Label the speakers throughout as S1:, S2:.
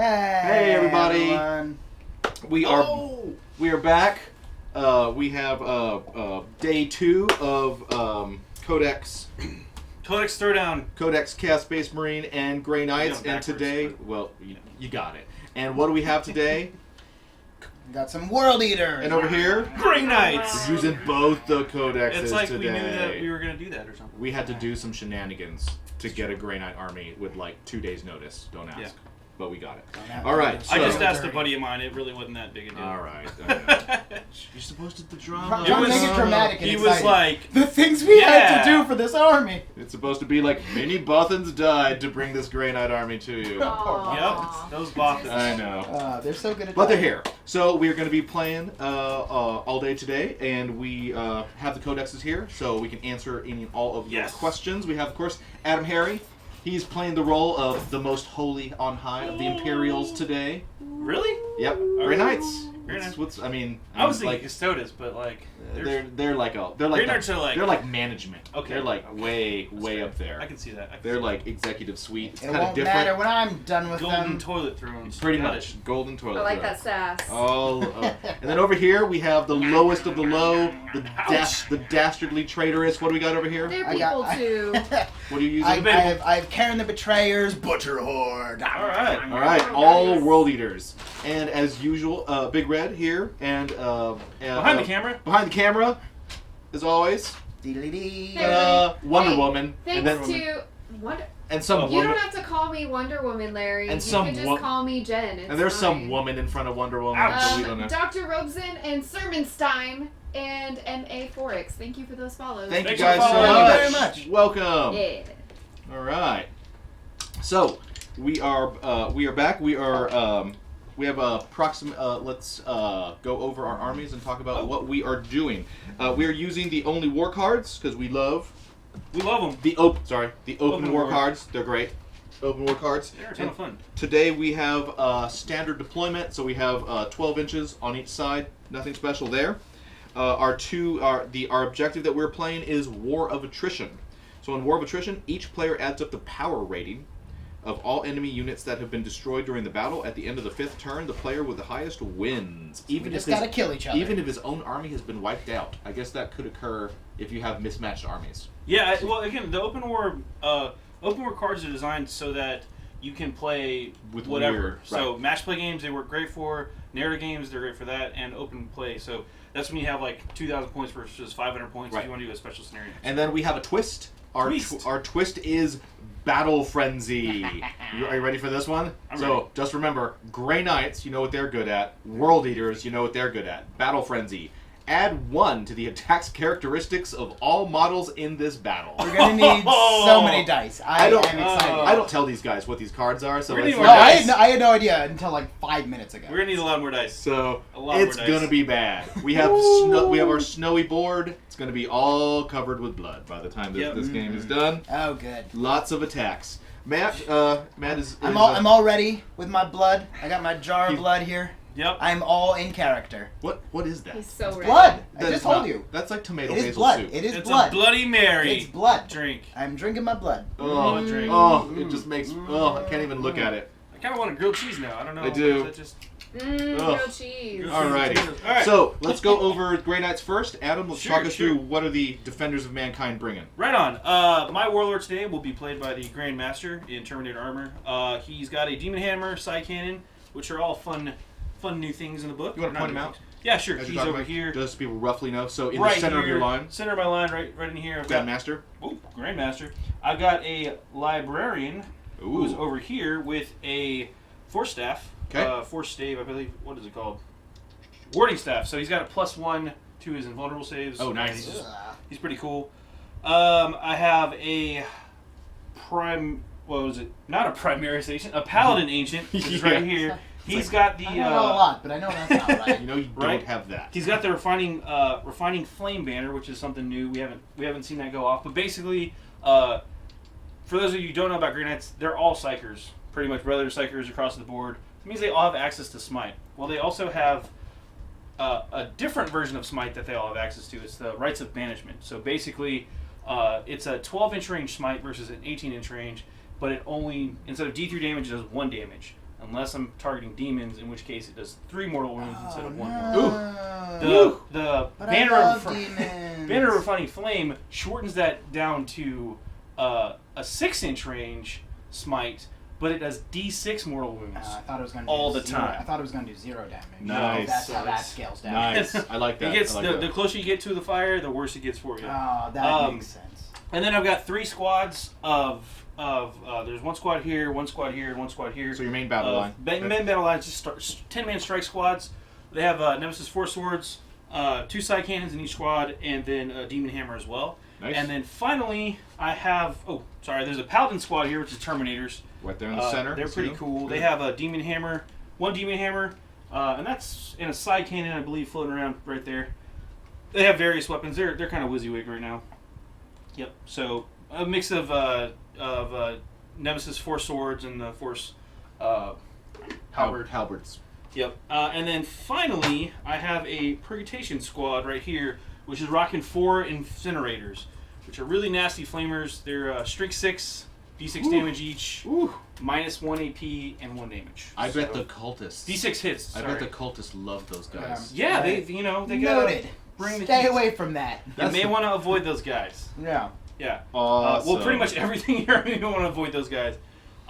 S1: Hey everybody!
S2: Everyone.
S1: We are back. We have day 2 of Codex.
S3: Codex Throwdown.
S1: Codex Chaos Space Marine and Grey Knights, and today, well, you got it. And what do we have today?
S2: Got some World Eaters.
S1: And over here,
S3: Grey Knights.
S1: we're using both the codexes
S3: It's like
S1: today.
S3: we knew that we were going to do that or something.
S1: We had to do some shenanigans to get a Grey Knight army with like 2 days notice. Don't ask.
S3: Yeah.
S1: But we got it.
S2: All
S1: right,
S3: I just
S1: so-
S3: asked a buddy of mine. It really wasn't that big a deal.
S1: Alright. You're supposed to do the drama.
S2: Trying to make it
S3: was-
S2: dramatic and
S3: He
S2: exciting.
S3: was like,
S2: the things we had
S3: Yeah.
S2: to do for this army.
S1: It's supposed to be like many Bothans died to bring this Grey Knight army to you.
S3: yep, those Bothans.
S1: I know.
S2: They're so good at
S1: But
S2: that.
S1: they're here. So we're going to be playing all day today, and we have the codexes here, so we can answer any and all of your
S3: Yes.
S1: questions. We have, of course, Adam Harry. He's playing the role of the most holy on high of the Imperials today.
S3: Really?
S1: Yep, Grey Knights.
S3: Grey Knights.
S1: I
S3: I was thinking
S1: like
S3: Custodes, but like,
S1: they're like
S3: Grey Knights are like,
S1: they're like management.
S3: Okay.
S1: They're like way
S3: fair.
S1: up there.
S3: I can see that. I can
S1: They're
S3: see
S1: like executive suite. It's
S2: It
S1: kind of
S2: won't
S1: different.
S2: matter when I'm done with
S3: golden
S2: them.
S3: toilet thrones.
S1: Pretty
S3: Got
S1: much
S3: it.
S1: golden toilet.
S4: I like
S1: throne.
S4: that sass.
S1: Oh, and then over here we have the lowest of the low, the dastardly traitorous. What do we got over here?
S4: They're
S2: I
S4: people
S2: got-
S4: too.
S1: What are you using?
S2: I have Karen the Betrayers, Butcher Horde.
S3: All right.
S1: All right, all world eaters, and as usual, Big Red here, and
S3: Behind the camera.
S1: behind the camera, as always,
S2: Dee-dee-dee.
S1: Wonder
S4: Hey,
S1: Woman, and
S4: Thanks
S1: then
S4: to Wonder.
S1: and some
S4: You
S1: woman,
S4: don't have to call me Wonder Woman, Larry.
S1: And
S4: you
S1: some
S4: can just
S1: wo-
S4: call me Jen. It's
S1: and there's some
S4: fine.
S1: woman in front of Wonder Woman, but we don't know.
S4: Dr. Robeson and Sermonstein and M.A. Forex. Thank you for those follows.
S1: Thank you
S3: Thanks
S1: guys
S3: for
S1: so
S3: following.
S1: much.
S2: Thank you very much.
S1: Welcome.
S4: Yeah.
S1: All right. So we are back. We have approximate. Let's go over our armies and talk about what we are doing. We are using the only war cards because we love
S3: We love them.
S1: the open
S3: Open
S1: war
S3: war.
S1: cards. They're great. Open war cards.
S3: They're a ton of fun.
S1: Today we have standard deployment, so we have 12 inches on each side. Nothing special there. Our objective that we're playing is War of Attrition. So in War of Attrition, each player adds up the power rating of all enemy units that have been destroyed during the battle. At the end of the 5th turn, the player with the highest wins.
S2: We just gotta kill each other.
S1: Even if his own army has been wiped out. I guess that could occur if you have mismatched armies.
S3: Yeah. Well, again, the open war cards are designed so that you can play
S1: With
S3: whatever.
S1: weird,
S3: So match play games they work great for. Narrative games they're great for that, and open play. So that's when you have like 2,000 points versus 500 points.
S1: Right.
S3: If you want to do a special scenario.
S1: And then we have a twist. Our twist is Battle Frenzy. Are you ready for this one?
S3: I'm
S1: so
S3: ready.
S1: just remember, Grey Knights, you know what they're good at. World Eaters, you know what they're good at. Battle Frenzy. Add 1 to the attack's characteristics of all models in this battle.
S2: We're gonna need so many dice. I'm excited.
S1: I don't tell these guys what these cards are, so
S3: We're
S1: let's
S3: gonna
S2: No,
S3: need
S1: let's-
S3: more
S2: I had no idea until like 5 minutes ago.
S3: We're gonna need a lot more dice.
S1: So
S3: A lot
S1: it's
S3: more dice.
S1: gonna be bad. We have we have our snowy board. It's gonna be all covered with blood by the time this,
S3: Yep.
S1: this game is done.
S2: Oh, good.
S1: Lots of attacks. Matt is.
S2: I'm all ready with my blood. I got my jar of blood here.
S3: Yep.
S2: I'm all in character.
S1: What is that?
S4: He's so ready.
S2: Blood. I
S1: That
S2: just
S1: is
S2: told
S1: not-
S2: you.
S1: That's like tomato
S2: It is
S1: basil
S2: blood.
S1: soup.
S2: It is
S3: It's
S2: blood.
S3: a Bloody Mary.
S2: It's blood.
S3: Drink.
S2: I'm drinking my blood.
S1: Oh,
S3: drink.
S1: it just makes. Oh, I can't even look at it.
S3: I kind of want a grilled cheese now. I don't know.
S1: I do.
S3: Is that just...
S4: Ugh.
S1: Ugh.
S4: cheese.
S1: Alrighty.
S3: All right.
S1: So let's go over Grey Knights first. Adam, let's
S3: Sure,
S1: talk us
S3: sure.
S1: through what are the Defenders of Mankind bringing.
S3: Right on. My warlord today will be played by the Grand Master in Terminator armor. He's got a demon hammer, side cannon, which are all fun new things in the book.
S1: You want to
S3: Not
S1: point
S3: new
S1: them out?
S3: things. Yeah, sure.
S1: As you're
S3: He's
S1: talking
S3: over
S1: about,
S3: here.
S1: just so people roughly know. So in
S3: right
S1: the center
S3: here,
S1: of your line,
S3: Center of my line, right in here. I've got,
S1: Grandmaster.
S3: ooh, Grandmaster. I've got a librarian who's over here with a force staff.
S1: Okay.
S3: Force stave, I believe. What is it called? Warding staff. So he's got a +1 to his invulnerable saves.
S1: Oh, nice.
S3: He's pretty cool. I have a what was it? Not a Primaris Ancient, a Paladin Ancient, which is right here. He's got the.
S2: I don't know a lot, but I know that's not right.
S1: You know you
S3: Right.
S1: don't have that.
S3: He's got the refining flame banner, which is something new. We haven't seen that go off. But basically, for those of you who don't know about Grey Knights, they're all psychers, pretty much brother psychers across the board. It means they all have access to smite. Well, they also have a different version of smite that they all have access to. It's the Rites of Banishment. So basically, it's a 12-inch range smite versus an 18-inch range, but it only, instead of D3 damage, it does 1 damage. unless I'm targeting demons, in which case it does 3 mortal wounds instead of 1
S2: no.
S3: mortal wound. The
S2: But
S3: Banner
S2: I
S3: of
S2: love demons.
S3: Banner of Refining Flame shortens that down to a 6-inch range smite, but it does D6 mortal wounds.
S2: I thought it was going to
S3: all
S2: do
S3: the
S2: zero.
S3: time.
S2: I thought it was going to do 0 damage.
S1: Nice.
S2: That's how that scales down.
S1: Nice. I like that.
S3: It gets
S1: I like
S3: the
S1: that.
S3: closer you get to the fire, the worse it gets for you.
S2: Oh, that makes sense.
S3: And then I've got 3 squads of there's 1 squad here, 1 squad here, and 1 squad here.
S1: So your main battle line.
S3: Main battle lines just 10-man strike squads. They have Nemesis 4 swords, 2 side cannons in each squad, and then a demon hammer as well.
S1: Nice.
S3: And then finally I have there's a paladin squad here, which is Terminators.
S1: Right there in the center.
S3: They're pretty cool. They have a demon hammer, 1 demon hammer, and that's in a side cannon, I believe, floating around right there. They have various weapons. They're kind of WYSIWYG right now. Yep. So a mix of Nemesis 4 swords and the Force
S1: halberds.
S3: Yep. And then finally, I have a Purgation squad right here, which is rocking 4 incinerators, which are really nasty flamers. They're strength 6, d6 damage each,
S1: Ooh.
S3: minus 1 AP and 1 damage.
S1: I bet the cultists.
S3: D6 hits.
S1: I
S3: Sorry.
S1: bet the cultists love those guys.
S3: Yeah, they they gotta
S2: Noted.
S3: bring the
S2: Stay
S3: heat.
S2: away from that.
S3: You may want to avoid those guys.
S2: Yeah.
S3: Yeah.
S1: Awesome.
S3: Well, pretty much everything here, you want to avoid those guys.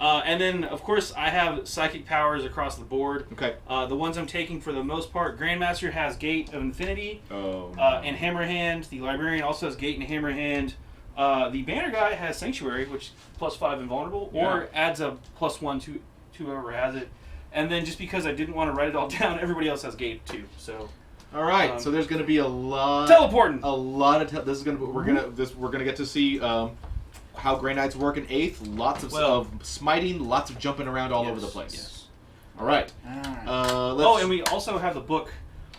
S3: And then, of course, I have psychic powers across the board.
S1: Okay.
S3: The ones I'm taking for the most part, Grandmaster has Gate of Infinity
S1: Oh.
S3: and Hammerhand. The Librarian also has Gate and Hammerhand. The Banner guy has Sanctuary, which +5 invulnerable, or adds a +1 to whoever has it. And then just because I didn't want to write it all down, everybody else has Gate too. So.
S1: All right. So there's going to be a lot.
S3: Teleporting.
S1: A lot of. This is going to. We're gonna get to see. How Grey Knights work in 8th. Lots of smiting, lots of jumping around all over the place.
S3: Yes.
S1: All right.
S3: Oh, and we also have the book.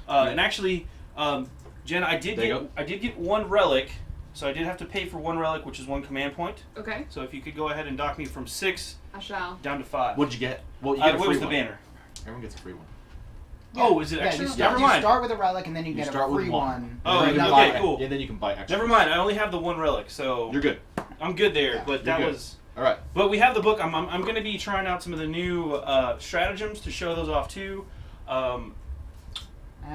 S3: And actually, Jen, I did
S1: There
S3: get 1 relic, so I did have to pay for 1 relic, which is 1 command point.
S4: Okay,
S3: So if you could go ahead and dock me from 6
S4: I shall.
S3: down to 5.
S1: What'd you get? Well, you get a
S3: what
S1: free
S3: was the
S1: one.
S3: banner?
S1: Everyone gets a free one.
S3: Oh, is it extra?
S2: You
S3: Never
S2: start,
S3: mind.
S2: you start with a relic and then you get a
S1: start with
S2: free
S1: one.
S2: one.
S3: Oh,
S2: And then
S3: okay,
S2: buy it.
S3: cool.
S1: And then you can buy extra.
S3: Never mind. I only have the 1 relic, so
S1: You're good.
S3: I'm good there.
S2: Yeah,
S3: but
S1: you're
S3: that
S1: good.
S3: was.
S1: All right.
S3: But we have the book. I'm going to be trying out some of the new stratagems to show those off too.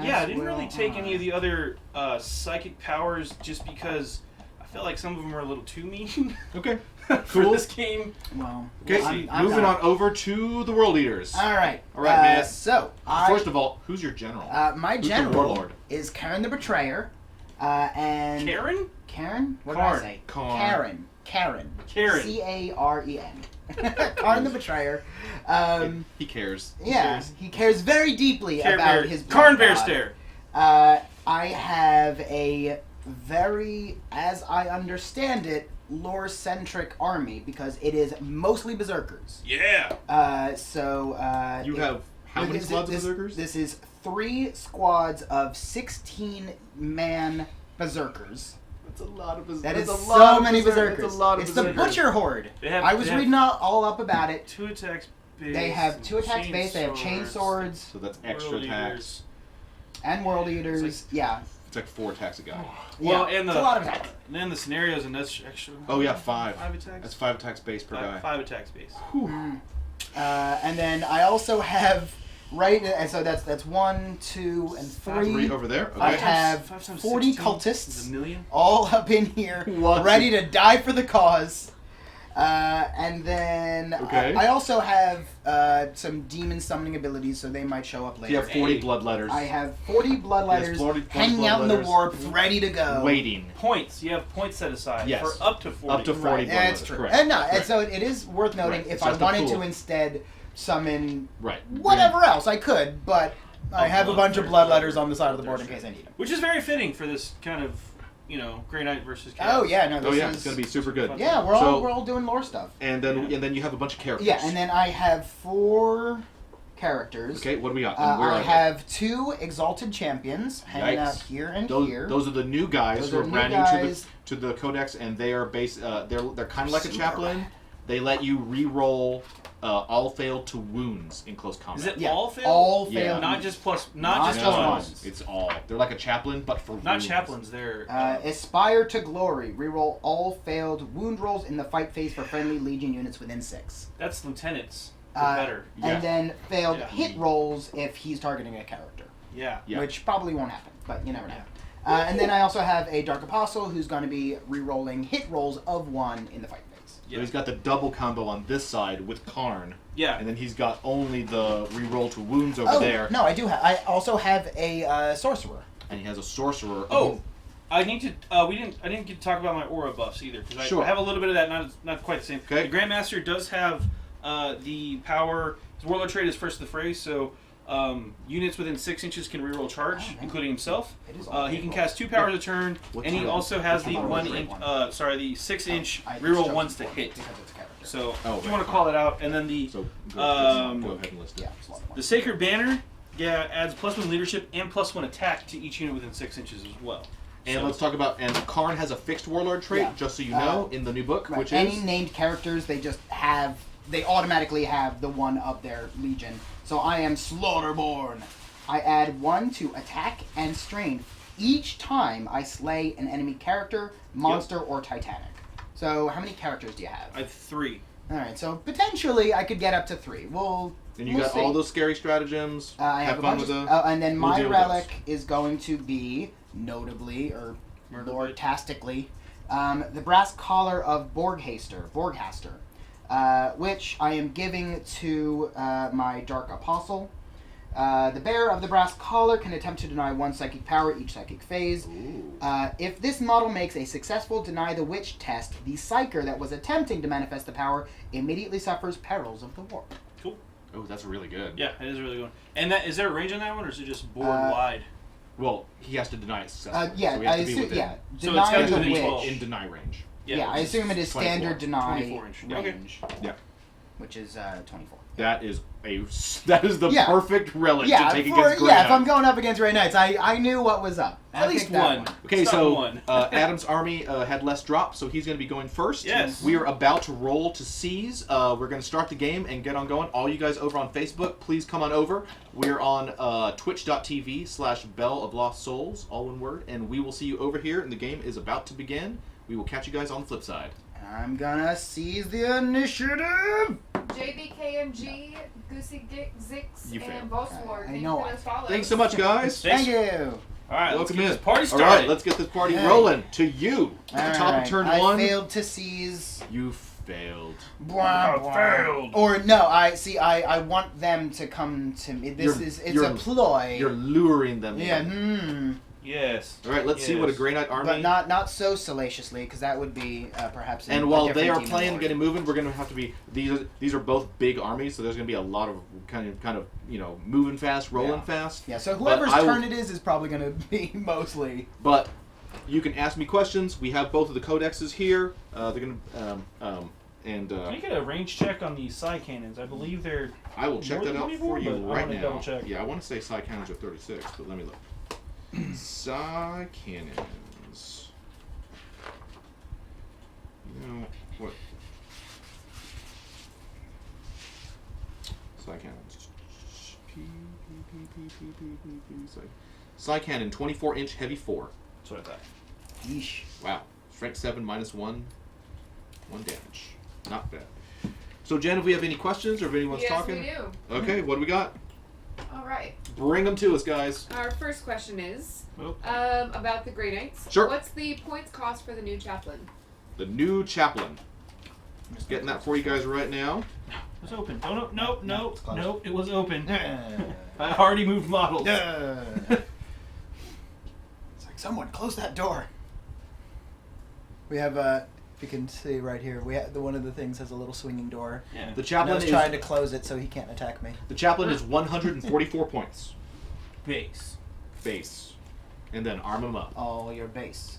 S3: Yeah, I didn't really take any of the other psychic powers just because I felt like some of them were a little too mean
S1: Okay.
S3: for
S1: Cool.
S3: this game.
S2: Well,
S1: Okay.
S2: I'm
S1: Moving
S2: not.
S1: on over to the World Eaters.
S2: All right.
S1: All right, man.
S2: So,
S1: First of all, who's your general?
S2: my
S1: Who's the
S2: general
S1: warlord?
S2: is Karen the Betrayer. And
S3: Karen?
S2: Karen? What
S3: Karn.
S2: did I say?
S1: Karn.
S2: Karen.
S3: Karen.
S2: Caren. Karen the Betrayer.
S1: He cares.
S2: Yeah, he cares very deeply
S3: Care
S2: about
S3: Bear.
S2: his
S3: Karn
S2: blood
S3: Bear
S2: god.
S3: Stare.
S2: I have a very, as I understand it, lore-centric army because it is mostly berserkers.
S3: Yeah.
S1: You have how many squads of berserkers?
S2: This is 3 squads of 16-man berserkers.
S1: That's a lot of berserkers.
S2: That is
S1: That's a
S2: so
S1: lot of
S2: many
S1: berserkers.
S2: berserkers.
S1: That's a lot of
S2: It's the
S1: berserkers.
S2: Butcher Horde.
S3: They have-
S2: I was
S3: they have-
S2: reading all up about it.
S3: 2 attacks base.
S2: They have
S3: and
S2: 2 attacks
S3: chain
S2: base. They have chain swords
S1: So that's extra
S3: World
S1: attacks.
S3: Eaters.
S2: and world eaters.
S3: It's
S2: Yeah.
S1: It's like 4 attacks a guy.
S3: Well,
S2: Yeah,
S3: and
S2: it's a lot of attacks.
S3: And then the scenarios and that's extra.
S1: Oh yeah, 5.
S3: 5 attacks.
S1: That's 5 attacks base per guy.
S3: 5 attacks base.
S2: And then I also have and so that's 1, 2, and 3.
S1: 3 over there. Okay.
S2: I have
S3: 5 times
S2: 40
S3: 16
S2: cultists.
S3: is a million.
S2: all up in here,
S1: What?
S2: ready to die for the cause. And then
S1: Okay.
S2: I also have some demon summoning abilities, so they might show up
S1: So
S2: later.
S1: you have 40 blood letters.
S2: I have 40 bloodletters
S1: 40
S2: hanging
S1: blood
S2: out in the
S1: letters.
S2: warp, ready to go.
S1: waiting.
S3: Points. You have points set aside
S1: Yes.
S3: for up to 40.
S1: Up to 40
S2: Right,
S1: blood
S2: yeah,
S1: letters.
S2: it's true.
S1: Correct.
S2: And no, and
S1: Correct.
S2: so it is worth noting
S1: Right.
S2: if
S1: It's
S2: I
S1: just a
S2: wanted
S1: pool.
S2: to instead summon
S1: Right.
S2: whatever else, I could, but I have a bunch of bloodletters on the side of the board in case I need them.
S3: Which is very fitting for this kind of, Grey Knight versus Chaos.
S2: Oh yeah, no, this
S1: Oh yeah,
S2: is
S1: it's gonna be super good.
S2: yeah. We're all doing lore stuff.
S1: And then you have a bunch of characters.
S2: Yeah, and then I have 4 characters.
S1: Okay, what do we got? And where
S2: I
S1: are
S2: have 2 exalted champions hanging
S1: Yikes.
S2: out here and
S1: they?
S2: here.
S1: Those are the new guys
S2: Those
S1: who
S2: are
S1: are
S2: new
S1: brand
S2: guys.
S1: new to the Codex, and they are based. They're kind of like a
S2: Super
S1: chaplain.
S2: rad.
S1: They let you re-roll all fail to wounds in close combat.
S3: Is it
S2: Yeah,
S3: all fail?
S2: all
S1: Yeah.
S2: failed.
S3: Not just plus.
S2: Not
S3: Not just
S2: just
S3: plus
S2: ones.
S3: ones.
S1: It's all. They're like a chaplain, but for
S3: Not
S1: wounds.
S3: chaplains. They're.
S2: Aspire to glory. Reroll all failed wound rolls in the fight phase for friendly Legion units within 6.
S3: That's lieutenants. better.
S1: Yeah.
S2: And then failed
S3: Yeah.
S2: hit rolls if he's targeting a character,
S3: Yeah.
S1: Yeah.
S2: which probably won't happen, but you never know. And then I also have a Dark Apostle who's going to be re-rolling hit rolls of 1 in the fight phase.
S1: So he's got the double combo on this side with Karn.
S3: Yeah.
S1: And then he's got only the reroll to wounds over there.
S2: No, I do have. I also have a Sorcerer.
S1: And he has a sorcerer.
S3: Oh, I need to. I didn't get to talk about my aura buffs either because
S1: Sure.
S3: I have a little bit of that. Not quite the same.
S1: Okay.
S3: The Grandmaster does have the power. His Warlord trait is first to the fray, so units within 6 inches can reroll charge,
S2: Oh, man.
S3: including himself.
S2: It is all
S3: He can
S2: reroll.
S3: cast 2 powers a turn,
S1: What
S3: and he
S1: turn?
S3: also has
S1: Which
S3: the
S1: one?
S3: 1
S2: Great
S3: inch.
S2: one.
S3: The 6-inch
S2: I
S3: reroll
S2: chose
S3: once to
S2: one
S3: hit.
S2: because it's a character.
S3: So
S1: Oh,
S3: if you
S1: right,
S3: want to
S1: fine.
S3: call it out, and then the
S1: So go ahead and list it.
S2: Yeah, slot 1.
S3: the Sacred Banner, adds +1 leadership and +1 attack to each unit within 6 inches as well.
S1: And
S3: So-
S1: let's talk about, and Karn has a fixed warlord trait,
S2: Yeah.
S1: just so you know, in the new book,
S2: Right.
S1: which
S2: Any
S1: is...
S2: named characters, they automatically have the 1 of their legion. So I am Slaughterborn. I add 1 to attack and strain each time I slay an enemy character, monster, or titanic. So how many characters do you have?
S3: I have 3.
S2: Alright, so potentially I could get up to 3.
S1: And you
S2: we'll
S1: got
S2: see.
S1: all those scary stratagems.
S2: I have
S1: have
S2: a
S1: fun
S2: bunch
S1: with
S2: of,
S1: them.
S2: and then
S1: We'll
S2: my
S1: deal with those.
S2: relic is going to be, notably, or more tastically, the brass collar of Borghaster, which I am giving to my Dark Apostle. The bearer of the brass collar can attempt to deny 1 psychic power each psychic phase.
S1: Ooh.
S2: If this model makes a successful deny the witch test, the psyker that was attempting to manifest the power immediately suffers perils of the warp.
S3: Cool.
S1: Oh, that's really good.
S3: Yeah, it is really good. And is there a range on that one, or is it just board wide?
S1: Well, he has to deny it successfully.
S2: Yeah,
S1: so he has
S2: I
S1: to be
S2: assume.
S1: within,
S2: Yeah,
S3: So it's gotta
S2: deny
S3: be
S2: the
S3: within
S2: witch.
S3: 12.
S1: in deny range.
S2: Yeah, I assume it is
S1: 24.
S2: standard deny
S3: 24 inch. Okay.
S2: range.
S1: Yeah.
S2: Which is 24.
S1: That is the
S2: Yeah.
S1: perfect relic
S2: Yeah,
S1: to take
S2: for,
S1: against Grey
S2: yeah. If I'm
S1: Knights.
S2: going up against Grey Knights, I knew what was up.
S3: At
S2: I
S3: least
S2: picked that
S3: one.
S1: Okay,
S3: Stop
S1: so
S3: one.
S1: Adam's army had less drop, so he's going to be going first.
S3: Yes.
S1: We are about to roll to seize. We're going to start the game and get on going. All you guys over on Facebook, please come on over. We're on twitch.tv/Bell of Lost Souls, all one word, and we will see you over here, and the game is about to begin. We will catch you guys on the flip side.
S2: I'm gonna seize the initiative.
S4: JBKMG, Goosey Zix,
S1: You failed.
S4: and Volsword.
S2: I know
S4: Thank you for those follows.
S1: Thanks so much, guys.
S3: Thanks.
S2: Thank you.
S3: All right, let's
S1: Welcome
S3: get
S1: in.
S3: this party
S1: All
S3: started.
S1: right, let's get this party
S2: Hey.
S1: rolling. To you, at the top
S2: Alright,
S1: of turn
S2: I
S1: 1.
S2: failed to seize.
S1: You failed.
S2: Blah, blah.
S3: failed.
S2: Or no, I want them to come to me. It's
S1: You're-
S2: a ploy.
S1: You're luring them
S2: Yeah,
S1: in.
S3: Yes.
S1: All right, let's see what a Grey Knight army...
S2: but not so salaciously, because that would be perhaps.
S1: And
S2: a
S1: while they
S2: different
S1: are
S2: demon
S1: playing,
S2: lord.
S1: getting moving, we're going to have to be these are both big armies, so there's going to be a lot of kind of moving fast, rolling
S2: Yeah.
S1: fast.
S2: Yeah, so whoever's
S1: I will-
S2: turn it is probably going to be mostly.
S1: But you can ask me questions. We have both of the codexes here. They're going to
S3: Can you get a range check on these side cannons? I believe they're.
S1: I will check
S3: more
S1: that
S3: than
S1: out
S3: 24,
S1: for you
S3: but I
S1: right
S3: wanna
S1: now.
S3: double check.
S1: Yeah, I want to say psi cannons are 36, but let me look. Psi cannons. You know what? Psi cannons. Psi cannon, 24-inch heavy 4.
S3: That's what I thought.
S2: Yeesh.
S1: Wow. Strength 7 minus 1. 1 damage. Not bad. So, Jen, if we have any questions or if anyone's
S4: Yes,
S1: talking?
S4: we do.
S1: Okay, what do we got?
S4: All right.
S1: Bring them to us, guys.
S4: Our first question is
S3: Oh.
S4: about the Grey Knights.
S1: Sure.
S4: What's the points cost for the new chaplain?
S1: The new chaplain. Just getting that for you guys right now.
S3: It was open. Oh, no,
S2: No,
S3: no,
S2: it's closed.
S3: no, it was open.
S2: It's
S3: I already moved models.
S2: like someone close that door. We have if you can see right here, we have one of the things has a little swinging door.
S3: Yeah.
S1: The
S2: And I
S1: chaplain
S2: was
S1: is
S2: trying to close it so he can't attack me.
S1: 144 points.
S3: Base.
S1: Base. And then arm him up.
S2: Oh, your base.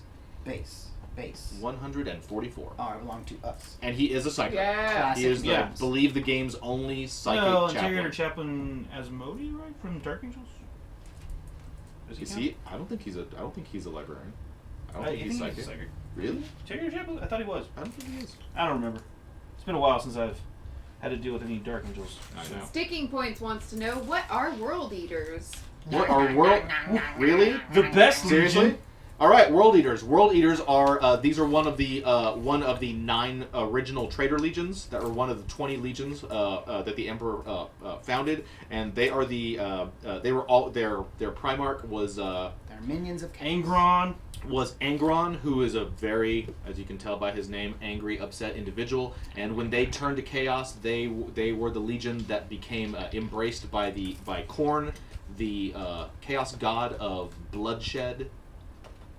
S1: 144.
S2: Oh, I belong to us.
S1: And he is a psychic.
S4: Yeah.
S2: Classic.
S1: He is,
S3: Yeah.
S1: I believe, the game's only psychic
S3: No,
S1: chaplain.
S3: Interrogator Chaplain Asmodi, right? From Dark Angels? Does
S1: Is
S3: count?
S1: he? I don't think he's a librarian. I don't think
S3: you
S1: he's
S3: think
S1: psychic.
S3: a psychic.
S1: Really?
S3: Interrogator Chaplain? I thought he was.
S1: I don't think he is.
S3: I don't remember. It's been a while since I've had to deal with any Dark Angels.
S1: I
S3: so.
S1: know.
S4: Sticking Points wants to know, what are World Eaters?
S1: What are world? Really?
S3: The best
S1: Seriously?
S3: Legion.
S1: All right, World Eaters. World Eaters are these are one of the 9 original Traitor legions that were one of the 20 legions that the Emperor founded, and they are they were all their Primarch was
S2: They're minions of chaos.
S1: Angron, who is a very, as you can tell by his name, angry, upset individual. And when they turned to chaos, they were the legion that became embraced by Khorne, the chaos god of bloodshed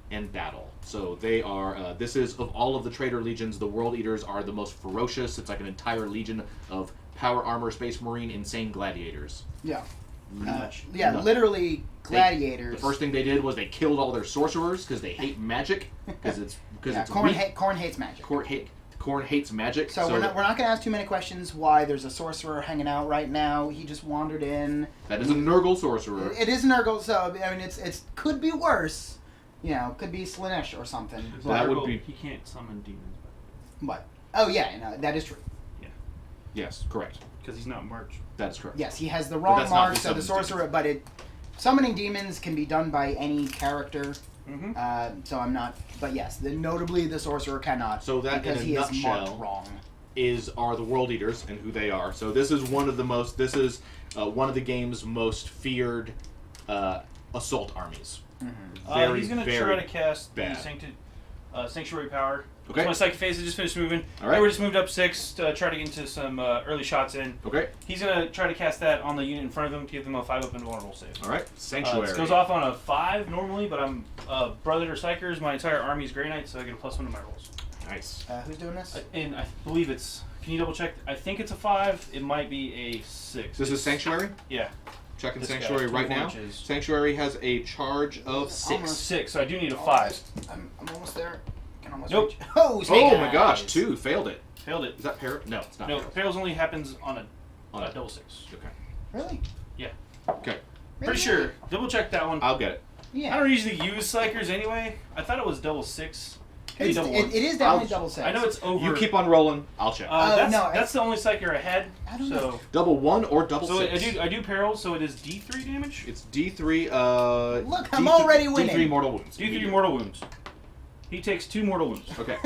S1: and battle. So they are. This is of all of the Traitor legions, the World Eaters are the most ferocious. It's like an entire legion of power armor, space marine, insane gladiators.
S2: Yeah.
S1: Nuts.
S2: Literally gladiators.
S1: The first thing they did was they killed all their sorcerers because they hate magic. Because it's
S2: Khorne hates magic.
S1: Khorne hates magic.
S2: So we're not going to ask too many questions. Why there's a sorcerer hanging out right now? He just wandered in.
S1: That is a Nurgle sorcerer.
S2: It is Nurgle, so I mean it's could be worse. You know, could be Slanesh or something.
S1: That would be.
S3: He can't summon demons.
S2: What? Oh yeah, no, that is true.
S3: Yeah.
S1: Yes, correct.
S3: Because he's not March.
S1: That is correct.
S2: Yes, he has the wrong
S1: that's not
S2: mark.
S1: who
S2: So the
S1: summons
S2: sorcerer, but summoning demons can be done by any character.
S3: Mm-hmm.
S2: So I'm not. But yes, notably the sorcerer cannot.
S1: So that
S2: because
S1: in a
S2: he
S1: nutshell,
S2: is marked wrong.
S1: Are the World Eaters and who they are. So this is one of the most. This is one of the game's most feared assault armies.
S3: Mm-hmm. He's going to try to cast
S1: bad.
S3: the Sanctuary Power.
S1: Okay.
S3: So my psychic phase has just finished moving.
S1: All right.
S3: We're just moved up 6 to try to get into some early shots in.
S1: Okay.
S3: He's going to try to cast that on the unit in front of him to give them a 5 up and vulnerable save.
S1: All right. Sanctuary.
S3: This goes off on a 5 normally, but I'm Brother or Psychers. My entire army is Grey Knights, so I get a +1 to my rolls.
S1: Nice.
S2: Who's doing this?
S3: And I believe it's. Can you double check? I think it's a 5. It might be a 6.
S1: This is Sanctuary?
S3: Yeah.
S1: Checking
S3: This
S1: Sanctuary
S3: guy,
S1: right
S3: 24
S1: now.
S3: inches.
S1: Sanctuary has a charge of 6.
S2: Almost.
S3: 6, so I do need a 5.
S2: I'm almost there. Can almost
S3: Nope.
S2: reach. Oh, Snake
S1: Oh my
S2: Eyes.
S1: gosh, 2 failed it.
S3: Failed it.
S1: Is that Peril? No, it's not.
S3: No,
S1: Peril.
S3: fails only happens on a
S1: On a-
S3: double 6.
S1: Okay.
S2: Really?
S1: Okay.
S3: Pretty sure. Double check that one.
S1: I'll get it.
S2: Yeah.
S3: I don't usually use Psychers anyway. I thought it was double 6. Could be
S2: It
S3: double 1.
S2: is definitely
S1: I'll-
S2: double 6.
S3: I know it's over.
S1: You keep on rolling. I'll check.
S3: That's the only Psyker I had.
S2: I don't
S3: so
S2: know.
S1: Double 1 or double
S3: so
S1: 6.
S3: I do peril, so it is D3 damage.
S1: It's D3.
S2: Look, I'm
S1: D3
S2: already winning.
S1: D3 mortal wounds.
S3: D3 mortal wounds. He takes 2 mortal wounds.
S1: Okay.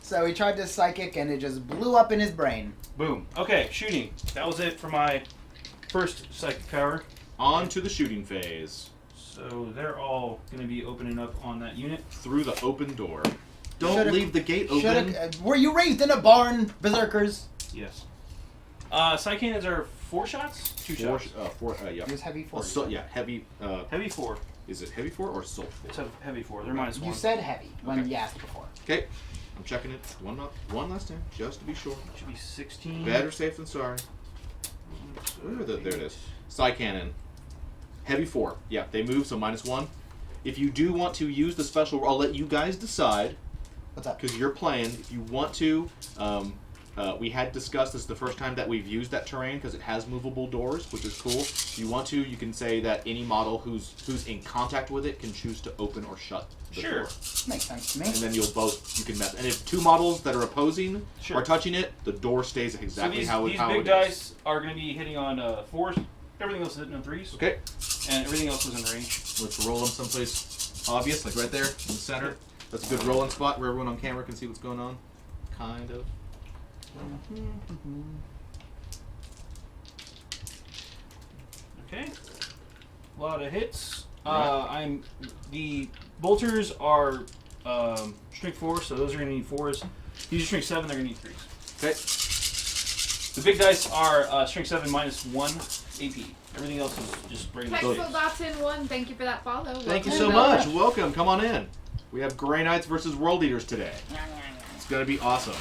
S2: So he tried to psychic and it just blew up in his brain.
S3: Boom. Okay, shooting. That was it for my first psychic power.
S1: On to the shooting phase.
S3: So they're all going to be opening up on that unit.
S1: Through the open door. Don't
S2: Should've-
S1: leave the gate open.
S2: Were you raised in a barn, berserkers?
S3: Yes. Psych cannons are 4 shots? 2 shots.
S1: Yeah.
S2: It was heavy for
S1: Yeah, heavy.
S3: Heavy 4.
S1: Is it heavy 4 or soul 4?
S3: It's a heavy 4. They're -1.
S2: You said heavy when
S1: Okay.
S2: you asked before.
S1: Okay. I'm checking it one last time, just to be sure.
S3: Should be 16.
S1: Better safe than sorry. There it is. Side cannon. Heavy 4. Yeah, they move, so -1. If you do want to use the special, I'll let you guys decide.
S2: What's up?
S1: Because you're playing. If you want to, we had discussed this the first time that we've used that terrain because it has movable doors, which is cool. If you want to, you can say that any model who's in contact with it can choose to open or shut the
S3: Sure.
S1: door.
S2: Makes sense to me.
S1: And then you can mess. And if 2 models that are opposing
S3: Sure.
S1: are touching it, the door stays exactly
S3: so
S1: how
S3: these
S1: it
S3: big
S1: is.
S3: dice are going to be hitting on 4s. Everything else is hitting on 3s.
S1: Okay,
S3: And everything else is in range.
S1: let's roll them someplace obvious, like right there in the center. That's a good rolling spot where everyone on camera can see what's going on. Kind of.
S3: Okay. A lot of hits. The bolters are strength 4, so those are going to need 4s. These are strength 7, they're going to need 3s.
S1: Okay.
S3: The big dice are strength 7 -1 AP. Everything else is just regular.
S4: Pexel Dotson 1, thank you for that follow.
S1: Thank you
S4: Welcome.
S1: so much. Welcome. Come on in. We have Grey Knights versus World Eaters today. It's going to be awesome.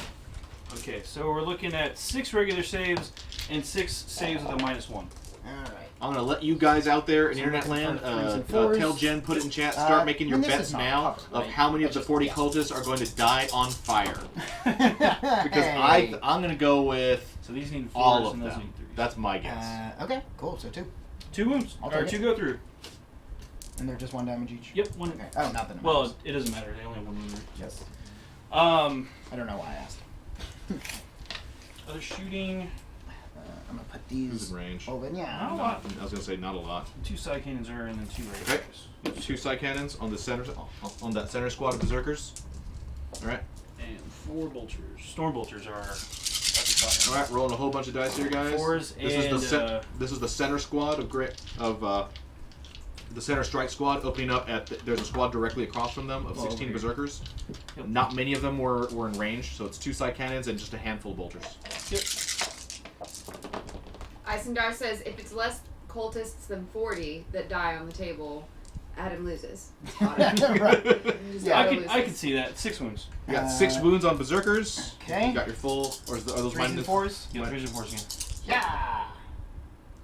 S3: Okay, so we're looking at 6 regular saves and 6 saves with a -1.
S2: All right.
S1: I'm going to let you guys out there in
S2: So
S1: internet
S2: we're
S1: land
S2: for threes and fours.
S1: tell Jen, put it in chat, start making your
S2: and this
S1: bets
S2: is not
S1: now
S2: covered,
S1: of
S2: right?
S1: how many of
S2: That's
S1: the 40
S2: just-
S1: cultists are going to die on fire.
S2: Because
S1: Because I'm going to go with
S3: So these need 4s
S1: all of
S3: and those
S1: them.
S3: need 3s.
S1: That's my guess.
S2: Okay, cool. So 2.
S3: 2 wounds.
S2: I'll
S3: Or
S2: take
S3: 2
S2: it.
S3: go through.
S2: And they're just 1 damage each?
S3: Yep, 1.
S2: Okay. Oh, not the
S3: Well, it doesn't matter. They only have 1 wound.
S2: Yes.
S3: Um,
S2: I don't know why I asked.
S3: Other shooting.
S2: I'm gonna put
S1: Who's
S2: these
S1: in range?
S2: over.
S3: Not a
S2: Yeah.
S3: lot.
S1: I was gonna say not a lot.
S3: 2 side cannons are, and then 2 regular
S1: Okay.
S3: guys.
S1: 2 side cannons on the center, on that center squad of berserkers. All right.
S3: And 4 bolters. Storm bolters are at the top.
S1: All right. Rolling a whole bunch of dice here, guys.
S3: 4s
S1: This is
S3: and
S1: this is the center squad of the center strike squad opening up at. There's a squad directly across from them of 16
S3: okay.
S1: berserkers.
S3: Yep.
S1: Not many of them were in range, so it's 2 side cannons and just a handful of bolters.
S3: Yep.
S4: Isengard says if it's less cultists than 40 that die on the table, Adam loses.
S2: Right.
S4: Just
S2: Yeah.
S4: auto
S3: I
S4: loses.
S3: can see that. 6 wounds.
S1: You got 6 wounds on berserkers.
S2: Okay.
S1: You got your full, or are those
S3: 3s and
S1: minus
S3: 4s. Yeah,
S1: Min-
S3: 3s and 4s again.
S2: Yeah.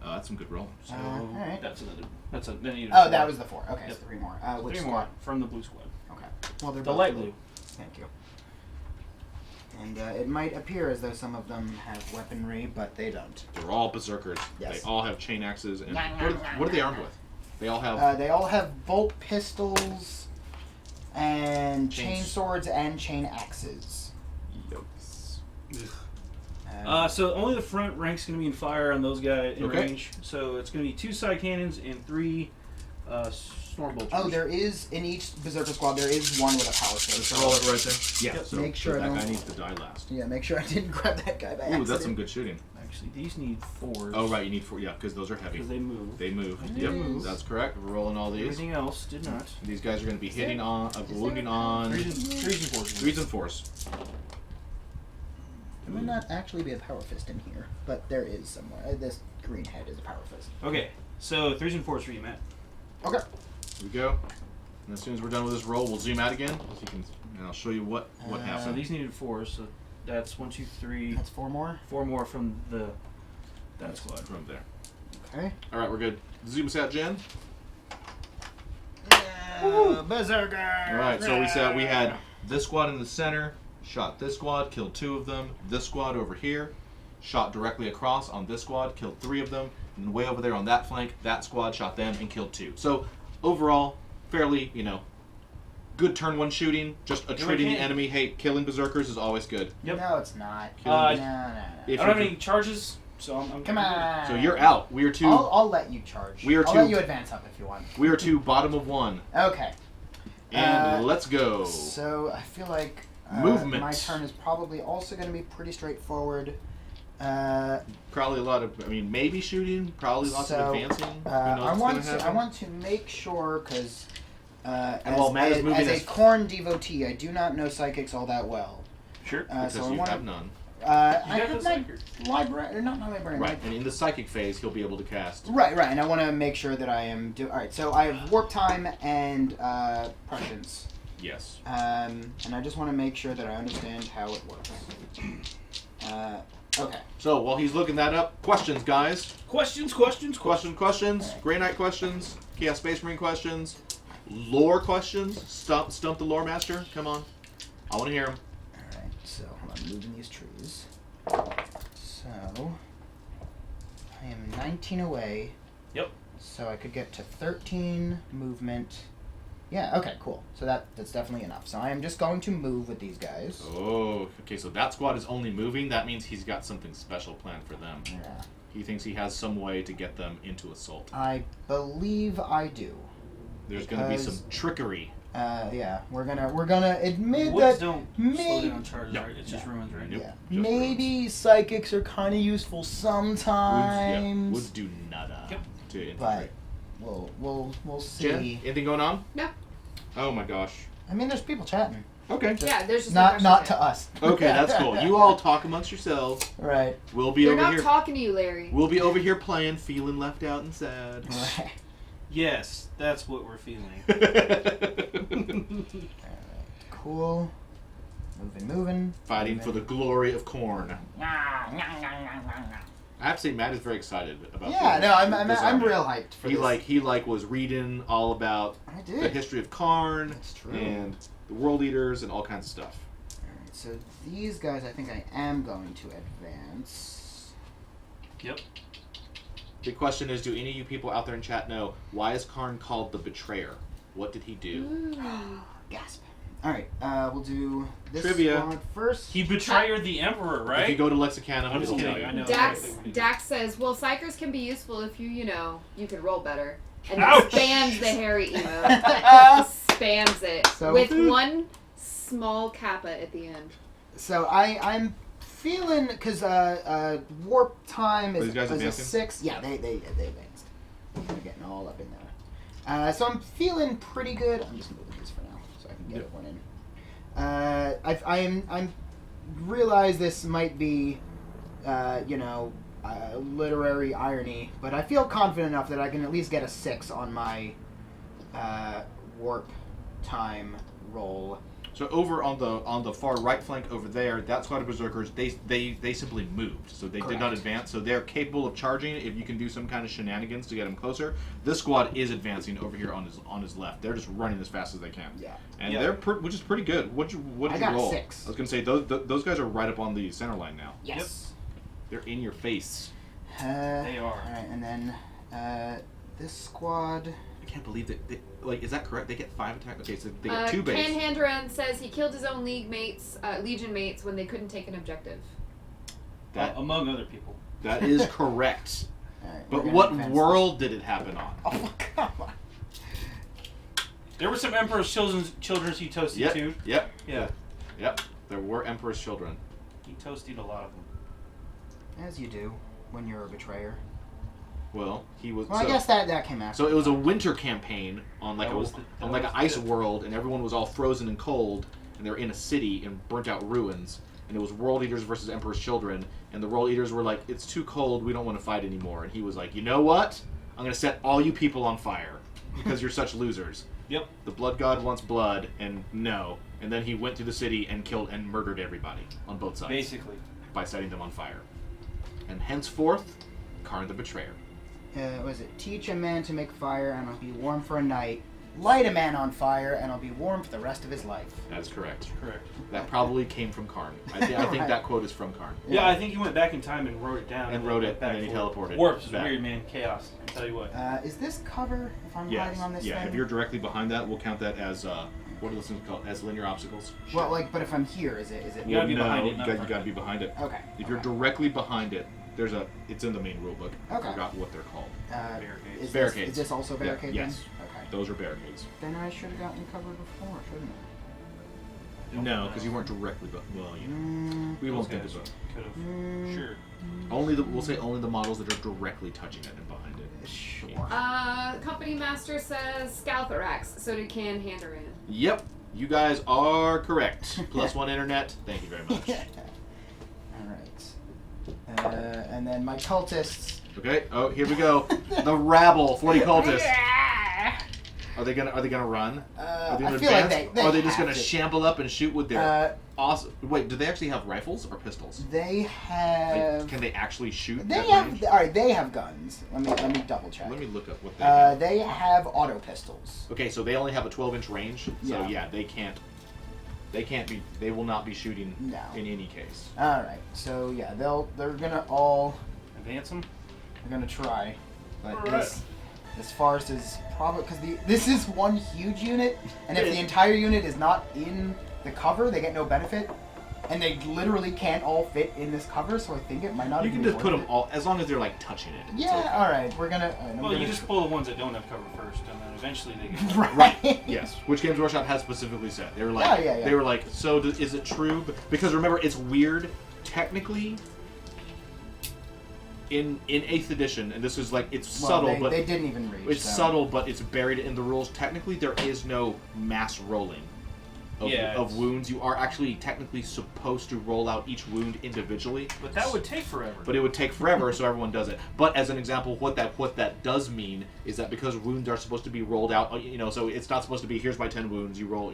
S1: that's some good rolling.
S3: So
S2: alright.
S3: that's another. That's a. Then you need
S2: Oh,
S3: a
S2: that
S3: 4.
S2: was the 4. Okay,
S3: Yep.
S2: so 3 more. Which
S3: 3
S2: squad?
S3: more from the blue squad.
S2: Okay. Well, they're
S3: The
S2: both
S3: light blue.
S2: Thank you. And it might appear as though some of them have weaponry, but they don't.
S1: They're all berserkers.
S2: Yes.
S1: They all have chain axes. And what are they armed with? They all have.
S2: They all have bolt pistols and chain
S1: Chains.
S2: swords and chain axes.
S3: So only the front rank's going to be in fire on those guys in
S1: Okay.
S3: range. So it's going to be 2 side cannons and 3 storm bolters.
S2: Oh, there is in each berserker squad. There is one with a power sword.
S1: Just roll it right there. Yeah.
S3: Yep.
S1: So,
S2: Make sure
S1: that
S2: I
S1: guy
S2: don't-
S1: needs to die last.
S2: Yeah, make sure I didn't grab that guy by
S1: Ooh,
S2: accident.
S1: that's some good shooting.
S3: Actually, these need 4s.
S1: Oh right, you need 4. Yeah, because those are heavy.
S3: Because they move.
S1: They move.
S3: They
S1: Yep,
S3: move.
S1: that's correct. We're rolling all these.
S3: Everything else did not.
S1: These guys are going to be hitting on, wounding on
S3: 3s and 4s.
S1: 3s and 4s.
S2: There might not actually be a power fist in here, but there is somewhere. This green head is a power fist.
S3: Okay, so 3s and 4s for you, Matt.
S2: Okay.
S1: Here we go. And as soon as we're done with this roll, we'll zoom out again, so you can, and I'll show you what
S3: So
S1: happened.
S3: these needed 4s, so that's 1, 2, 3,
S2: That's 4 more.
S3: 4 more from that squad.
S1: From there.
S2: Okay.
S1: All right, we're good. Zoom us out, Jen.
S2: Berserker!
S1: All right, so we had this squad in the center, shot this squad, killed 2 of them. This squad over here, shot directly across on this squad, killed 3 of them. And then way over there on that flank, that squad shot them and killed 2. So overall, fairly, good turn 1 shooting. Just attriting the
S3: okay.
S1: enemy. Hey, killing berserkers is always good.
S3: Yep.
S2: No, it's not.
S3: Uh,
S2: no.
S1: If
S3: I don't have
S1: you're-
S3: any charges, so I'm
S2: Come on.
S1: So you're out. We are 2.
S2: I'll let you charge.
S1: We are
S2: I'll
S1: two-
S2: let you advance up if you want.
S1: We are 2 bottom of 1.
S2: Okay.
S1: And let's go.
S2: So I feel like
S1: Movement.
S2: my turn is probably also going to be pretty straightforward.
S1: Probably a lot of, maybe shooting. Probably lots of advancing. Who knows
S2: I
S1: what's
S2: want
S1: gonna
S2: to.
S1: happen?
S2: I want to make sure because
S1: And while Matt is moving
S2: as a
S1: his-
S2: corn devotee, I do not know psychics all that well.
S3: Sure.
S1: Because
S2: so I
S1: you
S2: want
S1: have none.
S2: I
S3: got
S2: have
S3: the
S2: my
S3: psychic.
S2: library, or not my librarian.
S1: Right, and in the psychic phase, he'll be able to cast.
S2: Right, and I want to make sure that I am. All right, so I have warp time and prescience.
S1: Yes.
S2: And I just want to make sure that I understand how it works. Okay.
S1: So while he's looking that up, questions, guys.
S3: Questions.
S1: Questions. Grey Knight questions. Chaos Space Marine questions. Lore questions. Stump the lore master. Come on. I want to hear them.
S2: Alright, so hold on, moving these trees. So I am 19 away.
S3: Yep.
S2: So I could get to 13 movement. Yeah, okay, cool. So that's definitely enough. So I am just going to move with these guys.
S1: Oh, okay. So that squad is only moving. That means he's got something special planned for them.
S2: Yeah.
S1: He thinks he has some way to get them into assault.
S2: I believe I do.
S1: There's going to be
S2: because-
S1: some trickery.
S2: Yeah, we're gonna admit
S3: Woods
S2: that
S3: don't
S2: may-
S3: slow down charges,
S1: No.
S3: right? It's just ruins, right?
S1: Nope.
S2: yeah,
S1: just
S2: maybe psychics are kind of useful
S1: Woods,
S2: sometimes.
S1: Woods do nada.
S3: Yep.
S1: To infiltrate.
S2: But we'll see.
S1: Jen, anything going on?
S4: No.
S1: Oh my gosh.
S2: I mean, there's people chatting.
S1: Okay.
S4: Yeah, there's just
S2: Not
S4: no
S2: to us.
S1: Okay, that's cool. You all talk amongst yourselves.
S2: Right.
S1: We'll be
S4: They're
S1: over
S4: not
S1: here.
S4: talking to you, Larry.
S1: We'll be over here playing, feeling left out and sad.
S2: Right.
S3: Yes, that's what we're feeling.
S2: Alright. Cool. Moving.
S1: Fighting for the glory of corn. I have to say, Matt is very excited about.
S2: Yeah,
S1: this-
S2: no,
S1: this
S2: I'm
S1: army.
S2: real hyped for
S1: He
S2: this.
S1: he was reading all about
S2: I
S1: the
S2: did.
S1: history of Karn
S2: That's true.
S1: and the world eaters and all kinds of stuff.
S2: Alright, so these guys, I think I am going to advance.
S3: Yep.
S1: The question is, do any of you people out there in chat know why is Karn called the Betrayer? What did he do?
S4: Ooh.
S2: Gasp. All right, we'll do this
S1: Trivia.
S2: squad first.
S3: He betrayed the Emperor, right?
S1: If you go to Lexicanum,
S3: I'm just
S1: it'll tell
S3: kidding.
S1: you.
S3: I know.
S4: Dax says, well, psychers can be useful if you can roll better. And then
S3: Ouch.
S4: spams the hairy emote. Spams it.
S2: So-
S4: with one small kappa at the end.
S2: So I'm feeling because warp time is,
S1: These guys
S2: is a
S1: advancing?
S2: 6. Yeah, they advanced. They're getting all up in there. So I'm feeling pretty good. I'm just moving this for now so I can get
S1: Yep.
S2: one in. I'm realize this might be, literary irony, but I feel confident enough that I can at least get a 6 on my warp time roll.
S1: So over on the far right flank over there, that squad of berserkers, they simply moved, so they did not
S2: Correct.
S1: advance. So they're capable of charging if you can do some kind of shenanigans to get them closer. This squad is advancing over here on his left. They're just running as fast as they can.
S2: Yeah.
S1: And
S3: Yeah.
S1: they're which is pretty good. What did
S2: I
S1: you
S2: got
S1: roll?
S2: 6.
S1: I was gonna say those guys are right up on the center line now.
S2: Yes.
S1: They're in your face.
S3: They are.
S2: All right, and then this squad.
S1: I can't believe that. Is that correct? They get 5 attack. Okay, so they get 2 base.
S4: Ken Handaran says he killed his own legion mates when they couldn't take an objective.
S1: That
S3: Among other people.
S1: that is correct.
S2: All right, we're
S1: But
S2: gonna
S1: what
S2: advance
S1: world did it happen on?
S2: this. Oh, come on.
S3: There were some Emperor's children he toasted
S1: Yep.
S3: too.
S1: Yep.
S3: Yeah.
S1: Yep. There were Emperor's children.
S3: He toasted a lot of them.
S2: As you do when you're a betrayer.
S1: Well, he was.
S2: Well,
S1: so,
S2: I guess that came after.
S1: so it was a winter campaign on
S3: That was
S1: an ice
S3: the-
S1: world, and everyone was all frozen and cold, and they were in a city in burnt out ruins, and it was World Eaters versus Emperor's children, and the World Eaters were like, "It's too cold, we don't want to fight anymore," and he was like, "You know what? I'm gonna set all you people on fire because you're such losers."
S3: Yep.
S1: The blood god wants blood, and no. And then he went through the city and killed and murdered everybody on both sides
S3: Basically.
S1: by setting them on fire. And henceforth, Karn the Betrayer.
S2: Was it teach a man to make fire and I'll be warm for a night, light a man on fire and I'll be warm for the rest of his life.
S1: That's correct.
S3: Correct.
S1: That probably came from Karn. I think
S2: Right.
S1: that quote is from Karn.
S3: Yeah, I think he went back in time and wrote it down.
S1: And wrote
S3: went
S1: it,
S3: back
S1: and then he
S3: for it.
S1: teleported
S3: Warps is
S1: back.
S3: weird, man. Chaos. I tell you what.
S2: Is this cover if I'm
S1: Yes.
S2: hiding on this
S1: Yeah,
S2: thing?
S1: if you're directly behind that, we'll count that as, what are those things called? As linear obstacles?
S2: Well, but if I'm here, is it?
S3: You gotta be
S1: no,
S3: behind it,
S1: you
S3: not
S1: got,
S3: front.
S1: you gotta be behind it.
S2: Okay.
S1: If you're directly behind it, it's in the main rule book.
S2: Okay.
S1: I forgot what they're called.
S3: Barricades.
S2: Is this also
S1: Yeah,
S2: barricade?
S1: yes.
S2: Then? Okay.
S1: Those are barricades.
S2: Then I should have gotten cover before, shouldn't I?
S1: No, because you weren't directly, well, you know. We won't think of it.
S3: Could have.
S2: Mm.
S3: Sure.
S1: We'll say only the models that are directly touching it and behind it.
S2: Sure.
S4: Company Master says Scouthorax. So did Ken Handaran.
S1: Yep, you guys are correct. Plus 1 internet. Thank you very much.
S2: All right. And then my cultists.
S1: Okay. Oh, here we go. The rabble, 40 cultists. Are they gonna run? Are they
S2: I
S1: gonna
S2: feel like
S1: advance?
S2: they
S1: or are they just
S2: have
S1: gonna
S2: to.
S1: shamble up and shoot with their
S2: Uh,
S1: awesome? Wait, do they actually have rifles or pistols?
S2: They have.
S1: Can they actually shoot?
S2: They
S1: at
S2: have.
S1: range?
S2: All right. They have guns. Let me double check.
S1: Let me look up what they have.
S2: They have auto pistols.
S1: Okay, so they only have a 12-inch range. So
S2: Yeah.
S1: yeah, they can't. They can't be. They will not be shooting
S2: No.
S1: in any case.
S2: All right. So yeah, they're gonna all.
S3: Advance them.
S2: They're gonna try. But
S3: All
S2: this farce is probably because this is one huge unit, and if
S3: It
S2: the
S3: is.
S2: entire unit is not in the cover, they get no benefit, and they literally can't all fit in this cover. So I think it might not.
S1: You
S2: even
S1: can
S2: be
S1: just put
S2: worth
S1: them
S2: it.
S1: all as long as they're like touching it.
S2: Yeah. All right. We're gonna. I'm
S3: Well,
S2: gonna
S3: you just pull the ones that don't have cover first, and then eventually they get.
S2: right.
S1: Yes, which Games Workshop has specifically said. They were like,
S2: Yeah.
S1: they were like, so is it true? Because remember, it's weird. Technically, in 8th edition, and this is like it's
S2: Well,
S1: subtle,
S2: they,
S1: but
S2: they didn't even reach.
S1: it's
S2: so.
S1: subtle, but it's buried in the rules. Technically, there is no mass rolling of
S3: Yeah, it's-
S1: wounds. You are actually technically supposed to roll out each wound individually.
S3: But that would take forever.
S1: But it would take forever, so everyone does it. But as an example, what that does mean is that because wounds are supposed to be rolled out, so it's not supposed to be here's my 10 wounds. You roll,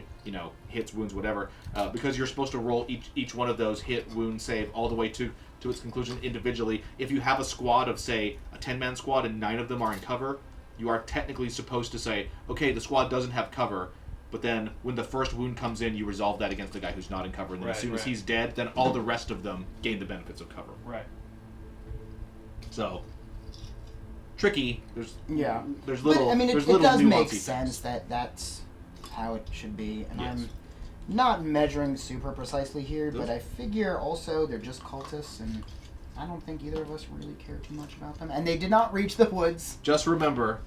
S1: hits, wounds, whatever. Because you're supposed to roll each one of those hit, wound, save all the way to its conclusion individually. If you have a squad of say a 10-man squad and 9 of them are in cover, you are technically supposed to say, okay, the squad doesn't have cover. But then, when the first wound comes in, you resolve that against the guy who's not in cover. And then as
S3: Right,
S1: soon as
S3: right.
S1: he's dead, then all the rest of them gain the benefits of cover.
S3: Right.
S1: So, tricky. There's
S2: But,
S1: little.
S2: I mean,
S1: there's
S2: it
S1: little
S2: does make
S1: nuancy
S2: sense
S1: things.
S2: that that's how it should be, and
S1: Yes.
S2: not measuring super precisely here, but I figure also they're just cultists, and I don't think either of us really care too much about them. And they did not reach the woods.
S1: Just remember,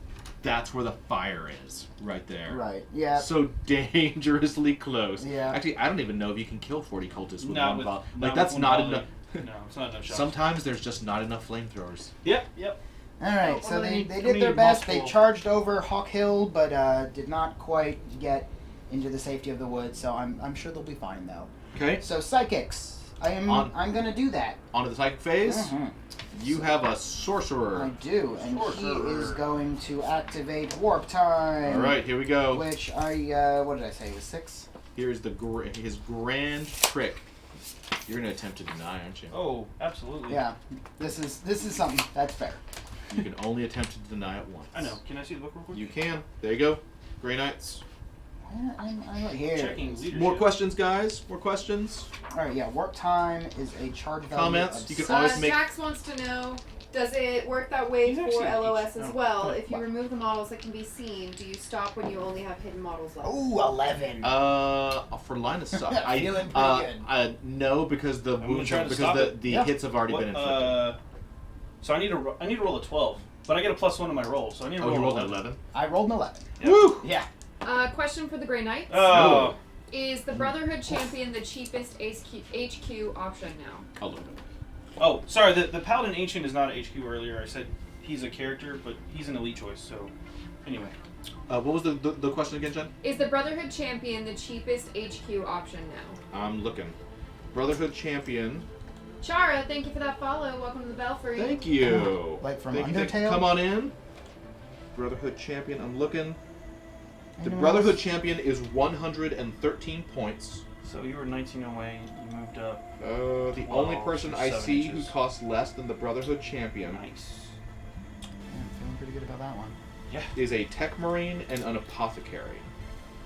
S1: that's where the fire is, right there.
S2: Right. Yeah.
S1: So dangerously close.
S2: Yeah.
S1: Actually, I don't even know if you can kill 40 cultists with
S3: Not
S1: one
S3: with-
S1: volley.
S3: not
S1: Like,
S3: with
S1: that's
S3: one
S1: not
S3: volley.
S1: enough.
S3: No, it's not enough shots.
S1: Sometimes there's just not enough flamethrowers.
S3: Yep, yep.
S2: All right.
S3: Oh,
S2: So
S3: I'm
S2: they,
S3: gonna need-
S2: they
S3: I'm gonna
S2: did their
S3: need
S2: best. They
S3: multiple-
S2: charged over Hawk Hill, but did not quite get into the safety of the woods. So I'm sure they'll be fine though.
S1: Okay,
S2: So psychics. I'm gonna do that.
S1: on to the psychic phase.
S2: Mhm.
S1: You have a sorcerer.
S2: I do, and he
S3: Sorcerer.
S2: is going to activate warp time.
S1: All right, here we go.
S2: Which what did I say? It was 6.
S1: Here's his grand trick. You're gonna attempt to deny, aren't you?
S3: Oh, absolutely.
S2: Yeah, this is something that's fair.
S1: You can only attempt to deny it once.
S3: I know. Can I see the book real quick?
S1: You can. There you go. Grey Knights.
S2: I'm right here.
S3: Checking leadership.
S1: More questions, guys? More questions?
S2: All right, yeah. Warp time is a charge value.
S1: Comments?
S2: Of
S1: You can
S2: six.
S1: always make-
S4: Jax wants to know, does it work that way
S3: He's
S4: for
S3: actually
S4: LOS as
S3: oh.
S4: well? If you
S2: What?
S4: remove the models that can be seen, do you stop when you only have hidden models left?
S2: Ooh, 11.
S1: For line of sight,
S2: Feeling pretty good.
S1: no, because the
S3: gonna
S1: wounds
S3: try
S1: are,
S3: to
S1: because
S3: stop
S1: the,
S3: it.
S1: the
S2: Yeah.
S1: hits have already been inflicted.
S3: So I need to roll a 12, but I get a +1 in my roll, so I need to
S1: Oh,
S3: roll
S1: you rolled
S3: an
S1: an 11.
S2: I rolled an 11.
S3: Yeah.
S1: Woo!
S2: Yeah.
S4: Question for the Grey Knights.
S3: Oh,
S4: Is the Brotherhood Champion the cheapest HQ option now?
S1: I'll look it up.
S3: oh, sorry. The Paladin Ancient is not an HQ earlier. I said he's a character, but he's an elite choice. So, anyway.
S1: What was the question again, Jen?
S4: Is the Brotherhood Champion the cheapest HQ option now?
S1: I'm looking. Brotherhood Champion.
S4: Chara, thank you for that follow. Welcome to the Belfry.
S1: Thank you.
S2: Like from
S1: Thank you, thank you.
S2: Undertale?
S1: Come on in. Brotherhood Champion. I'm looking. The
S2: Anyone
S1: Brotherhood
S2: else?
S1: Champion is 113 points.
S3: So you were 19 away. You moved up.
S1: The
S3: Well,
S1: only person I
S3: 7
S1: see
S3: inches.
S1: who costs less than the Brotherhood Champion
S3: Nice.
S2: Yeah, I'm feeling pretty good about that one.
S1: is a Tech Marine and an Apothecary.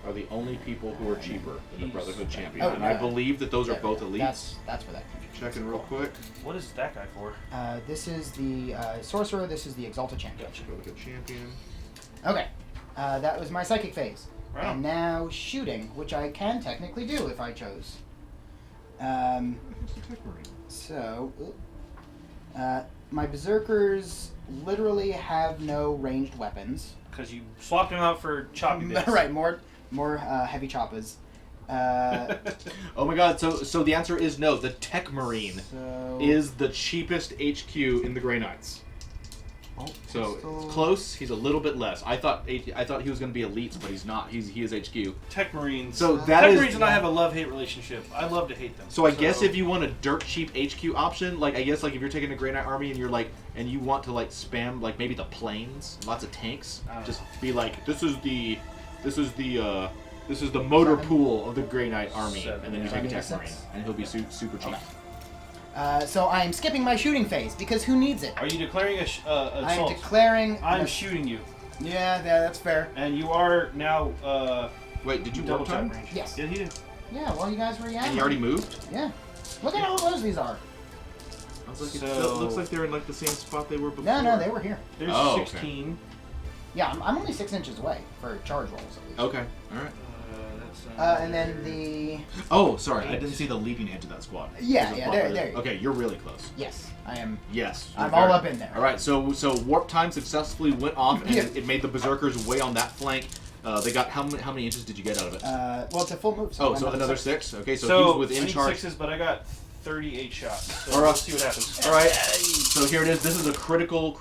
S1: Are the only people who are cheaper than the
S3: Jeez.
S1: Brotherhood Champion,
S2: Oh,
S1: and I
S2: yeah.
S1: believe that those are
S2: There we
S1: both
S2: go.
S1: elites.
S2: That's where that confusion.
S1: Checking real quick.
S3: What is that guy for?
S2: This is the sorcerer. This is the exalted champion.
S1: Brotherhood Champion.
S2: Okay. That was my psychic phase.
S3: Wow.
S2: And now shooting, which I can technically do if I chose.
S1: Who's the Tech Marine?
S2: So, my berserkers literally have no ranged weapons.
S3: Because you swapped him out for choppy bits.
S2: Right, more heavy choppers.
S1: Oh my god, so the answer is no. The Tech Marine
S2: So
S1: is the cheapest HQ in the Grey Knights.
S2: oh,
S1: So
S2: pistol.
S1: close, he's a little bit less. I thought he was going to be elites, but he's not. He is HQ.
S3: Tech Marines.
S1: So
S3: Tech
S1: that is.
S3: Marines and I have a love-hate relationship. I love to hate them.
S1: So I guess if you want a dirt cheap HQ option, like I guess like if you're taking a Grey Knight army and you're like and you want to like spam like maybe the planes, lots of tanks, just be like this is the motor
S2: 7.
S1: pool of the Grey Knight army,
S3: 7,
S1: and then you
S3: yeah.
S1: take a
S2: So I
S1: Tech
S2: need a
S1: Marine,
S2: 6.
S1: and he'll be super cheap.
S2: Okay. So I am skipping my shooting phase because who needs it?
S3: Are you declaring a
S2: I am
S3: assault?
S2: declaring.
S3: I'm shooting you,
S2: Yeah, that's fair.
S3: and you are now
S1: Wait, did you
S3: double
S1: warp
S3: tap
S1: time?
S3: range.
S2: Yes.
S3: Yeah, he did.
S2: Yeah, well, you guys were
S1: And you already moved?
S2: Yeah. Look at how close these are.
S1: I was like,
S3: So-
S1: it looks like they're in like the same spot they were before.
S2: No, they were here.
S3: There's
S1: Oh, okay.
S3: 16.
S2: Yeah, I'm only 6 inches away for charge rolls at least.
S1: Okay, all right.
S3: That's
S2: And then the
S1: Oh, sorry, I didn't see the leading edge of that squad.
S2: Yeah,
S1: There's a
S2: yeah,
S1: spot
S2: there-
S1: where-
S2: there you go.
S1: Okay, you're really close.
S2: yes, I am.
S1: Yes.
S2: I'm
S1: you're
S2: all
S1: very-
S2: up in there.
S1: All right, so warp time successfully went off, and
S2: Yeah.
S1: it made the berserkers way on that flank. They got how many inches did you get out of it?
S2: Well, it's a full move.
S1: Oh, so another 6. Okay, so he was
S3: I
S1: within
S3: need
S1: charge.
S3: 6s, but I got 38 shots. So
S1: All right.
S3: let's see what happens.
S1: All right, so here it is. This is a critical.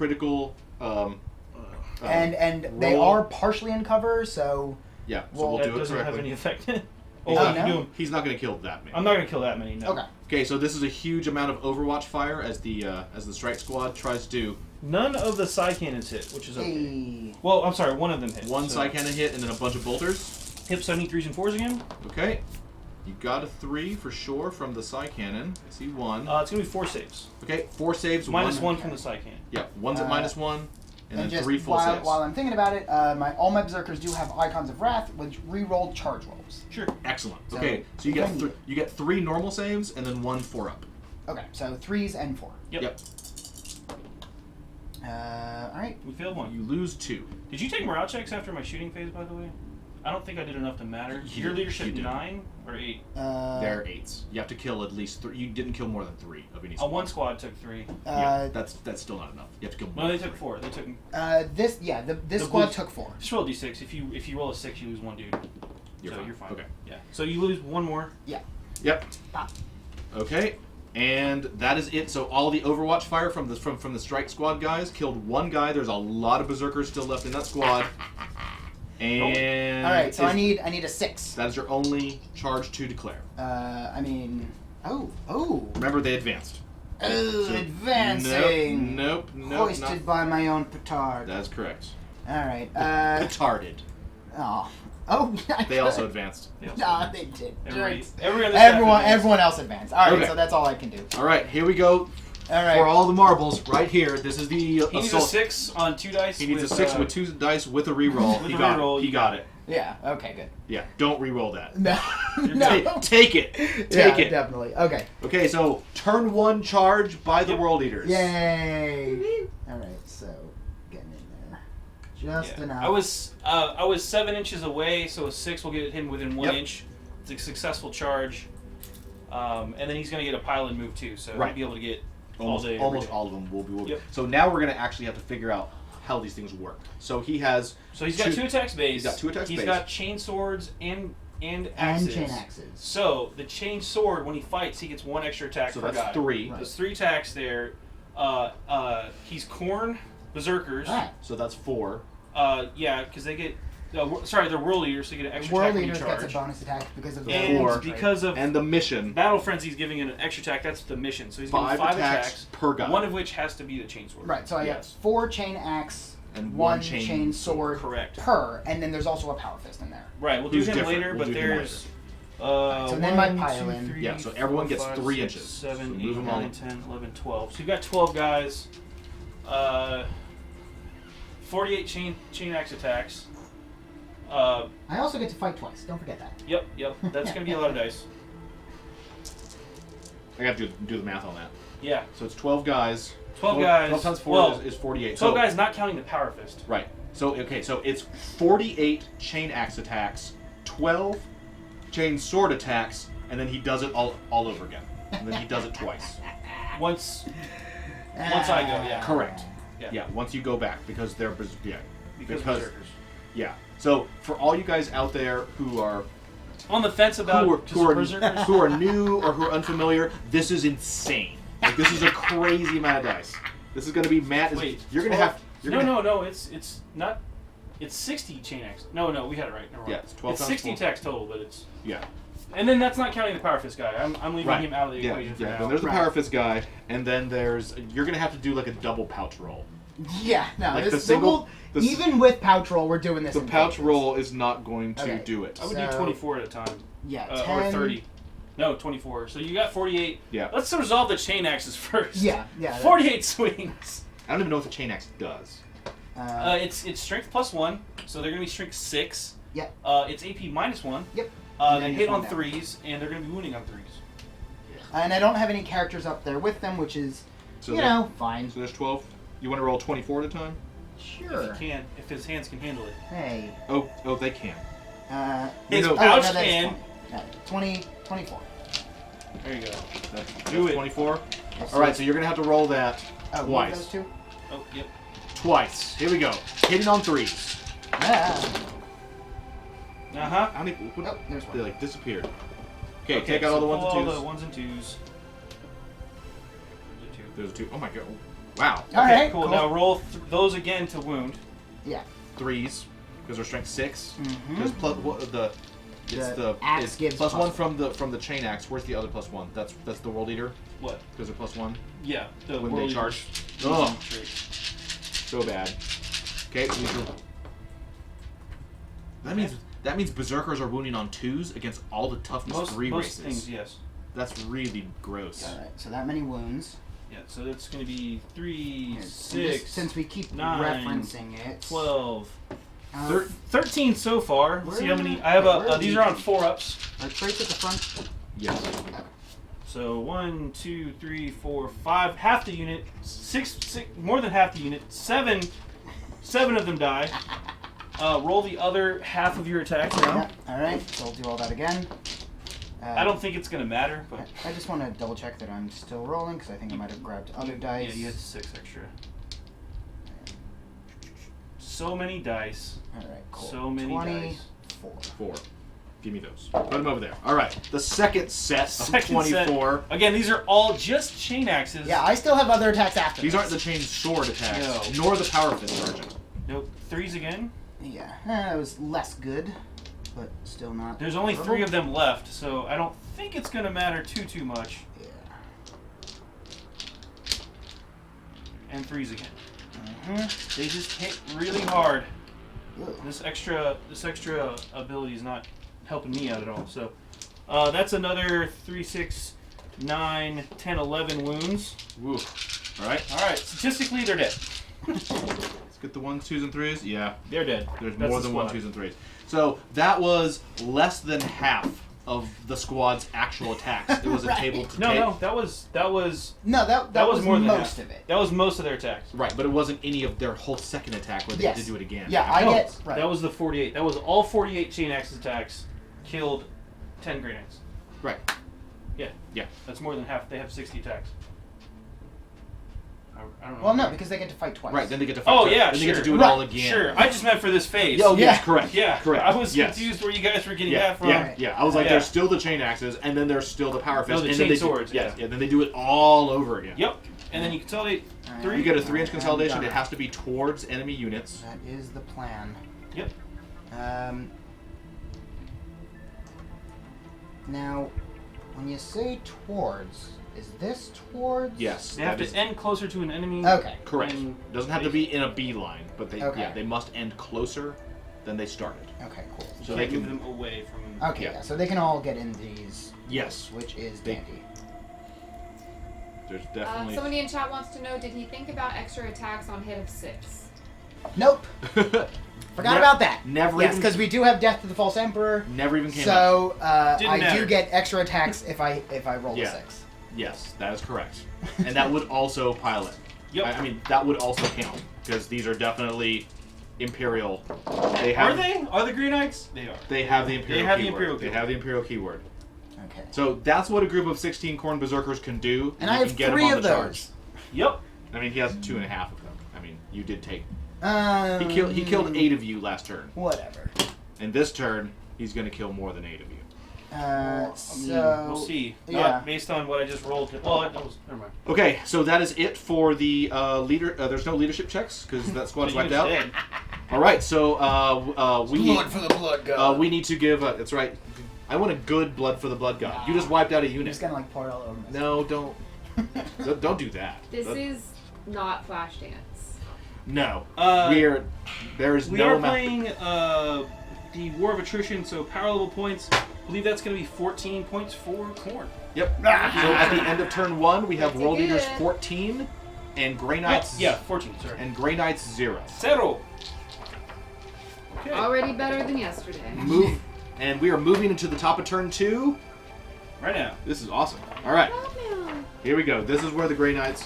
S2: And they
S1: roll.
S2: are partially in cover, so
S1: Yeah, so
S2: Well,
S1: we'll
S3: That
S1: do it
S3: doesn't have
S1: correctly.
S3: any effect.
S1: He's
S3: Oh,
S1: not,
S3: you
S2: no?
S3: do 'em.
S1: he's not going to kill that many.
S3: I'm not gonna kill that many. No.
S2: okay.
S1: Okay, so this is a huge amount of Overwatch fire as the strike squad tries to
S3: None of the psi cannons hit, which is okay.
S2: Hey.
S3: Well, I'm sorry, one of them hit.
S1: one
S3: so.
S1: side cannon hit and then a bunch of bolters.
S3: Hip 73s and 4s again.
S1: Okay, you got a 3 for sure from the psi cannon. I see 1.
S3: It's gonna be 4 saves.
S1: Okay, 4 saves.
S3: Minus 1
S2: Okay.
S3: from the psi cannon.
S1: Yeah, 1's at minus 1, and then
S2: just
S1: 3 full
S2: while,
S1: saves.
S2: while I'm thinking about it, all my berserkers do have icons of wrath, which re-roll charge rolls.
S3: Sure.
S1: Excellent.
S2: So,
S1: Okay, so you get 3 normal saves and then 1 4-up.
S2: Okay, so 3s and 4.
S3: Yep.
S2: All right.
S3: We failed one.
S1: You lose 2.
S3: Did you take morale checks after my shooting phase, by the way? I don't think I did enough to matter.
S1: You
S3: Your
S1: did.
S3: leadership
S1: You did.
S3: 9 or 8?
S1: They're 8s. You have to kill at least 3. You didn't kill more than 3 of any squad.
S3: One squad took 3.
S1: Yeah, that's still not enough. You have to kill more.
S3: No, they
S1: than
S3: took
S1: 3.
S3: 4. They took.
S2: This
S3: The
S2: squad
S3: blue-
S2: took 4.
S3: Just roll d6. If you roll a 6, you lose 1 dude.
S1: You're
S3: so
S1: fine.
S3: you're fine.
S1: Okay.
S3: Yeah. So you lose 1 more.
S1: Yep.
S2: Ah.
S1: Okay. And that is it. So all the Overwatch fire from the strike squad guys killed 1 guy. There's a lot of berserkers still left in that squad. And
S2: All right, so I need a 6.
S1: that is your only charge to declare.
S2: I mean, oh,
S1: Remember, they advanced. So-
S2: advancing.
S1: Nope.
S2: Hoisted
S1: Not,
S2: by my own petard.
S1: that's correct.
S2: All right.
S1: Petarded.
S2: Oh,
S1: They also advanced.
S3: They also
S2: No,
S3: advanced.
S2: they did.
S3: Everyone
S2: Everyone else advanced. All right,
S1: Okay.
S2: so that's all I can do.
S1: All right, here we go.
S2: All right.
S1: For all the marbles, right here. This is the
S3: He needs a
S1: assault.
S3: 6 on 2 dice.
S1: He needs a
S3: with,
S1: 6 with 2 dice with a reroll.
S3: With
S1: He
S3: a
S1: got
S3: reroll,
S1: it. He
S3: you
S1: got
S3: got
S1: it.
S2: Yeah. Okay. Good.
S1: Yeah, don't reroll that.
S2: No.
S1: Take it. Take it.
S2: Definitely. Okay.
S1: Okay, so turn 1 charge by the
S3: Yep.
S1: World Eaters.
S2: Yay! All right. So getting in there just enough.
S3: I was 7 inches away, so a 6 will get him within 1
S1: Yep.
S3: inch. It's a successful charge, and then he's going to get a pilot move too, so
S1: Right.
S3: he'll be able to get
S1: Almost,
S3: all day.
S1: almost
S3: every day.
S1: all of them will be.
S3: Yep.
S1: So now we're going to actually have to figure out how these things work. So he has.
S3: So he's got 2 attacks base.
S1: He's got 2 attacks
S3: He's
S1: base.
S3: got chain swords and
S2: and
S3: axes.
S2: chain axes.
S3: So the chain sword, when he fights, he gets 1 extra attack
S1: So
S3: per
S1: that's
S3: guy.
S1: 3.
S2: Right.
S3: There's 3 attacks there. He's corn berserkers.
S2: All right.
S1: So that's 4.
S3: Yeah, because they get. They're world eaters, so they get an extra
S2: World
S3: attack when you
S2: Leaders
S3: charge.
S2: gets a bonus attack because of the
S3: And
S1: Four.
S3: because of
S1: And the mission.
S3: Battle Frenzy's giving an extra attack. That's the mission. So he's getting
S1: 5
S3: 5
S1: attacks
S3: attacks,
S1: per guy.
S3: one of which has to be the chain sword.
S2: Right. So I got
S3: Yes.
S2: 4 chain axe,
S1: And
S2: 1
S1: one chain
S2: chain sword
S3: Correct.
S2: per, and then there's also a power fist in there.
S3: Right. We'll do
S1: Who's
S3: him
S1: different?
S3: later,
S1: We'll
S3: but
S1: do him
S3: there's.
S2: So then my
S3: 1,
S2: pile
S3: 2,
S2: in.
S3: 3,
S1: Yeah, so everyone
S3: 4,
S1: gets
S3: 5,
S1: 3
S3: 6,
S1: inches.
S3: 7,
S1: So
S3: 8,
S1: move them all.
S3: 9, 10, 11, 12. So you've got 12 guys. 48 chain axe attacks.
S2: I also get to fight twice. Don't forget that.
S3: Yep. That's going to be a lot of dice.
S1: I got to do the math on that.
S3: Yeah.
S1: So it's 12 guys.
S3: 12 guys.
S1: 12 times 4
S3: well,
S1: is 48.
S3: 12
S1: so,
S3: guys, not counting the power fist.
S1: Right. So, okay, so it's 48 chain axe attacks, 12 chain sword attacks, and then he does it all over again. And then he does it twice.
S3: Once I go, yeah.
S1: Correct.
S3: Yeah.
S1: Yeah, once you go back, because they're, yeah.
S3: Because berserkers.
S1: Yeah. So, for all you guys out there who are
S3: On the fence about berserkers.
S1: who are new or who are unfamiliar, this is insane. Like, this is a crazy amount of dice. This is going to be mad.
S3: Wait,
S1: You're going to have...
S3: No, it's not. It's 60 chain axe. No, we had it right. Never mind.
S1: Yeah, it's 12
S3: It's
S1: times
S3: 60
S1: 4.
S3: attacks total, but it's.
S1: Yeah.
S3: And then that's not counting the power fist guy. I'm leaving
S1: Right.
S3: him out of the
S1: Yeah,
S3: equation for
S1: yeah.
S3: now.
S1: Then there's the
S2: Right.
S1: power fist guy, and then there's... You're going to have to do, like, a double pouch roll.
S2: Yeah. No.
S1: Like
S2: this,
S1: the single- the s-
S2: even with pouch roll, we're doing this.
S1: The
S2: in
S1: pouch
S2: phases.
S1: roll is not going to
S2: Okay.
S1: do it.
S3: I would
S2: So-
S3: do 24 at a time.
S2: Yeah.
S3: Or
S2: 10.
S3: 30. No, 24. So you got 48.
S1: Yeah.
S3: Let's resolve the chain axes first.
S2: Yeah.
S3: 48 swings.
S1: I don't even know what the chain axe does.
S3: It's strength +1, so they're gonna be strength 6.
S2: Yep.
S3: It's AP -1.
S2: Yep.
S3: They
S2: And then
S3: hit
S2: just
S3: on
S2: one down.
S3: 3s, and they're gonna be wounding on 3s.
S2: And I don't have any characters up there with them, which is,
S1: So
S2: fine.
S1: So there's 12. You want to roll 24 at a time?
S2: Sure.
S3: If he can, if his hands can handle it.
S2: Hey.
S1: Oh, they can.
S3: His
S1: no-
S3: pouch
S2: that's
S3: can.
S2: 20. 24.
S3: There you go.
S1: That's
S3: Do it.
S1: 24. All right, so you're gonna have to roll that
S2: Oh,
S1: twice.
S2: those two?
S3: Oh, yep.
S1: Twice. Here we go. Hitting on 3s.
S3: Uh-huh.
S1: How many? What,
S2: Oh, there's
S1: they
S2: one.
S1: like disappeared. Okay, take out all the ones
S3: pull
S1: and
S3: all
S1: twos.
S3: the 1s and 2s. There's a 2.
S1: There's a 2. Oh my god. Wow.
S2: All
S3: Okay,
S2: right,
S3: cool. Now roll those again to wound.
S2: Yeah.
S1: 3s because they're strength 6.
S2: Mhm.
S1: Because plus the it's
S2: The
S1: the
S2: axe
S1: it's
S2: gives
S1: plus
S2: plus
S1: 1 from the chain axe. Where's the other +1? That's the world eater
S3: What?
S1: because they're +1.
S3: Yeah. The
S1: When
S3: world
S1: they charge.
S3: leaders.
S1: Oh,
S3: Trait.
S1: so bad. Okay, that means berserkers are wounding on 2s against all the toughness 3
S3: Most
S1: races.
S3: things, yes.
S1: That's really gross.
S2: All right. So that many wounds.
S3: Yeah, so that's going to be 3,
S2: Here,
S3: 6,
S2: Since we keep
S3: 9,
S2: referencing it.
S3: 12,
S2: Uh,
S3: 13 so far. Let's see how
S2: Where-
S3: many. I have
S2: where are
S3: these are on
S2: these?
S3: 4-ups.
S2: Are traits at the front?
S1: Yes.
S3: So 1, 2, 3, 4, 5. Half the unit. Six. More than half the unit. 7 of them die. Roll the other half of your attacks now.
S2: Yeah, all right, so I'll do all that again.
S3: I don't think it's gonna matter, but
S2: I just want to double check that I'm still rolling because I think I might have grabbed other dice.
S3: yeah, you had 6 extra. So many dice.
S2: All right, cool.
S3: So many
S2: 24.
S1: 4. Give me those. Put them over there. All right. The second set of
S3: Second
S1: 24.
S3: set. Again, these are all just chain axes.
S2: Yeah, I still have other attacks after.
S1: These
S2: this.
S1: aren't the chain sword attacks,
S3: No.
S1: nor the power fist version.
S3: Nope. 3s again.
S2: Yeah, it was less good, but still not.
S3: There's only
S2: horrible.
S3: 3 of them left, so I don't think it's gonna matter too much.
S2: Yeah.
S3: And 3s again.
S2: Mm-hmm.
S3: They just hit really hard.
S2: Ugh.
S3: This extra ability is not helping me out at all. So that's another 3, 6, 9, 10, 11 wounds.
S1: Woo. All right.
S3: All right. Statistically, they're dead.
S1: Let's get the 1s, 2s, and 3s. Yeah.
S3: They're dead.
S1: There's
S3: That's
S1: more
S3: the
S1: than 1s,
S3: squad.
S1: 2s, and 3s. So that was less than half of the squad's actual attacks. It was a
S2: Right.
S1: table to take.
S3: No, that was
S2: No, that
S3: was more than
S2: most
S3: half.
S2: of it.
S3: that was most of their attacks.
S1: Right, but it wasn't any of their whole second attack where they had
S2: Yes.
S1: to do it again.
S2: Yeah, I
S3: No,
S2: get right.
S3: That was the 48. That was all 48 chain axe attacks killed 10 Grey Knights.
S1: Right.
S3: Yeah.
S1: Yeah.
S3: That's more than half. They have 60 attacks. I don't know.
S2: Well, no, because they get to fight twice.
S1: Right, then they get to fight.
S3: Oh,
S1: twice.
S3: yeah,
S1: Then they get to
S3: sure.
S1: do it
S2: Right,
S1: all again.
S3: Sure. I just meant for this phase.
S1: Oh, yes,
S2: Yeah.
S1: correct.
S3: Yeah.
S1: Correct.
S3: I was
S1: Yes.
S3: confused where you guys were getting
S1: Yeah,
S3: that from.
S1: yeah, yeah. I was like,
S3: Yeah.
S1: there's still the chain axes, and then there's still the power fist,
S3: No, the
S1: and
S3: chain
S1: then they
S3: swords,
S1: Do, yes,
S3: yeah.
S1: yeah. Then they do it all over again.
S3: Yep. And then you consolidate
S2: Alright.
S3: 3.
S1: You get a 3-inch
S2: Alright,
S1: consolidation.
S2: I'm
S1: It
S2: done.
S1: has to be towards enemy units.
S2: That is the plan.
S3: Yep.
S2: Now, when you say towards, is this towards?
S1: Yes.
S3: They have
S1: that
S3: to
S1: is
S3: end closer to an enemy.
S2: Okay.
S1: correct.
S3: and
S1: Doesn't have to be in a beeline, but they
S2: Okay.
S1: yeah they must end closer than they started.
S2: Okay, cool.
S3: So
S1: So
S3: they
S1: they
S3: move
S1: can
S3: them away from.
S2: Okay,
S1: Yeah.
S2: yeah, so they can all get in these,
S1: Yes.
S2: which is
S1: They-
S2: dandy.
S1: There's definitely.
S4: Somebody in chat wants to know: did he think about extra attacks on hit of 6?
S2: Nope. Forgot about that.
S1: Never
S2: Yes,
S1: even.
S2: because we do have Death to the False Emperor.
S1: Never even came up.
S2: So
S3: Didn't
S2: I
S3: matter.
S2: do get extra attacks if I roll
S1: Yeah.
S2: a 6.
S1: Yes, that is correct, and that would also pile it.
S3: Yep.
S1: I mean, that would also count because these are definitely Imperial. They have.
S3: Are they? Are the Grey Knights? They are.
S1: They have the Imperial.
S3: They have the
S1: keyword.
S3: Imperial
S1: They
S3: keyword.
S1: have the Imperial keyword.
S2: Okay.
S1: So that's what a group of 16 Khorne Berserkers can do.
S2: And
S1: You
S2: I have
S1: can get 'em
S2: 3
S1: on
S2: of
S1: the
S2: those.
S1: charge.
S3: Yep.
S1: I mean, he has 2.5 of them. I mean, you did take.
S2: He
S1: He killed 8 of you last turn,
S2: Whatever.
S1: and this turn he's going to kill more than 8 of you.
S2: So
S3: We'll see.
S2: yeah.
S3: Not based on what I just rolled. Well, that was. Never mind.
S1: Okay, so that is it for the leader. There's no leadership checks because that squad's
S3: The
S1: wiped
S3: unit's
S1: out.
S3: dead.
S1: All right, so we need,
S2: for the blood god.
S1: we need to give. That's right. I want a good blood for the blood god. You just wiped out a
S2: I'm
S1: unit.
S2: just gonna like pour it all over myself.
S1: No, don't do that.
S4: This
S1: That-
S4: is not Flash Dance.
S1: no. There is
S3: We
S1: no
S3: are
S1: amount.
S3: playing the War of Attrition, so power level points. I believe that's going to be 14 points for Khorne.
S1: Yep. So at the end of turn 1, we have
S4: Pretty
S1: World Eaters
S4: good.
S1: 14 and Grey Knights.
S3: Yeah, 14. Sorry.
S1: And Grey Knights 0.
S3: Zero. Okay.
S4: Already better than yesterday.
S1: Move, and we are moving into the top of turn 2.
S3: Right now.
S1: This is awesome. All right. Here we go. This is where the Grey Knights.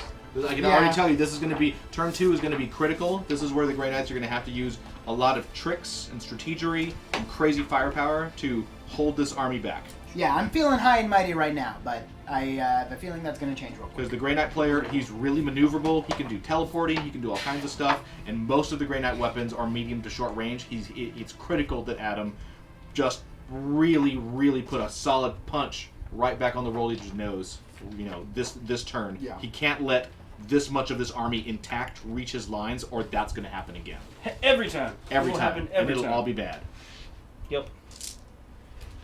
S1: I can already tell you this is going to be turn 2 is going to be critical. This is where the Grey Knights are going to have to use a lot of tricks and strategery and crazy firepower to hold this army back.
S2: Yeah, I'm feeling high and mighty right now, but I have a feeling that's gonna change real quick.
S1: Because the Grey Knight player, he's really maneuverable. He can do teleporting. He can do all kinds of stuff. And most of the Grey Knight weapons are medium to short range. It's critical that Adam just really put a solid punch right back on the World Eater's nose. You know, this turn.
S2: Yeah.
S1: He can't let this much of this army intact reach his lines, or that's going to happen again.
S3: Every time.
S1: Every
S3: It will
S1: time.
S3: happen
S1: And
S3: every
S1: it'll
S3: time.
S1: all be bad.
S3: Yep.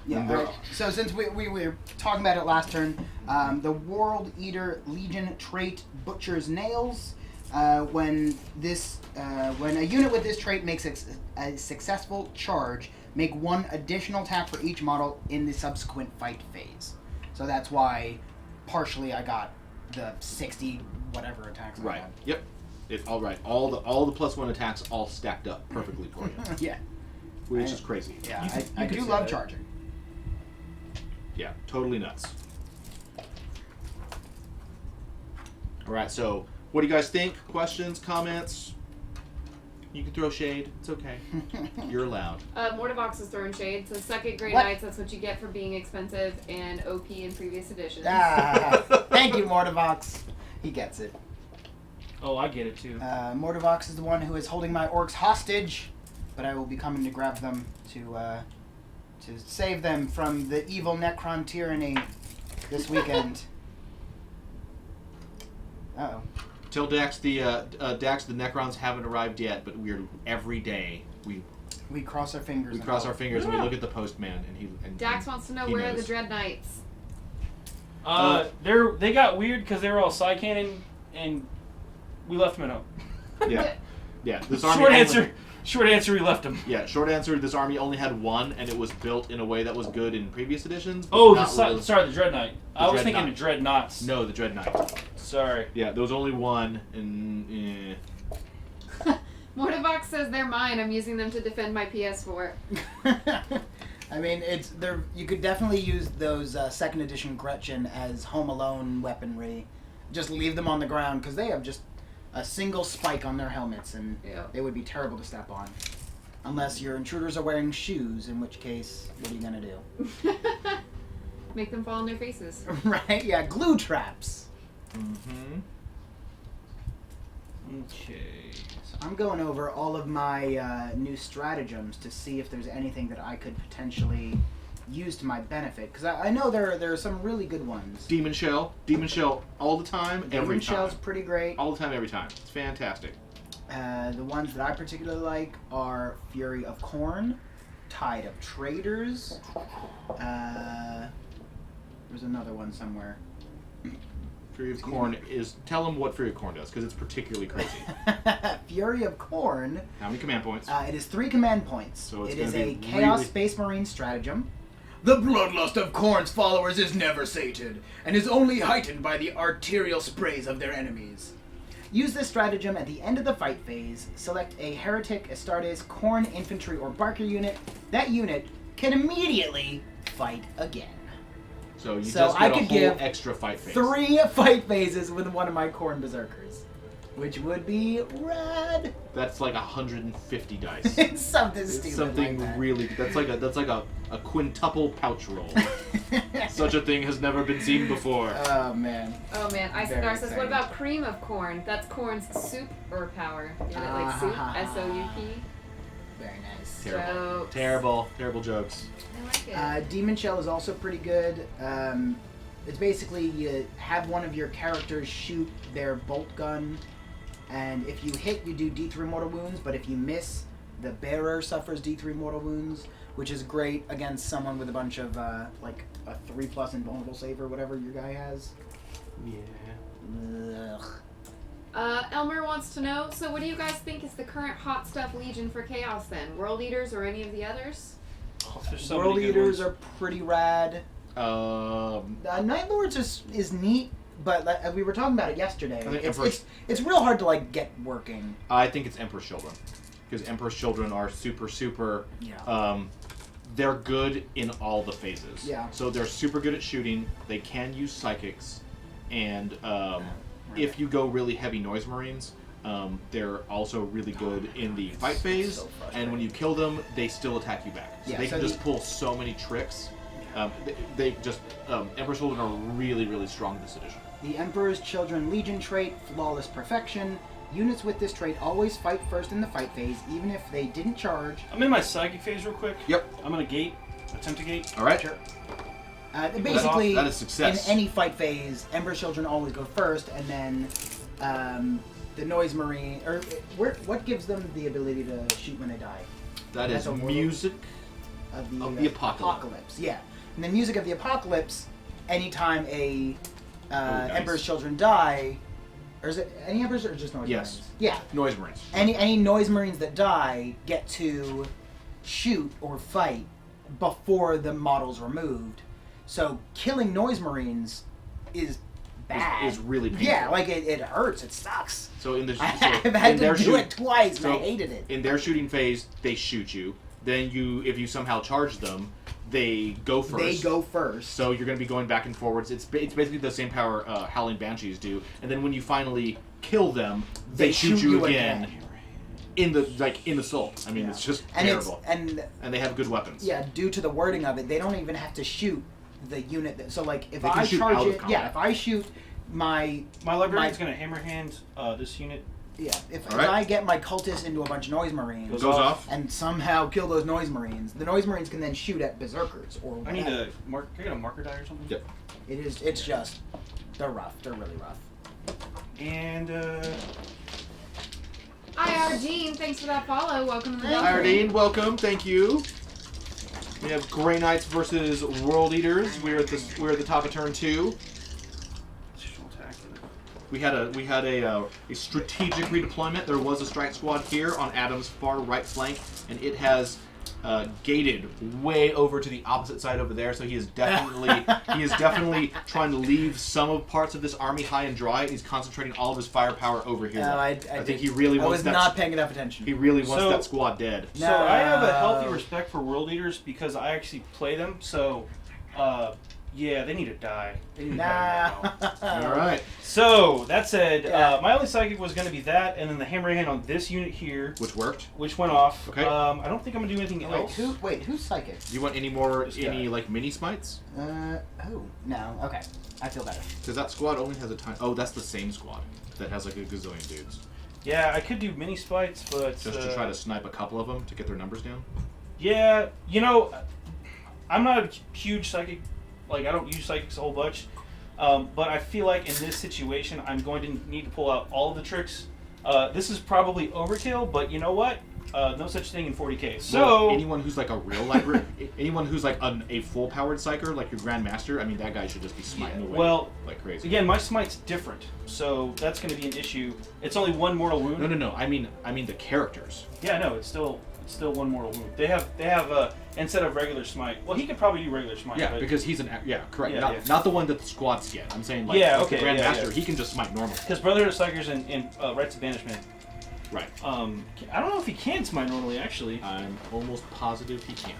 S2: Yeah.
S1: And they're-
S2: Alright. So since we were talking about it last turn, the World Eater Legion trait Butcher's Nails. When a unit with this trait makes a successful charge, make 1 additional attack for each model in the subsequent fight phase. So that's why, partially, I got the 60 whatever attacks. I
S1: Right.
S2: had.
S1: Yep. It's all right. All the +1 attacks all stacked up perfectly for you,
S2: Yeah.
S1: which is crazy.
S2: Yeah.
S3: You could-
S2: I
S3: you could
S2: do
S3: say
S2: love
S3: that.
S2: charging.
S1: Yeah, totally nuts. All right, so what do you guys think? Questions, comments? You can throw shade. It's okay. You're allowed.
S4: Mortivox is throwing shade. So suck it, Grey
S2: What?
S4: Knights. That's what you get for being expensive and OP in previous editions.
S2: Thank you, Mortivox. He gets it.
S3: Oh, I get it too.
S2: Mortivox is the one who is holding my orcs hostage, but I will be coming to grab them to save them from the evil Necron tyranny this weekend. Uh-oh.
S1: Till Dax, the Necrons haven't arrived yet, but every day
S2: We cross our fingers.
S1: we
S2: and
S1: cross
S2: hope.
S1: our fingers and we look at the postman and
S4: Dax wants to know
S1: he
S4: where are the
S1: knows.
S4: Dread Knights.
S3: They got weird because they were all Psy Cannon, and we left them at home.
S1: Yeah. This army
S3: Short answer, we left them.
S1: Yeah, short answer. This army only had one, and it was built in a way that was good in previous editions. But
S3: Oh,
S1: not really-
S3: sorry, the Dread Knight. I was thinking
S1: Dreadnought.
S3: the Dreadnoughts.
S1: No, the Dread Knight.
S3: Sorry.
S1: Yeah, there was only one, and
S4: Mortivox says they're mine. I'm using them to defend my PS4.
S2: I mean, you could definitely use those second edition Gretchen as Home Alone weaponry. Just leave them on the ground because they have just a single spike on their helmets, and
S4: Yep.
S2: they would be terrible to step on. Unless your intruders are wearing shoes, in which case, what are you gonna do?
S4: Make them fall on their faces.
S2: Right? Yeah, glue traps.
S1: mm-hmm.
S3: Okay.
S2: So I'm going over all of my new stratagems to see if there's anything that I could potentially use to my benefit, because I know there are some really good ones.
S1: Demon Shell all the time, every
S2: Demon Shell's
S1: time,
S2: pretty great.
S1: all the time, every time. It's fantastic.
S2: The ones that I particularly like are Fury of Corn, Tide of Traitors. There's another one somewhere.
S1: Fury of Corn is. Tell them what Fury of Corn does, because it's particularly crazy.
S2: Fury of Corn.
S1: How many command points?
S2: It is 3 command points.
S1: So it's
S2: it is
S1: gonna
S2: a
S1: be
S2: Chaos
S1: really-
S2: Space Marine stratagem. The bloodlust of Khorne's followers is never sated, and is only heightened by the arterial sprays of their enemies. Use this stratagem at the end of the fight phase. Select a Heretic, Astartes, Khorne infantry, or Barker unit. That unit can immediately fight again.
S1: So you
S2: So
S1: just
S2: I
S1: get a
S2: could
S1: whole
S2: give
S1: extra fight phase.
S2: 3 fight phases with one of my Khorne Berserkers, which would be rad.
S1: That's like 150 dice.
S2: It's something
S1: It's
S2: stupid
S1: something
S2: like that.
S1: really. That's like a quintuple pouch roll. Such a thing has never been seen before.
S2: Oh man.
S4: Oh man,
S2: Very
S4: Isendar says,
S2: exciting.
S4: what about cream of corn? That's corn's super power. You know, like soup, S-O-U-P.
S2: Very nice.
S1: Terrible.
S4: Jokes.
S1: Terrible jokes.
S4: I like it.
S2: Demon Shell is also pretty good. It's basically you have one of your characters shoot their bolt gun, and if you hit, you do D3 mortal wounds, but if you miss, the bearer suffers D3 mortal wounds, which is great against someone with a bunch of, like, a 3+ invulnerable save or whatever your guy has.
S1: Yeah.
S2: Ugh.
S4: Elmer wants to know, so what do you guys think is the current hot stuff Legion for Chaos then? World Eaters or any of the others?
S3: Oh, there's so
S2: World
S3: many good
S2: Eaters
S3: ones.
S2: are pretty rad. Night Lords is neat, but like, we were talking about it yesterday.
S1: I think
S2: It's real hard to like get working.
S1: I think it's Emperor's Children, because Emperor's Children are super.
S2: Yeah.
S1: They're good in all the phases.
S2: Yeah.
S1: So they're super good at shooting. They can use psychics, and if you go really heavy noise marines, they're also really good in the fight phase.
S2: So
S1: And when you kill them, they still attack you back. So
S2: Yeah,
S1: they
S2: so
S1: can just pull so many tricks. Emperor's Children are really strong this edition.
S2: The Emperor's Children Legion trait, Flawless Perfection. Units with this trait always fight first in the fight phase, even if they didn't charge.
S3: I'm in my psychic phase real quick.
S1: Yep.
S3: I'm gonna attempt to gate.
S1: All right.
S2: Sure. Basically,
S1: That is success.
S2: in any fight phase, Emperor's Children always go first, and then the Noise Marine, or what gives them the ability to shoot when they die?
S1: That
S2: That's
S1: is
S2: a world-
S1: music.
S2: Of
S1: the apocalypse.
S2: Yeah. And the music of the apocalypse, anytime a
S1: nice.
S2: Emperor's Children die, or is it any Emperors or just Noise
S1: Yes.
S2: Marines? Yeah.
S1: Noise Marines.
S2: Any Noise Marines that die get to shoot or fight before the model's removed. So killing Noise Marines is bad.
S1: Is really painful.
S2: Yeah, like it hurts. It sucks.
S1: So in the
S2: I've had to do it twice, and I hated it.
S1: In their shooting phase, they shoot you. Then if you somehow charge them, they go first.
S2: They go first.
S1: So you're going to be going back and forwards. It's basically the same power Howling Banshees do. And then when you finally kill them, they shoot you again. in the soul. I mean, it's just terrible.
S2: And
S1: they have good weapons.
S2: yeah, due to the wording of it, they don't even have to shoot the unit. So like, if
S1: They can
S2: I
S1: shoot
S2: charge
S1: out of
S2: it,
S1: combat.
S2: if I shoot my
S3: librarian's going to hammer hand this unit.
S2: if
S1: All right.
S2: I get my cultists into a bunch of noise marines,
S1: Goes off.
S2: and somehow kill those noise marines, the noise marines can then shoot at berserkers or
S3: I
S2: whatever.
S3: need a mark. Can I get a marker die or something?
S1: Yep.
S2: It's just they're rough. They're really rough.
S3: And
S4: IR Dean, thanks for that follow. Welcome to the
S1: Iredine, welcome. Thank you. We have Grey Knights versus World Eaters. We're at the top of turn 2. We had a strategic redeployment. There was a strike squad here on Adam's far right flank, and it has gated way over to the opposite side over there. So he is definitely trying to leave some of parts of this army high and dry. He's concentrating all of his firepower over here.
S2: I
S1: think he really wants that.
S2: I was not paying enough attention.
S1: He really wants that squad dead.
S3: So I have a healthy respect for world eaters because I actually play them. So, yeah, they need to die. They need to die now.
S1: All right.
S3: So that said, my only psychic was going to be that, and then the hammer hand on this unit here,
S1: Which worked.
S3: which went off.
S1: Okay.
S3: I don't think I'm gonna do anything else.
S2: Who's psychic?
S1: Do you want any mini smites?
S2: Who? No. Okay. I feel better.
S1: Because that squad only has a time. Oh, that's the same squad that has like a gazillion dudes.
S3: Yeah, I could do mini spites, but
S1: Just to try to snipe a couple of them to get their numbers down.
S3: Yeah, I'm not a huge psychic. Like, I don't use psychics a whole bunch. But I feel like in this situation, I'm going to need to pull out all of the tricks. This is probably overkill, but you know what? No such thing in 40k. So
S1: Well, anyone who's like a real library, anyone who's like a full-powered psyker, like your Grandmaster, I mean, that guy should just be smiting away like crazy.
S3: Again, my smite's different, so that's going to be an issue. It's only one mortal wound.
S1: No. I mean the characters.
S3: Yeah, no, it's still one mortal wound. They have instead of regular smite. Well, he could probably do regular smite.
S1: Yeah,
S3: but
S1: because he's correct.
S3: Yeah,
S1: Not the one that the squads get. I'm saying like,
S3: Yeah,
S1: like
S3: okay,
S1: the
S3: yeah,
S1: Grandmaster,
S3: yeah.
S1: he can just smite normal.
S3: because Brotherhood of Psychers and Rites of Banishment.
S1: Right.
S3: I don't know if he can smite normally, actually.
S1: I'm almost positive he can,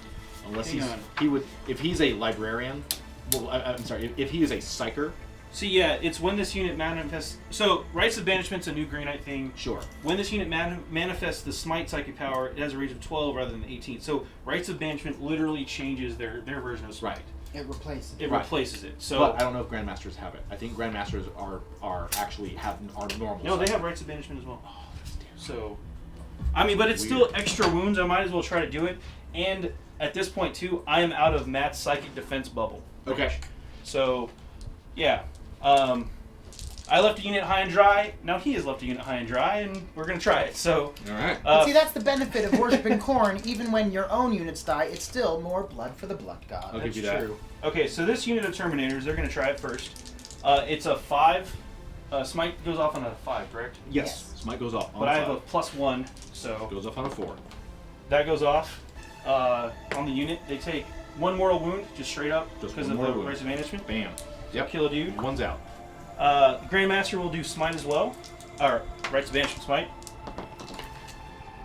S1: unless
S3: Hang on.
S1: he would if he's a librarian. Well, I'm sorry, if he is a psyker.
S3: See, yeah, it's when this unit manifests. So, Rites of Banishment's a new Grey Knight thing.
S1: Sure.
S3: When this unit manifests the Smite psychic power, it has a range of 12 rather than 18. So, Rites of Banishment literally changes their version of Smite.
S1: Right.
S2: It replaces.
S3: It replaces it. So,
S1: But I don't know if Grandmasters have it. I think Grandmasters are actually are normal.
S3: no, they
S1: psychers.
S3: have Rites of Banishment as well. Oh, that's damn. So, I mean, but it's still extra wounds. I might as well try to do it. And at this point, too, I am out of Matt's psychic defense bubble.
S1: Okay.
S3: So, yeah. I left a unit high and dry. Now he has left a unit high and dry, and we're going to try it. So,
S1: All right.
S2: See, that's the benefit of worshiping corn. Even when your own units die, it's still more blood for the blood god.
S1: I'll give
S3: that's
S1: you that.
S3: true. Okay, so this unit of Terminators, they're going to try it first. It's a 5. Smite goes off on a 5, correct?
S1: Yes. Smite goes off on
S3: But
S1: a
S3: I have a
S1: 5.
S3: +1, so
S1: Goes off on a 4.
S3: that goes off on the unit. They take 1 mortal wound, just straight up,
S1: Just
S3: because
S1: one
S3: of the
S1: mortal wound.
S3: Rites of Management.
S1: Bam. Yep.
S3: Kill a dude.
S1: One's out.
S3: The Grandmaster will do Smite as well. Or Rites of Banishment Smite.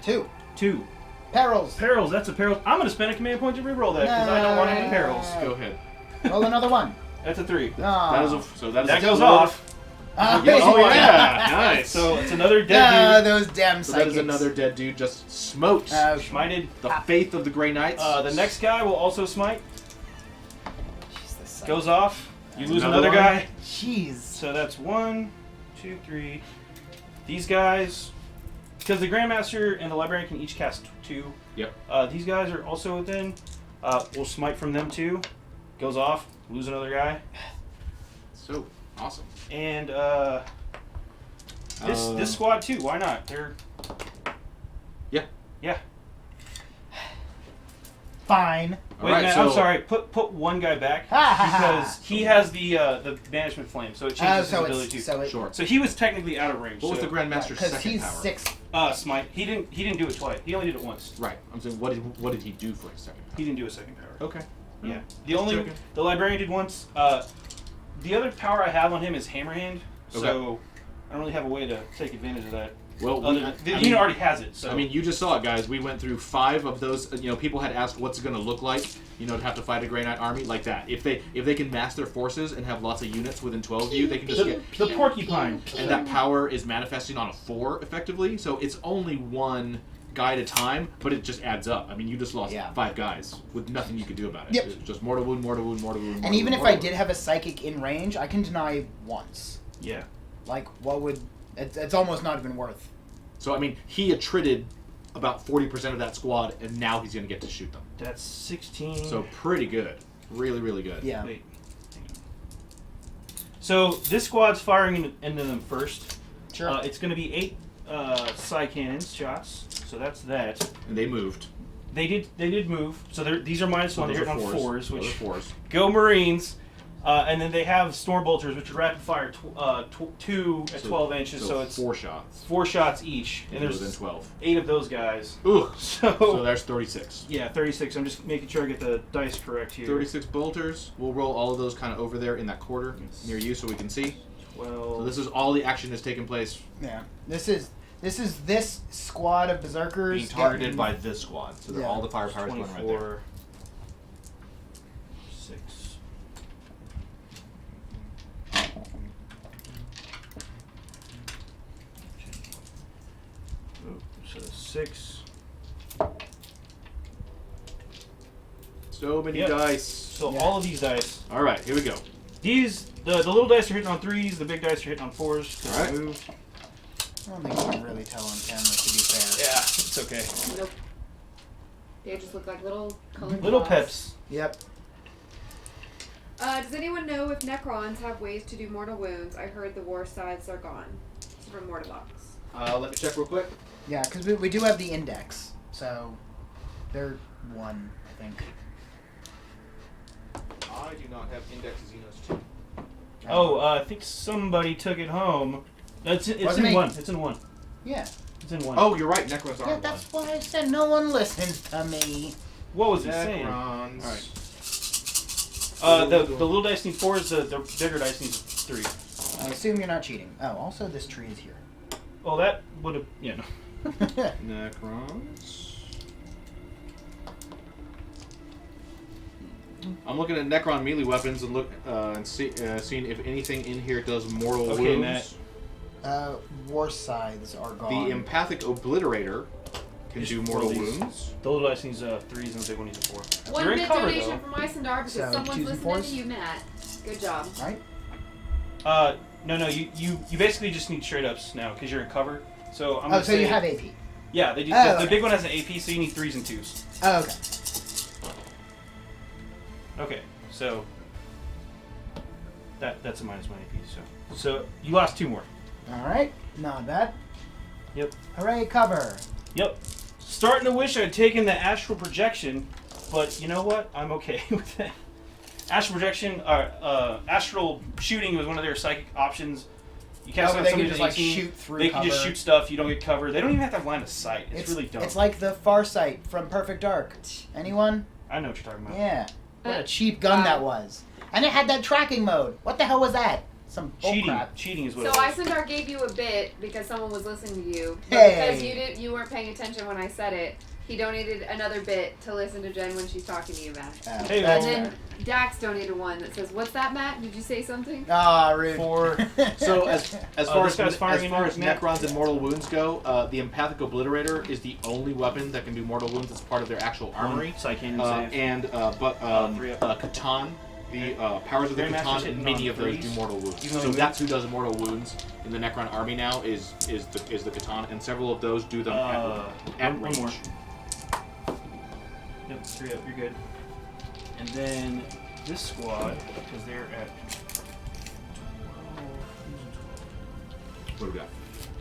S2: 2.
S3: 2.
S2: Perils.
S3: Perils, that's a peril. I'm going to spend a command point to reroll that, because I don't want any perils.
S1: Go ahead.
S2: Roll another one.
S3: That's a 3.
S1: That is
S3: That goes off.
S1: Oh yeah. Nice.
S3: So it's another dead dude.
S2: those damn
S1: So
S2: psychics.
S1: that is another dead dude just smokes
S3: Smited.
S1: the faith of the Grey Knights.
S3: The next guy will also smite.
S2: Jeez, this psychic.
S3: Goes off. You lose
S1: Another
S3: another
S1: one?
S3: guy.
S2: Jeez.
S3: So that's 1, 2, 3. These guys, because the Grandmaster and the Librarian can each cast 2.
S1: Yep.
S3: These guys are also within. We'll smite from them too. Goes off. Lose another guy.
S1: So awesome.
S3: And this squad too. Why not? They're yeah.
S2: Fine.
S3: Wait,
S1: Alright,
S3: man,
S1: so-
S3: I'm sorry. Put one guy back because he has the banishment flame, so it changes his ability too.
S1: Sure.
S3: So he was technically out of range.
S1: What was
S3: so,
S1: the Grandmaster's
S2: Because
S1: second
S2: he's
S1: power?
S2: 6.
S3: smite? He didn't do it twice. He only did it once.
S1: Right. I'm saying, what did he do for his second
S3: He didn't do a second power.
S1: power? Okay.
S3: Yeah.
S1: Joking.
S3: The Librarian did once. The other power I have on him is Hammer Hand, so I don't really have a way to take advantage of that.
S1: Well,
S3: The unit already has it. So
S1: I mean, you just saw it, guys. We went through 5 of those. People had asked what's it going to look like. to have to fight a Grey Knight army like that. If they can mass their forces and have lots of units within 12 of you, they can just get.
S3: The porcupine.
S1: And that power is manifesting on a 4 effectively, so it's only one guy at a time, but it just adds up. I mean, you just lost 5 guys with nothing you could do about it.
S2: Yep.
S1: It's just mortal wound, mortal wound, mortal wound.
S2: And even if I did have a psychic in range, I can deny once.
S3: Yeah.
S2: Like, what would... It's almost not even worth.
S1: So, I mean, he attrited about 40% of that squad, and now he's going to get to shoot them.
S3: That's 16.
S1: So, pretty good. Really, really good.
S2: Yeah.
S3: Wait. Hang on. So, this squad's firing into them first.
S2: Sure.
S3: It's going to be 8 side cannons shots. So, that's that.
S1: And they moved.
S3: They did move. So, these are -1.
S1: So
S3: They're
S1: those
S3: hitting
S1: are
S3: on 4s,
S1: Those
S3: which...
S1: are 4s.
S3: Go Marines. And then they have storm bolters, which are rapid fire, 2 at 12 inches, so it's
S1: 4 shots.
S3: 4 shots each, and
S1: Within
S3: there's
S1: 12.
S3: 8 of those guys.
S1: Ooh.
S3: So
S1: So there's 36.
S3: yeah, 36. I'm just making sure I get the dice correct here.
S1: 36 bolters. We'll roll all of those kind of over there in that quarter near you so we can see.
S3: 12.
S1: So this is all the action that's taking place
S2: Yeah. This is this squad of berserkers
S1: being targeted
S2: getting-
S1: by this squad. So they're all the firepower is going right there.
S3: 24. 6. Oh, so 6.
S1: So many
S3: Yep.
S1: dice.
S3: So
S2: Yeah.
S3: all of these dice.
S1: All right, here we go.
S3: These the little dice are hitting on 3s. The big dice are hitting on 4s. 'Cause
S1: All right.
S3: they move.
S2: I don't think you can really tell on camera, to be fair.
S3: Yeah, it's okay.
S4: Nope. They just look like little colored
S3: Little
S4: balls.
S3: peps.
S2: Yep.
S4: Does anyone know if Necrons have ways to do mortal wounds? I heard the war sides are gone. It's from Mortarbox.
S1: Let me check real quick.
S2: Yeah, because we do have the index, so they're 1, I think.
S1: I do not have Index Xenos 2.
S3: Oh, I think somebody took it home. It's
S2: Wasn't
S3: in
S2: me.
S3: 1. It's in 1.
S2: Yeah.
S3: It's in 1.
S1: Oh, you're right. Necrons are
S2: Yeah,
S1: one.
S2: that's why I said no one listens to me.
S3: What was it saying?
S1: Necrons.
S3: All right. The little dice need 4s. The bigger dice needs 3.
S2: I assume you're not cheating. Oh, also this tree is here.
S3: Oh, that would have. Yeah, no.
S1: Necrons. I'm looking at Necron melee weapons and seeing if anything in here does mortal
S3: Okay,
S1: wounds.
S3: Matt.
S2: War scythes are
S1: The
S2: gone.
S1: empathic obliterator can
S3: Just
S1: do
S3: roll
S1: mortal
S3: these.
S1: wounds.
S3: The little dice needs 3s and the big one needs a 4.
S4: One
S3: You're in
S4: bit
S3: cover,
S4: donation
S3: though.
S4: from Isendar because
S2: So,
S4: someone's
S2: 2s and
S4: listening
S2: 4s?
S4: to you, Matt. Good job.
S2: Right?
S3: No, you basically just need straight ups now because you're in cover. So I'm
S2: Oh,
S3: gonna
S2: so
S3: say,
S2: you have AP.
S3: Yeah, they do.
S2: Oh,
S3: The
S2: okay.
S3: big one has an AP, so you need 3s and 2s.
S2: Oh, okay.
S3: Okay, so that's a -1 AP. So you lost 2 more.
S2: All right. Not bad.
S3: Yep.
S2: Hooray, cover.
S3: Yep. Starting to wish I'd taken the astral projection, but you know what? I'm okay with that. Astral projection, astral shooting was one of their psychic options. You cast
S2: Oh,
S3: on
S2: they
S3: somebody
S2: can just,
S3: with
S2: like,
S3: 18,
S2: shoot through
S3: They can just
S2: cover.
S3: shoot stuff. You don't get cover. They don't even have to have line of sight. It's really dumb.
S2: It's like the Farsight from Perfect Dark. Anyone?
S3: I know what you're talking about.
S2: Yeah. What a cheap gun that was. And it had that tracking mode. What the hell was that? Some
S3: Cheating.
S2: bullcrap.
S3: Cheating is what
S4: So
S3: it was.
S4: Isendar gave you a bit because someone was listening to you. But
S2: Hey.
S4: because you weren't paying attention when I said it, he donated another bit to listen to Jen when she's talking to you, Matt.
S3: Hey,
S2: that's
S4: And
S3: well,
S4: then Dax donated one that says, "What's that, Matt? Did you say something?"
S2: Ah, rude.
S3: 4.
S1: So as far
S3: this
S1: as
S3: guy's firing Matt.
S1: Necrons and mortal wounds go, the empathic obliterator is the only weapon that can do mortal wounds as part of their actual armory.
S3: Psychic save.
S1: And
S3: 3 up.
S1: Catan, the powers of the
S3: Grandmaster's
S1: Catan,
S3: hitting
S1: many
S3: on
S1: of those
S3: 3s.
S1: do mortal wounds.
S3: Even though
S1: So
S3: they
S1: that's who does mortal wounds in the Necron army now is the Catan, and several of those do them at
S3: one
S1: range.
S3: more. Yep, 3 up. You're good. And then this squad, because they're at 12.
S1: What do we got?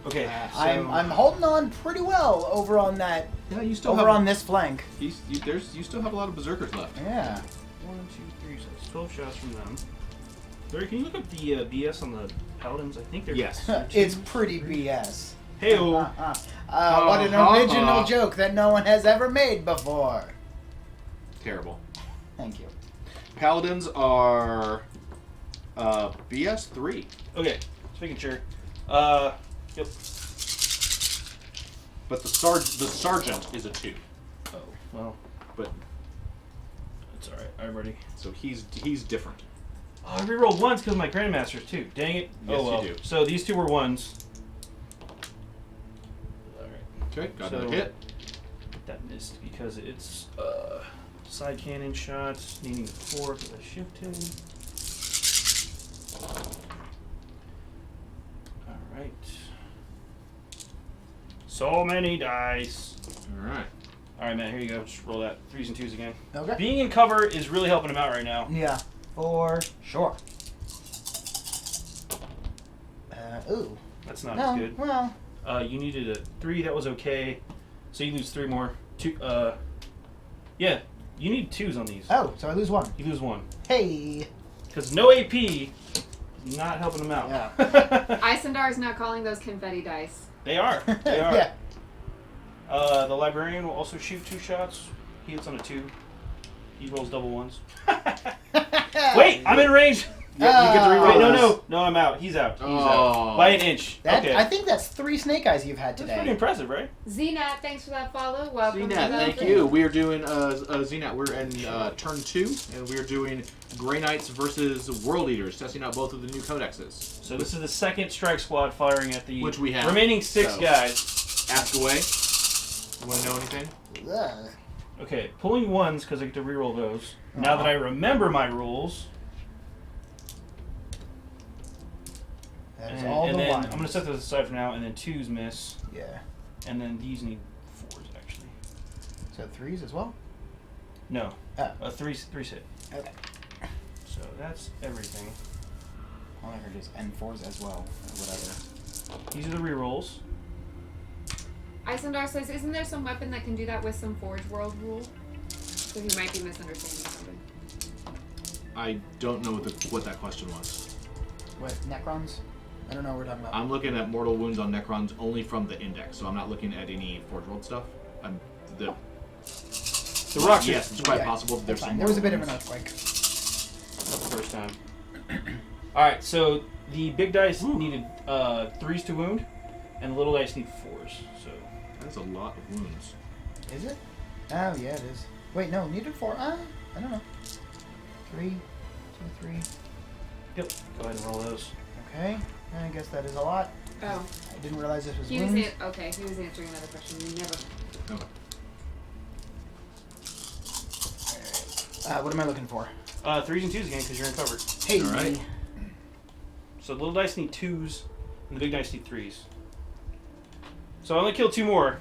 S3: Okay, so
S2: I'm holding on pretty well over on that.
S1: Yeah, you still
S2: Over
S1: have
S2: on this flank.
S1: you still have a lot of berserkers left.
S2: Yeah.
S3: 1, 2, 3, so it's 12 shots from them. Larry, can you look up the BS on the paladins? I think they're
S1: Yes.
S2: It's pretty BS.
S3: Hey-o.
S2: What an original joke that no one has ever made before.
S1: Terrible.
S2: Thank you.
S1: Paladins are BS 3.
S3: Okay, just making sure. Yep.
S1: But the sergeant is a 2.
S3: Oh, well,
S1: But
S3: it's alright. I've already.
S1: So he's different.
S3: Oh, I rerolled ones because my Grandmasters too. Dang it.
S1: Yes,
S3: oh well.
S1: you do.
S3: So these two were ones. Alright.
S1: Okay, got
S3: So-
S1: another hit.
S3: That missed because it's side cannon shots, needing 4 because I shifted. Alright. So many dice.
S1: Alright.
S3: Alright, Matt, here you go. Just roll that 3s and 2s again.
S2: Okay.
S3: Being in cover is really helping him out right now.
S2: Yeah, for sure. Ooh.
S3: That's not
S2: No,
S3: as good.
S2: well,
S3: You needed a 3, that was okay. So you lose 3 more. 2, yeah, you need 2s on these.
S2: oh, so I lose 1.
S3: You lose 1.
S2: Hey.
S3: Because no AP is not helping him out.
S2: Yeah.
S4: Isendar is now calling those confetti dice.
S3: They are. They are.
S2: Yeah.
S3: The librarian will also shoot 2 shots. He hits on a 2. He rolls double 1s. Wait, I'm in range.
S1: You get to reroll
S3: Wait,
S1: this.
S3: no, I'm out. He's out. He's
S1: Oh.
S3: out. By an inch.
S2: That,
S3: okay.
S2: I think that's 3 snake eyes you've had
S3: That's
S2: today.
S3: pretty impressive, right?
S4: Znat, thanks for that follow. Welcome.
S1: Znat,
S4: to the
S1: thank
S4: thing.
S1: you. We are doing Znat. We're in turn 2, and we are doing Grey Knights versus World Eaters, testing out both of the new codexes.
S3: So this is the second strike squad firing at the
S1: Which we have.
S3: remaining 6
S1: So-
S3: guys.
S1: Ask away. You want to know anything?
S2: Ugh.
S3: Okay, pulling 1s because I get to reroll those. Now that I remember my rules,
S2: That is
S3: and,
S2: all
S3: and
S2: the
S3: then
S2: ones.
S3: I'm gonna set those aside for now, and then 2s miss,
S2: Yeah.
S3: and then these need 4s actually.
S2: So 3s as well?
S3: No,
S2: Oh.
S3: 3s hit.
S2: Okay.
S3: So that's everything.
S2: All I heard is N4s as well, or whatever.
S3: These are the rerolls.
S4: Isendar says, isn't there some weapon that can do that with some Forge World rule? So he might be misunderstanding something.
S1: I don't know what that question was.
S2: What, Necrons? I don't know what we're talking about.
S1: I'm looking at mortal wounds on Necrons only from the index, so I'm not looking at any Forge World stuff. The
S3: rock
S1: yes, it's quite
S2: Yeah,
S1: possible that there's
S2: Fine.
S1: some.
S2: There was a bit of
S1: mortal
S2: an
S1: wounds.
S2: earthquake.
S3: Not the first time. Alright, so the big dice needed 3s to wound, and the little dice need 4s. So
S1: That's a lot of wounds.
S2: Is it? Oh, yeah, it is. Wait, no, needed 4. I don't know. 3, 2, 3.
S3: yep, go ahead and roll those.
S2: Okay, I guess that is a lot.
S4: Oh,
S2: I didn't realize this was
S4: he was
S2: wounds.
S4: okay. He was answering another question. We never.
S1: Okay.
S2: What am I looking for?
S3: 3s and 2s again because you're in cover.
S2: Hey.
S1: All right.
S3: So the little dice need 2s, and the big dice need 3s. So I only killed 2 more.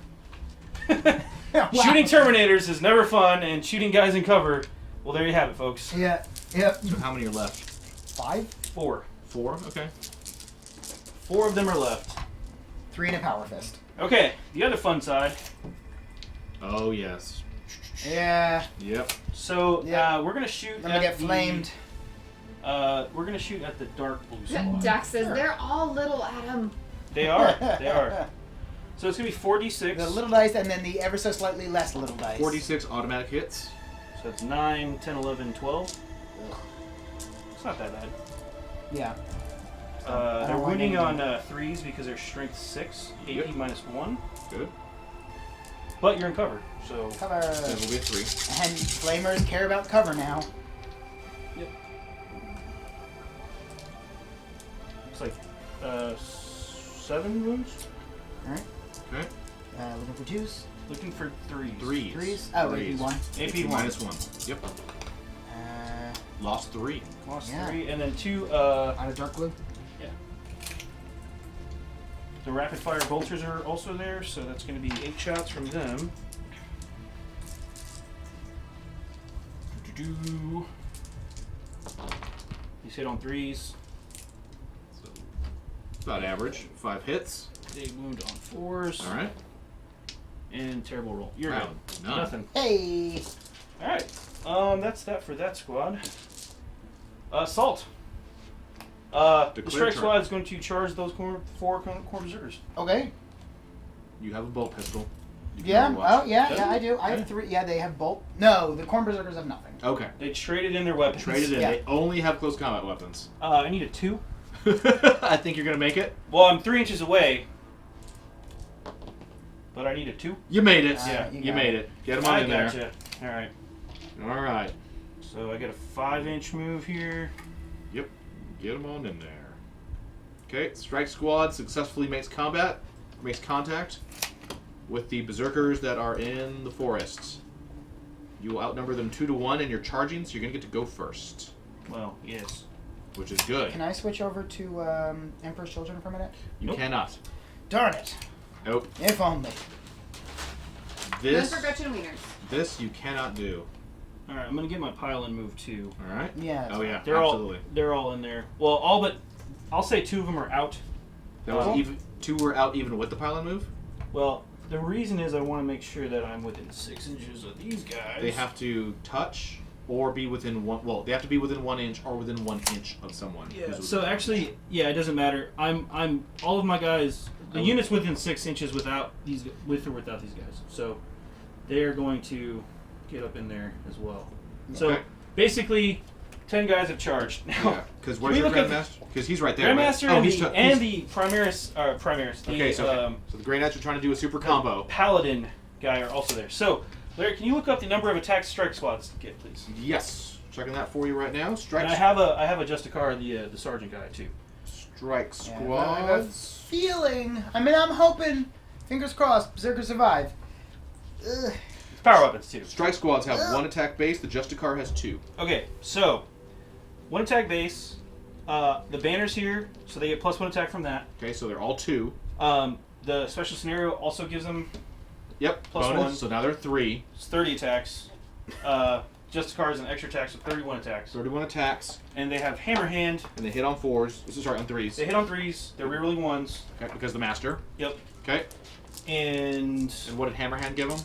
S2: Wow.
S3: Shooting Terminators is never fun, and shooting guys in cover, well, there you have it, folks.
S2: Yeah. Yep.
S1: So how many are left?
S2: 5,
S3: 4.
S1: 4. Okay.
S3: 4 of them are left.
S2: 3 and a power fist.
S3: Okay, the other fun side.
S1: Oh yes.
S2: Yeah.
S1: Yep.
S3: So
S2: Yeah.
S3: we're gonna shoot.
S2: I'm gonna
S3: at
S2: get
S3: the-
S2: flamed.
S3: We're gonna shoot at the dark blue squad.
S4: Duck says
S2: Sure.
S4: they're all little, Adam.
S3: They are. They are. So it's gonna be 4d6.
S2: The little dice and then the ever so slightly less little dice.
S1: 46 automatic hits.
S3: So it's 9, 10, 11, 12.
S2: Ugh.
S3: It's not that bad.
S2: Yeah. I
S3: They're
S2: don't want
S3: wounding
S2: anything.
S3: on 3s because they're strength 6, AP
S1: Yep.
S3: minus 1.
S1: Good.
S3: But you're in cover, so
S2: Cover.
S1: That will be a 3.
S2: And flamers care about cover now.
S3: looks like 7 wounds.
S2: Alright.
S1: Okay.
S2: Looking for 2s.
S3: Looking for 3s.
S1: 3s.
S2: 3s. Oh,
S1: Threes.
S2: AP 1.
S3: AP 1.
S1: minus 1. Yep. Lost 3.
S3: Lost
S2: Yeah.
S3: 3, and then 2.
S2: Out of dark blue.
S3: The rapid fire bolters are also there, so that's going to be 8 shots from them. Do-do-do. These hit on 3s.
S1: So about average. 5 hits.
S3: They wound on 4s.
S1: All right.
S3: And terrible roll. You're
S1: Wow.
S3: good.
S1: None.
S2: Hey.
S3: All right. That's that for that squad. Salt. The
S1: Declare
S3: strike
S1: charge.
S3: squad is going to charge those 4 corn berserkers.
S2: Okay.
S1: You have a bolt pistol. You can
S2: Yeah.
S1: overwatch.
S2: Oh, yeah.
S3: Does
S2: Yeah,
S3: it?
S2: I do. I have 3. Yeah, they have bolt. No, the corn berserkers have nothing.
S1: Okay.
S3: They traded in their weapons.
S1: Traded in.
S2: Yeah.
S1: They only have close combat weapons.
S3: I need a 2.
S1: I think you're gonna make it.
S3: Well, I'm 3 inches away, but I need a 2.
S1: You made it.
S2: Yeah,
S1: You
S2: got
S1: made
S2: it.
S1: it. Get them on
S3: I
S1: in there.
S3: gotcha. All right.
S1: All right.
S3: So I got a 5-inch move here.
S1: Yep. Get them on in there. Okay, strike squad successfully makes contact with the berserkers that are in the forests. You will outnumber them 2 to 1, and you're charging, so you're gonna get to go first,
S3: Well, yes.
S1: which is good.
S2: Can I switch over to Emperor's Children for a minute?
S1: You
S3: Nope.
S1: cannot.
S2: Darn it!
S1: Nope.
S2: If only.
S1: This
S4: None for Gretchen Wieners.
S1: this you cannot do.
S3: All right, I'm gonna get my pile-in move too.
S1: All right.
S2: Yeah.
S1: Oh yeah.
S3: They're
S1: absolutely.
S3: they're all in there. Well, all but I'll say 2 of them are out.
S1: That was even 2 were out even with the pylon move.
S3: Well, the reason is I want to make sure that I'm within 6 inches of these guys.
S1: They have to touch or be within one. Well, they have to be within 1 inch or within 1 inch of someone.
S3: Yeah.
S1: who's
S3: So
S1: within
S3: actually, yeah, it doesn't matter. I'm all of my guys. The unit's within 6 inches with or without these guys. So they're going to get up in there as well. So
S1: Okay.
S3: basically, 10 guys have charged. Now,
S1: Yeah, because where's
S3: we
S1: your
S3: look at
S1: Grandmaster? Because he's right there.
S3: Grandmaster
S1: right?
S3: and,
S1: he's
S3: the,
S1: t-
S3: and
S1: he's-
S3: the Primaris. The,
S1: Okay, so the Grey Knights are trying to do a super combo.
S3: Paladin guy are also there. So, Larry, can you look up the number of attack strike squads to get, please?
S1: Yes, checking that for you right now. Strike.
S3: And I have a Justicar, the sergeant guy too.
S1: Strike
S2: Yeah, I have a
S1: squads.
S2: feeling. I mean, I'm hoping. Fingers crossed. Berserker survive. Ugh.
S3: Power weapons too.
S1: Strike squads have 1 attack base. The Justicar has 2.
S3: Okay, so 1 attack base. The banners here, so they get +1 attack from that.
S1: Okay, so they're all 2.
S3: The special scenario also gives them
S1: Yep.
S3: Plus
S1: bonus,
S3: 1.
S1: So now they're 3.
S3: 30 attacks. Justicar is an extra attack, so 31 attacks.
S1: 31 attacks,
S3: And they have Hammer Hand.
S1: and they hit on 4s. This is sorry on 3s.
S3: They hit on 3s. They're rerolling 1s.
S1: Okay, because the master.
S3: Yep.
S1: Okay.
S3: And
S1: And what did Hammerhand give them?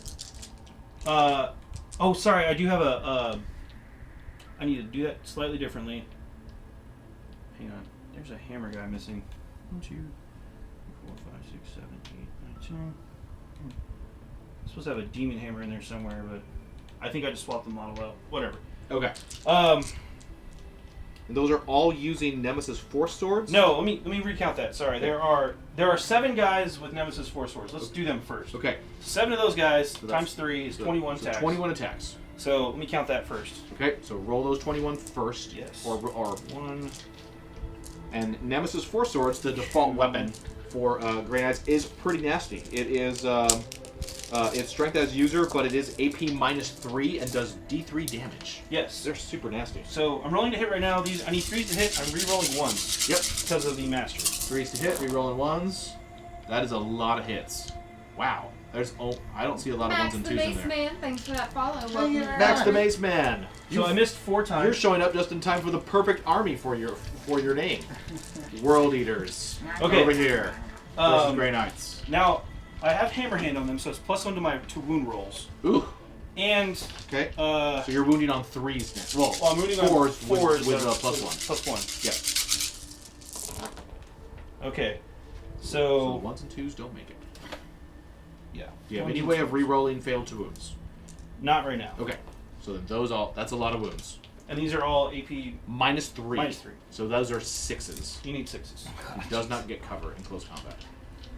S3: oh, sorry, I do have I need to do that slightly differently. Hang on, there's a hammer guy missing. 1, 2, 3, 4, 5, 6, 7, 8, 9, 10. I'm supposed to have a demon hammer in there somewhere, but I think I just swapped the model out. Whatever.
S1: Okay.
S3: Um,
S1: And those are all using Nemesis Force Swords?
S3: no, let me recount that. Sorry, there are 7 guys with Nemesis Force Swords. Let's do them first.
S1: Okay.
S3: 7 of those guys
S1: So that's-
S3: times 3 is 21 attacks.
S1: 21 attacks.
S3: So let me count that first.
S1: Okay, so roll those 21 first.
S3: Yes.
S1: Or
S3: 1.
S1: and Nemesis Force Swords, the default weapon for Grey Knights, is pretty nasty. It is it's strength as user, but it is AP -3 and does D3 damage.
S3: Yes.
S1: They're super nasty.
S3: So I'm rolling to hit right now. I need 3s to hit. I'm re-rolling 1s
S1: Yep.
S3: because of the master.
S1: 3s to hit, rerolling 1s. That is a lot of hits. Wow. I don't see a lot of 1s
S4: Max
S1: and
S4: the
S1: 2s in
S4: Mace
S1: there.
S4: Man, thanks for that follow.
S2: Hey,
S4: Welcome
S2: you're
S4: to
S1: Max the
S4: everyone.
S1: Mace Man.
S3: So I missed 4 times.
S1: You're showing up just in time for the perfect army for your name. World Eaters.
S3: Okay.
S1: Over here. Versus
S3: Um,
S1: Grey Knights.
S3: Now I have Hammer Hand on them, so it's +1 to my 2 wound rolls.
S1: Ooh.
S3: And
S1: Okay.
S3: so
S1: So you're wounding on 3s now. Well,
S3: I'm moving on
S1: 4s
S3: 4s
S1: with
S3: +1.
S1: +1. Yep.
S3: Okay.
S1: So
S3: So
S1: 1s and 2s don't make it.
S3: yeah.
S1: Do you have
S3: 1,
S1: any
S3: 2,
S1: way of
S3: 3.
S1: re-rolling failed 2 wounds?
S3: Not right now.
S1: Okay. So then that's a lot of wounds.
S3: And these are all AP
S1: -3.
S3: -3.
S1: So those are 6s.
S3: You need 6s.
S1: He does not get cover in close combat.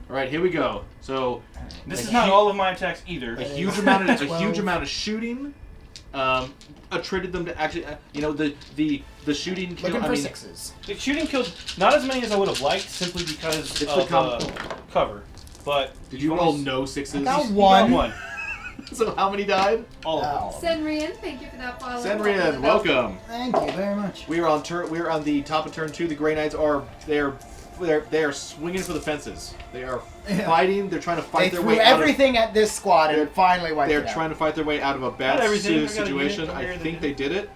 S1: All right, here we go. So
S3: This
S1: A
S3: is not
S1: hu-
S3: all of my attacks either.
S1: a huge amount of
S2: 12.
S1: shooting attributed them to actually the shooting kill.
S2: Looking
S1: I
S2: for
S1: mean,
S2: 6s.
S3: The shooting killed not as many as I would have liked, simply because
S1: It's
S3: of
S1: the
S3: cover. But
S1: did you roll no 6s?
S2: I got
S3: You
S2: one.
S3: got 1.
S1: So how many died?
S3: All of them.
S4: Senrian, thank you for that follow.
S1: Senrian, welcome.
S2: Thank you very much.
S1: We are on the top of turn 2. The Grey Knights are they are swinging for the fences. They are
S2: Yeah.
S1: fighting. They're trying to
S2: They
S1: fight their
S2: threw
S1: way out of.
S2: everything at this squad and finally wiped
S1: They're
S2: it out.
S1: trying to fight their way out of a bad
S3: Not everything. I got a
S1: situation.
S3: unit over
S1: I
S3: here that
S1: think
S3: did
S1: they did it.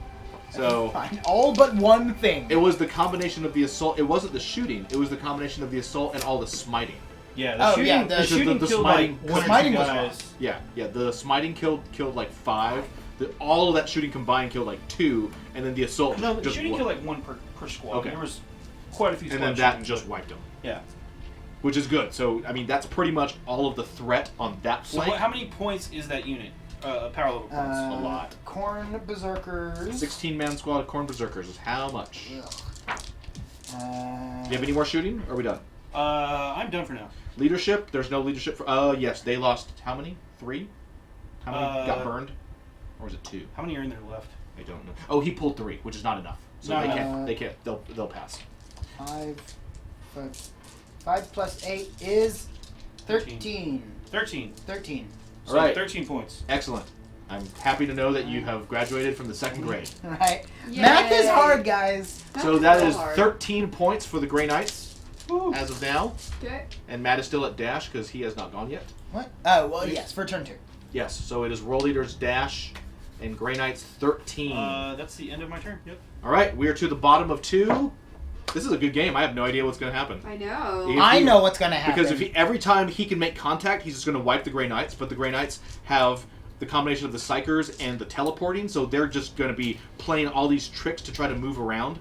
S1: So
S2: Fine. All but one thing.
S1: it was the combination of the assault. It wasn't the shooting. It was the combination of the assault and all the smiting.
S3: Yeah,
S2: Oh,
S3: shooting,
S2: yeah,
S3: the
S2: the-
S3: shooting
S1: the
S3: killed
S1: smiting-
S3: like 1 or 2
S2: smiting was
S3: guys.
S1: Yeah. The smiting killed like 5. All of that shooting combined killed like 2, and then the assault.
S3: No, the
S1: just
S3: shooting
S1: wa-
S3: killed like 1 per squad.
S1: Okay.
S3: There was quite a few
S1: and
S3: squads.
S1: then that
S3: shooting,
S1: just
S3: but-
S1: wiped them.
S3: Yeah.
S1: Which is good. So I mean, that's pretty much all of the threat on that
S3: So
S1: flank.
S3: how many points is that unit? Power level points.
S1: a lot.
S2: Corn Berserkers.
S1: 16-man squad of Corn Berserkers is how much?
S2: Ugh.
S1: Do you have any more shooting? Or are we done?
S3: I'm done for now.
S1: Leadership? There's no leadership for. Yes, they lost how many? 3? How many got burned? Or was it 2?
S3: How many are in there left?
S1: I don't know. Oh, he pulled 3, which is not enough. So
S3: Not
S1: they
S3: enough.
S1: can't. They can't. They'll pass.
S2: 5 plus 8 is 13.
S3: 13.
S2: 13.
S3: So
S1: All right.
S3: 13 points.
S1: Excellent. I'm happy to know that you have graduated from the 2nd grade.
S2: Right.
S4: Yay.
S2: Math is hard, guys.
S1: So that is
S4: hard.
S1: 13 points for the Grey Knights
S3: Woo.
S1: as of now.
S4: Okay.
S1: And Matt is still at dash because he has not gone yet.
S2: What? Oh, well, yes, for turn 2.
S1: Yes, so it is World Eater's dash and Grey Knights 13.
S3: That's the end of my turn. Yep.
S1: All right, we are to the bottom of 2. This is a good game. I have no idea what's going to happen.
S4: I know.
S1: If
S2: I
S1: he-
S2: know what's going to happen.
S1: Because every time he can make contact, he's just going to wipe the Grey Knights. But the Grey Knights have the combination of the Psychers and the teleporting, so they're just going to be playing all these tricks to try to move around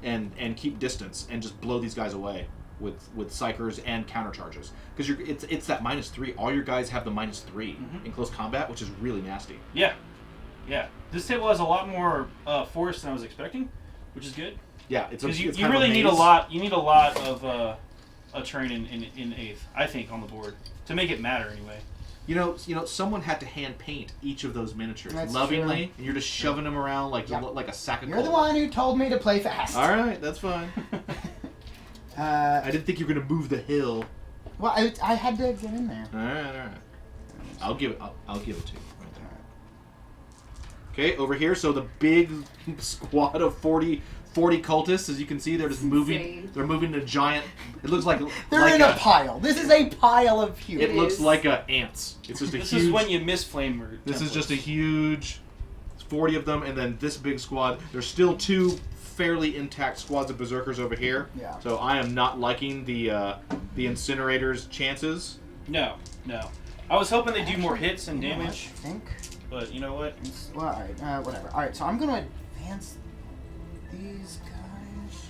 S1: and keep distance and just blow these guys away with Psychers and counter charges. Because it's that -3. All your guys have the -3 in close combat, which is really nasty.
S3: Yeah. Yeah. This table has a lot more force than I was expecting, which is good.
S1: Yeah, it's
S3: Because you
S1: kind of
S3: really need a
S1: maze.
S3: lot. You need a lot of a terrain in 8th, I think, on the board to make it matter anyway.
S1: You know, someone had to hand paint each of those miniatures
S2: That's
S1: lovingly,
S2: true.
S1: and you're just shoving them around like
S2: Yep.
S1: like a sack of
S2: You're the
S1: coal.
S2: one who told me to play fast.
S1: All right, that's fine. I didn't think you were gonna move the hill.
S2: Well, I had to get in there.
S1: All right. I'll give it to you right there. Okay, over here. So the big squad of 40 cultists, as you can see, they're just moving.
S4: Insane.
S1: They're moving a giant. It looks like
S2: They're
S1: like
S2: in a pile. This is a pile of humans.
S1: It looks
S4: is.
S1: like ants. It's just a
S3: This
S1: huge.
S3: is when you miss flame.
S1: This is just a huge 40 of them, and then this big squad. There's still 2 fairly intact squads of berserkers over here.
S2: Yeah.
S1: So I am not liking the incinerator's chances.
S3: No. I was hoping they do more hits and
S2: You know what,
S3: damage,
S2: I think.
S3: but you know what?
S2: Well, alright, whatever. Alright, so I'm going to advance these guys.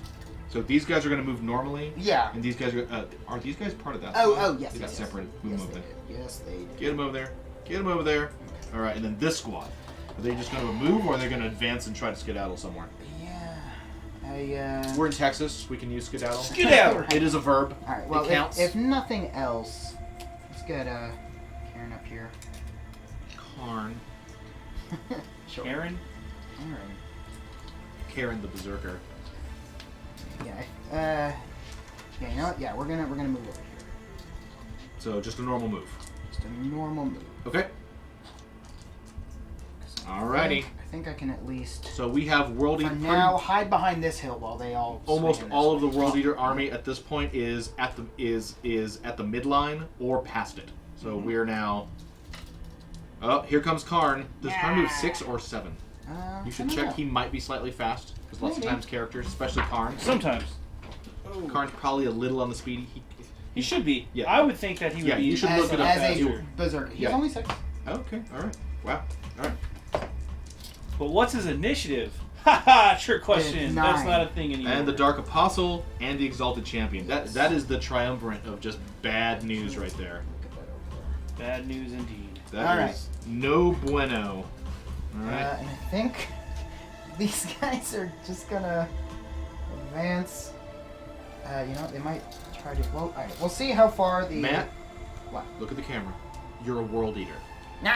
S1: So these guys are going to move normally,
S2: Yeah.
S1: and these guys are these guys part of that?
S2: Oh,
S1: squad?
S2: oh, yes,
S1: They got
S2: yes,
S1: separated.
S2: yes.
S1: Move
S2: Yes,
S1: them over
S2: they
S1: there.
S2: did. Yes, they did.
S1: Get them over there. Get them over there. All right, and then this squad. Are they just going to move, or are they going to advance and try to skedaddle somewhere?
S2: Yeah.
S1: We're in Texas. We can use skedaddle.
S3: Skedaddle.
S1: It is a verb.
S2: Alright, well,
S1: it counts.
S2: if nothing else, let's get Karen up here.
S1: Karn.
S2: Sure.
S3: Aaron?
S2: Karen.
S1: Karen the Berserker.
S2: Yeah. Yeah, you know what? Yeah, we're gonna move over here.
S1: So just a normal move.
S2: Just a normal move.
S1: Okay. Alrighty.
S2: I think I can at least,
S1: So we have World
S2: for
S1: Eater.
S2: now, hide behind this hill while they all.
S1: Almost
S2: swing
S1: all
S2: this
S1: of the
S2: way.
S1: World Eater army at this point is at the midline or past it. So we are now. Oh, here comes Karn. Does Karn move 6 or 7? You should
S2: I don't
S1: check.
S2: know.
S1: He might be slightly fast because lots of
S2: Maybe.
S1: times characters, especially Karn.
S3: Sometimes.
S1: Karn's probably a little on the speed.
S3: He should be.
S1: Yeah.
S3: I would think that he would
S1: Yeah,
S3: be.
S1: you should
S2: As,
S1: look it up
S2: as
S3: faster.
S2: a berserker. He's
S1: Yeah.
S2: only 6.
S1: Okay. All right. Wow. All right.
S3: But what's his initiative? Haha, trick question.
S2: It's
S3: That's
S2: 9.
S3: not a thing anymore.
S1: And the Dark Apostle and the Exalted Champion. That is the triumvirate of just bad news right there.
S3: Bad news indeed.
S1: That is
S2: All right.
S1: no bueno. All right.
S2: And I think these guys are just gonna advance. You know what? They might try to. Well, alright. We'll see how far the.
S1: Matt,
S2: What?
S1: look at the camera. You're a World Eater.
S4: Well,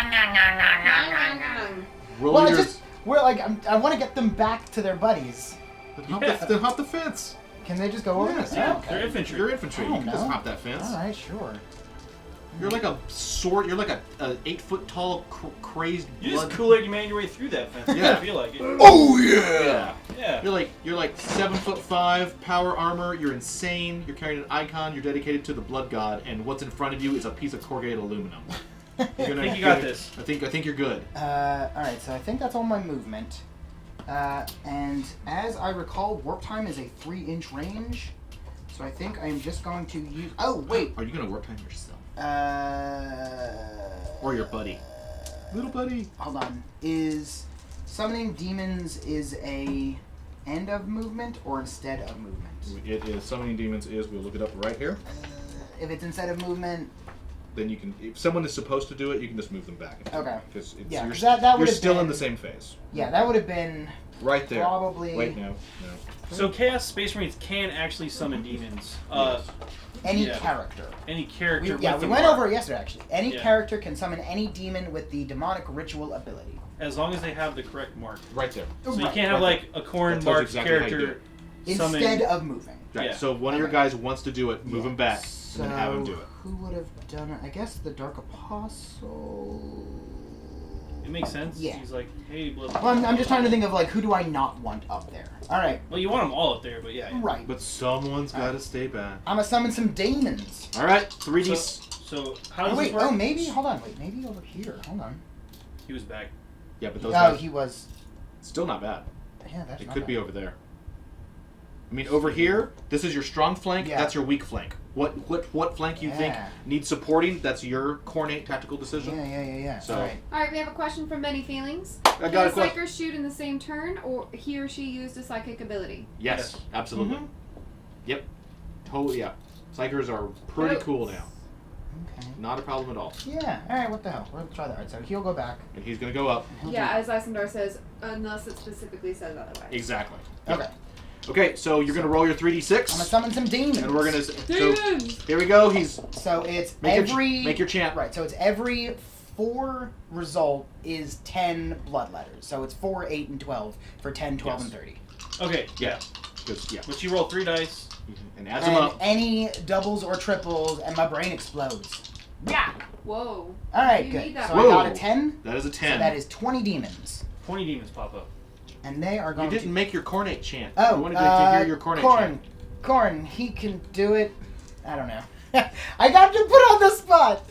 S1: World
S2: Well, I
S1: Eaters.
S2: just. We're like. I want to get them back to their buddies.
S1: Then hop the fence.
S2: Can they just go over
S1: Yes,
S2: this?
S3: yeah,
S2: Okay.
S3: they're infantry.
S1: You're infantry.
S2: I
S1: You
S2: don't
S1: can just
S2: know.
S1: hop that fence.
S2: All right, sure.
S1: You're like a sword. You're like a 8 foot tall crazed
S3: You
S1: blood.
S3: just Kool-Aid man your way through that fence.
S1: Yeah.
S3: I feel like it.
S1: Oh yeah.
S3: Yeah.
S1: You're like 7'5", power armor. You're insane. You're carrying an icon. You're dedicated to the blood god, and what's in front of you is a piece of corrugated aluminum.
S3: I think you got this.
S1: I think you're good.
S2: All right, so I think that's all my movement. And as I recall, warp time is a 3-inch range. So I think I am just going to use. Oh wait.
S1: Are you gonna work time yourself
S2: Uh.
S1: or your buddy, little buddy?
S2: Hold on. Is summoning demons is a end of movement or instead of movement?
S1: It is summoning demons. We'll look it up right here.
S2: If it's instead of movement,
S1: Then you can. If someone is supposed to do it, you can just move them back.
S2: Okay.
S1: Because
S2: Yeah,
S1: you're,
S2: 'cause that
S1: you're
S2: would've
S1: still in
S2: been-
S1: the same phase.
S2: yeah, that would have been
S1: Right there.
S2: probably.
S1: Wait, no.
S3: So Chaos Space Marines can actually summon demons.
S1: Yes.
S2: Any
S3: Yeah.
S2: character.
S3: Any character.
S2: We
S3: with the
S2: went
S3: mark.
S2: over it yesterday, actually. Any
S3: Yeah.
S2: character can summon any demon with the demonic ritual ability.
S3: As long as they have the correct mark.
S1: Right there.
S3: So you
S2: Right.
S3: can't have
S1: Right.
S3: like a corn
S1: That tells you
S3: marked
S1: exactly how you do
S3: character
S2: Instead
S3: summon.
S2: of moving.
S1: Right.
S3: Yeah.
S1: So one of your
S2: Okay.
S1: guys wants to do it, move
S2: Yeah.
S1: him back,
S2: So,
S1: and then have him do it.
S2: who would have done it? I guess the Dark Apostle.
S3: It makes sense.
S2: Yeah.
S3: He's like, hey, blood.
S2: Well, I'm just trying to think of like who do I not want up there. All right,
S3: Well, you want them all up there, but yeah.
S2: right.
S1: But someone's got to stay back.
S2: I'm gonna summon some demons.
S1: All right, 3D.
S3: So how
S2: Oh
S3: does
S2: wait,
S3: this work?
S2: oh maybe. Hold on, wait, maybe over here. Hold on.
S3: He was back.
S1: Yeah, but those
S2: Oh,
S1: guys,
S2: he was.
S1: still not bad.
S2: Yeah, that's.
S1: It
S2: not
S1: could
S2: bad.
S1: be over there. I mean, over here, this is your strong flank.
S2: Yeah.
S1: That's your weak flank. What flank you think
S2: Yeah.
S1: needs supporting? That's your cornate tactical decision.
S2: Yeah.
S1: So-
S2: All right.
S4: All right, we have a question from Many Feelings.
S1: I got
S4: Can
S1: a
S4: a
S1: question.
S4: psyker shoot in the same turn, or he or she used a psychic ability?
S1: Yes, absolutely.
S2: Mhm.
S1: Yep. Totally. Yeah. Psychers are pretty
S4: Oh.
S1: cool now.
S2: Okay.
S1: Not a problem at all.
S2: Yeah. All right. What the hell? We're gonna try that. All right. So he'll go back.
S1: And he's gonna go up.
S2: He'll do-
S4: Yeah, as Isendar says, unless it specifically says otherwise.
S1: Exactly.
S2: Okay.
S1: Okay, so you're gonna roll your
S2: I'm gonna
S1: 3d6,
S2: summon some demons.
S1: and we're gonna. So
S4: Demons!
S1: here we go. He's
S2: So it's
S1: make
S2: every.
S1: make your chant.
S2: Right. So it's every 4 result is 10 blood letters. So it's 4, 8, and 12 for 10, 12,
S1: Yes.
S2: and 30.
S3: Okay.
S1: Yeah. Because yeah,
S3: But you roll 3 dice.
S1: and adds them
S2: And
S1: up.
S2: any doubles or triples, and my brain explodes. Yeah.
S4: Whoa.
S2: All right.
S4: You
S2: Good.
S4: need that
S2: So
S1: one.
S2: I got a
S1: Whoa.
S2: 10.
S1: That is a 10.
S2: So that is 20 demons,
S3: 20 demons pop up.
S2: and they are
S1: You
S2: going
S1: didn't
S2: to.
S1: make your cornate chant.
S2: Oh,
S1: I wanted to hear your cornate chant.
S2: Corn, he can do it. I don't know. I got to put on the spot.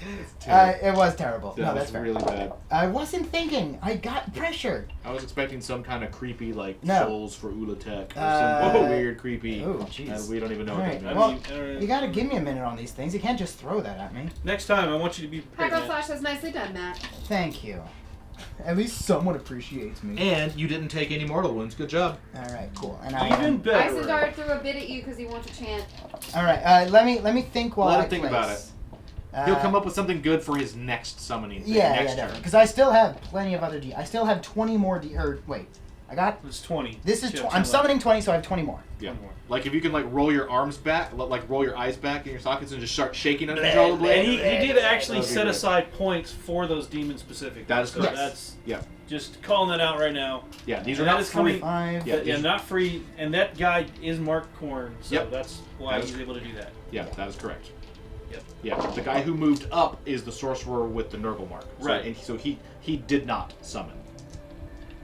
S2: It was terrible.
S1: That
S2: No,
S1: was
S2: that's fair.
S1: really bad.
S2: I wasn't thinking. I got pressured.
S1: I was expecting some kind of creepy like
S2: No.
S1: souls for Ulatek or
S2: Uh,
S1: some weird creepy.
S2: oh, jeez.
S1: We don't even know
S2: Alright,
S1: what that
S3: I
S1: means.
S2: well-
S3: mean,
S2: You gotta give me a minute on these things. You can't just throw that at me.
S3: next time, I want you to be
S4: High
S3: prepared.
S4: Flash says, nicely done, Matt.
S2: Thank you. At least someone appreciates me.
S1: And you didn't take any mortal wounds. Good job.
S2: All right, cool. And I
S3: Even better.
S4: Isendar threw a bit at you because he wants to chant.
S2: All right. Let me think while
S1: Let
S2: I
S1: him think
S2: place.
S1: about it. He'll come up with something good for his next summoning thing.
S2: Yeah,
S1: next
S2: yeah,
S1: turn.
S2: because I still have plenty of other I still have 20 more wait, I got.
S3: It's 20.
S2: This is.
S3: Shit,
S2: I'm summoning 20, so I have 20 more.
S1: Yeah.
S3: 20 more.
S1: Like if you can like roll your arms back, like roll your eyes back in your sockets and just start shaking uncontrollably.
S3: And he did actually
S1: That'd be
S3: set
S1: great.
S3: aside points for those demons specifically.
S1: That is
S3: so
S1: correct.
S3: that's
S1: Yeah.
S3: just calling that out right now.
S1: Yeah. These are
S3: And that
S1: not
S3: is coming-
S1: free.
S2: 5.
S1: Yeah,
S3: But yeah,
S1: these-
S3: not free. And that guy is marked corn, so
S1: Yep.
S3: that's why
S1: That is-
S3: he's able to do that.
S1: Yeah, that is correct.
S3: Yep.
S1: Yeah, the guy who moved up is the sorcerer with the Nurgle mark. So,
S3: Right.
S1: And so he did not summon.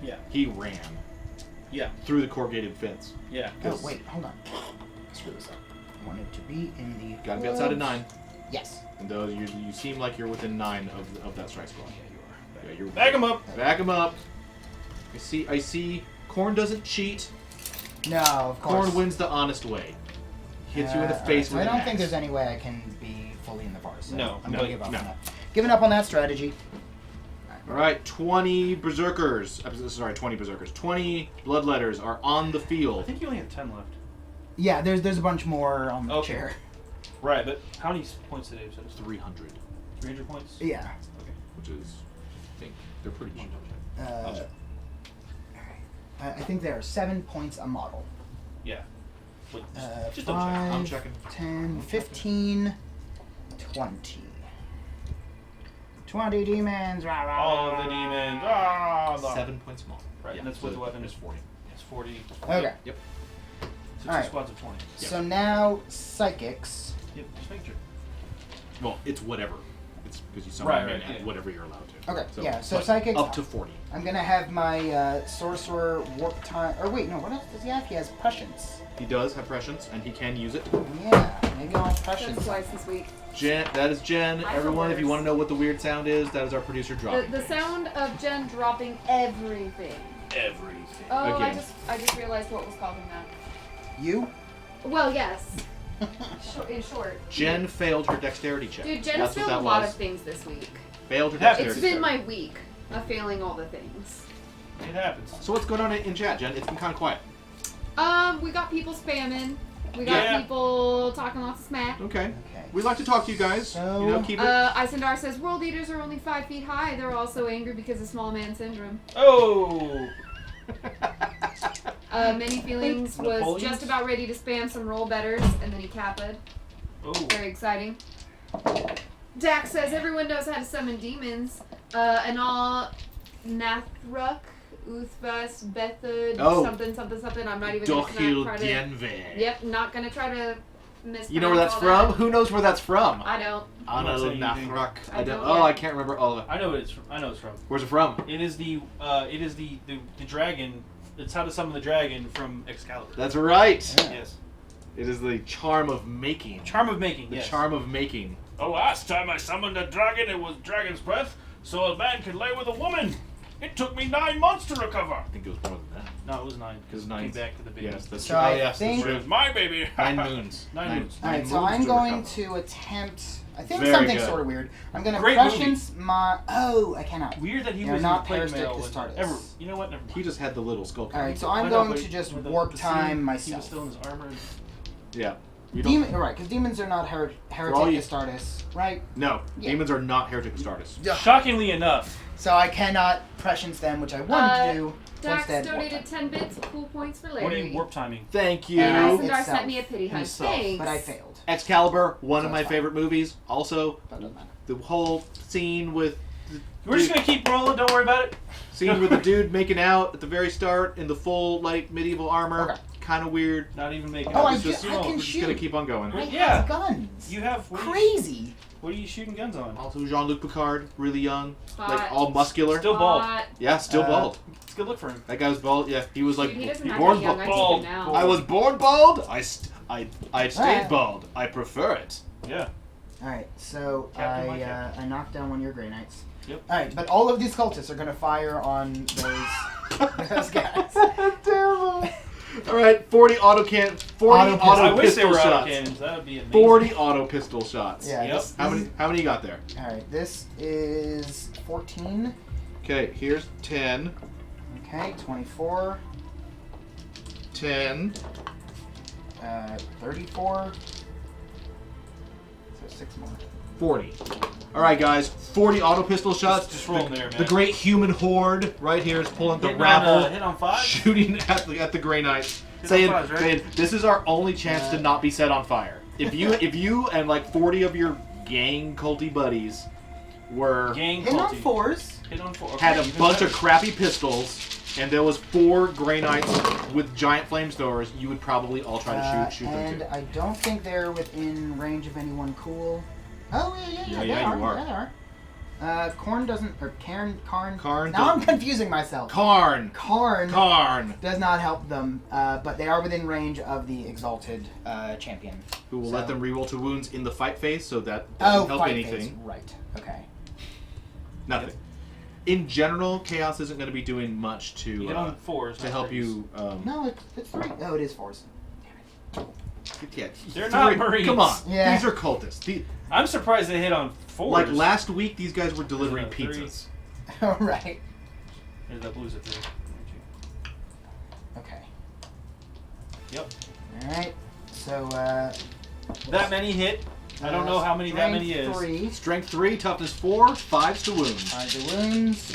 S3: Yeah.
S1: He ran
S3: Yeah.
S1: through the corrugated fence.
S3: Yeah.
S2: Oh wait, hold on. Screw this up. I want it to be in the.
S1: Got to be outside of 9.
S2: Yes.
S1: And though you seem like you're within 9 of that strike squad. Yeah, you're
S3: Back him up.
S1: Back him up. I see. Corn doesn't cheat.
S2: No, of course.
S1: Corn wins the honest way. Hits you in the
S2: Alright,
S1: face
S2: so
S1: with
S2: I
S1: an
S2: don't
S1: axe.
S2: think there's any way I can be fully in the farce. So
S3: No,
S2: I'm
S1: no,
S2: gonna give up
S1: no.
S2: on that. Giving up on that strategy.
S1: All right, 20 berserkers. Sorry, 20 berserkers. 20 bloodletters are on the
S3: I
S1: field.
S3: think you only have 10 left.
S2: Yeah, there's a bunch more on the
S3: Okay.
S2: chair.
S3: Right, but how many points did Abe say?
S1: 300,
S3: 300 points?
S2: Yeah.
S3: Okay.
S1: which is, I think, they're pretty cheap.
S2: Uh,
S1: check.
S2: I think there are 7 points a model.
S3: Yeah. Wait, just
S2: 5,
S3: double check.
S1: I'm checking.
S2: 10, 15, 20. 20 demons. Rah, rah,
S3: All
S2: rah,
S3: of the
S2: rah.
S3: demons. Ah,
S1: 7 points small.
S3: Right,
S1: Yeah,
S3: and that's
S1: so
S3: with the weapon.
S1: It's 40.
S3: It's 40.
S2: Okay.
S1: Yep.
S3: So 2
S2: Alright.
S3: squads of 20.
S2: So now psychics.
S3: Yep, just make sure.
S1: Well, it's whatever. It's because you summon
S3: Right,
S1: them
S3: right,
S1: at
S3: yeah.
S1: whatever you're allowed to.
S2: Okay, yeah, so
S1: but
S2: psychics-
S1: up to 40.
S2: I'm gonna have my sorcerer warp time. Or wait, no. What else does he have? He has prescience.
S1: He does have prescience, and he can use it.
S2: Yeah, maybe I'll have prescience.
S4: Just twice this week.
S1: Jen, that is Jen.
S4: Mine
S1: Everyone, if you
S4: works.
S1: want to know what the weird sound is, that is our producer dropping.
S4: The
S1: things.
S4: sound of Jen dropping everything.
S3: Everything.
S4: Oh,
S1: Again.
S4: I just realized what was causing that.
S2: You?
S4: Well, yes. In short.
S1: Jen failed her dexterity check.
S4: Dude, Jen
S1: That's
S4: has
S1: what
S4: failed
S1: that
S4: a lot
S1: was.
S4: of things this week.
S1: Failed her
S3: Happens.
S1: dexterity
S4: It's been
S1: check.
S4: my week of failing all the things.
S3: It happens.
S1: So what's going on in chat, Jen? It's been kind of quiet.
S4: We got people spamming. We got
S3: Yeah.
S4: people talking lots of smack.
S1: Okay.
S2: Okay.
S1: We like to talk to you guys.
S2: So-
S1: you know, keep it.
S4: Isendar says world eaters are only 5 feet high. They're also angry because of small man syndrome.
S3: Oh!
S4: Many Feelings was
S3: Napoleons?
S4: just about ready to spam some roll betters, and then he capped.
S3: Oh.
S4: Very exciting. Dax says everyone knows how to summon demons. And all Nathruk, Uthvas, Bethud, something. I'm not even going to try to. Yep, not going to try to mispronounce.
S1: You know where that's
S4: all
S1: from?
S4: that.
S1: Who knows where that's from?
S4: I don't.
S3: I'm not saying anything.
S1: I don't.
S4: yet.
S1: Oh, I can't remember all of it.
S3: I know what it's from. I know it's from.
S1: Where's it from?
S3: It is the dragon. It's how to summon the dragon from Excalibur.
S1: That's right.
S2: Yeah.
S3: Yes.
S1: It is the charm of making.
S3: Charm of making.
S1: The
S3: Yes.
S1: charm of making.
S3: Oh, last time I summoned a dragon, it was dragon's breath, so a man could lay with a woman. It took me 9 months to recover.
S1: I think it was more than that.
S3: No, it was 9. Because it came back to the baby.
S1: Yes, that's
S2: So
S1: true.
S2: I
S1: Oh, yes,
S2: think-
S1: that's
S3: It was my baby.
S1: 9 moons.
S3: 9 moons.
S2: Alright, so
S1: moons
S2: I'm
S1: to
S2: going
S1: recover.
S2: to attempt. I think
S1: Very
S2: something
S1: good.
S2: sort of weird. I'm going to
S3: Great
S2: prescience my. Oh, I cannot.
S3: Weird that he
S2: You're
S3: was
S2: not
S3: in the plague
S2: parasitic
S3: mail.
S2: Astartes.
S3: Ever. You know what? Never mind.
S1: He just had the little skull.
S2: Alright, so I'm
S3: I know,
S2: going
S3: but
S2: to just
S3: with the
S2: warp
S3: scene,
S2: time
S3: He was
S2: myself.
S3: still in his armor.
S1: Yeah. You don't.
S2: Right, because demons are not heretic
S1: all you-
S2: Astartes, right?
S1: No,
S2: Yeah.
S1: demons are not heretic Astartes.
S2: Yeah.
S3: Shockingly enough,
S2: So I cannot prescience them, which I wanted to do.
S4: Dax
S2: Instead, warp
S4: donated
S2: time.
S4: 10 bits. Cool points for Larry.
S3: what are you warp timing?
S1: Thank you.
S2: And
S4: Isendar
S2: itself.
S4: sent me a pity hunt.
S1: Himself.
S4: Thanks.
S2: But I failed.
S1: Excalibur, one of
S2: So
S1: my
S2: it's fine.
S1: favorite movies. Also,
S2: But it doesn't matter.
S1: the whole scene with the
S3: We're just
S1: dude-
S3: gonna keep rolling. Don't worry about it.
S1: scene with the dude making out at the very start in the full like medieval armor.
S2: Okay.
S1: Kind of weird.
S3: Not even making.
S2: Oh,
S3: it.
S2: I
S3: It's
S2: ju-
S3: just,
S2: I
S3: you know,
S2: can
S1: We're just gonna
S2: shoot.
S1: keep on going.
S2: I
S3: Yeah.
S2: have guns.
S3: You have
S2: Crazy.
S3: What are you shooting guns on?
S1: Also, Jean-Luc Picard, really young,
S4: Hot.
S1: like all muscular.
S3: Still bald.
S4: Hot.
S1: Yeah, still bald.
S3: It's a good look for him.
S1: That guy was bald. Yeah, he was like
S4: Dude, he doesn't have
S1: born
S4: to be young. I
S1: bald.
S4: take him now.
S1: I was born bald. I stayed
S2: Alright.
S1: bald. I prefer it.
S3: Yeah.
S2: Alright, so
S3: Captain, my captain.
S2: I knocked down one of your Grey Knights.
S3: Yep.
S2: Alright, but all of these cultists are going to fire on those guys.
S1: Terrible. All right, 40 auto can, 40
S2: Auto
S1: auto,
S2: pistol.
S3: I wish they
S1: pistol
S3: were
S1: shots.
S3: auto cannons. That would be amazing.
S1: 40 auto pistol shots.
S2: Yeah.
S3: Yep.
S2: This
S1: How
S2: is-
S1: many you got there?
S2: Alright, this is 14.
S1: Okay, here's 10,
S2: Okay, 24.
S1: 10.
S2: 34. So 6 more.
S1: 40. All right, guys, 40 auto pistol shots.
S3: Just roll them there, man.
S1: The great human horde right here is pulling the
S3: Hitting
S1: rabble,
S3: on, hit on 5.
S1: shooting at the Grey Knights,
S3: Hit
S1: saying,
S3: on 5s, right?
S1: saying, "This is our only chance to not be set on fire." If you and like 40 of your gang culty buddies were
S3: Gang
S2: Hitting on
S3: culty.
S2: 4s.
S3: Hit on 4.
S1: had a
S3: even
S1: bunch
S3: better.
S1: of crappy pistols, and there was 4 Grey Knights with giant flamethrowers, you would probably all try to shoot them
S2: And
S1: too.
S2: I don't think they're within range of anyone cool. Oh, yeah,
S1: Yeah,
S2: they
S1: you are.
S2: Yeah, they are. Karn doesn't, or Karn.
S1: Karn
S2: Now I'm
S1: does-
S2: confusing myself.
S1: Karn!
S2: Karn does not help them, but they are within range of the exalted champion.
S1: Who will
S2: So-
S1: let them reroll to wounds in the fight phase, so that doesn't help
S2: fight
S1: anything.
S2: phase. Right. Okay.
S1: Nothing. In general, Chaos isn't going to be doing much
S3: You hit on 4s.
S1: to
S3: not
S1: help
S3: 3s.
S1: you.
S2: No, it's 3. Oh, it is 4s.
S1: Yeah,
S3: They're not Marines.
S1: Come on,
S2: Yeah.
S1: these are cultists.
S3: I'm surprised they hit on 4s.
S1: Like last week, these guys were delivering
S3: Yeah,
S1: pizzas.
S3: threes.
S2: All right.
S3: Yeah, that blue's a 3.
S2: Okay.
S3: Yep.
S2: All right. So
S3: That many hit. I don't know how many that many is.
S2: 3.
S1: Strength 3, toughness 4, 5s to wounds.
S2: 5 to wounds.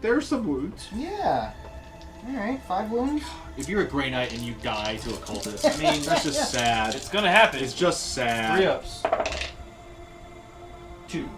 S1: There's some wounds.
S2: Yeah. All right. 5 wounds.
S1: If you're a Grey Knight and you die to a cultist, I mean, that's just sad.
S3: It's gonna happen.
S1: It's just sad.
S3: 3 ups. 2.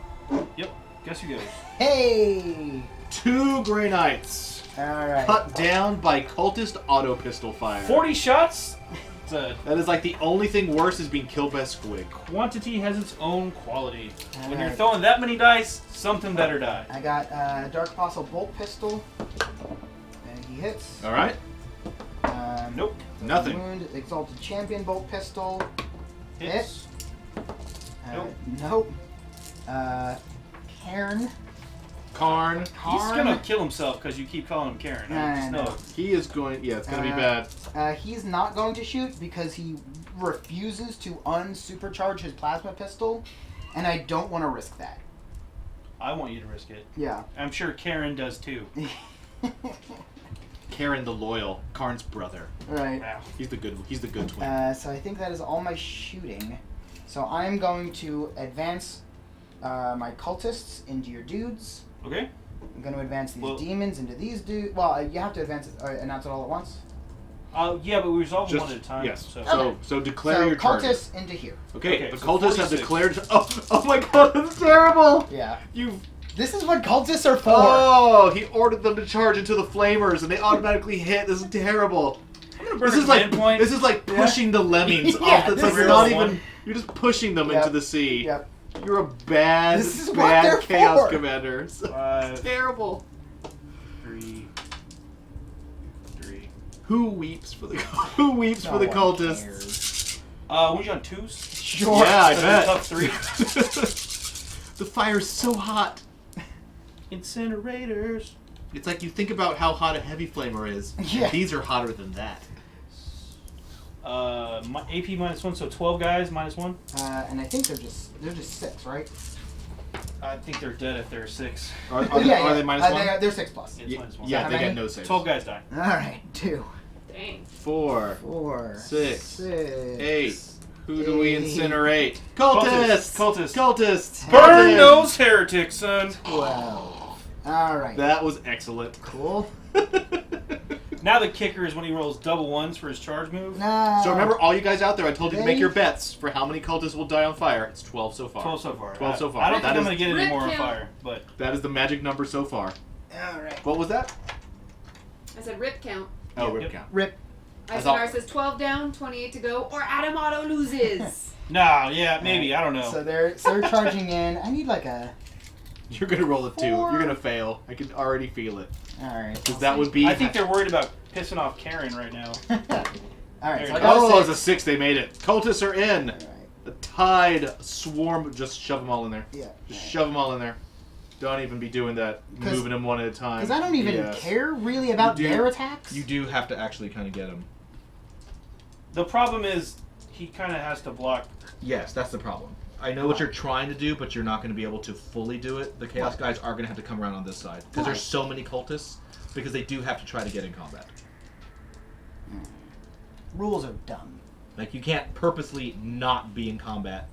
S3: Yep. Guess who goes?
S2: Hey.
S1: 2 Grey Knights
S2: All right.
S1: cut down by cultist auto pistol fire.
S3: 40 shots. It's a
S1: That is like the only thing worse is being killed by a squig.
S3: quantity has its own quality. When you're
S2: Alright.
S3: throwing that many dice, something better die.
S2: I got Dark Apostle Bolt Pistol. And he hits.
S1: All right.
S3: Nope.
S1: Nothing.
S2: Wound, Exalted Champion Bolt Pistol.
S3: Hits.
S2: Nope. Cairn.
S1: Karn.
S3: He's
S2: Karn.
S3: gonna kill himself because you keep calling him Karen. I just
S2: No,
S3: know.
S1: He is going. Yeah, it's gonna be bad.
S2: He's not going to shoot because he refuses to unsupercharge his plasma pistol, and I don't want to risk that.
S3: I want you to risk it.
S2: Yeah.
S3: I'm sure Karen does too.
S1: Karen the Loyal, Karn's brother.
S2: Right.
S3: Wow.
S1: He's the good twin.
S2: So I think that is all my shooting. So I'm going to advance my cultists into your dudes.
S3: Okay.
S2: I'm going to advance these
S3: Well-
S2: demons into these dudes. Well, you have to advance it, announce it all at once.
S3: Yeah, but we resolve them
S1: Just
S3: one at a time.
S1: yes.
S3: So.
S1: So declare
S2: So
S1: your charges.
S2: cultists into here.
S1: Okay,
S3: Okay,
S1: the
S3: so
S1: cultists have
S3: 46.
S1: declared. Oh my god, that's terrible.
S2: Yeah.
S1: You.
S2: This is what cultists are for.
S1: Oh, he ordered them to charge into the flamers, and they automatically hit. This is terrible.
S3: I'm gonna burn
S1: This
S3: a
S1: is like
S3: command point.
S1: this is like
S2: Yeah.
S1: pushing the lemmings
S2: Yeah,
S1: off. It's
S2: this
S1: like
S2: is
S1: you're not
S3: real
S1: even.
S3: one.
S1: You're just pushing them
S2: Yep.
S1: into the sea.
S2: Yep.
S1: You're a bad,
S2: This is what
S1: bad
S2: they're
S1: chaos
S2: for.
S1: commander.
S3: 5,
S1: Terrible.
S3: 3.
S1: Who weeps for the Who weeps for the
S2: No one
S1: cultists?
S3: Was
S2: cares.
S3: you on 2s?
S2: Sure.
S1: Yeah, I
S3: So
S1: bet.
S3: Tough 3.
S1: The fire's so hot.
S3: Incinerators.
S1: It's like you think about how hot a heavy flamer is.
S2: Yeah.
S1: These are hotter than that.
S3: My AP -1, so 12 guys -1.
S2: And I think they're just 6, right?
S3: I think they're dead if they're 6.
S1: Are they minus one?
S2: They're 6 plus.
S3: It's -1.
S1: Yeah,
S2: How
S1: they
S2: many?
S1: get no saves.
S3: 12 guys die.
S2: All right, 2,
S4: Dang.
S1: 4,
S2: 4,
S1: 6,
S2: 6,
S1: 8. Who do we
S2: 8,
S1: incinerate?
S3: Cultists.
S1: Cultists!
S3: Cultists.
S1: Cultists!
S3: Burn
S1: Cultists!
S3: those heretics, son!
S2: 12. All right.
S1: That was excellent.
S2: Cool.
S3: Now the kicker is when he rolls double 1s for his charge move.
S2: No.
S1: So remember, all you guys out there, I told you to make
S2: They-
S1: your bets for how many cultists will die on fire. It's 12 so far.
S3: 12 so far.
S1: 12 so far.
S3: I don't
S1: That
S3: think I'm
S1: is-
S3: going to get any
S4: Rip
S3: more on
S4: count.
S3: fire, but
S1: That is the magic number so far.
S2: All right.
S1: What was that?
S4: I said rip count.
S1: Oh,
S3: Yep,
S1: rip
S3: yep.
S1: count.
S2: Rip.
S1: I thought-
S4: Isidar says 12 down, 28 to go, or Adam Auto loses.
S3: no, yeah, maybe. I don't know.
S2: So they're charging in. I need like a.
S1: You're gonna roll a 2.
S2: 4.
S1: You're gonna fail. I can already feel it.
S2: All right.
S1: Because that would be.
S3: I think they're worried about pissing off Karen right now.
S2: All right. So I
S3: There
S2: got
S1: Oh,
S2: a
S1: it's a 6. They made it. Cultists are in.
S2: All right.
S1: The tide swarm. Just shove them all in there.
S2: Yeah.
S1: Just shove them all in there. Don't even be doing that.
S2: 'Cause-
S1: Moving them one at a time.
S2: Because I don't even
S1: Yes.
S2: care really about
S1: You do-
S2: their attacks.
S1: You do have to actually kind of get them.
S3: The problem is he kind of has to block.
S1: Yes, that's the problem. I know what you're trying to do, but you're not going to be able to fully do it. The Chaos guys are going to have to come around on this side. Because there's so many cultists, because they do have to try to get in combat.
S2: Rules are dumb.
S1: Like, you can't purposely not be in combat.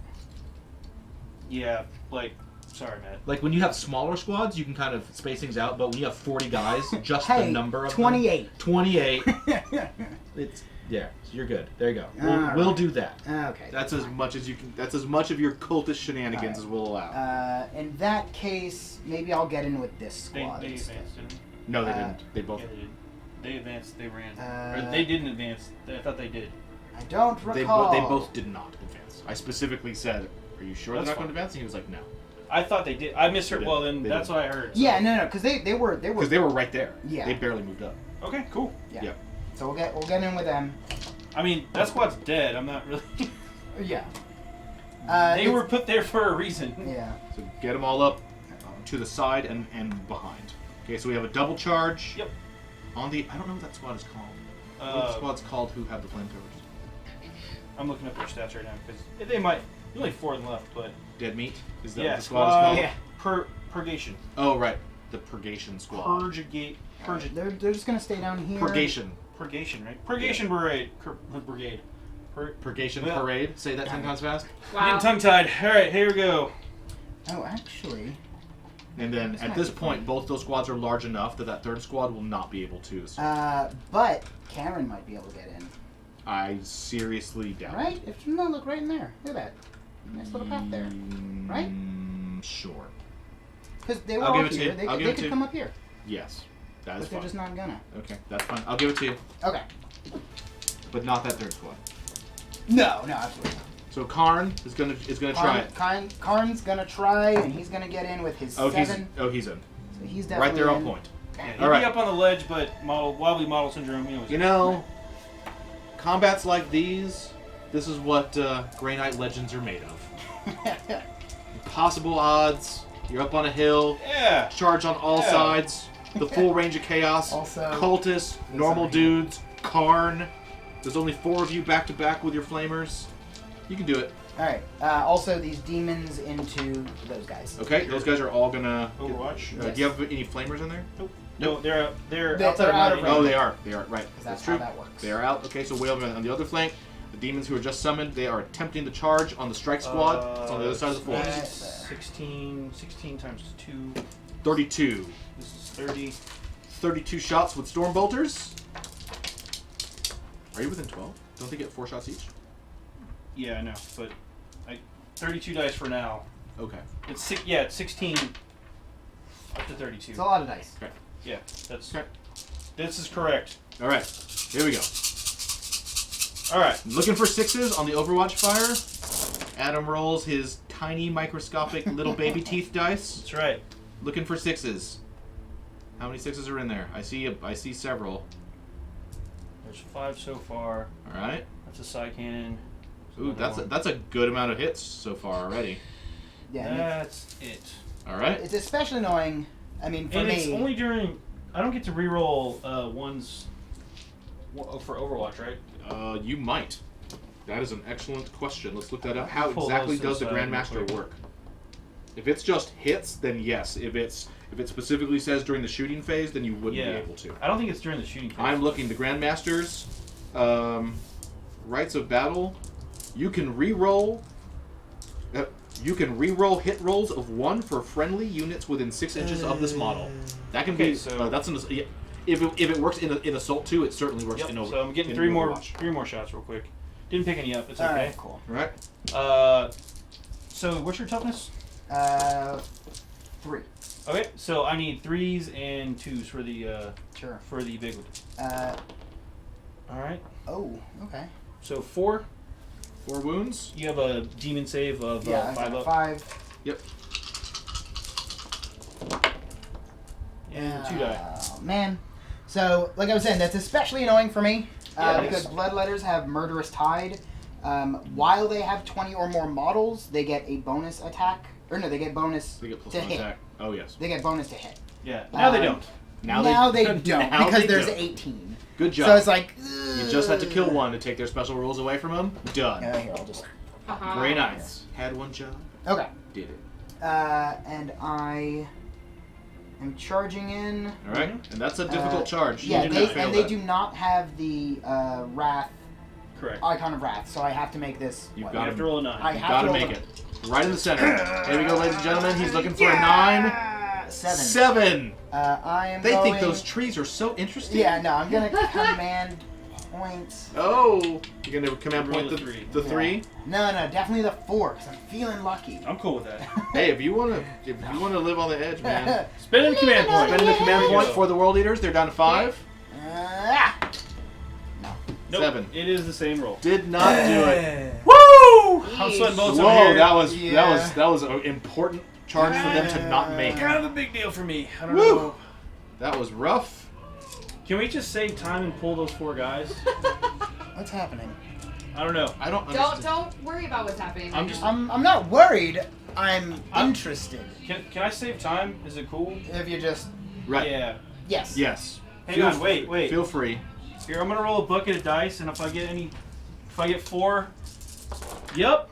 S3: Yeah, like, sorry, Matt.
S1: Like, when you have smaller squads, you can kind of space things out, but when you have 40 guys, just
S2: Hey,
S1: the number of
S2: 28.
S1: them... 28. It's... Yeah, so you're good. There you go. We'll do that.
S2: Okay.
S1: That's as much as you can... That's as much of your cultist shenanigans as we'll allow.
S2: In that case, maybe I'll get in with this
S3: They
S2: squad.
S3: advanced,
S2: instead.
S3: didn't
S1: No, they
S2: uh,
S1: didn't. They both...
S3: they? Yeah, they did. They advanced, they ran.
S2: Uh,
S3: or they didn't advance. I thought they did.
S2: I don't
S1: They
S2: recall.
S1: both did not advance. I specifically said, "Are you sure
S3: That's
S1: they're not going
S3: fine.
S1: to advance?" And he was like, "No,"
S3: I thought they did. I misheard.
S1: They
S3: Well,
S1: did.
S3: then
S1: They
S3: that's
S1: did.
S3: what I heard. So.
S2: Yeah, no, because they were
S1: because they were right there.
S2: Yeah.
S1: They barely moved up.
S3: Okay, cool.
S2: Yeah.
S1: Yeah.
S2: So we'll get in with them.
S3: I mean, that squad's dead. I'm not really.
S2: Yeah.
S3: They were put there for a reason.
S2: Yeah.
S1: So get them all up to the side and behind. Okay, so we have a double charge.
S3: Yep.
S1: On the I don't know what that squad is called. What the squad's called who have the flamethrowers?
S3: I'm looking up their stats right now because they might. There's only 4 of them left, but
S1: Dead Meat? Is that
S3: yeah,
S1: what the squad is called?
S2: Yeah.
S3: Purgation.
S1: Oh right, the Purgation squad.
S3: Purgate.
S2: They're just gonna stay down here.
S1: Purgation.
S3: Purgation, right? Purgation Brigade. Brigade.
S1: Purgation
S3: Well-
S1: Parade. Say that 10 times fast.
S4: Wow.
S3: Getting tongue-tied. All right, here we go.
S2: Oh, actually.
S1: And then
S2: This
S1: at
S2: might
S1: this
S2: be
S1: point,
S2: fun.
S1: both those squads are large enough that that third squad will not be able to. So
S2: But Karen might be able to get in.
S1: I seriously doubt.
S2: Right? If no, look right in there. Look at that. Nice little path there. Right?
S1: Sure.
S2: Because they were
S1: I'll
S2: all
S1: give it to
S2: here.
S1: you.
S2: They,
S1: I'll
S2: could-
S1: give
S2: they
S1: it to
S2: could
S1: you.
S2: come up here.
S1: Yes. That is
S2: But they're
S1: fine.
S2: just not gonna.
S1: Okay, that's fine. I'll give it to you.
S2: Okay.
S1: But not that third squad.
S2: No, absolutely not.
S1: So Karn is gonna try it.
S2: Karn's gonna try, and he's gonna get in with his
S1: Oh,
S2: 7.
S1: he's in.
S2: So he's
S1: Right
S2: definitely
S1: there on
S2: in.
S1: point.
S3: Yeah, he'd
S1: All right.
S3: be up on the ledge, but wobbly model syndrome.
S1: You know, combats like these, this is what Grey Knight Legends are made of. Impossible odds. You're up on a hill.
S3: Yeah.
S1: Charge on all
S3: Yeah.
S1: sides. The full range of chaos.
S2: Also,
S1: Cultists, normal
S2: over
S1: dudes, Karn. There's only 4 of you back to back with your flamers. You can do it.
S2: Alright. Also, these demons into those guys.
S1: Okay, those guys are all gonna.
S3: Overwatch.
S2: Yes.
S1: Do you have any flamers in there?
S3: No, they're
S2: They're
S3: outside
S2: out
S3: of
S2: of
S3: range.
S1: Oh, they are. They are. Right.
S2: Because
S1: That's
S2: that's
S1: true.
S2: how that works.
S1: They are out. Okay, so way over on the other flank, the demons who are just summoned, they are attempting to charge on the strike squad. It's on the other side of the floor.
S2: Right.
S3: 16 times 2.
S1: 32.
S3: This is 30.
S1: 32 shots with storm bolters. Are you within 12? Don't they get 4 shots each?
S3: Yeah, I know, but 32 dice for now.
S1: Okay.
S3: It's 16 up to 32.
S2: It's a lot of dice.
S1: Okay.
S3: Yeah, that's
S1: Okay.
S3: this is correct.
S1: All right. Here we go.
S3: All right.
S1: Looking for 6s on the Overwatch fire. Adam rolls his tiny microscopic little baby teeth dice.
S3: That's right.
S1: Looking for 6s. How many 6s are in there? I see several.
S3: There's 5 so far.
S1: All right.
S3: That's a side cannon.
S1: Ooh, that's a good amount of hits so far already.
S2: Yeah. and
S3: That's it.
S1: All right.
S2: It's especially annoying. I mean, for
S3: And
S2: me.
S3: it's only during. I don't get to reroll ones for Overwatch, right?
S1: You might. That is an excellent question. Let's look that up. How
S3: Pull
S1: exactly
S3: those
S1: does the
S3: to the side real
S1: Grandmaster
S3: quick.
S1: work? If it's just hits, then yes. If it specifically says during the shooting phase, then you wouldn't be able to.
S3: I don't think it's during the shooting phase.
S1: I'm looking. The Grandmaster's rights of battle. You can re-roll. You can re-roll hit rolls of 1 for friendly units within 6 inches of this model. That can
S3: Okay,
S1: be.
S3: so-
S1: That's an. Yeah, if it works in Assault 2, it certainly works
S3: Yep,
S1: in Overwatch.
S3: so I'm getting
S1: in
S3: 3 more
S1: Overwatch.
S3: shots real quick. Didn't pick any up. It's
S2: All
S3: okay.
S2: right, cool.
S1: All right.
S3: So what's your toughness?
S2: 3.
S3: Okay, so I need 3s and 2s for the
S2: Sure.
S3: big one. All right.
S2: Oh, okay.
S3: So 4.
S1: 4 wounds.
S3: You have a demon save of
S2: Yeah, I
S3: 5
S2: got
S3: up.
S2: 5.
S1: Yep.
S3: And 2 die.
S2: Oh, man. So, like I was saying, that's especially annoying for me
S3: Yeah, it
S2: because
S3: is.
S2: Bloodletters have Murderous Tide. While they have 20 or more models, they get a bonus attack. Or no, they get bonus
S1: They get plus
S2: to
S1: 1
S2: hit.
S1: attack. Oh yes.
S2: They get bonus to hit.
S3: Yeah. Now they
S2: Um,
S3: don't.
S1: Now
S2: they
S1: they
S2: don't
S1: now
S2: because
S1: they
S2: there's
S1: don't.
S2: 18.
S1: Good job.
S2: So it's like
S1: You just had to kill one to take their special rules away from them. Done.
S2: Here, I'll just.
S4: Haha.
S1: Very nice. Had one job.
S2: Okay.
S1: Did it.
S2: And I am charging in.
S1: All right. And that's a difficult charge.
S2: Yeah,
S1: You did
S2: they
S1: not fail
S2: and they
S1: that.
S2: do not have the Wrath
S3: Correct.
S2: icon of Wrath, so I have to make this.
S1: You've
S2: what,
S1: got
S3: You have to roll a 9.
S2: I
S1: You
S2: have
S1: gotta
S2: to
S1: make
S2: roll
S1: it. Right in the center. There we go, ladies and gentlemen. He's looking for a 9.
S2: 7.
S1: 7.
S2: I am.
S1: They
S2: going,
S1: think those trees are so interesting.
S2: Yeah, no, I'm gonna command points.
S1: Oh, you're gonna command
S3: Roll
S1: point
S3: the
S1: the
S3: three.
S1: 3.
S2: No, definitely the 4, because I'm feeling lucky.
S3: I'm cool with that.
S1: Hey, if you wanna live on the edge, man.
S3: Spend the command point.
S1: Spending the command
S3: There you
S1: point
S3: go.
S1: for the world eaters. They're down to 5.
S3: Nope,
S1: 7.
S3: It is the same roll.
S1: Did not do it.
S3: Woo! I'm sweating bullets over
S1: Whoa,
S3: here.
S1: that was an important charge for them to not make.
S3: Kind of a big deal for me. I don't
S1: Woo!
S3: know.
S1: That was rough.
S3: Can we just save time and pull those 4 guys?
S2: What's happening?
S3: I don't know.
S1: I don't understand.
S4: Don't worry about what's happening.
S3: I'm just-
S2: I'm not worried. I'm interested.
S3: Can I save time? Is it cool?
S2: If you just.
S1: Right.
S3: Yeah.
S2: Yes.
S1: Yes.
S3: Hang on, wait.
S1: Feel free.
S3: Here, I'm gonna roll a bucket of dice, and if I get 4, yep.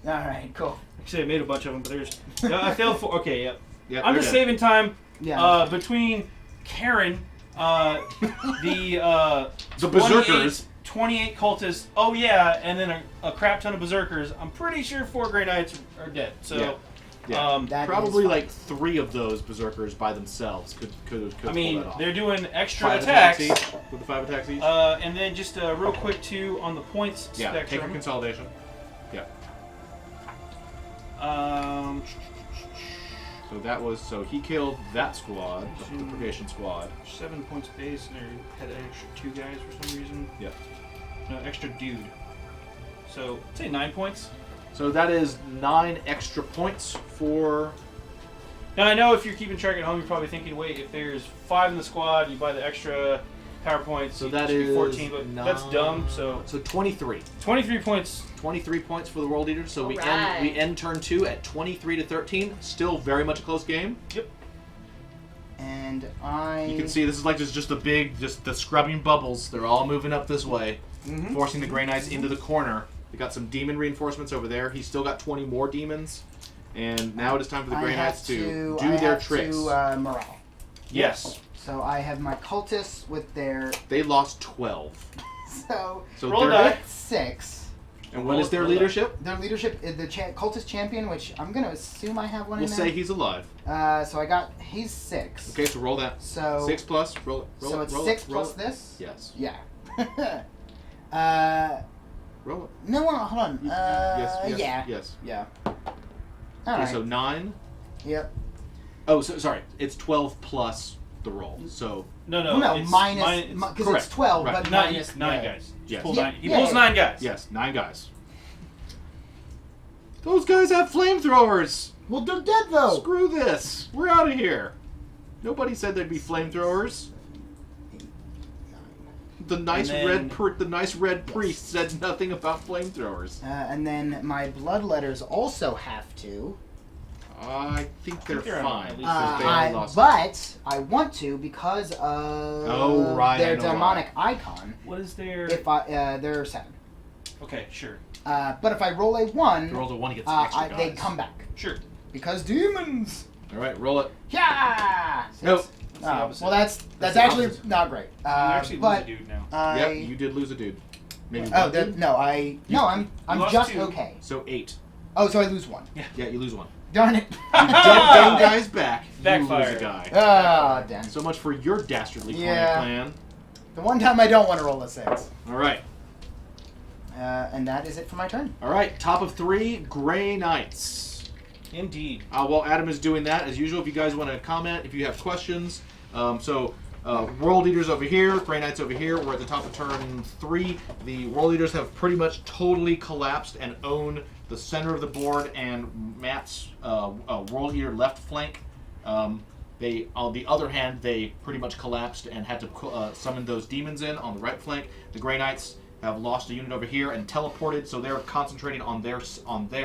S2: Alright, cool.
S3: Actually, I made a bunch of them, but there's. Yeah, I failed 4. Okay, yep.
S1: Yeah,
S3: I'm
S1: they're
S3: just
S1: dead.
S3: saving time.
S2: Yeah.
S3: Between Karen, the
S1: The berserkers.
S3: 28 cultists. Oh yeah, and then a crap ton of berserkers. I'm pretty sure 4 Grey Knights are dead. So.
S1: Yeah. Yeah.
S2: That
S1: Probably
S2: is
S1: like 3 of those berserkers by themselves could
S3: I
S1: pull
S3: mean,
S1: that off.
S3: they're doing extra
S1: 5
S3: attacks.
S1: each with the 5 attacks each.
S3: And then just real quick too on the points
S1: Yeah. Take a
S3: spectrum.
S1: consolidation. Yeah. So he killed that squad, the purgation squad.
S3: 7 points base, and they had an extra 2 guys for some reason.
S1: Yeah.
S3: No, extra dude. So say 9 points.
S1: So that is 9 extra points for.
S3: Now I know if you're keeping track at home, you're probably thinking, wait, if there's 5 in the squad, you buy the extra power points.
S1: So
S3: it
S1: that
S3: should be
S1: is
S3: 14, but that's dumb. So
S1: 23.
S3: 23 points.
S1: 23 points for the World Eaters. So we
S4: Alright.
S1: end turn 2 at 23-13. Still very much a close game.
S3: Yep.
S2: And I.
S1: You can see this is like just the scrubbing bubbles. They're all moving up this way,
S2: Mhm.
S1: forcing the Grey Knights into the corner. We got some demon reinforcements over there. He's still got 20 more demons, and now it is time for the Grey Knights to do their tricks.
S2: Morale.
S3: Yes.
S2: So I have my cultists with their.
S1: They lost 12.
S2: So
S3: Roll
S1: they're-
S3: die.
S2: 6.
S1: And what is their
S3: Roll die.
S1: leadership?
S2: Their leadership is the cultist champion, which I'm gonna assume I have one
S1: We'll
S2: in
S1: say
S2: there.
S1: he's alive.
S2: So he's 6.
S1: Okay, so roll that.
S2: So
S1: 6 plus. Roll it. Roll
S2: so
S1: it.
S2: it's
S1: Roll
S2: 6
S1: it. Roll
S2: plus
S1: it.
S2: this.
S1: Yes.
S2: Yeah.
S1: Roll it.
S2: No, hold on.
S1: Yes.
S2: Yeah.
S1: Okay,
S2: Alright.
S1: so 9.
S2: Yep.
S1: Oh, sorry. It's 12 plus the roll. So
S3: No,
S2: Well, no,
S3: it's
S2: minus because it's
S1: correct.
S2: 12,
S1: Right.
S2: but
S3: nine,
S2: minus
S3: nine
S2: yeah.
S3: guys.
S1: Yes.
S3: Pull
S2: Yeah,
S3: nine. He
S2: yeah,
S3: pulls
S2: yeah.
S3: 9 guys.
S1: yes, 9 guys. Those guys have flamethrowers.
S2: Well, they're dead though.
S1: Screw this. We're out of here. Nobody said there'd be flamethrowers. The nice
S3: And then-
S1: the nice red priest said nothing about flamethrowers.
S2: And then my bloodletters also have to.
S1: I think they're
S3: they're on
S1: fine.
S3: at least
S1: because they only lost.
S2: But I want to because of
S1: Oh, right,
S2: their
S1: I know
S2: demonic icon.
S3: What is their?
S2: If I they're 7.
S3: Okay, sure,
S2: But if I roll a 1,
S1: You rolled a 1, he gets extra guys.
S2: they come back
S3: sure.
S2: because demons.
S1: All right, roll it.
S2: Yeah.
S1: Nope.
S3: the opposite.
S2: Well, that's
S1: That's the
S2: actually
S1: opposite.
S2: not great.
S3: You actually lose
S2: but
S3: a dude now.
S2: I
S1: Yep, you did lose a dude. Maybe
S2: oh
S1: one dude?
S2: no I'm
S3: lost
S2: just
S3: 2.
S2: okay.
S1: So 8.
S2: Oh, so I lose 1.
S1: Yeah, you lose 1.
S2: Darn it.
S1: You don't gain guys back. You
S3: Backfire.
S1: lose a guy.
S2: Ah, damn.
S1: So much for your dastardly
S2: Yeah.
S1: plan.
S2: The one time I don't want to roll a 6.
S1: All right.
S2: And that is it for my turn.
S1: All right, top of 3, Grey Knights.
S3: Indeed.
S1: While Adam is doing that, as usual, if you guys want to comment, if you have questions. World Eaters over here, Grey Knights over here. We're at the top of turn 3. The World Eaters have pretty much totally collapsed and own the center of the board and Matt's World Eater left flank. They, on the other hand, they pretty much collapsed and had to summon those demons in on the right flank. The Grey Knights have lost a unit over here and teleported, so they're concentrating on their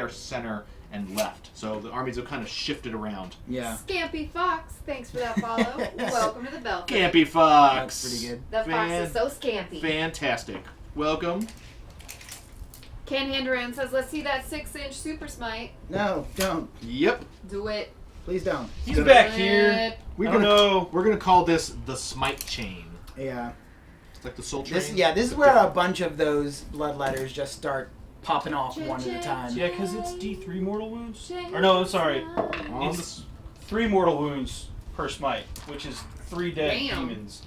S1: center and left. So the armies have kind of shifted around.
S2: Yeah.
S4: Scampy Fox, thanks for that follow. Welcome to the Belfry.
S1: Campy Fox.
S2: That's pretty good.
S4: The fox is so scampy.
S1: Fantastic. Welcome.
S4: Ken Handaran says, let's see that 6-inch super smite.
S2: No, don't.
S1: Yep.
S4: Do it.
S2: Please don't.
S3: He's
S1: Gonna-
S3: back
S4: Do
S3: here.
S4: it.
S1: We're
S3: I don't
S1: gonna
S3: know.
S1: we're gonna call this the Smite Chain.
S2: Yeah.
S1: It's like the Soul Train.
S2: This is
S1: but
S2: where a
S1: different.
S2: bunch of those bloodletters just start popping off one at a time.
S3: Yeah, because it's D3 mortal wounds.
S4: Shake
S3: Or no, I'm sorry.
S1: On
S3: It's 3 mortal wounds per smite, which is 3 dead
S4: Damn.
S3: demons.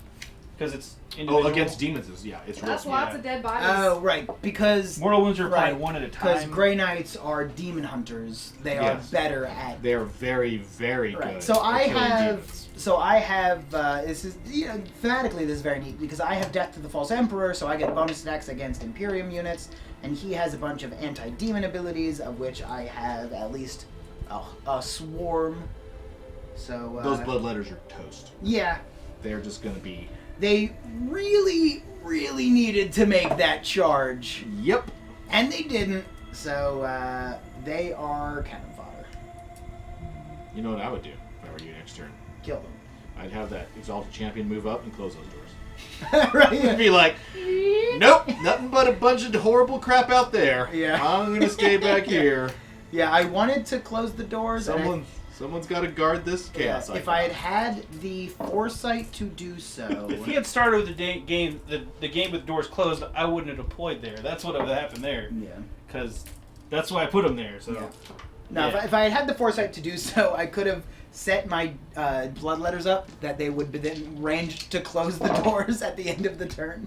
S3: Because it's individual.
S1: against demons is it's
S4: That's
S1: real.
S4: lots
S3: yeah.
S4: of dead bodies.
S2: Oh, right. Because
S3: Mortal wounds are applied
S2: Right,
S3: one at a
S2: because
S3: time.
S2: Grey Knights are demon hunters. They are
S1: Yes.
S2: better at.
S1: They're very, very
S2: Right.
S1: good.
S2: So I
S1: at killing
S2: have.
S1: demons.
S2: So I have. This is thematically this is very neat because I have Death to the False Emperor, so I get bonus attacks against Imperium units, and he has a bunch of anti-demon abilities, of which I have at least a swarm. So
S1: Those bloodletters are toast.
S2: yeah,
S1: They're just gonna be.
S2: they really, really needed to make that charge,
S1: Yep.
S2: and they didn't. So they are cannon fodder.
S1: You know what I would do if I were you next turn?
S2: Kill them.
S1: I'd have that Exalted Champion move up and close those doors.
S2: Right?
S1: It'd be like, nope, nothing but a bunch of horrible crap out there.
S2: Yeah.
S1: I'm gonna stay back here.
S2: Yeah, I wanted to close the doors. and
S1: Someone's got to guard this chaos.
S2: if I had had the foresight to do so.
S3: If he had started with the game, the game with doors closed, I wouldn't have deployed there. That's what would have happened there.
S2: Yeah.
S3: Because that's why I put him there. So.
S2: Yeah. No,
S3: Yeah.
S2: if I had had the foresight to do so, I could have set my bloodletters up that they would be then ranged to close the doors at the end of the turn.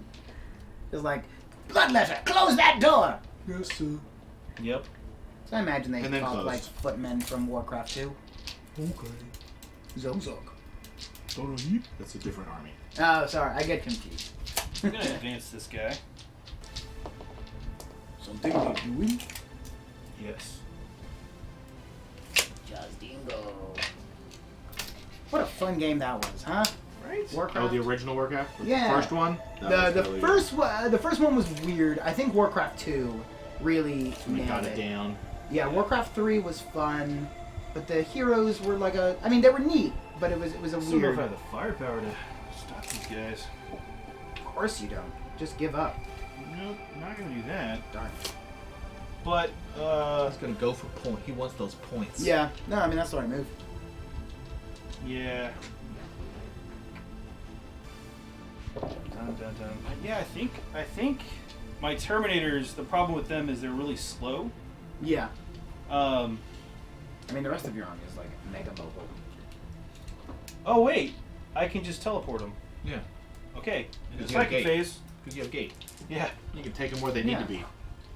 S2: It was like, bloodletter, close that door!
S1: Yes, sir.
S3: Yep.
S2: So I imagine they
S1: And then
S2: talk
S1: closed.
S2: like footmen from Warcraft 2.
S1: Okay.
S2: Zog zog.
S1: That's a different army.
S2: Oh, sorry, I get confused.
S3: I'm gonna advance this guy.
S2: Something you're doing?
S3: Yes.
S2: Just dingo. What a fun game that was, huh?
S3: Right.
S2: Warcraft.
S1: Oh, the original Warcraft? The
S2: Yeah.
S1: first one? That
S2: The
S1: was really
S2: the first one was weird. I think Warcraft 2 really
S1: good. We
S2: nailed
S1: got
S2: it.
S1: it down.
S2: Yeah, Warcraft 3 was fun, but the heroes were like I mean, they were neat, but it was a
S3: I don't know
S2: weird.
S3: if I have the firepower to stop these guys.
S2: Of course you don't. Just give up.
S3: Nope, I'm not gonna do that.
S2: Darn.
S3: But
S1: He's gonna go for point. He wants those points.
S2: Yeah. No, I mean that's the right move.
S3: yeah. Dun, dun, dun. Yeah, I think my Terminators. The problem with them is they're really slow.
S2: Yeah.
S3: I
S2: I mean the rest of your army is like mega mobile.
S3: Oh wait, I can just teleport them.
S1: Yeah.
S3: Okay. In the
S1: Because you have
S3: second
S1: gate.
S3: phase.
S1: Because you have gate.
S3: Yeah.
S1: You can take them where they need to be.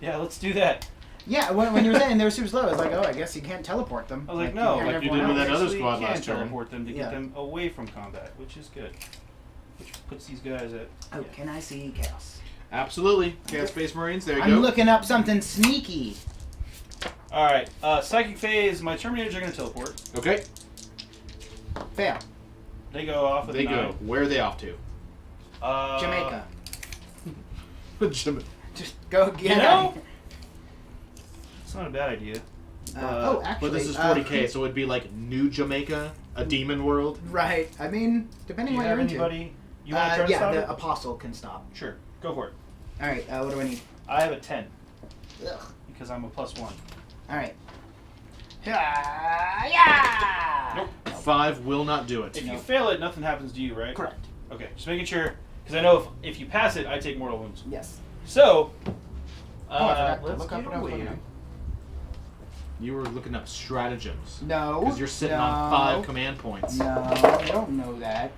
S3: Yeah, let's do that.
S2: Yeah, when you were saying they were super slow, I was like, oh, I guess you can't teleport them.
S3: I was like,
S2: you
S3: no,
S2: can
S1: like you
S2: everyone
S1: did with
S2: else.
S1: that other
S3: Actually,
S1: squad
S3: you can
S1: last turn.
S3: teleport them to
S2: Yeah.
S3: get them away from combat, which is good. Which puts these guys at.
S2: Oh, can I see chaos?
S1: Absolutely. Chaos Space Marines, there you
S2: I'm
S1: go.
S2: looking up something sneaky.
S3: Alright, Psychic Phase, my Terminators are going to teleport.
S1: Okay,
S2: Fail.
S3: They go off with
S1: they
S3: 9.
S1: go. Where are they off to?
S2: Jamaica.
S1: Jama-
S2: Just go get
S3: You
S2: out.
S3: know? It's not a bad idea.
S2: Oh, actually.
S1: But this is 40k, so it'd be like New Jamaica, a demon world.
S2: Right. I mean,
S3: Do
S2: depending
S3: you
S2: what
S3: have
S2: you're into.
S3: anybody you want to try to
S2: yeah,
S3: stop
S2: the
S3: it?
S2: apostle can stop.
S3: Sure, go for it.
S2: All right. What do I need?
S3: I have a 10
S2: Ugh.
S3: because I'm a +1.
S2: All right. Yeah.
S3: Nope.
S1: 5 will not do it.
S3: If you fail it, nothing happens to you, right?
S2: Correct.
S3: Okay, just making sure, because I know if you pass it, I take mortal wounds.
S2: Yes.
S3: So,
S2: I forgot to
S3: let's
S2: look up
S3: get
S2: what I was
S3: away.
S2: looking up.
S1: You were looking up stratagems.
S2: No.
S1: Because you're sitting on 5 command points.
S2: No, I don't know that.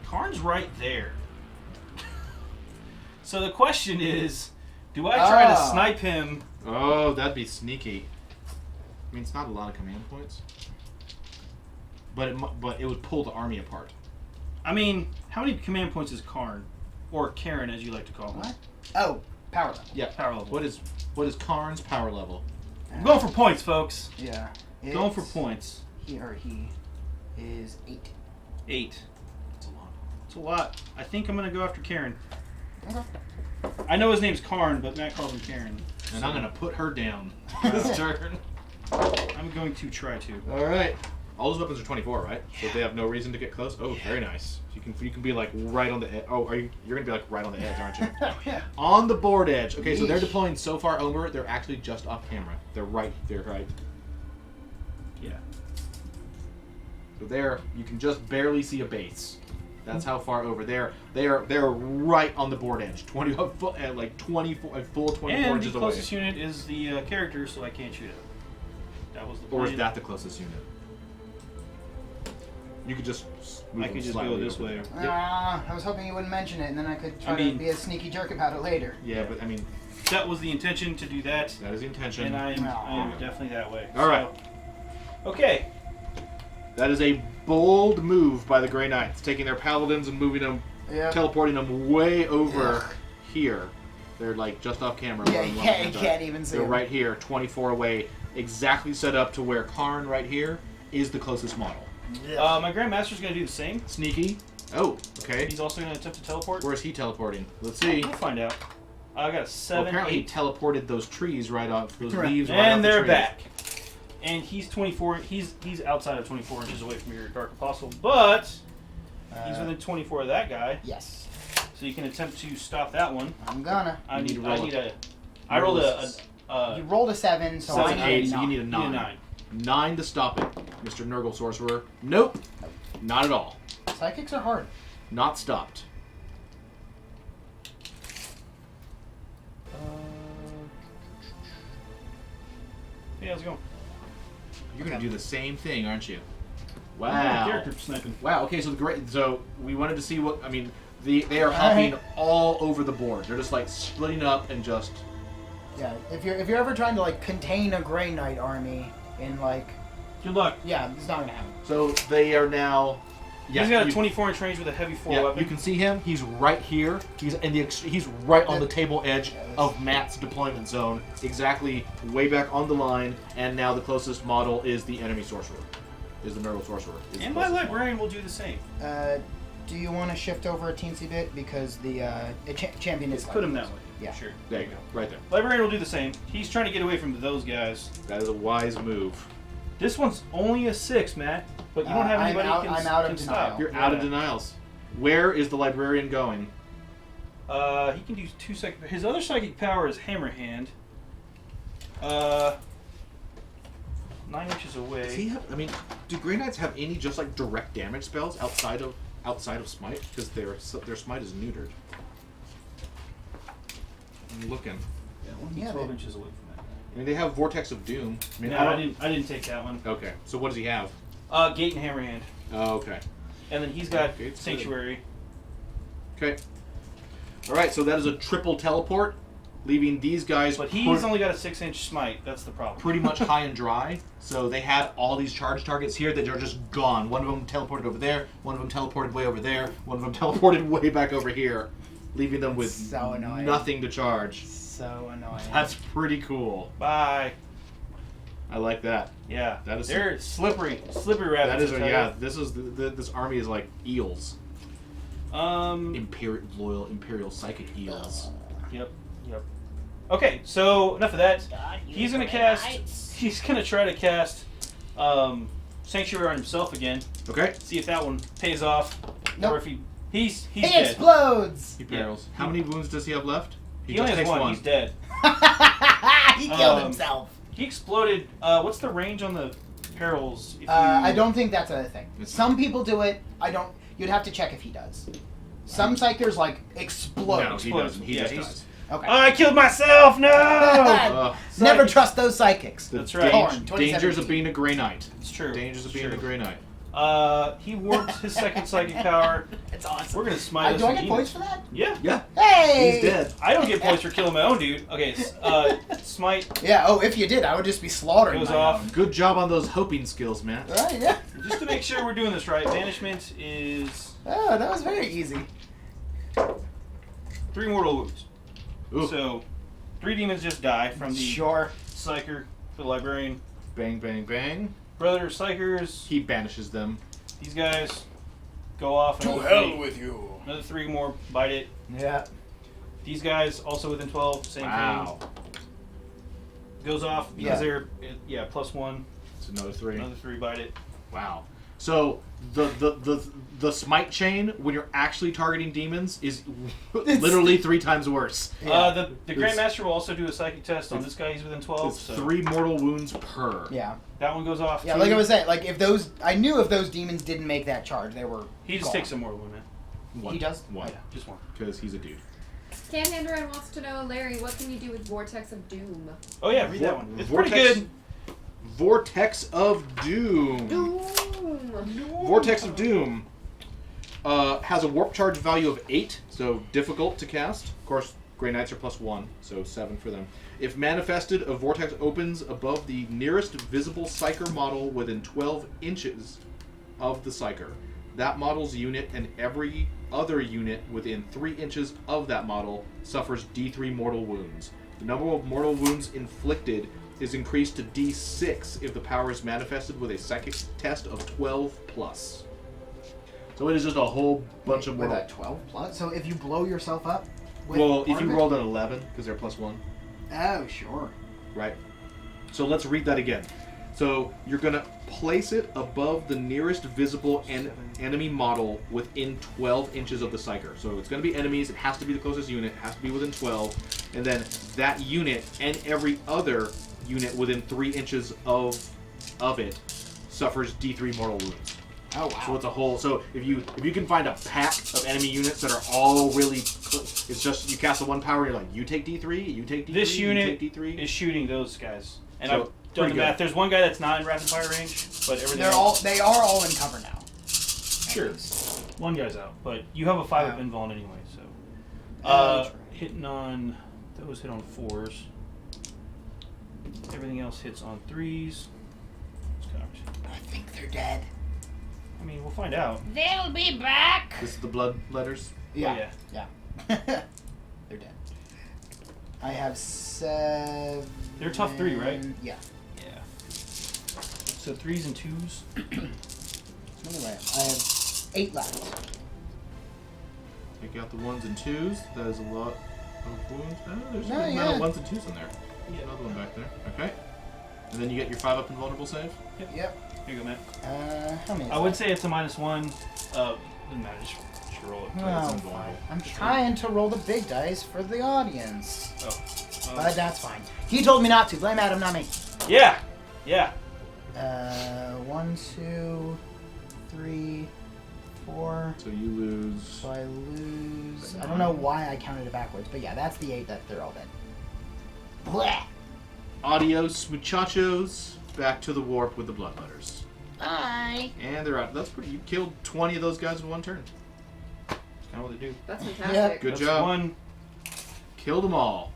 S3: Karn's right there. So the question is, do I try to
S2: Oh.
S3: snipe him?
S1: Oh, that'd be sneaky. I mean, it's not a lot of command points. But it would pull the army apart.
S3: I mean, how many command points is Karn? Or Karen, as you like to call him.
S2: What? Oh, power level.
S1: Yeah.
S3: Power level.
S1: What is Karn's power level?
S3: I'm going for points, folks.
S2: Yeah.
S3: Going for
S2: It's-
S3: points.
S2: He is 8.
S3: 8.
S1: That's a lot.
S3: It's a lot. I think I'm going to go after Karen.
S2: Okay.
S3: I know his name's Karn, but Matt calls him Karen.
S1: And I'm gonna put her down
S3: Wow.
S1: this turn.
S3: I'm going to try to.
S1: All right. All those weapons are 24, right? So they have no reason to get close. Oh, very nice. You can be like right on the edge. Oh, you're gonna be like right on the edge, aren't you?
S2: Yeah.
S1: On the board edge. Okay, so they're
S2: Yeesh.
S1: deploying so far over. They're actually just off camera. They're right there, right?
S3: Yeah.
S1: So there, you can just barely see a base. That's how far over there. They're right on the board edge. 20 like 24 a full 24
S3: And the
S1: inches away.
S3: closest unit is the character, so I can't shoot it. That was the plan.
S1: Or is that the closest unit? You could just move
S3: I
S1: them
S3: could just
S1: slightly
S3: go this
S1: over
S3: way.
S1: there. Yep.
S2: I was hoping you wouldn't mention it, and then I could try
S3: mean-
S2: to be a sneaky jerk about it later.
S1: Yeah, but I mean,
S3: That was the intention to do that,
S1: that is the intention.
S3: and I am
S2: Aw.
S3: definitely that way.
S1: All right.
S3: So, okay.
S1: That is a bold move by the Grey Knights, taking their paladins and moving them,
S2: Yeah.
S1: teleporting them way over
S2: Ugh.
S1: here. They're like just off camera.
S2: Yeah,
S1: one
S2: you
S1: hand
S2: can't
S1: up.
S2: even see
S1: They're
S2: them.
S1: right here, 24 away, exactly set up to where Karn right here is the closest model.
S3: My Grandmaster's going to do the same.
S1: Sneaky. Oh, okay.
S3: He's also going to attempt to teleport.
S1: Where is he teleporting? Let's see.
S3: We'll find out. I got a
S1: Well,
S3: 7,
S1: apparently he
S3: 8,
S1: teleported those trees right off, those
S2: Correct.
S1: leaves right off
S3: and
S1: the
S3: they're
S1: trees.
S3: back. And he's 24. He's outside of 24 inches away from your Dark Apostle, but he's within 24 of that guy.
S2: Yes.
S3: So you can attempt to stop that one.
S2: I'm gonna.
S3: I
S1: You
S3: need.
S1: need to
S3: I
S1: roll
S3: need
S1: a-
S3: a. I rolled
S2: You rolled a 7, so
S1: So
S2: I
S1: it's an
S2: need
S1: 8,
S2: a
S1: so you
S2: 9.
S1: need a
S3: Need
S1: 9.
S3: a 9.
S1: 9 to stop it, Mr. Nurgle Sorcerer. Nope. Not at all.
S2: Psychics are hard.
S1: Not stopped.
S3: Hey, how's it going?
S1: You're gonna do the same thing, aren't you?
S3: My
S1: Wow.
S3: character sniping.
S1: Wow. Okay, so so we wanted to see what I mean. They are hopping all over the board. They're just like splitting up and just.
S2: Yeah. If you're ever trying to like contain a Grey Knight army in like,
S3: Good luck.
S2: yeah, it's not gonna happen.
S1: So they are now. Yeah,
S3: He's got a
S1: you-
S3: 24-inch range with a heavy 4
S1: Yeah,
S3: weapon.
S1: you can see him. He's right here. He's in the. He's right on the table edge
S2: Yeah,
S1: of Matt's deployment zone. Exactly, way back on the line. And now the closest model is the enemy sorcerer. Is the Nurgle sorcerer. Is the
S3: And my
S1: closest model.
S3: librarian will do the same.
S2: Do you want to shift over a teensy bit because the champion is?
S3: Let's put him that way.
S2: Yeah.
S3: Sure.
S1: There you go. Right there.
S3: Librarian will do the same. He's trying to get away from those guys.
S1: That is a wise move.
S3: This one's only a 6, Matt. But you don't have
S2: I'm
S3: anybody
S2: out-
S3: who can,
S2: I'm out of
S3: can
S2: denial.
S3: stop.
S1: You're out of denials. Where is the librarian going?
S3: He can do 2 psychic. His other psychic power is Hammer Hand. 9 inches away.
S1: Does he have? I mean, do Grey Knights have any just like direct damage spells outside of Smite? Because their Smite is neutered. I'm looking.
S3: He's
S2: Yeah,
S3: 12
S2: they-
S3: inches away from that.
S1: I mean, they have Vortex of Doom. I mean,
S3: No, I didn't take that one.
S1: Okay, so what does he have?
S3: Gate and Hammer Hand.
S1: Oh, okay.
S3: And then he's got
S1: Gate's good.
S3: Sanctuary.
S1: Okay. All right, so that is a triple teleport, leaving these guys
S3: But he's only got a 6-inch smite. That's the problem.
S1: pretty much high and dry. So they had all these charge targets here that are just gone. One of them teleported over there. One of them teleported way over there. One of them teleported way back over here, leaving them with
S2: So annoying.
S1: nothing to charge.
S2: So annoying.
S1: That's pretty cool.
S3: Bye.
S1: I like that.
S3: Yeah.
S1: That is
S3: They're slippery rabbits.
S1: That is
S3: I tell
S1: yeah.
S3: ya.
S1: This is this army is like eels. Imperial psychic eels.
S3: Yep. Okay, so enough of that. He's gonna cast. He's gonna try to cast Sanctuary on himself again.
S1: Okay.
S3: See if that one pays off,
S2: Nope.
S3: or if he's
S2: He
S3: dead.
S2: explodes!
S1: He perils. How many wounds does he have left?
S3: He only has one. He's dead.
S2: He killed himself.
S3: He exploded. What's the range on the perils? If you...
S2: I don't think that's a thing.
S1: It's
S2: Some people do it. I don't. You'd have to check if he does. Some psychers like explode.
S1: No, he doesn't. He
S3: Yeah,
S1: just
S3: he's-
S1: dies.
S2: Okay.
S3: I killed myself. No.
S2: Never
S3: Psychic.
S2: trust those psychics.
S1: The
S3: That's right.
S2: Porn,
S1: Dangers
S2: 2017.
S1: of being a Grey Knight.
S3: It's true.
S1: Dangers of
S3: It's
S1: being a
S3: true.
S1: Grey Knight.
S3: He warped his second psychic power.
S2: It's awesome.
S3: We're gonna smite us.
S2: Do I
S3: with
S2: get
S3: demons.
S2: points for that?
S3: Yeah.
S1: Yeah.
S2: Hey!
S1: He's dead.
S3: I don't get points for killing my own dude. Okay. Smite
S2: Yeah. Oh, if you did, I would just be slaughtering
S3: goes
S2: my
S3: off.
S2: own.
S1: Good job on those hoping skills, man.
S2: Right? Yeah.
S3: Just to make sure we're doing this right. Banishment is
S2: Oh, that was very easy.
S3: 3 mortal wounds.
S1: Ooh.
S3: So 3 demons just die from the
S2: Sure.
S3: Psyker, the librarian.
S1: Bang, bang, bang.
S3: Brother Psychers.
S1: He banishes them.
S3: These guys go off.
S2: To
S3: another
S2: hell
S3: 3.
S2: with you.
S3: Another 3 more bite it.
S2: Yeah.
S3: These guys also within 12. Same
S1: Wow.
S3: thing. Goes off because
S2: Yeah.
S3: they're +1.
S1: It's another 3.
S3: Another 3 bite it.
S1: Wow. So the smite chain when you're actually targeting demons is literally 3 times worse.
S2: Yeah.
S3: The Grandmaster will also do a psychic test on this guy. He's within 12.
S1: It's
S3: So
S1: 3 mortal wounds per.
S2: Yeah.
S3: that one goes off.
S2: Yeah.
S3: 2.
S2: Like I was saying, like if those, I knew if those demons didn't make that charge, they were.
S3: He just
S2: gone.
S3: takes a mortal wound, man.
S1: One.
S2: He does?
S1: One.
S3: Yeah, just one.
S1: Because he's a dude.
S4: Canhanderin wants to know, Larry, what can you do with Vortex of Doom?
S3: Oh yeah, read that one. It's
S1: Vortex-
S3: pretty good.
S1: Vortex of Doom.
S4: Doom!
S1: Vortex of Doom has a warp charge value of 8, so difficult to cast. Of course, Grey Knights are +1, so 7 for them. If manifested, a vortex opens above the nearest visible Psyker model within 12 inches of the Psyker. That model's unit and every other unit within 3 inches of that model suffers D3 mortal wounds. The number of mortal wounds inflicted is increased to D6 if the power is manifested with a psychic test of 12+. So it is just a whole bunch of
S2: with
S1: mortal.
S2: a 12 plus. So if you blow yourself up. With
S1: Well, if
S2: part
S1: you
S2: of it-
S1: rolled an 11, because they're +1,
S2: Oh, sure.
S1: right? So let's read that again. So you're going to place it above the nearest visible enemy model within 12 inches of the Psyker. So it's going to be enemies. It has to be the closest unit. It has to be within 12. And then that unit and every other unit within 3 inches of it suffers D3 mortal wounds.
S2: Oh wow.
S1: So it's a whole. So if you can find a pack of enemy units that are all really, it's just you cast the 1 power. And you're like, you take D3, you take D3,
S3: This
S1: you
S3: unit
S1: take D3.
S3: is shooting those guys, and
S1: So,
S3: I've done
S1: pretty
S3: the
S1: good.
S3: math. There's one guy that's not in rapid fire range, but everything.
S2: They are all in cover now.
S1: Sure.
S3: One guy's out, but you have a 5-up
S2: Yeah.
S3: invuln anyway, so.
S2: That's right.
S3: Hitting on those hit on 4s. Everything else hits on 3s.
S2: I think they're dead.
S3: I mean, we'll find out.
S5: They'll be back.
S1: This is the blood letters.
S2: Yeah. Yeah. They're dead. I have 7.
S3: They're tough 3, right?
S2: Yeah.
S3: Yeah. So 3s and 2s.
S2: How many do I have? I have 8 left.
S1: Take out the 1s and 2s. That is a lot of wounds. Oh, there's
S2: No,
S1: a good amount of
S2: yeah.
S1: 1s and 2s in there. Yeah, another one back there. Okay. And then you get your 5-up invulnerable save.
S2: Yep.
S3: Here you go, Matt.
S2: How many? Is
S3: I
S2: that?
S3: would say it's a -1. Doesn't matter. Just roll it.
S2: Oh,
S1: It's
S2: fine.
S1: invulnerable.
S2: I'm trying to roll the big dice for the audience.
S3: Oh.
S2: But that's fine. He told me not to. Blame Adam, not me.
S3: Yeah. Yeah.
S2: 1, 2, 3, 4.
S1: So you lose.
S2: So I lose. I don't know why I counted it backwards, but yeah, that's the 8 that they're all dead. Blech.
S1: Adios, muchachos. Back to the warp with the blood letters.
S5: Bye.
S1: And they're out. That's pretty. You killed 20 of those guys in 1 turn.
S3: kind of what they do.
S4: That's fantastic.
S1: Good
S3: That's
S1: job.
S3: One.
S1: Kill them all.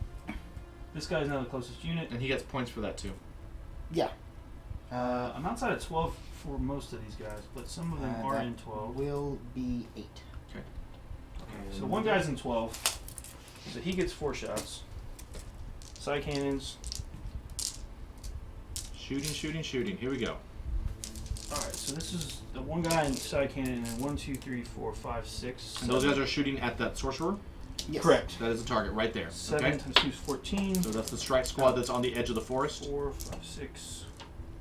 S3: This guy's now the closest unit.
S1: And he gets points for that too.
S2: Yeah.
S3: I'm outside of 12 for most of these guys, but some of them are
S2: that
S3: in 12.
S2: Will be 8.
S3: Okay, so one guy's in 12. So he gets 4 shots. Side cannons.
S1: Shooting. Here we go.
S3: Alright, so this is the one guy in side cannon, and 1, 2, 3, 4, 5, 6.
S1: And those guys are shooting at that sorcerer?
S2: Yes.
S3: Correct.
S1: That is the target right there.
S3: 7
S1: Okay.
S3: times 2 is 14.
S1: So that's the strike squad that's on the edge of the forest.
S3: 4, 5, 6,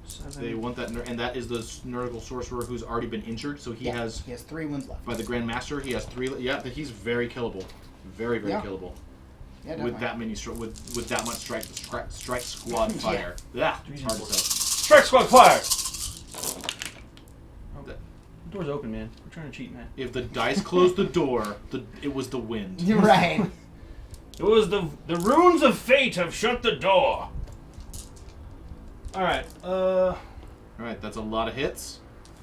S3: 7.
S1: They want that, and that is the Nurgle sorcerer who's already been injured. So he has,
S2: 3 wounds left.
S1: by the Grand Master, he has 3. Yeah, he's very killable, very
S2: Yeah.
S1: killable.
S2: Yeah,
S1: With that many, with that much strike squad fire. Yeah, it's hard to tell.
S3: Strike squad fire! Oh, the door's open, man. We're trying to cheat, man.
S1: If the dice closed the door, it was the wind.
S2: You're right.
S3: It was the runes of fate have shut the door. Alright,
S1: Alright, that's a lot of hits.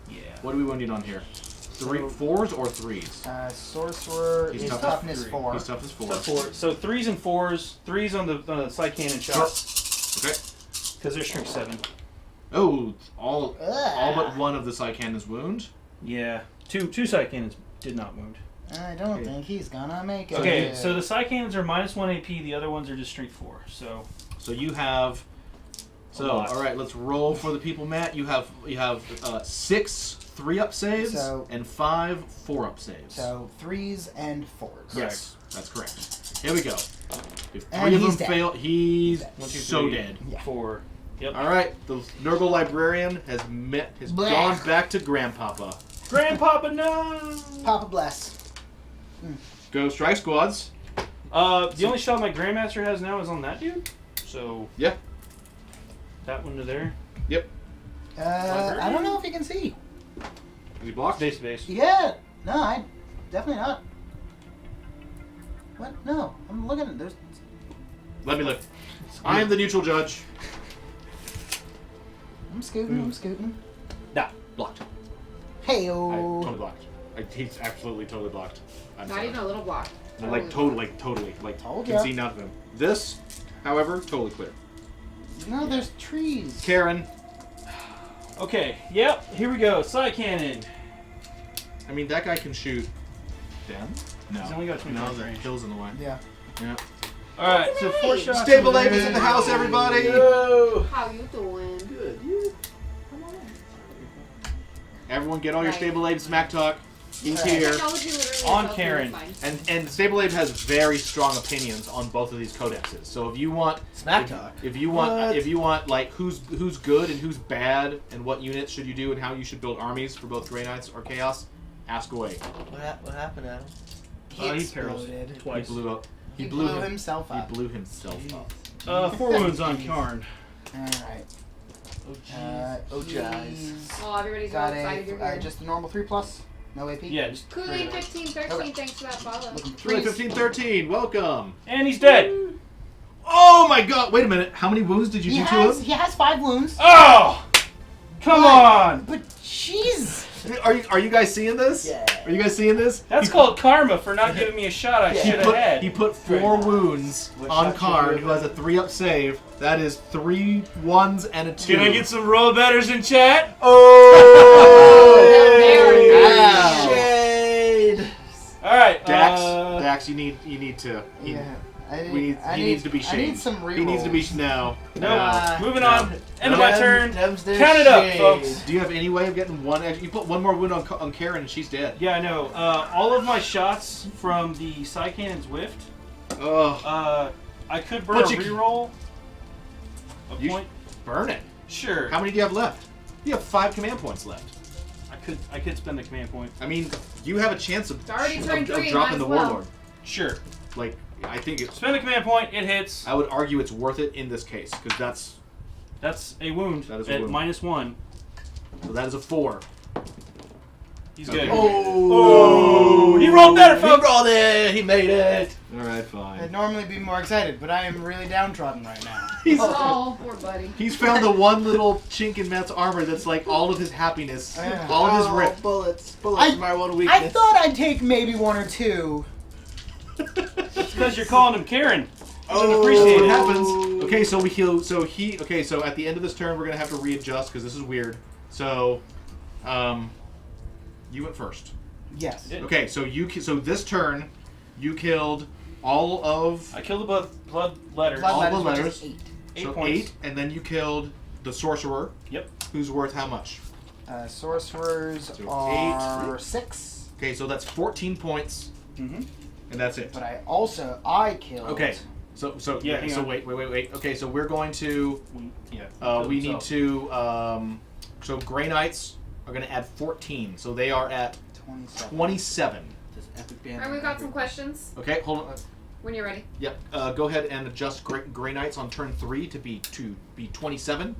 S3: yeah.
S1: What are we winning on here? 4s or 3s?
S2: Sorcerer
S1: He's
S2: is
S1: tough.
S2: toughness
S3: 3.
S2: 4.
S1: He's toughness 4.
S3: Stuff 4. So 3s and 4s. 3s on the side cannon shots.
S1: Okay.
S3: Because they're strength 7.
S1: Oh, all but one of the side cannons wound.
S3: Yeah. Two side cannons did not wound.
S2: I don't think he's gonna make it.
S3: Okay, so the side cannons are -1 AP, the other ones are just strength 4.
S1: So you have. So all right, let's roll for the people, Matt. You have 6 3-up saves and 5 4-up saves.
S2: So 3s and 4s.
S1: Yes, that's correct. Here we go. If 3
S2: And
S1: of them
S2: he's dead.
S1: fail, he's
S3: 1, 2,
S1: so
S3: 3,
S1: dead.
S2: Yeah.
S3: 4. Yep.
S1: All right, the Nurgle librarian has
S2: Blech.
S1: gone back to Grandpapa.
S3: Grandpapa, no!
S2: Papa bless.
S1: Go strike squads.
S3: The only shot my Grandmaster has now is on that dude. So
S1: Yeah.
S3: that one to there.
S1: Yep.
S2: I don't know if you can see.
S1: Is he blocked?
S3: Base to base.
S2: Yeah. No, I definitely not. What? No, I'm looking at there's.
S1: Let me look. I am the neutral judge.
S2: I'm scooting.
S1: Nah, blocked.
S2: Hey-o.
S1: Totally blocked. He's absolutely totally blocked. I'm
S4: Not
S1: sorry.
S4: even a little block.
S1: Like totally.
S2: Told
S1: Can
S2: ya.
S1: see none of him. This, however, totally clear.
S2: No, there's trees.
S1: Karen.
S3: Okay. Yep. Here we go. Side cannon.
S1: I mean, that guy can shoot. Them? No.
S3: He's only got 20
S1: No, the
S3: range.
S1: kills in the way.
S2: Yeah.
S1: Yeah.
S3: All right. So 4 shots.
S1: Stable Abe is in the house, everybody.
S3: Yo.
S4: How you doing?
S3: Good. You.
S4: Come on.
S1: Everyone, get all your
S4: Right.
S1: Stable Abe smack talk. He's
S2: Right.
S1: here.
S4: Technology literally
S3: On
S4: is
S3: Karen.
S4: fine.
S1: And Stable Abe has very strong opinions on both of these codexes. So if you want
S2: Smack
S1: if,
S2: talk.
S1: if you want like who's good and who's bad and what units should you do and how you should build armies for both Grey Knights or Chaos, ask away.
S5: What happened, Adam?
S3: He perils
S2: exploded.
S3: twice.
S1: He blew up.
S2: He blew himself
S1: He
S2: up.
S1: blew himself up.
S3: 4 wounds on Karn.
S2: Alright.
S5: Oh, jeez. Oh, jeez.
S4: Oh, everybody's all
S2: Got
S4: excited you're
S2: a
S4: here.
S2: just a normal 3+. No AP.
S3: Yeah. Just
S4: Kool-Aid 1513,
S2: Okay.
S4: thanks for that follow.
S2: Looking
S1: Really,
S2: 3s.
S1: 15-13, welcome.
S3: And he's dead.
S1: Oh my god, wait a minute. How many wounds did you do to him?
S2: He has 5 wounds.
S3: Oh! Come on!
S2: But jeez.
S1: Are you guys seeing this?
S2: Yeah.
S1: Are you guys seeing this?
S3: That's called karma for not giving me a shot I
S2: Yeah.
S3: should have had.
S1: He put 4 wounds
S5: What
S1: on
S5: shot should
S1: Karn,
S5: you
S1: who has a 3-up save. That is 3 1s and a 2.
S3: Can I get some roll betters in chat?
S1: Oh!
S2: Ow.
S5: Shade!
S3: Alright,
S1: Dax, you need to.
S2: Yeah.
S1: He needs to be
S2: I
S1: shamed.
S2: need some rerolls.
S1: He needs to be no.
S3: No. Moving
S1: No.
S3: on. End of my turn.
S5: Them's their
S3: Count it up,
S5: shade.
S3: folks.
S1: Do you have any way of getting one? You put one more wound on Karen, and she's dead.
S3: Yeah, I know. All of my shots from the side cannons whiffed.
S1: Oh,
S3: I could burn
S1: But
S3: a
S1: you can-
S3: reroll. A
S1: You
S3: point.
S1: burn it.
S3: Sure.
S1: How many do you have left? You have 5 command points left.
S3: I could spend the command point.
S1: I mean, you have a chance of,
S4: It's already turned 3, might
S1: dropping
S4: as
S1: the
S4: well.
S1: warlord.
S3: Sure.
S1: Like, I think it's.
S3: Spend the command point. It hits.
S1: I would argue it's worth it in this case because
S3: That's a wound.
S1: That is a
S3: at
S1: wound.
S3: -1.
S1: so that is a 4.
S3: He's
S1: Okay.
S3: good.
S5: Oh!
S3: He rolled better,
S5: He
S3: folks.
S5: rolled it! He made it!
S1: All right,
S2: I'd
S1: fine.
S2: normally be more excited, but I am really downtrodden right now.
S4: Oh, poor buddy.
S1: He's found the one little chink in Matt's armor that's like all of his happiness, all of his rip.
S5: Bullets are my one
S2: I
S5: weakness.
S2: thought I'd take maybe one or two.
S3: It's because you're calling him Karen.
S5: Oh,
S1: Appreciate it happens. Okay, so we heal. So at the end of this turn, we're gonna have to readjust because this is weird. So, you went first.
S2: Yes.
S3: Yeah.
S1: Okay, so this turn, you killed all of
S3: I killed the blood letters.
S2: Blood
S1: all the
S2: letters, which
S1: letters.
S2: is 8.
S3: 8
S1: so
S3: points.
S1: 8, and then you killed the sorcerer.
S3: Yep.
S1: Who's worth how much?
S2: Sorcerers
S1: So
S2: are 6.
S1: Okay, so that's 14 points,
S3: Mm-hmm.
S1: and that's it.
S2: But I killed.
S1: Okay. So
S3: Yeah, hang
S1: so
S3: on.
S1: wait. Okay, so we're going to
S3: Yeah.
S1: we need to so Grey Knights are going to add 14, so they are at
S2: 27.
S1: 27.
S5: This epic band.
S4: Alright, we've got some questions
S1: Okay, hold on.
S4: when you're ready.
S1: Yep. Go ahead and adjust Grey Knights on turn 3 to be 27.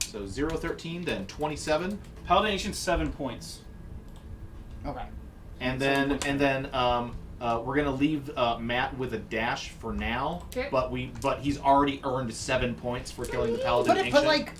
S1: So 0, 13, then 27,
S3: Paladin Ancient's 7 points.
S2: Okay.
S1: and then we're gonna leave Matt with a dash for now.
S4: Okay.
S1: But he's already earned 7 points for killing the Paladin Ancient.
S2: Put like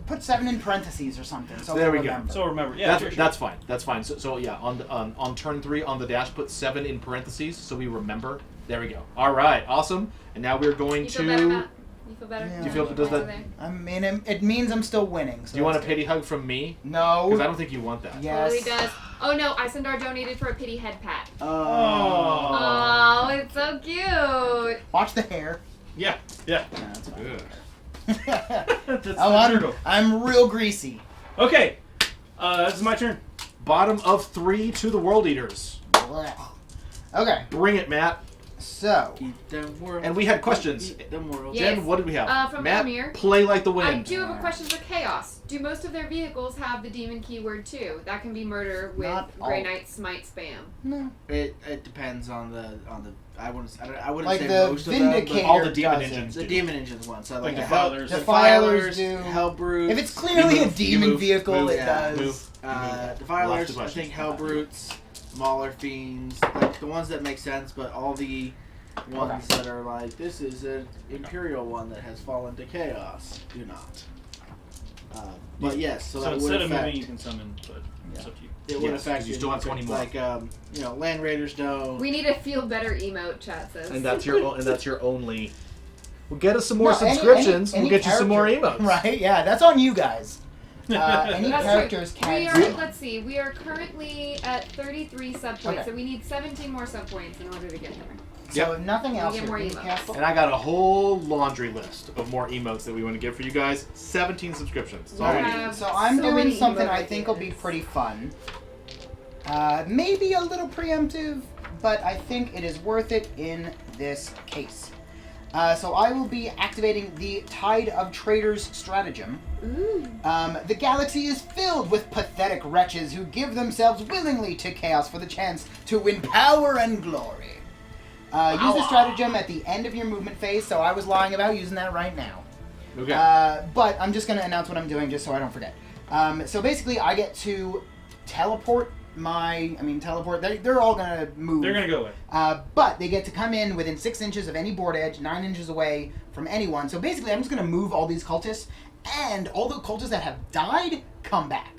S2: put 7 in parentheses or something. So
S1: There
S2: we'll
S1: we go.
S2: remember.
S3: So remember, yeah,
S1: That's fine. That's fine. So yeah, on turn 3 on the dash, put 7 in parentheses so we remember. There we go. All right, awesome. And now we're going
S4: You
S1: to.
S4: feel better, Matt? You feel better?
S2: Yeah.
S1: Do you feel does that?
S2: I mean, it means I'm still winning. So
S1: Do you want a
S2: that's
S1: pity hug from me?
S2: good. No.
S1: Because I don't think you want that.
S2: Yes.
S4: Totally does. Oh no, Isendar donated for a pity head pat.
S3: Oh.
S4: Oh, it's so cute.
S2: Watch the hair.
S3: Yeah.
S2: Yeah, that's fine.
S1: Ugh.
S3: That's
S2: Oh,
S3: brutal.
S2: I'm real greasy.
S3: Okay. This is my turn.
S1: Bottom of 3 to the World Eaters.
S2: Blech. Okay,
S1: Bring it, Matt.
S2: so
S5: Eat them world.
S1: And we had questions.
S5: Eat them world.
S4: Yeah. Yes.
S1: Jen, what did we have?
S4: From
S1: Matt,
S4: Amir.
S1: play like the
S4: I
S1: wind.
S4: do have a question for Chaos. Do most of their vehicles have the demon keyword too? That can be murder with
S2: Not all.
S4: Grey Knight Smite spam.
S2: no.
S5: It depends on the I wouldn't
S2: Like
S5: say
S2: the
S5: most of them,
S2: Vindicator
S1: all the demon
S2: doesn't.
S1: engines
S5: but the
S1: do.
S5: demon engines one. So
S3: Like
S5: like
S3: Defilers.
S2: Defilers do.
S5: Hellbrutes.
S2: If it's clearly a
S1: move,
S2: demon
S1: you move,
S2: vehicle,
S1: move,
S2: it
S5: yeah,
S2: does.
S1: move.
S5: Defilers,
S1: Lots of
S5: I
S1: questions.
S5: think Hellbrutes, Mauler Fiends, like the ones that make sense, but all the ones that are like, this is an Imperial one that has fallen to chaos, do not. But yes, so,
S3: So
S5: that would
S3: instead of
S5: affect,
S3: moving, you can summon, but it's up to you.
S5: it would
S1: Yes,
S5: affect
S1: 'cause you still have 20 more.
S5: Like, Land Raiders don't.
S4: We need a feel better emote, chat says.
S1: And that's your only. Well, get us some more
S2: No, any-
S1: subscriptions.
S2: any
S1: we'll get you some more
S2: character-
S1: emotes.
S2: Right? Yeah, that's on you guys. Any
S4: That's
S2: characters
S4: true. We
S2: can.
S4: are, let's see, we are currently at 33 sub points,
S2: Okay.
S4: so we need 17 more sub points in order to get there.
S2: So if nothing else,
S4: get
S2: here,
S4: more
S2: be
S4: emotes.
S2: careful.
S1: And I got a whole laundry list of more emotes that we want to give for you guys. 17 subscriptions. That's all we
S2: Alright,
S1: need.
S4: have
S2: so I'm
S4: so
S2: doing
S4: many
S2: something
S4: emote
S2: I think will be
S4: ideas.
S2: pretty fun. Maybe a little preemptive, but I think it is worth it in this case. So I will be activating the Tide of Traitors stratagem.
S4: Ooh.
S2: The galaxy is filled with pathetic wretches who give themselves willingly to chaos for the chance to win power and glory. Use the stratagem at the end of your movement phase, so I was lying about using that right now.
S1: Okay.
S2: But I'm just going to announce what I'm doing just so I don't forget. So basically, I get to teleport they're all going to move.
S3: They're gonna go away.
S2: But they get to come in within 6 inches of any board edge, 9 inches away from anyone. So basically, I'm just going to move all these cultists, and all the cultists that have died come back.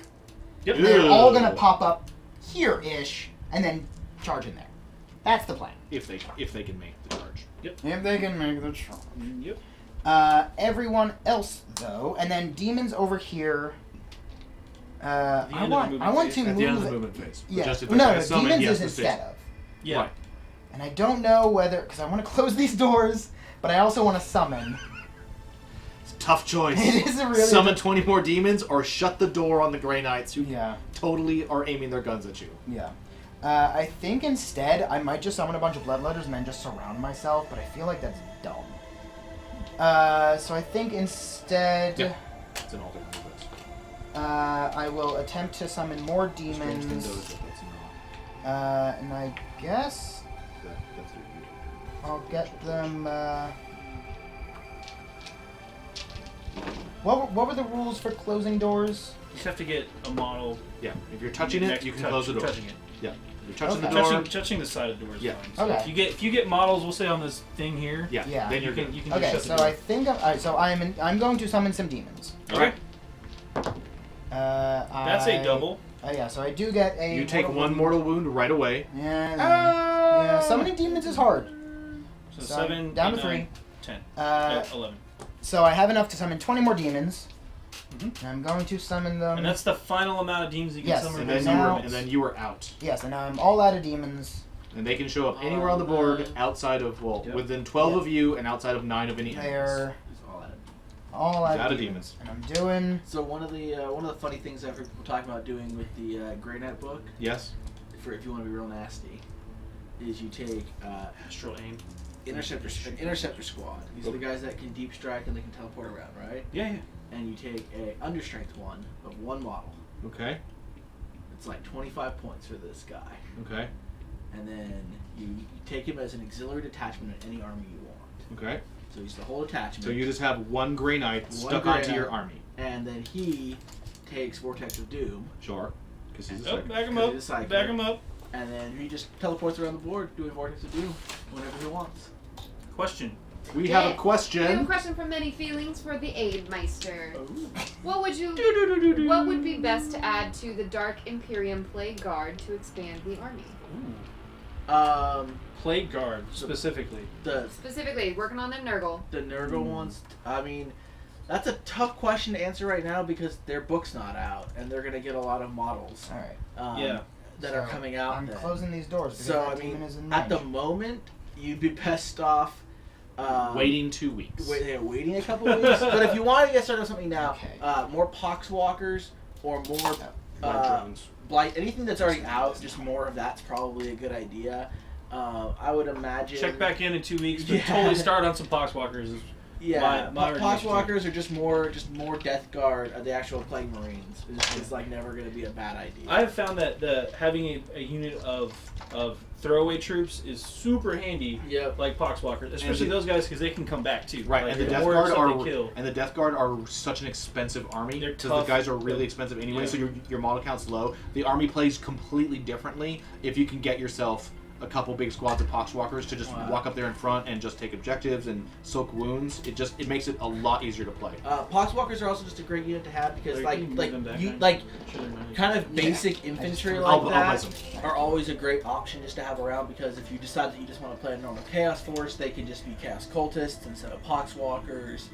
S3: Yep.
S2: They're all going to
S1: Ew.
S2: pop up here-ish, and then charge in there. That's the plan.
S1: If they can make the charge.
S2: If they can make the charge.
S3: Yep.
S2: Everyone else, though, and then demons over here. I
S3: end of the
S2: want
S3: movement
S2: to
S3: phase.
S1: At the end of the
S2: move.
S1: movement phase.
S2: Yeah.
S1: Just if
S2: No,
S1: they're
S2: no,
S1: gonna summon,
S2: demons
S1: yes,
S2: is
S1: this phase.
S2: instead of.
S3: Yeah.
S1: Right.
S2: And I don't know whether, because I want to close these doors, but I also want to summon.
S1: It's a tough choice.
S2: It is a really
S1: Summon 20 more demons or shut the door on the Grey Knights who
S2: Yeah,
S1: totally are aiming their guns at you.
S2: yeah. I think instead I might just summon a bunch of bloodletters and then just surround myself, but I feel like that's dumb. So I think instead
S1: Yeah. It's an alternate movement.
S2: I will attempt to summon more
S1: Strange thing though
S2: demons.
S1: is that that's not.
S2: And I guess
S1: That's their
S2: I'll get them. What were the rules for closing doors?
S3: You just have to get a model.
S1: Yeah. If you're touching it,
S3: next
S1: you can
S3: touch-
S1: close the door.
S3: Touching it.
S1: Yeah. You're touching
S2: Okay.
S1: the door.
S3: Touching the side of the door is
S1: Yeah.
S3: fine. So
S2: Okay.
S3: if you get models, we'll say on this thing here.
S1: Yeah.
S2: Yeah.
S1: Then you're
S3: You can,
S1: good.
S3: you can
S2: Okay,
S3: just
S2: so
S3: shut the
S2: I think I'm going to summon some demons.
S3: door. Okay.
S2: That's
S3: a double.
S2: Yeah, so I do get a.
S1: You take
S2: mortal
S1: one
S2: wound.
S1: mortal wound right away.
S2: Yeah. Yeah. Summoning demons is hard.
S3: So
S2: So
S3: 7,
S2: down
S3: 8,
S2: to 3.
S3: 9, 10. 11.
S2: So I have enough to summon 20 more demons.
S3: Mhm.
S2: And I'm going to summon them.
S3: And that's the final amount of demons you can
S2: Yes,
S3: summon.
S1: And
S2: Okay,
S1: then,
S2: now-
S1: and then you were out.
S2: Yes, and now I'm all out of demons.
S1: And they can show up anywhere on the board outside of,
S3: Yep.
S1: within 12
S2: Yeah.
S1: of you and outside of 9 of any enemies.
S2: They're
S5: It's all out.
S2: all out
S1: Out
S2: of
S1: of
S2: demons.
S1: demons.
S2: And I'm doing.
S5: So one of the funny things I've heard people talking about doing with the Grey Knight book,
S1: Yes?
S5: for if you want to be real nasty, is you take
S3: Astral aim.
S5: an interceptor squad. These are the guys that can deep strike and they can teleport around, right?
S3: Yeah.
S5: And you take a understrength one of one model.
S1: Okay.
S5: It's like 25 points for this guy.
S1: Okay.
S5: And then you take him as an auxiliary detachment in any army you want.
S1: Okay.
S5: So he's the whole attachment.
S1: So you just have one Grey Knight
S5: One
S1: stuck
S5: Grey
S1: onto
S5: Knight.
S1: your army.
S5: And then he takes Vortex of Doom.
S1: Sure. Because he's a
S3: Oh,
S1: psychic.
S3: back him
S5: Because
S3: up.
S5: he's a psychic.
S3: Back him up.
S5: And then he just teleports around the board doing Vortex of Doom whenever he wants.
S3: Question.
S1: We
S4: Yeah.
S1: have a
S4: We have a
S1: question.
S4: question from Many Feelings for the Aid Meister.
S5: Ooh.
S4: What would be best to add to the Dark Imperium Plague Guard to expand the army?
S3: Plague Guard, specifically.
S5: The
S4: Specifically, working on the Nurgle.
S5: Nurgle ones, I mean, that's a tough question to answer right now because their book's not out and they're going to get a lot of models
S2: Alright.
S3: Yeah.
S5: that are
S2: So
S5: coming out
S2: I'm
S5: then.
S2: closing these doors because
S5: So,
S2: that
S5: I
S2: demon
S5: mean,
S2: is in
S5: at the
S2: range.
S5: moment, you'd be best off
S1: Waiting 2 weeks.
S5: waiting a couple weeks. But if you want to get started on something now,
S2: Okay.
S5: more Poxwalkers or more
S1: Blood drones.
S5: Blight, anything that's already out, just more of that's probably a good idea. I would imagine.
S3: Check back in 2 weeks, but
S5: Yeah.
S3: totally start on some Poxwalkers.
S5: Yeah,
S3: my
S5: Poxwalkers are just more Death Guard. The actual Plague Marines is like never going to be a bad idea.
S3: I have found that having a unit of throwaway troops is super handy.
S5: Yep.
S3: Like Poxwalkers, especially
S1: the-
S3: those guys because they can come back too.
S1: Right,
S3: Like,
S1: and the
S3: the
S1: Death
S3: more
S1: Guard
S3: stuff
S1: are
S3: they kill.
S1: and the Death Guard are such an expensive army
S3: They're
S1: because the
S3: tough.
S1: guys are really expensive anyway.
S3: Yeah.
S1: So your model count's low. The army plays completely differently if you can get yourself a couple big squads of Poxwalkers to just
S5: Wow.
S1: walk up there in front and just take objectives and soak wounds. It makes it a lot easier to play.
S5: Poxwalkers are also just a great unit to have because
S3: Like, you can move them back,
S5: you
S3: right?
S5: like
S3: Sure, they're not-
S5: kind of
S2: Yeah.
S5: basic infantry
S2: I'll-
S5: like
S1: I'll
S5: that
S1: place them.
S5: are always a great option just to have around because if you decide that you just want to play a normal Chaos Force, they can just be Chaos Cultists instead of Poxwalkers.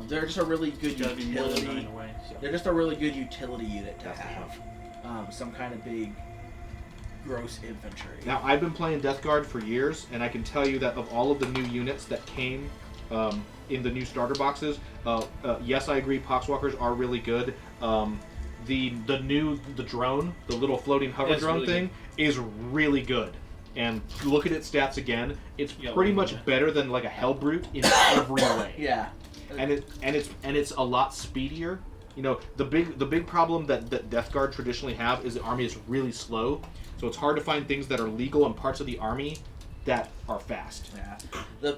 S5: They're just a really good
S3: You gotta be more than
S5: utility.
S3: 9 away. So.
S5: They're just a really good utility unit to have. Some kind of big, gross infantry.
S1: Now I've been playing Death Guard for years, and I can tell you that of all of the new units that came in the new starter boxes, yes, I agree. Poxwalkers are really good. The drone, the little floating hover
S3: It's
S1: drone
S3: really
S1: thing, is really good. And look at its stats again. It's
S3: Yeah,
S1: pretty
S3: look at
S1: much
S3: that.
S1: better than like a Hellbrute in every way.
S5: Yeah.
S1: And it's a lot speedier. You know, the big problem that Death Guard traditionally have is the army is really slow. So it's hard to find things that are legal in parts of the army that are fast.
S5: Yeah.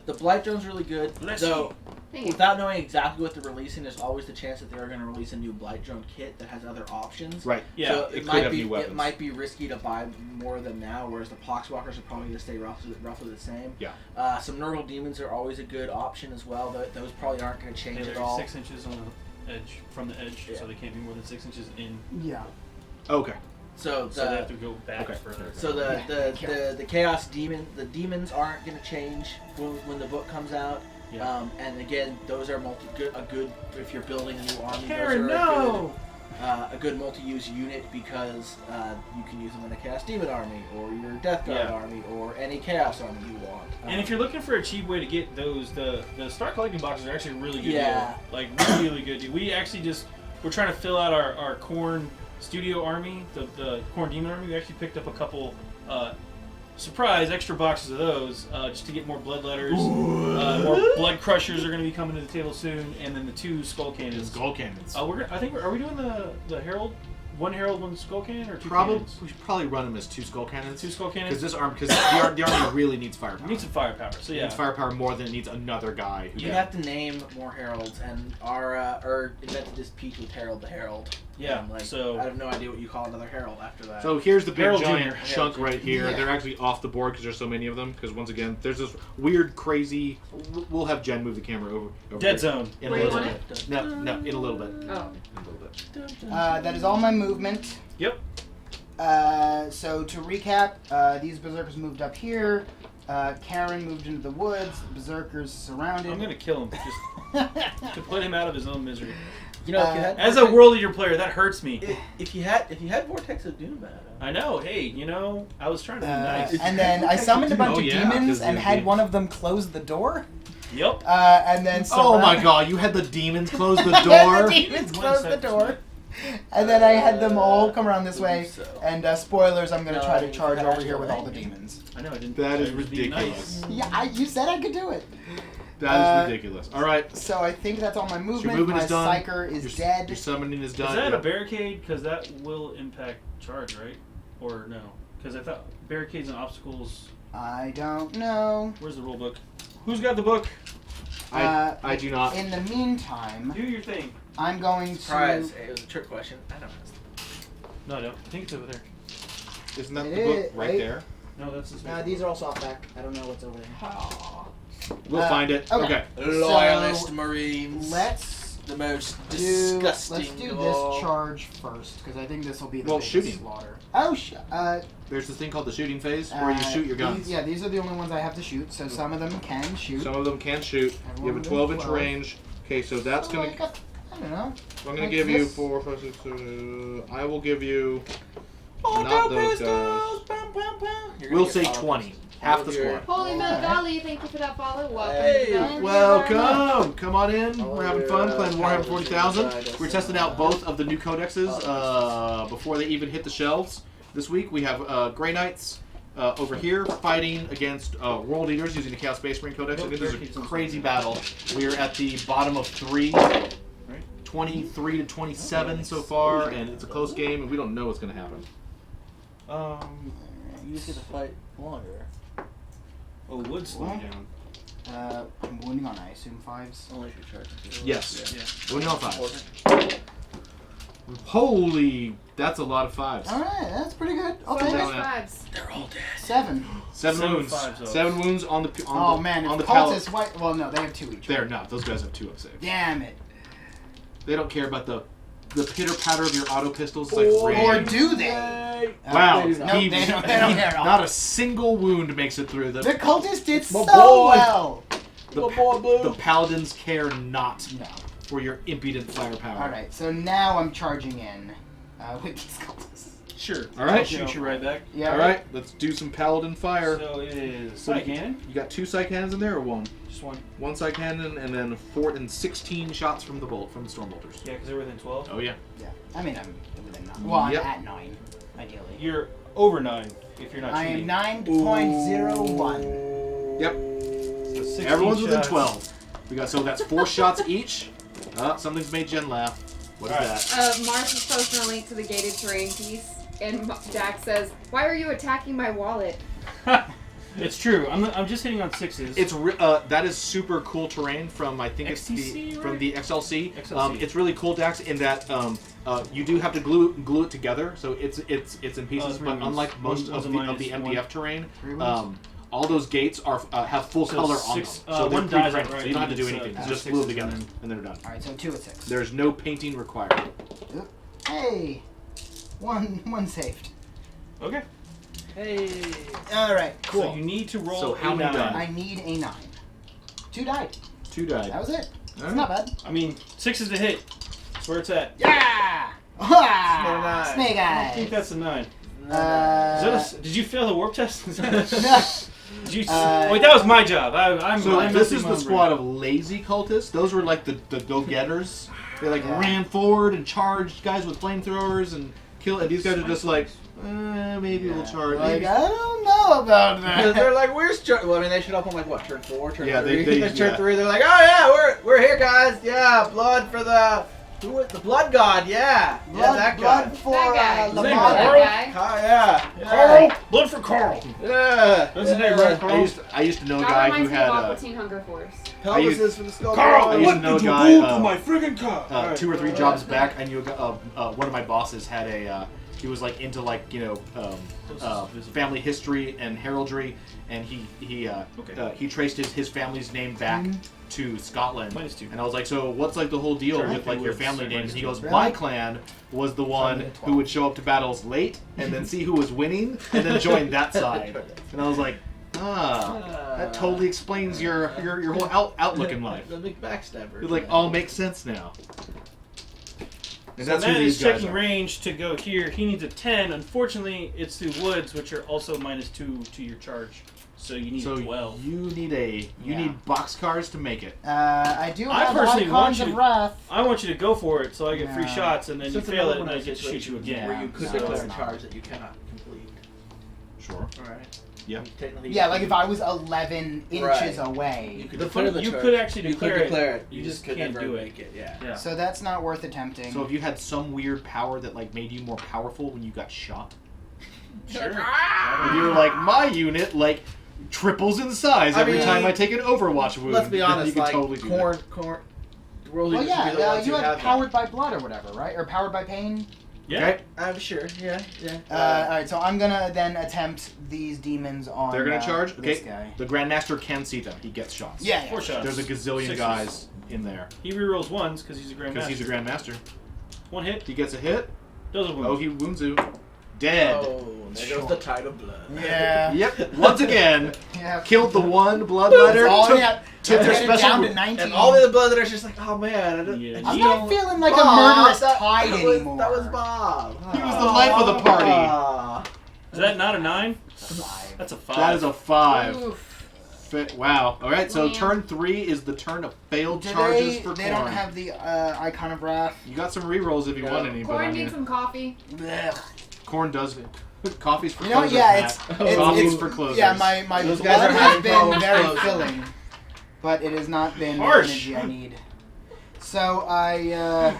S5: The Blight Drone's really good.
S3: Bless
S5: Though,
S4: Thank you.
S5: without knowing exactly what they're releasing, there's always the chance that they're going to release a new Blight Drone kit that has other options.
S1: Right.
S3: Yeah,
S5: So
S1: it could
S5: might
S1: have
S5: be
S1: new weapons.
S5: it might be risky to buy more of them now, whereas the Poxwalkers are probably going to stay roughly the same.
S1: Yeah.
S5: Some Nurgle Demons are always a good option as well. Those probably aren't going to change
S3: They're
S5: at all.
S3: 6 inches on the edge, from the edge,
S5: Yeah.
S3: so they can't be more than 6 inches in.
S2: Yeah.
S1: Okay.
S5: So
S3: So they have to go back
S1: Okay.
S3: further.
S5: So
S2: Yeah.
S5: the Chaos Demon, the demons aren't going to change when the book comes out.
S3: Yeah.
S5: And again, those are a good if you're building a new army.
S3: Karen,
S5: those are
S3: no!
S5: a good multi-use unit because you can use them in a Chaos Demon army or your Death Guard
S3: Yeah.
S5: army or any Chaos army you want.
S3: And if you're looking for a cheap way to get those, the start collecting boxes are actually a really good
S5: Yeah.
S3: deal. Like really good deal. We actually we're trying to fill out our Khorne studio army, the Khorne demon army. We actually picked up a couple surprise extra boxes of those just to get more bloodletters. More blood crushers are going to be coming to the table soon, and then the 2 skull cannons.
S1: Skull cannons.
S3: Are we doing the herald? One herald, one skull cannon, or 2
S1: Probably
S3: cannons?
S1: we should probably run them as 2 skull cannons.
S3: 2 skull cannons.
S1: Because the army really needs firepower.
S3: It needs some firepower. So
S1: It
S3: yeah.
S1: needs firepower more than it needs another guy. Who
S5: you have to name more heralds, and our invented this Peach with Herald the Herald.
S3: Yeah.
S5: And, like,
S3: So
S5: I have no idea what you call another herald after that.
S1: So here's the big
S3: Harold
S1: giant
S3: Jr.
S1: chunk right here.
S2: Yeah.
S1: They're actually off the board because there's so many of them. Because once again, there's this weird, crazy. We'll have Jen move the camera over
S3: Dead
S1: here.
S3: zone.
S1: In
S4: Where
S1: a
S4: you
S1: little
S4: want
S1: bit. No, in a little bit.
S4: Oh.
S1: In a little bit.
S2: That is all my movement.
S3: Yep.
S2: So to recap, these berserkers moved up here. Karen moved into the woods. Berserkers surrounded.
S3: I'm gonna kill him just to put him out of his own misery.
S5: You know, if you had
S3: As a World Eater player, that hurts me.
S5: if you had Vortex of Doom at him.
S3: I know. Hey, I was trying to be nice.
S2: And then I summoned a bunch
S1: Oh,
S2: of
S1: yeah,
S2: demons
S1: 'cause
S2: and
S1: the
S2: had
S1: demons.
S2: one of them close the door.
S3: Yep.
S2: And then
S1: Oh my
S2: surround-
S1: god, you had the demons close the
S2: I had
S1: door?
S2: the demons
S3: One
S2: close the
S3: second.
S2: door. And then I had them all come around this way.
S5: So.
S2: And spoilers, I'm going to
S5: No,
S2: try to
S5: you
S2: charge
S5: had
S2: over here with
S5: actual
S2: all the
S5: lightning.
S2: demons.
S3: I know. I didn't.
S1: That is
S3: I was being
S1: ridiculous.
S3: nice.
S2: Yeah, you said I could do it.
S1: That is ridiculous. Alright.
S2: So I think that's all my movement.
S1: movement
S2: My
S1: is done.
S2: psyker is
S1: Your
S2: dead.
S1: Your summoning is done.
S3: Is that
S1: Yeah.
S3: a barricade? Because that will impact charge, right? Or no? Because I thought barricades and obstacles.
S2: I don't know.
S3: Where's the rule book? Who's got the book?
S1: I do not.
S2: In the meantime,
S3: Do your thing.
S2: I'm going
S5: Surprise!
S2: to.
S5: It was a trick question. I don't know.
S3: No, no. I think it's over there.
S1: Isn't that
S2: It
S1: the book
S2: is,
S1: right
S2: right?
S1: there?
S3: No, that's this one.
S2: These are all softback. I don't know what's over there.
S1: We'll find it.
S2: okay.
S5: Loyalist Marines.
S2: Let's
S5: The most
S2: do.
S5: disgusting.
S2: Let's do
S5: of
S2: this
S5: all.
S2: charge first because I think this will be the
S1: Well,
S2: biggest
S1: shooting.
S2: slaughter. Oh,
S1: There's this thing called the shooting phase where you shoot your guns.
S2: These are the only ones I have to shoot. So some of them can shoot.
S1: Some of them can shoot. You have a
S2: Everyone
S1: 12-inch
S2: 12.
S1: range. Okay, so that's gonna.
S2: Like I don't know.
S1: I'm gonna
S2: like
S1: give you
S2: this.
S1: 4, 5, 6, 7. I will give you.
S5: Oh,
S1: Not
S5: go
S1: those
S5: Pistols! Bum, bum, bum. You're gonna
S1: We'll
S5: get
S1: say
S5: followed.
S1: 20. Half the
S5: You're-
S1: squad.
S4: Holy
S2: Alright.
S4: Milk thank you for that follow. Welcome.
S5: Hey,
S4: to the-
S1: Welcome! Come on in.
S5: Oh,
S1: We're having
S5: yeah.
S1: fun playing Warhammer
S5: Paladins
S1: 40,000.
S5: inside,
S1: We're testing out both of the new codexes before they even hit the shelves. This week we have Grey Knights over here fighting against World Eaters using the Chaos Space Marine Codex. I think this is a crazy battle. We are at the bottom of 3. 23 to 27 so far, and it's a close game, and we don't know what's going to happen.
S5: You just get to fight longer.
S3: Oh, wood slow
S2: Well,
S3: down.
S2: I'm wounding on, I assume, 5s.
S5: Only if you're charging.
S1: Yes.
S3: Yeah.
S1: Winning on 5. Holy, that's a lot of 5s.
S2: Alright, that's pretty good. I'll
S4: So
S2: take
S4: much
S2: it.
S4: vibes.
S5: They're all dead.
S2: 7.
S1: 7
S3: 7
S1: wounds.
S3: fives, though.
S1: 7 wounds on the
S2: Oh man,
S1: on
S2: if
S1: the pallet.
S2: cultists white. Well, no, they have 2 each.
S1: They're not. Those guys have 2 up save.
S2: Damn it.
S1: They don't care about the pitter patter of your auto pistols. It's like
S2: Or
S1: rain.
S2: do they?
S1: Wow,
S5: They do not.
S2: No, they don't care at all.
S1: not a single wound makes it through.
S2: The
S1: The
S2: cultists did
S5: My
S2: so
S5: boy.
S2: well.
S5: Little boy blue.
S1: the paladins care not
S2: No.
S1: for your impudent firepower.
S2: Alright, so now I'm charging in with these cultists.
S3: Sure.
S1: All right.
S3: I'll shoot you right back.
S2: Yeah.
S1: All right, let's do some paladin fire.
S3: So it is
S1: So
S3: psych cannon.
S1: You got 2 psych cannons in there, or 1?
S3: Just one.
S1: 1 psych cannon, and then 4 and 16 shots from the storm bolters.
S3: Yeah, because they're within 12.
S1: Oh yeah.
S2: Yeah. I mean, I'm within 9. Well, I'm
S1: Yep.
S2: at 9, ideally.
S3: You're over 9 if you're not
S2: I am
S3: cheating.
S2: 9.01.
S1: Yep.
S3: So 16
S1: Everyone's within
S3: shots.
S1: 12. We got that's 4 shots each. Something's made Jen laugh. What is
S3: All right.
S1: that?
S4: Mars is posting a link to the gated terrain piece, and Jack says, "Why are you attacking my wallet?"
S3: It's true. I'm just hitting on 6s.
S1: It's that is super cool terrain from I think it's
S3: XTC,
S1: the
S3: right?
S1: from the XLC.
S3: XLC.
S1: It's really cool, Dax, in that you do have to glue it together, so it's in pieces.
S3: 3
S1: but
S3: wounds.
S1: unlike most
S3: One's
S1: of
S3: a
S1: the
S3: minus
S1: MDF
S3: one.
S1: terrain,
S2: 3 wounds?
S1: all those gates are have full
S3: So
S1: color on them,
S3: 6
S1: so they're
S3: one dies
S1: pre-printed,
S3: outright,
S1: so you don't have to do
S3: and it's,
S1: anything.
S3: it's
S1: Just
S3: 6s
S1: glue them together,
S3: and
S1: and they're done.
S2: Alright, so 2 at 6.
S1: There's no painting required.
S2: Hey! One saved.
S3: Okay.
S5: Hey.
S2: Alright, cool.
S3: So you need to roll
S1: So how
S3: a
S1: many
S3: 9.
S1: died?
S2: I need a 9. 2 died.
S1: 2 died.
S2: That was it. It's
S1: Alright.
S2: not bad.
S3: I mean, 6 is the hit. That's where it's at.
S2: Yeah!
S5: Snake
S2: Ha!
S5: eyes.
S2: Snake
S3: I don't think
S2: eyes.
S3: that's a 9. Is that did you fail the warp test? Did you, wait, that was my job. I'm
S1: So
S3: I'm
S1: this
S3: messing
S1: is
S3: my
S1: the
S3: own
S1: squad of lazy cultists. Those were like the go-getters. They like
S2: Yeah.
S1: ran forward and charged guys with flamethrowers and killed. And these guys are just like, maybe we'll charge.
S2: Like,
S1: Maybe.
S2: I don't know about
S5: They're
S2: that.
S5: like, where's Well, I mean, they showed up on like what, turn 4, turn
S1: Yeah,
S5: 3.
S1: they-
S5: turn
S1: yeah.
S5: 3. They're like, oh yeah, we're here, guys. Yeah, blood for the Who is the Blood God? Yeah. Yeah, that guy.
S2: Blood for
S4: That guy.
S3: His name
S2: Lamar.
S3: Carl?
S4: That guy.
S5: Yeah.
S3: Carl! Blood for Carl!
S5: Yeah.
S3: That's his name, right, Carl?
S1: I used to know a
S4: That
S1: guy who
S4: reminds me
S1: had
S4: of Aqua Teen Hunger Force.
S5: Pelvises for the skull.
S3: Carl,
S1: I used to
S3: what
S1: know
S3: did
S1: a
S3: you
S1: guy,
S3: do to my friggin' car?
S1: 2 or 3 jobs back. I knew one of my bosses had a. He was like into like family history and heraldry, and he traced his family's name back to Scotland.
S3: -2.
S1: And I was like, so what's like the whole deal
S3: Sure.
S1: with like your
S3: Would
S1: family
S3: say
S1: names? And he
S3: -2.
S1: goes,
S2: Really?
S1: my clan was the one who would show up to battles late and then see who was winning and then join that side. And I was like, that totally explains your whole outlook in life.
S5: The big backstabber.
S1: It like all makes sense now. And
S3: So
S1: that's who
S3: Matt
S1: these
S3: is
S1: guys
S3: checking
S1: are.
S3: range to go here. He needs a 10. Unfortunately, it's through woods, which are also -2 to your charge. So you need
S1: So
S3: a 12.
S1: you need boxcars to make it.
S2: I do
S3: I
S2: have
S3: personally want
S2: Icons
S3: you
S2: of
S3: to-
S2: Wrath.
S3: I want you to go for it, so I get free
S2: No.
S3: shots, and then
S5: So
S3: you
S5: it's
S3: fail
S5: another
S3: it, and
S5: one
S3: I
S5: of
S3: get
S5: those
S3: to shoot you
S5: situations
S3: again.
S5: where you could
S2: So
S5: declare
S2: it's
S5: a
S2: not.
S5: charge that you cannot complete.
S1: Sure.
S5: Alright.
S1: Yeah.
S5: Technically,
S2: Yeah, like if I was 11 inches
S5: Right.
S2: away.
S5: You could
S3: The
S5: declare the
S3: you
S5: charge.
S3: could actually
S5: You could
S3: declare
S5: declare
S3: it.
S5: it.
S3: You just
S5: could
S3: can't
S5: never
S3: do it.
S5: make it. Yeah.
S3: Yeah.
S2: So that's not worth attempting.
S1: So if you had some weird power that like made you more powerful when you got shot,
S3: Sure.
S1: and you were like, my unit like triples in size
S5: I
S1: every
S5: mean,
S1: time I take an Overwatch wound.
S5: Let's be
S1: then
S5: honest.
S1: you could
S5: Like
S1: totally do
S5: corn. World
S2: well,
S5: Leaders would
S2: yeah,
S5: be the ones
S2: you
S5: who
S2: had
S5: have
S2: Powered by Blood or whatever, right? Or Powered by Pain?
S3: Yeah.
S1: Okay.
S5: I'm sure. Yeah. Yeah.
S2: Alright, so I'm gonna then attempt these demons on
S1: They're gonna charge.
S2: this
S1: Okay.
S2: guy.
S1: The Grandmaster can see them. He gets shots.
S2: Yeah, yeah.
S3: 4 shots.
S1: There's a gazillion
S3: Sixes.
S1: guys in there
S3: He rerolls ones because he's a
S1: because
S3: grandmaster.
S1: he's a Grandmaster.
S3: 1 hit,
S1: He gets a hit.
S3: does a wound.
S1: Oh, he wounds you. Dead.
S5: Oh, there goes the tide of blood.
S2: Yeah.
S1: Yep. Once again,
S2: Yeah.
S1: killed the one bloodletter.
S2: All
S1: Took,
S2: yeah,
S1: took their
S2: get it
S1: special.
S2: down to 19.
S5: And all the other bloodletters just like, oh man, I don't,
S3: Yeah.
S2: I'm
S3: You
S2: not
S3: don't-
S2: feeling like a
S5: Bob,
S2: murderous
S5: that
S2: tide
S5: was,
S2: anymore.
S5: That was Bob.
S1: He was the life of the party.
S5: Ah.
S3: Is that not a 9?
S2: Five.
S3: That's a 5.
S1: That is a 5.
S4: Oof.
S1: Wow. All right. So
S4: Man.
S1: turn 3 is the turn of failed
S2: Do
S1: charges for
S2: they
S1: Corn.
S2: don't have the Icon of Wrath.
S1: You got some rerolls if you
S5: Yeah.
S1: want any, but
S4: Corn
S1: I
S4: needs
S1: mean,
S4: some coffee.
S2: Blech.
S1: Corn does. Coffee's for
S2: You know,
S1: closers,
S2: yeah,
S1: Matt.
S2: it's
S1: Coffee's for closers.
S2: Yeah, my
S5: Those
S2: blood
S5: guys are
S2: has
S5: having
S2: been
S5: problems
S2: very
S5: closing.
S2: filling, but it has not been the
S3: Harsh.
S2: energy I need. So I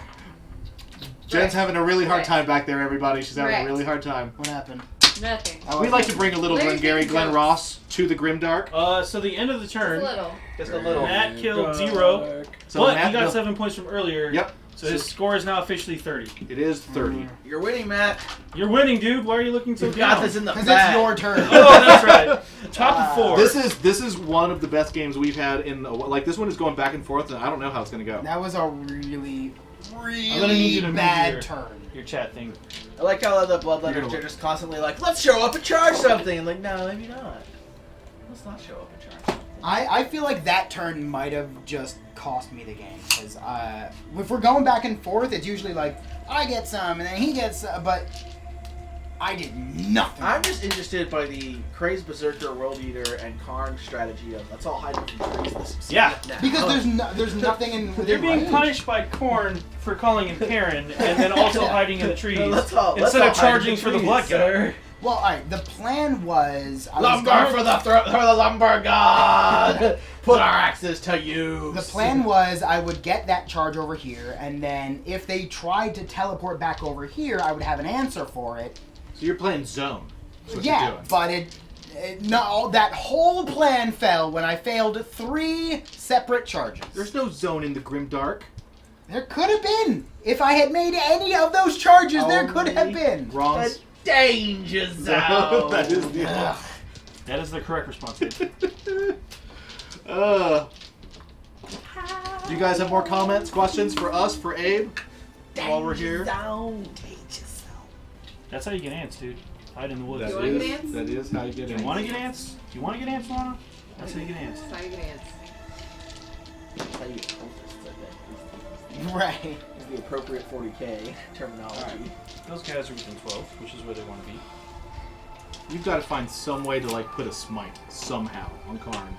S1: Jen's having a really hard
S4: Right.
S1: time back there, everybody. She's having
S4: Right.
S1: a really hard time.
S2: what happened?
S4: Nothing.
S2: Oh,
S1: We'd like to bring a little
S4: Larry
S1: Glengarry
S4: thinks
S1: Glen
S4: jokes.
S1: Ross to the Grimdark.
S3: So the end of the
S4: Just a
S3: turn,
S4: little.
S5: Just a little.
S3: Matt killed 0,
S1: So
S3: but
S1: Matt,
S3: he got
S1: no-
S3: 7 points from earlier.
S1: Yep.
S3: So his score is now officially 30.
S1: It is 30.
S5: You're winning, Matt.
S3: You're winning, dude. Why are you looking so
S5: You've got
S3: down?
S5: this in the
S2: Because
S5: bag.
S2: it's your turn.
S3: Oh, that's right. Top of 4.
S1: This is one of the best games we've had in like this one is going back and forth, and I don't know how it's gonna go.
S2: That was a really,
S3: I'm gonna need you to move
S2: bad
S3: your-
S2: turn.
S3: Your chat thing.
S5: I like how the bloodletters
S1: You're gonna-
S5: are just constantly like, let's show up and charge something. And like, no, maybe not. Let's not show up and charge.
S2: I feel like that turn might have just cost me the game because if we're going back and forth, it's usually like I get some and then he gets, but I did nothing.
S5: I'm just interested by the Crazed Berserker, World Eater, and Karn strategy of let's all hide from trees. This
S3: Yeah.
S5: now.
S2: because there's nothing in.
S3: You're
S2: within
S3: being
S2: range.
S3: punished by Corn for calling him Karen, and then also hiding in the trees
S5: Let's all
S3: instead of
S5: hide in
S3: charging
S5: the
S3: for the
S5: trees,
S3: blood guy.
S5: sir.
S2: Well, all right. The plan was I was
S5: Lumber
S2: gonna-
S5: for the lumber god. Put our axes to use.
S2: The plan was I would get that charge over here, and then if they tried to teleport back over here, I would have an answer for it.
S1: So you're playing zone. That's what you're
S2: Yeah,
S1: doing.
S2: but no, that whole plan fell when I failed 3 separate charges.
S1: There's no zone in the Grimdark.
S2: There could have been. If I had made any of those charges, there could have
S1: Only
S2: been.
S1: Wrong.
S5: The danger zone.
S1: That is the.
S2: Ugh.
S3: That is the correct response. Dave.
S1: Do you guys have more comments, questions for us, for Abe, while we're here?
S5: Zone.
S3: That's how you get ants, dude. Hide in the woods.
S4: You wanna get ants?
S1: That is how you get
S3: Do
S1: in.
S3: you want to get ants? Do you want to get ants, Lana? That's how you get ants.
S4: That's how you get ants.
S5: That's how you get cultists, I think,
S2: Right.
S5: is the appropriate 40k terminology.
S3: Those guys are within 12, which is where they want to be.
S1: You've got to find some way to like put a smite somehow on Karn,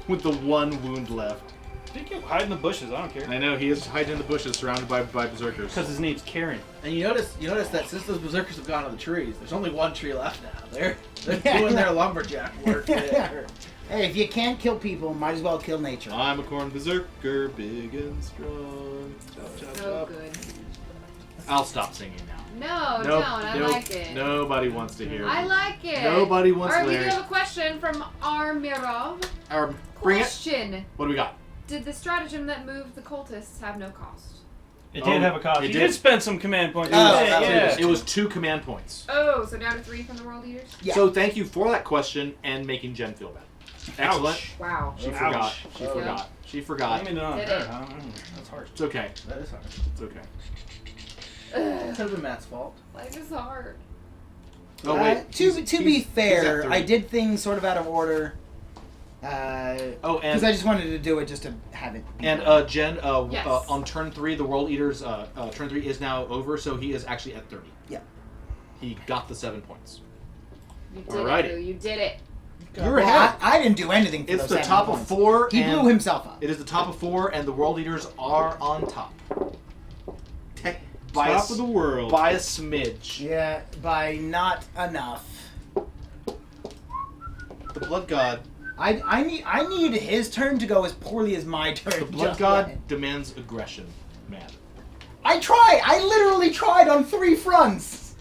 S1: with the one wound left.
S3: They can hide in the bushes. I don't care.
S1: I know he is hiding in the bushes, surrounded by berserkers.
S3: Because his name's Karen.
S5: And you notice that since those berserkers have gone to the trees, there's only one tree left now. They're doing their lumberjack work there.
S2: Hey, if you can't kill people, might as well kill nature.
S1: I'm a corn berserker, big and strong. Chop, chop,
S4: So
S1: chop.
S4: good.
S1: I'll stop singing now.
S4: No,
S1: Nope,
S4: don't. I
S1: nope,
S4: like it.
S1: Nobody wants to hear.
S4: I like it.
S1: Nobody wants
S4: All right, we do
S1: Larry.
S4: have a question from Armirov.
S1: Bring it.
S4: Question:
S1: What do we got?
S4: Did the stratagem that moved the cultists have no cost?
S3: It did have a cost.
S1: it
S3: You
S1: did.
S3: did spend some command points.
S2: Oh,
S1: It was 2 command points.
S4: Oh, so down to 3 from the world eaters.
S2: Yeah.
S1: So thank you for that question and making Jen feel bad. Excellent.
S4: Wow.
S1: She
S3: Ouch.
S1: forgot. She
S5: Oh.
S1: forgot. She
S3: I
S1: forgot.
S3: mean,
S4: Did it.
S3: That's harsh.
S1: It's okay.
S5: That is hard.
S1: It's okay.
S5: It could have been Matt's fault.
S4: Life is hard.
S1: Oh wait.
S2: to be
S1: he's
S2: fair,
S1: at 30.
S2: I did things sort of out of order.
S1: Oh, and
S2: Because I just wanted to do it just to have it. Be
S1: and
S2: done.
S1: Jen,
S4: Yes.
S1: on turn 3, the World Eater's turn 3 is now over, so he is actually at 30.
S2: Yeah.
S1: He got the 7 points.
S4: You did
S1: Alrighty.
S4: it, Boo. You did it.
S1: You're
S2: Well,
S1: ahead.
S2: I didn't do anything for
S1: It's
S2: those
S1: the
S2: 7
S1: top
S2: points.
S1: of 4.
S2: He
S1: and
S2: blew himself up.
S1: It is the top of 4, and the World Eaters are on top. By
S3: Top of the world.
S1: by a smidge.
S2: Yeah, by not enough.
S1: The Blood God.
S2: I need his turn to go as poorly as my turn.
S1: The Blood
S2: just
S1: God
S2: went.
S1: demands aggression, man.
S2: I tried. I literally tried on 3 fronts.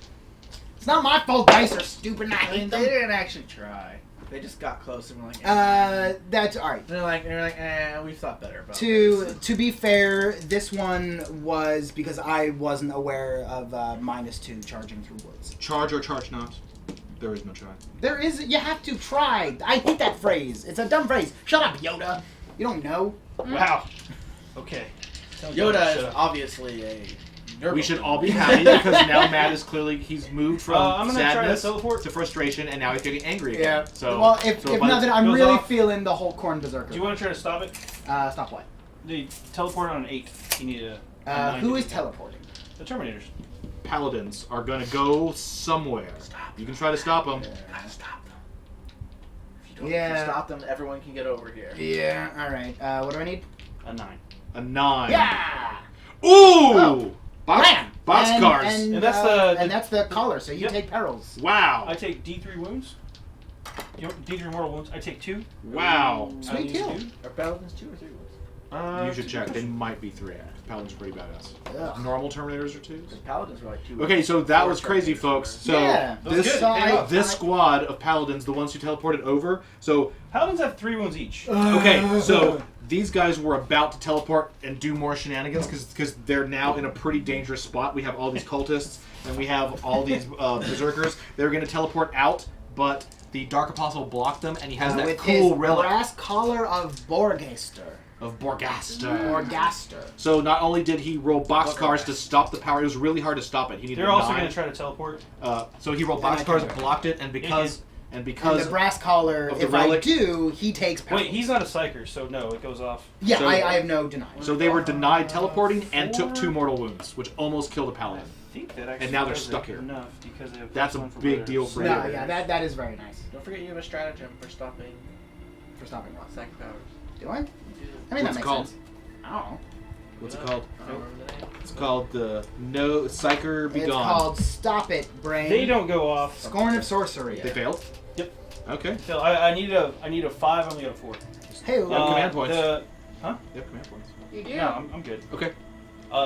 S2: It's not my fault. Dice are stupid. And I
S5: I mean,
S2: hate
S5: they
S2: them.
S5: didn't actually try. They just got close and were like,
S2: That's all right.
S5: they're like, we thought better about
S2: To
S5: this.
S2: to be fair, this one was because I wasn't aware of -2 charging through woods.
S1: Charge or charge not. There is no try.
S2: There is. You have to try. I hate that phrase. It's a dumb phrase. Shut up, Yoda. You don't know.
S3: Wow. Okay.
S5: Yoda is
S3: Shut up.
S5: obviously a nerd.
S1: We should all be happy because now Matt is clearly he's moved
S3: I'm
S1: from
S3: gonna try to
S1: sadness
S3: teleport.
S1: to frustration, and now he's getting angry again.
S2: Yeah.
S1: So
S2: well, if
S1: so
S2: if nothing, I'm
S3: goes
S2: really
S3: off-
S2: feeling the whole corn berserker.
S3: Do you want to try to stop it?
S2: Stop what?
S3: The teleport on an 8. You need a.
S2: Who is teleporting?
S3: The Terminators.
S1: paladins are gonna go somewhere. You can try to stop them.
S5: Gotta stop them. If you don't
S2: Yeah.
S5: stop them, everyone can get over here.
S2: Yeah. All right. What do I need?
S3: A 9.
S1: A 9.
S2: Yeah.
S1: Ooh!
S2: Oh.
S1: Box,
S2: Bam!
S1: boxcars.
S3: And that's the-
S2: and that's the collar. So you
S3: Yep.
S2: take perils.
S1: Wow.
S3: I take D3 wounds. D3 mortal wounds. I take 2.
S1: Wow.
S2: Sweet
S3: I use
S2: kill.
S3: 2.
S5: Are paladins 2 or 3 ones?
S1: You should check. They might be 3. Paladins are pretty badass.
S2: Ugh.
S1: Normal Terminators are 2s.
S5: Because paladins were like 2.
S1: Okay, so that
S5: Four
S1: was crazy,
S5: Terminators
S1: folks.
S5: were.
S1: So
S2: Yeah.
S3: That was
S1: this
S3: good.
S2: So
S3: Hey, look.
S1: this squad of paladins, the ones who teleported over. So
S3: Paladins have 3 wounds each.
S1: okay, so these guys were about to teleport and do more shenanigans because they're now in a pretty dangerous spot. We have all these cultists and we have all these berserkers. They're going to teleport out, but the Dark Apostle blocked them, and he has that
S2: with
S1: cool
S2: his
S1: relic
S2: brass collar of Borgaster.
S1: of Borgaster.
S2: Borgaster.
S1: So not only did he roll boxcars to stop the power, it was really hard to stop it. He needed
S3: They're also
S1: 9.
S3: going to try to teleport.
S1: So he rolled
S2: And I can do
S1: boxcars,
S2: it.
S1: blocked it, and because
S2: And
S1: because
S2: the brass collar,
S1: of the
S2: if I
S1: relic-
S2: do, he takes perils.
S3: Wait, he's not a psyker, so no, it goes off.
S2: Yeah,
S1: So-
S2: I have no denial.
S1: so they were denied teleporting and took 2
S3: 4.
S1: mortal wounds, which almost killed a
S3: I
S1: paladin.
S3: think that actually
S1: now they're
S3: does
S1: stuck
S3: it
S1: here.
S3: enough because they have
S1: That's a
S3: +1 for
S1: big
S3: weather.
S1: deal for
S2: No,
S1: you.
S2: yeah, that is very nice.
S5: Don't forget you have a stratagem for stopping
S2: For stopping what?
S5: psychic powers.
S2: Do I? I
S5: You do.
S2: mean,
S1: What's
S2: that
S1: it
S2: makes
S1: called?
S2: sense. I don't know.
S1: What's it
S5: Look
S1: called?
S5: I don't remember the name.
S1: It's called the No Psyker Be
S2: It's
S1: Gone.
S2: called Stop It, Brain.
S3: They don't go off.
S2: Scorn of Sorcery.
S1: They failed?
S3: Yep.
S1: Okay.
S3: So I need a 5. I'm gonna get a 4.
S2: Hey,
S1: Yeah, command points.
S3: The,
S1: Yep, command points.
S4: You do.
S3: no, I'm good.
S1: Okay.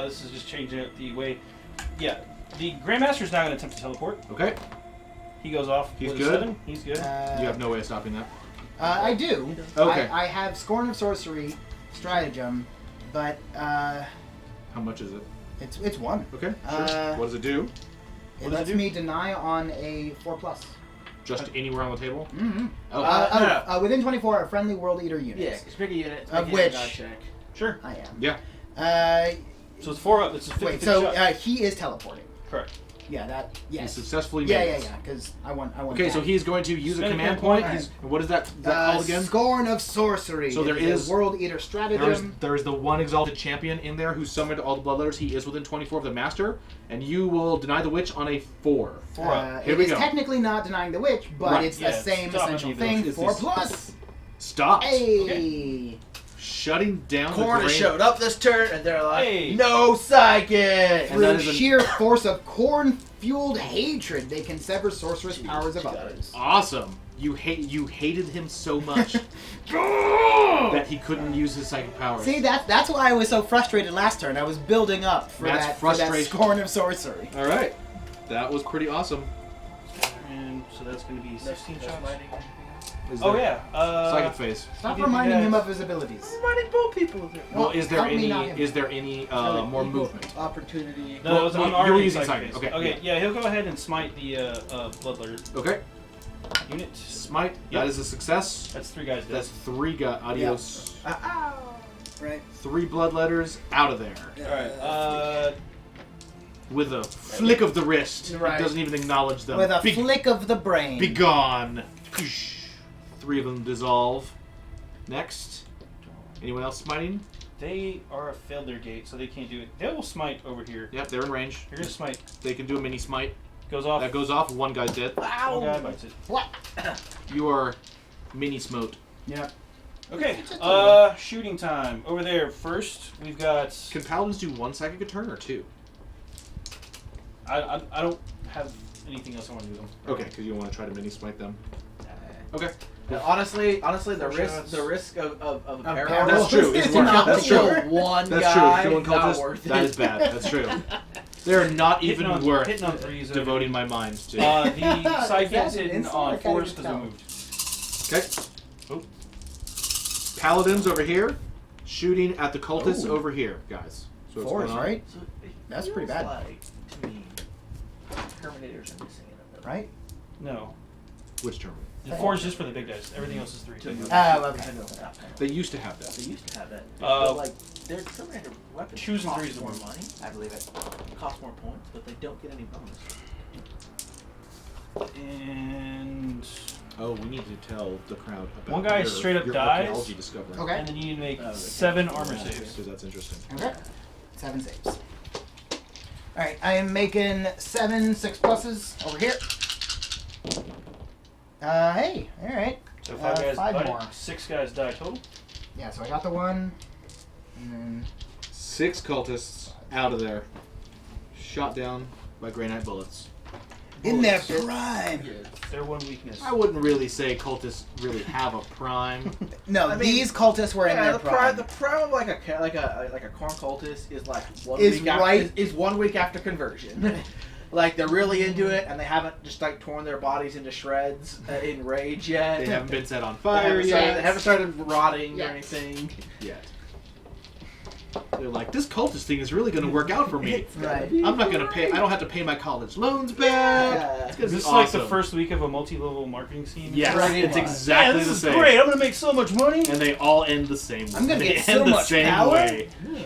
S3: This is just changing it the way. Yeah, the Grandmaster's now gonna attempt to teleport.
S1: Okay.
S3: He goes off.
S1: He's
S3: with a
S1: good?
S3: 7. He's good.
S1: You have no way of stopping that.
S2: I do.
S1: Okay.
S2: I have Scorn of Sorcery, Stratagem, but
S1: How much is it?
S2: it's 1.
S1: Okay. Sure. What does it do?
S2: It
S3: does it
S2: lets
S3: do?
S2: me deny on a 4+.
S1: Just anywhere on the table?
S2: Mm-hmm.
S1: Oh.
S5: No.
S2: Within 24 are friendly world eater units.
S5: Yeah, just pick a unit.
S2: Of
S5: make it a
S2: which-
S5: dodge check.
S3: Sure.
S2: I am.
S1: Yeah.
S3: So it's 4 up. It's a 50
S2: Wait, so
S3: shot.
S2: he is teleporting.
S3: Correct.
S2: Yeah, that.
S1: He
S2: Yes.
S1: successfully
S2: Yeah,
S1: made
S2: yeah,
S1: it.
S2: yeah. Because I want.
S1: Okay, so
S2: that.
S1: he's going to use a
S3: Spend a
S1: command
S3: command
S1: point.
S3: point.
S1: He's, what is that called again?
S2: Scorn of Sorcery.
S1: So there
S2: It
S1: is-
S2: a world eater stratagem.
S1: There is the one exalted champion in there who summoned all the bloodletters. He is within 24 of the master, and you will deny the witch on a 4.
S3: 4 up.
S1: Here
S2: It
S1: we
S2: is
S1: go.
S2: technically not denying the witch, but
S1: Right.
S2: it's
S3: Yeah,
S2: the
S3: it's
S2: same
S3: stopping
S2: essential
S3: evil.
S2: thing.
S1: It's
S2: 4+.
S1: Stop.
S2: Hey.
S1: Shutting down
S5: Corn
S1: the
S5: has
S1: grain.
S5: showed up this turn, and they're like,
S3: Hey.
S5: no psychic!
S1: And
S2: Through
S1: that is an-
S2: sheer force of corn-fueled hatred, they can sever sorceress powers of
S5: got it.
S2: others.
S1: Awesome. You hated him so much that he couldn't use his psychic powers.
S2: See, that's why I was so frustrated last turn. I was building up for that scorn of sorcery.
S1: All right, that was pretty awesome.
S3: And so that's going to be 16 shots.
S1: Is
S3: Oh
S1: there-
S3: yeah.
S1: Psychic phase.
S2: Stop
S3: Give you
S2: reminding
S3: guys-
S2: him of his abilities.
S5: Reminding both people of it.
S1: Well, is there
S2: help me,
S1: any?
S2: not him.
S1: Is there any more movement?
S5: Opportunity.
S3: No, it was
S1: Well,
S3: on
S1: you're
S3: already
S1: using
S3: psychic
S1: psychic,
S3: phase.
S1: okay,
S3: Okay. Yeah, he'll go ahead and smite the bloodletter
S1: Okay.
S3: unit.
S1: Smite.
S3: Yep.
S1: That is a success.
S3: That's 3 guys dead.
S1: That's 3 guys. Adios.
S2: Right.
S1: 3 bloodletters out of there.
S3: Alright,
S1: With a flick of the wrist.
S2: Right.
S1: It doesn't even acknowledge them.
S2: With a flick of the brain.
S1: Be gone. 3 of them dissolve. Next. Anyone else smiting?
S3: they are failed their gate, so they can't do it. They will smite over here.
S1: Yep, they're in range.
S3: They're gonna smite.
S1: They can do a mini smite.
S3: Goes off.
S1: That goes off. 1 guy's dead.
S3: One guy bites it.
S2: What?
S1: You are mini smote.
S2: Yep.
S3: Okay, shooting time. Over there, first, we've got...
S1: Can paladins do 1 psychic a turn or 2?
S3: I don't have anything else I want to do with them.
S1: Okay, because you want to try to mini smite them. Okay.
S5: Yeah, honestly, the
S3: shots.
S5: risk of a
S2: peril.
S5: barrel.
S1: That's true. It's worth it. That's
S5: kill
S1: true.
S5: one
S1: That's
S5: guy.
S1: true. Killing
S5: Not
S1: cultists,
S5: worth it.
S1: that is bad. That's true. They're not even
S3: Hitting on-
S1: worth
S3: hitting on threes over
S1: devoting my mind to.
S3: The side
S2: Is that
S3: gets
S2: an
S3: hitting
S2: insult? I
S3: on
S2: can't
S3: fours
S2: even
S3: because we
S2: tell.
S3: moved.
S1: Okay. Paladins over here, shooting at the cultists
S2: Ooh.
S1: over here, guys. So what's
S2: 4s,
S1: going on?
S2: right?
S5: So it
S2: That's pretty
S5: feels
S2: bad.
S5: Like, to me, Terminators are missing in it.
S2: Right?
S3: No.
S1: Which term?
S3: The 4 is just for the big dice. Everything else is 3.
S2: Oh, okay.
S1: They used to have
S5: They
S1: that.
S5: used to have that.
S3: Uh,
S5: but like their Terminator weapons
S3: 2s and
S5: cost
S3: 3s
S5: more
S3: are more.
S5: money,
S2: I believe it.
S5: cost more points, but they don't get any bonus.
S3: And...
S1: Oh, we need to tell the crowd about
S3: One guy
S1: your,
S3: straight up
S1: your
S3: dies.
S1: archaeology discovery.
S2: Okay.
S3: And then you need to make
S5: Okay.
S3: 7 armor saves.
S1: Because that's interesting.
S2: Okay. 7 saves. Alright, I am making 7 6+s over here. Hey, alright.
S3: So 5 guys
S2: 5
S3: bite
S2: more.
S3: it. 6 guys die total.
S2: Yeah, so I got the 1. And then
S1: 6 cultists out of there. Shot down by Grey Knight bullets.
S2: in their
S3: Bullets.
S2: prime.
S3: Their 1 weakness.
S1: I wouldn't really say cultists really have a prime.
S2: No,
S5: I mean,
S2: these cultists were in their
S5: the
S2: prime.
S5: prime of like a corn cultist is like one
S2: Is
S5: week
S2: right-
S5: after, is 1 week after conversion. Like they're really into it, and they haven't just like torn their bodies into shreds in rage yet.
S1: They haven't been set on
S5: They
S1: fire
S5: haven't
S1: yet.
S5: started, they haven't started rotting
S4: Yes.
S5: or anything.
S1: Yet. They're like, this cultist thing is really going to work out for me.
S2: Right.
S1: I'm not going to pay. I don't have to pay my college loans back.
S5: Yeah.
S1: It's gonna
S3: Is
S1: be
S3: this like the
S1: awesome.
S3: first week of a multi-level marketing scheme?
S1: Yes,
S5: Pretty
S1: it's
S5: much.
S1: exactly
S3: this
S1: the
S3: is
S1: same.
S3: great. I'm gonna make so much money.
S1: And they all end the same way.
S2: I'm gonna
S1: They
S2: get
S1: end
S2: so
S1: the
S2: much
S1: same
S2: power.
S1: way.
S3: Yeah.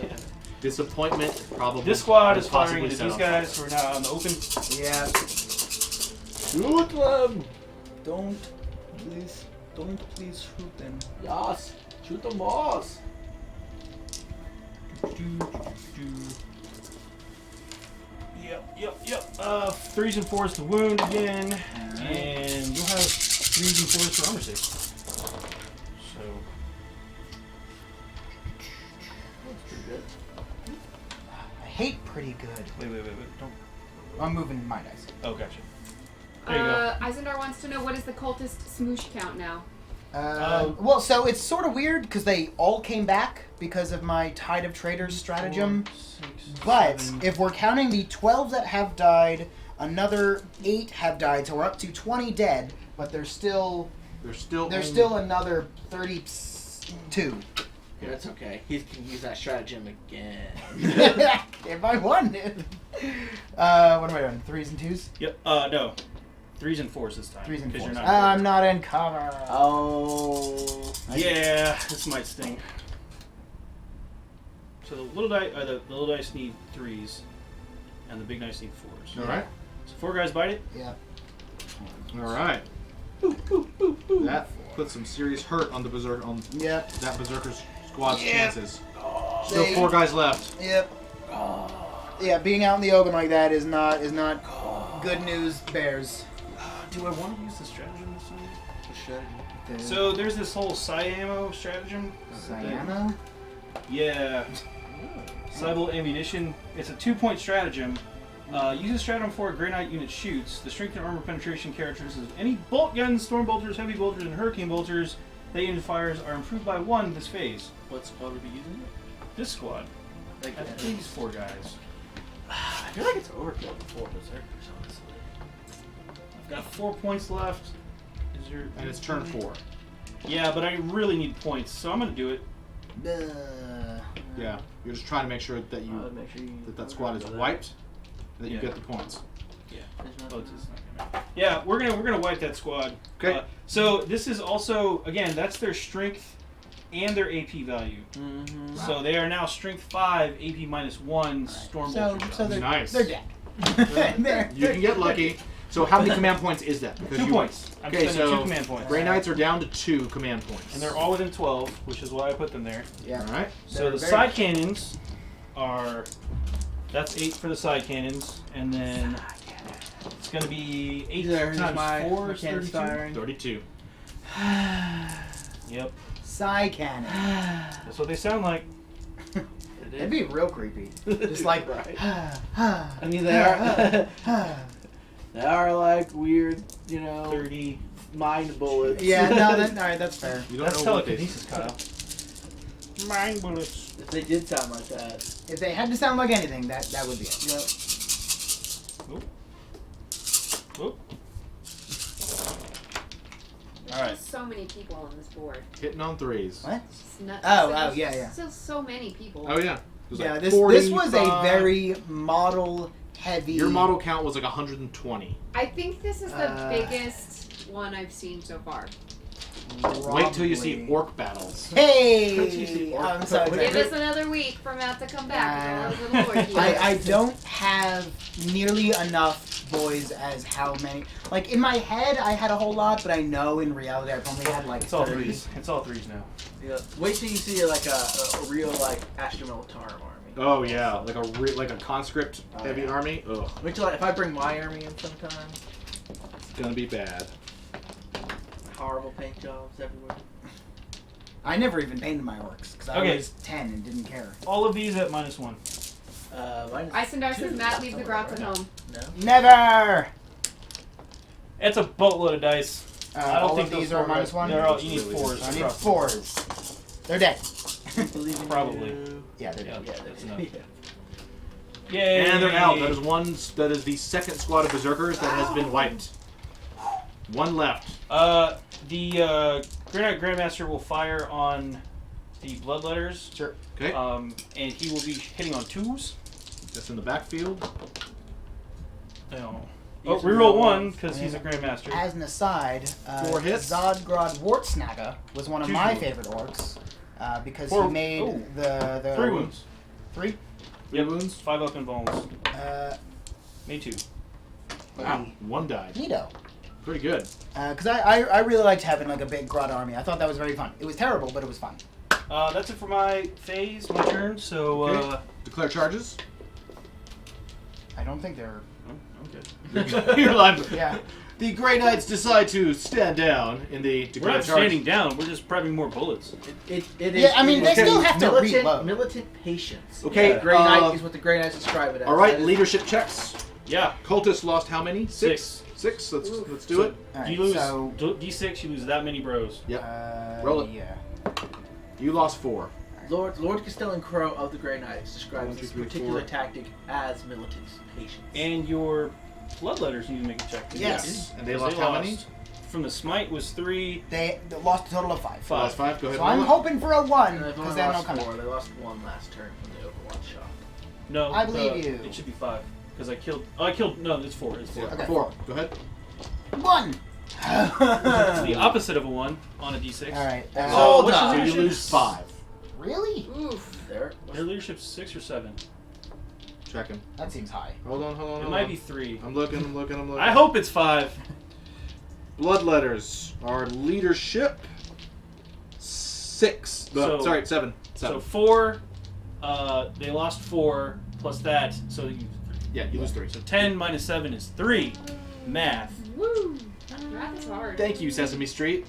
S1: Disappointment, probably.
S3: This squad is
S1: possibly
S3: firing into
S1: set
S3: these
S1: on
S3: guys
S1: fire.
S3: who are now out in the open.
S2: Yeah.
S5: Shoot them!
S2: Don't please shoot them.
S5: Yes! Shoot them, boss!
S3: Yep. 3s and 4s to wound again, and you'll have 3s and 4s for armor saves. So
S5: That's pretty good.
S2: I hate pretty good.
S3: wait. Don't.
S2: I'm moving my dice.
S3: Oh, gotcha. There you go.
S4: Isendar wants to know what is the cultist smoosh count now?
S2: Well, so it's sort of weird because they all came back because of my Tide of Traitors stratagem.
S3: 4, 6,
S2: But
S3: 7.
S2: if we're counting the 12 that have died, another 8 have died, so we're up to 20 dead. But there's still
S1: There's still
S2: another 32.
S5: Yeah, that's okay. He can use that stratagem again.
S2: If I won it. What am I doing? 3s and 2s?
S3: Yep. No. 3s and 4s this time.
S2: 3s and
S3: 'cause
S2: 4s.
S3: you're not
S2: I'm not in cover.
S5: Oh.
S3: Yeah, this might sting. So the little dice need 3s, and the big dice need 4s.
S1: All right.
S3: So 4 guys bite it.
S2: Yeah.
S1: All right. That puts some serious hurt on the berserker on
S2: Yep.
S1: that berserker's squad's
S2: Yeah.
S1: chances. Still
S2: They-
S1: 4 guys left.
S2: Yep. Yeah, being out in the open like that is not good news, bears.
S3: Do I want to use the stratagem this time?
S5: The stratagem.
S3: So there's this whole Cyamo stratagem.
S2: Cyano?
S3: Yeah. Cybele ammunition. It's a 2-point stratagem Use a stratum before a Grey Knight unit shoots. The strength and armor penetration characteristics of any bolt guns, storm bolters, heavy bolters, and hurricane bolters that unit fires are improved by 1 this phase.
S5: What squad would be using it?
S3: This squad.
S5: Like,
S3: I think these 4 guys.
S5: I feel like it's overkill before Berserkers, honestly.
S3: I've got 4 points left. Is there?
S1: And it's turn 4.
S3: Yeah, but I really need points, so I'm gonna do it.
S1: Yeah, you're just trying to make sure that you
S5: Make sure you
S1: that squad is wiped, that you
S3: Yeah.
S1: get the points.
S3: Yeah.
S5: There's
S3: Oh,
S5: nothing.
S3: it's not gonna. Yeah, we're gonna wipe that squad.
S1: Okay.
S3: So this is also again that's their strength and their AP value.
S5: Mm-hmm.
S3: So they are now strength 5, AP -1, storm
S2: So,
S3: bolter
S2: so
S3: shots.
S2: they're,
S1: Nice.
S2: they're dead.
S1: You can get lucky. So how many command points is that? Because
S3: 2
S1: you-
S3: points. I'm
S1: Okay,
S3: spending
S1: so
S3: 2 command points.
S1: Grey Knights are down to 2 command points.
S3: And they're all within 12, which is why I put them there.
S2: Yeah.
S1: all right.
S3: So
S2: They're
S3: the
S2: very-
S3: side cannons are that's 8 for the side cannons, and then it's gonna be 8
S5: Here's
S3: times
S5: my
S3: 4 is
S5: mechanics
S3: 32.
S5: firing.
S1: 32.
S3: Yep,
S2: Psy cannon.
S3: that's what they sound like.
S2: That'd be real creepy. Just like,
S5: Right.
S2: I
S5: I mean, they are they are like weird,
S3: 30.
S5: mind bullets.
S2: Yeah, no, alright, that's fair.
S1: You don't
S3: That's
S1: know what they
S3: telekinesis, Kyle. Mind bullets.
S5: If they did sound like that.
S2: If they had to sound like anything, that would be it.
S5: Yep.
S3: Oop.
S4: There's
S3: All right.
S4: just so many people on this board.
S1: Hitting on 3s.
S2: What?
S4: It's just nuts.
S2: Oh,
S4: There's
S2: yeah, yeah.
S4: Still so many people.
S1: Oh yeah. There's
S2: Yeah,
S1: like
S2: this was a
S1: 45.
S2: very model heavy.
S1: Your model count was like 120.
S4: I think this is the
S2: Uh,
S4: biggest one I've seen so far.
S1: Wait till you see
S2: probably.
S1: orc battles.
S2: Hey! I'm so
S4: Give
S2: excited.
S4: us another week for Matt to come back. with all those little orkies.
S2: I don't have nearly enough boys as how many. Like, in my head, I had a whole lot, but I know in reality I've only had like
S3: It's all
S2: 30.
S3: 3s. It's all 3s now.
S5: Yeah. Wait till you see like a real like Astra Militarum army.
S1: Oh yeah, like a conscript heavy
S2: yeah.
S1: army. Ugh,
S5: Wait till if I bring my army in sometime.
S1: it's gonna be bad.
S5: Horrible paint jobs everywhere.
S2: I never even painted my orcs because I
S3: Okay.
S2: was 10 and didn't care.
S3: All of these at -1.
S4: Isendar says Matt leave the grots at home.
S5: No.
S2: Never!
S3: It's a boatload of dice. I don't
S2: all
S3: think
S2: of these
S3: those
S2: are
S3: four
S2: minus
S3: guys-
S2: one.
S3: They're all, you need
S1: Really
S3: 4s.
S2: I need
S3: across the
S2: 4s. They're dead.
S5: Believe in
S3: Probably.
S5: you.
S2: Yeah, they're
S3: Yeah,
S2: dead.
S3: that's enough.
S5: Yeah.
S3: Yay!
S1: And they're out. That is the second squad of berserkers that has been wiped. One left.
S3: The Grey Knight Grandmaster will fire on the Bloodletters.
S2: Sure.
S1: Okay.
S3: And he will be hitting on 2s.
S1: That's in the backfield.
S3: No.
S5: These
S3: Oh,
S5: are
S3: reroll
S5: real
S3: 1
S5: ones.
S3: because he's a Grandmaster.
S2: As an aside,
S1: 4 hits.
S2: Zodgrod Wartsnaga was one of
S3: Two
S2: my
S3: wounds.
S2: favorite orcs because
S3: Four-
S2: he made
S3: oh.
S2: the
S3: 3 wounds.
S2: 3.
S3: 3 wounds. 5 up in bones. Made 2.
S1: Wow. One died.
S2: Neato.
S1: Pretty good.
S2: Because I really liked having like a big Grot army. I thought that was very fun. It was terrible, but it was fun.
S3: That's it for my phase, my turn. So,
S1: Okay. Declare charges.
S2: I don't think they're.
S3: I'm good.
S1: You're live.
S2: Yeah.
S1: The Grey Knights decide to stand down in the
S3: We're
S1: declare
S3: not
S1: charge.
S3: standing down. We're just prepping more bullets.
S5: It
S2: Yeah, I mean, they
S1: Okay.
S2: still have to reload.
S5: militant patience.
S1: Okay,
S5: Grey Knight is what the Grey Knights describe it as.
S1: All right,
S5: That is-
S1: leadership checks.
S3: Yeah.
S1: Cultists lost how many?
S3: 6.
S1: 6. Let's do
S3: So-
S1: it.
S2: All right,
S3: You lose
S2: so,
S3: D6. You lose that many bros.
S1: Yep. Roll it.
S2: Yeah.
S1: You lost 4.
S5: Lord Castellan Crow of the Grey Knights describes
S1: 1, 2,
S5: this
S1: 3,
S5: particular
S1: 4.
S5: tactic as militant patience.
S3: And your Bloodletters need to make a check. too.
S2: Yes.
S1: And they
S3: Because
S1: lost how many?
S3: From the smite was 3.
S2: They lost a total of 5.
S3: Five.
S1: Lost 5. Go ahead.
S2: So
S1: and
S2: I'm
S1: roll it.
S2: hoping for a 1
S5: And they've
S2: because
S5: only
S2: then they'll
S5: lost
S2: come
S5: 4.
S2: out.
S5: They lost 1 last turn when they Overwatch shot.
S3: No.
S2: I believe you.
S3: It should be 5 because I killed. Oh, I killed. No, it's 4. It's 4.
S1: Yeah,
S2: Okay.
S1: 4. Go ahead.
S2: 1.
S3: It's the opposite of a 1 on a D6.
S2: All right.
S3: So
S5: Hold
S3: what's
S5: on.
S3: your
S1: So you
S3: leadership?
S1: lose 5.
S2: Really?
S4: Oof.
S5: There.
S3: Their leadership's 6 or 7.
S1: Checking.
S2: That seems high.
S1: Hold on.
S3: It might be 3.
S1: I'm looking.
S3: I hope it's 5.
S1: Bloodletters are leadership 6.
S3: So-
S1: Sorry, 7.
S3: So 4. They lost 4 plus that. So you.
S1: Yeah, you lose 3.
S3: So 10 minus 7 is 3. Math.
S4: Woo. Math is hard.
S1: Thank you, Sesame Street.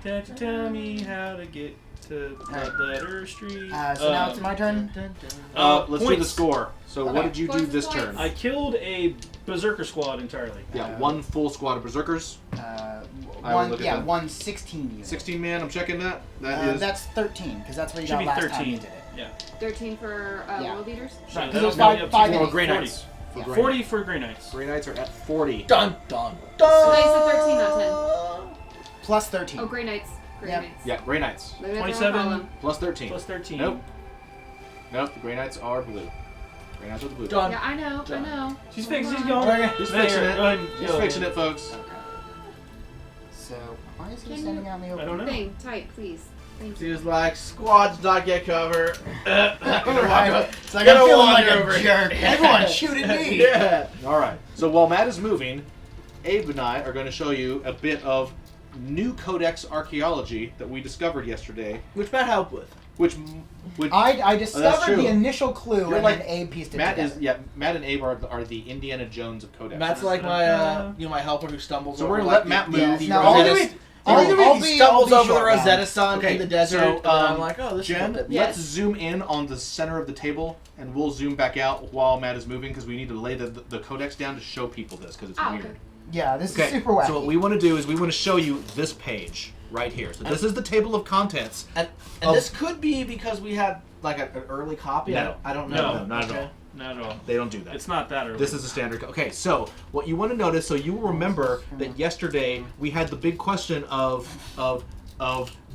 S2: Yeah.
S3: Tell me how to get to Bloodletter Street.
S2: So now it's my turn.
S1: Let's do the
S3: points.
S1: score. So
S2: Okay.
S1: what did you do
S4: Points,
S1: this
S4: points.
S1: turn?
S3: I killed a berserker squad entirely.
S1: Yeah, one full squad of berserkers. Look at that.
S2: 1 16 unit.
S1: 16 man. I'm checking that. That is.
S2: That's 13 because that's what you
S3: Should
S2: got
S3: be
S2: last
S3: 13.
S2: time you did it.
S3: Yeah.
S4: 13 for
S2: Yeah.
S4: world leaders.
S3: So
S2: Right, 'cause
S3: that'll
S2: it was
S3: be
S2: five-
S3: up to
S2: five
S3: you.
S2: and
S1: Grey
S3: 40.
S1: Knights. For
S2: Yeah.
S1: Grey
S3: 40 for Grey Knights.
S1: Grey Knights are at 40.
S5: Dun dun
S4: So
S5: dun.
S4: they said 13, not 10.
S2: Plus 13.
S4: Oh, Grey Knights. Grey
S2: Yep.
S4: Knights.
S1: Yeah, Grey Knights.
S4: Grey Knights are
S3: 27.
S4: on column.
S1: Plus 13.
S3: Plus 13.
S1: Nope. Nope, the Grey Knights are blue. Grey Knights are the blue.
S5: Done.
S4: Yeah, I know.
S5: Done.
S4: I know.
S3: She's
S4: Hold
S3: fixing. She's
S4: on.
S3: going.
S5: Okay.
S1: Just
S3: There,
S1: fixing
S3: go
S1: it.
S3: ahead and
S1: Just
S3: kill
S1: fixing it, folks.
S2: Okay. So why is he
S4: Can
S2: standing
S4: you-
S2: out in the
S3: I
S2: open?
S3: don't know.
S4: Thing, tight, please. Thank
S5: She
S4: you.
S5: was like, squads not get cover.
S2: Right. It's like
S5: Gonna
S2: I'm feeling like
S5: wander
S2: a
S5: over
S2: jerk.
S5: here.
S2: Everyone shooting me.
S5: Yeah.
S1: All right. So while Matt is moving, Abe and I are going to show you a bit of new Codex archaeology that we discovered yesterday,
S5: Which Matt helped with.
S1: which
S2: I discovered
S1: true.
S2: the initial clue
S1: You're
S2: and
S1: like-
S2: then Abe pieced it
S1: Matt
S2: together.
S1: is Matt and Abe are the Indiana Jones of Codex.
S5: Matt's like my my helper who stumbles
S1: So
S5: over
S1: we're gonna
S5: like
S1: let Matt
S5: the-
S1: move.
S5: the
S2: No,
S5: Rosetta
S2: I'll
S5: St-
S2: do it. I'll
S5: he
S2: be
S5: stumbles over the
S2: short round.
S5: Rosetta Stone
S1: Okay,
S5: in the desert,
S1: so,
S5: and I'm like, oh, this
S1: Jen,
S5: is good.
S1: let's zoom in on the center of the table, and we'll zoom back out while Matt is moving because we need to lay the Codex down to show people this because it's
S4: Ah,
S1: weird.
S4: okay.
S2: Yeah, this is super wacky.
S1: So what we want to do is we want to show you this page right here. So this is the table of contents.
S5: And
S1: of-
S5: this could be because we had like an early copy.
S1: No.
S5: I don't
S3: No,
S5: know.
S1: No, not at
S5: Okay.
S1: all.
S3: Not at all.
S1: They don't do that.
S3: It's not that early.
S1: This is a standard. Okay, so what you want to notice, so you will remember that yesterday we had the big question of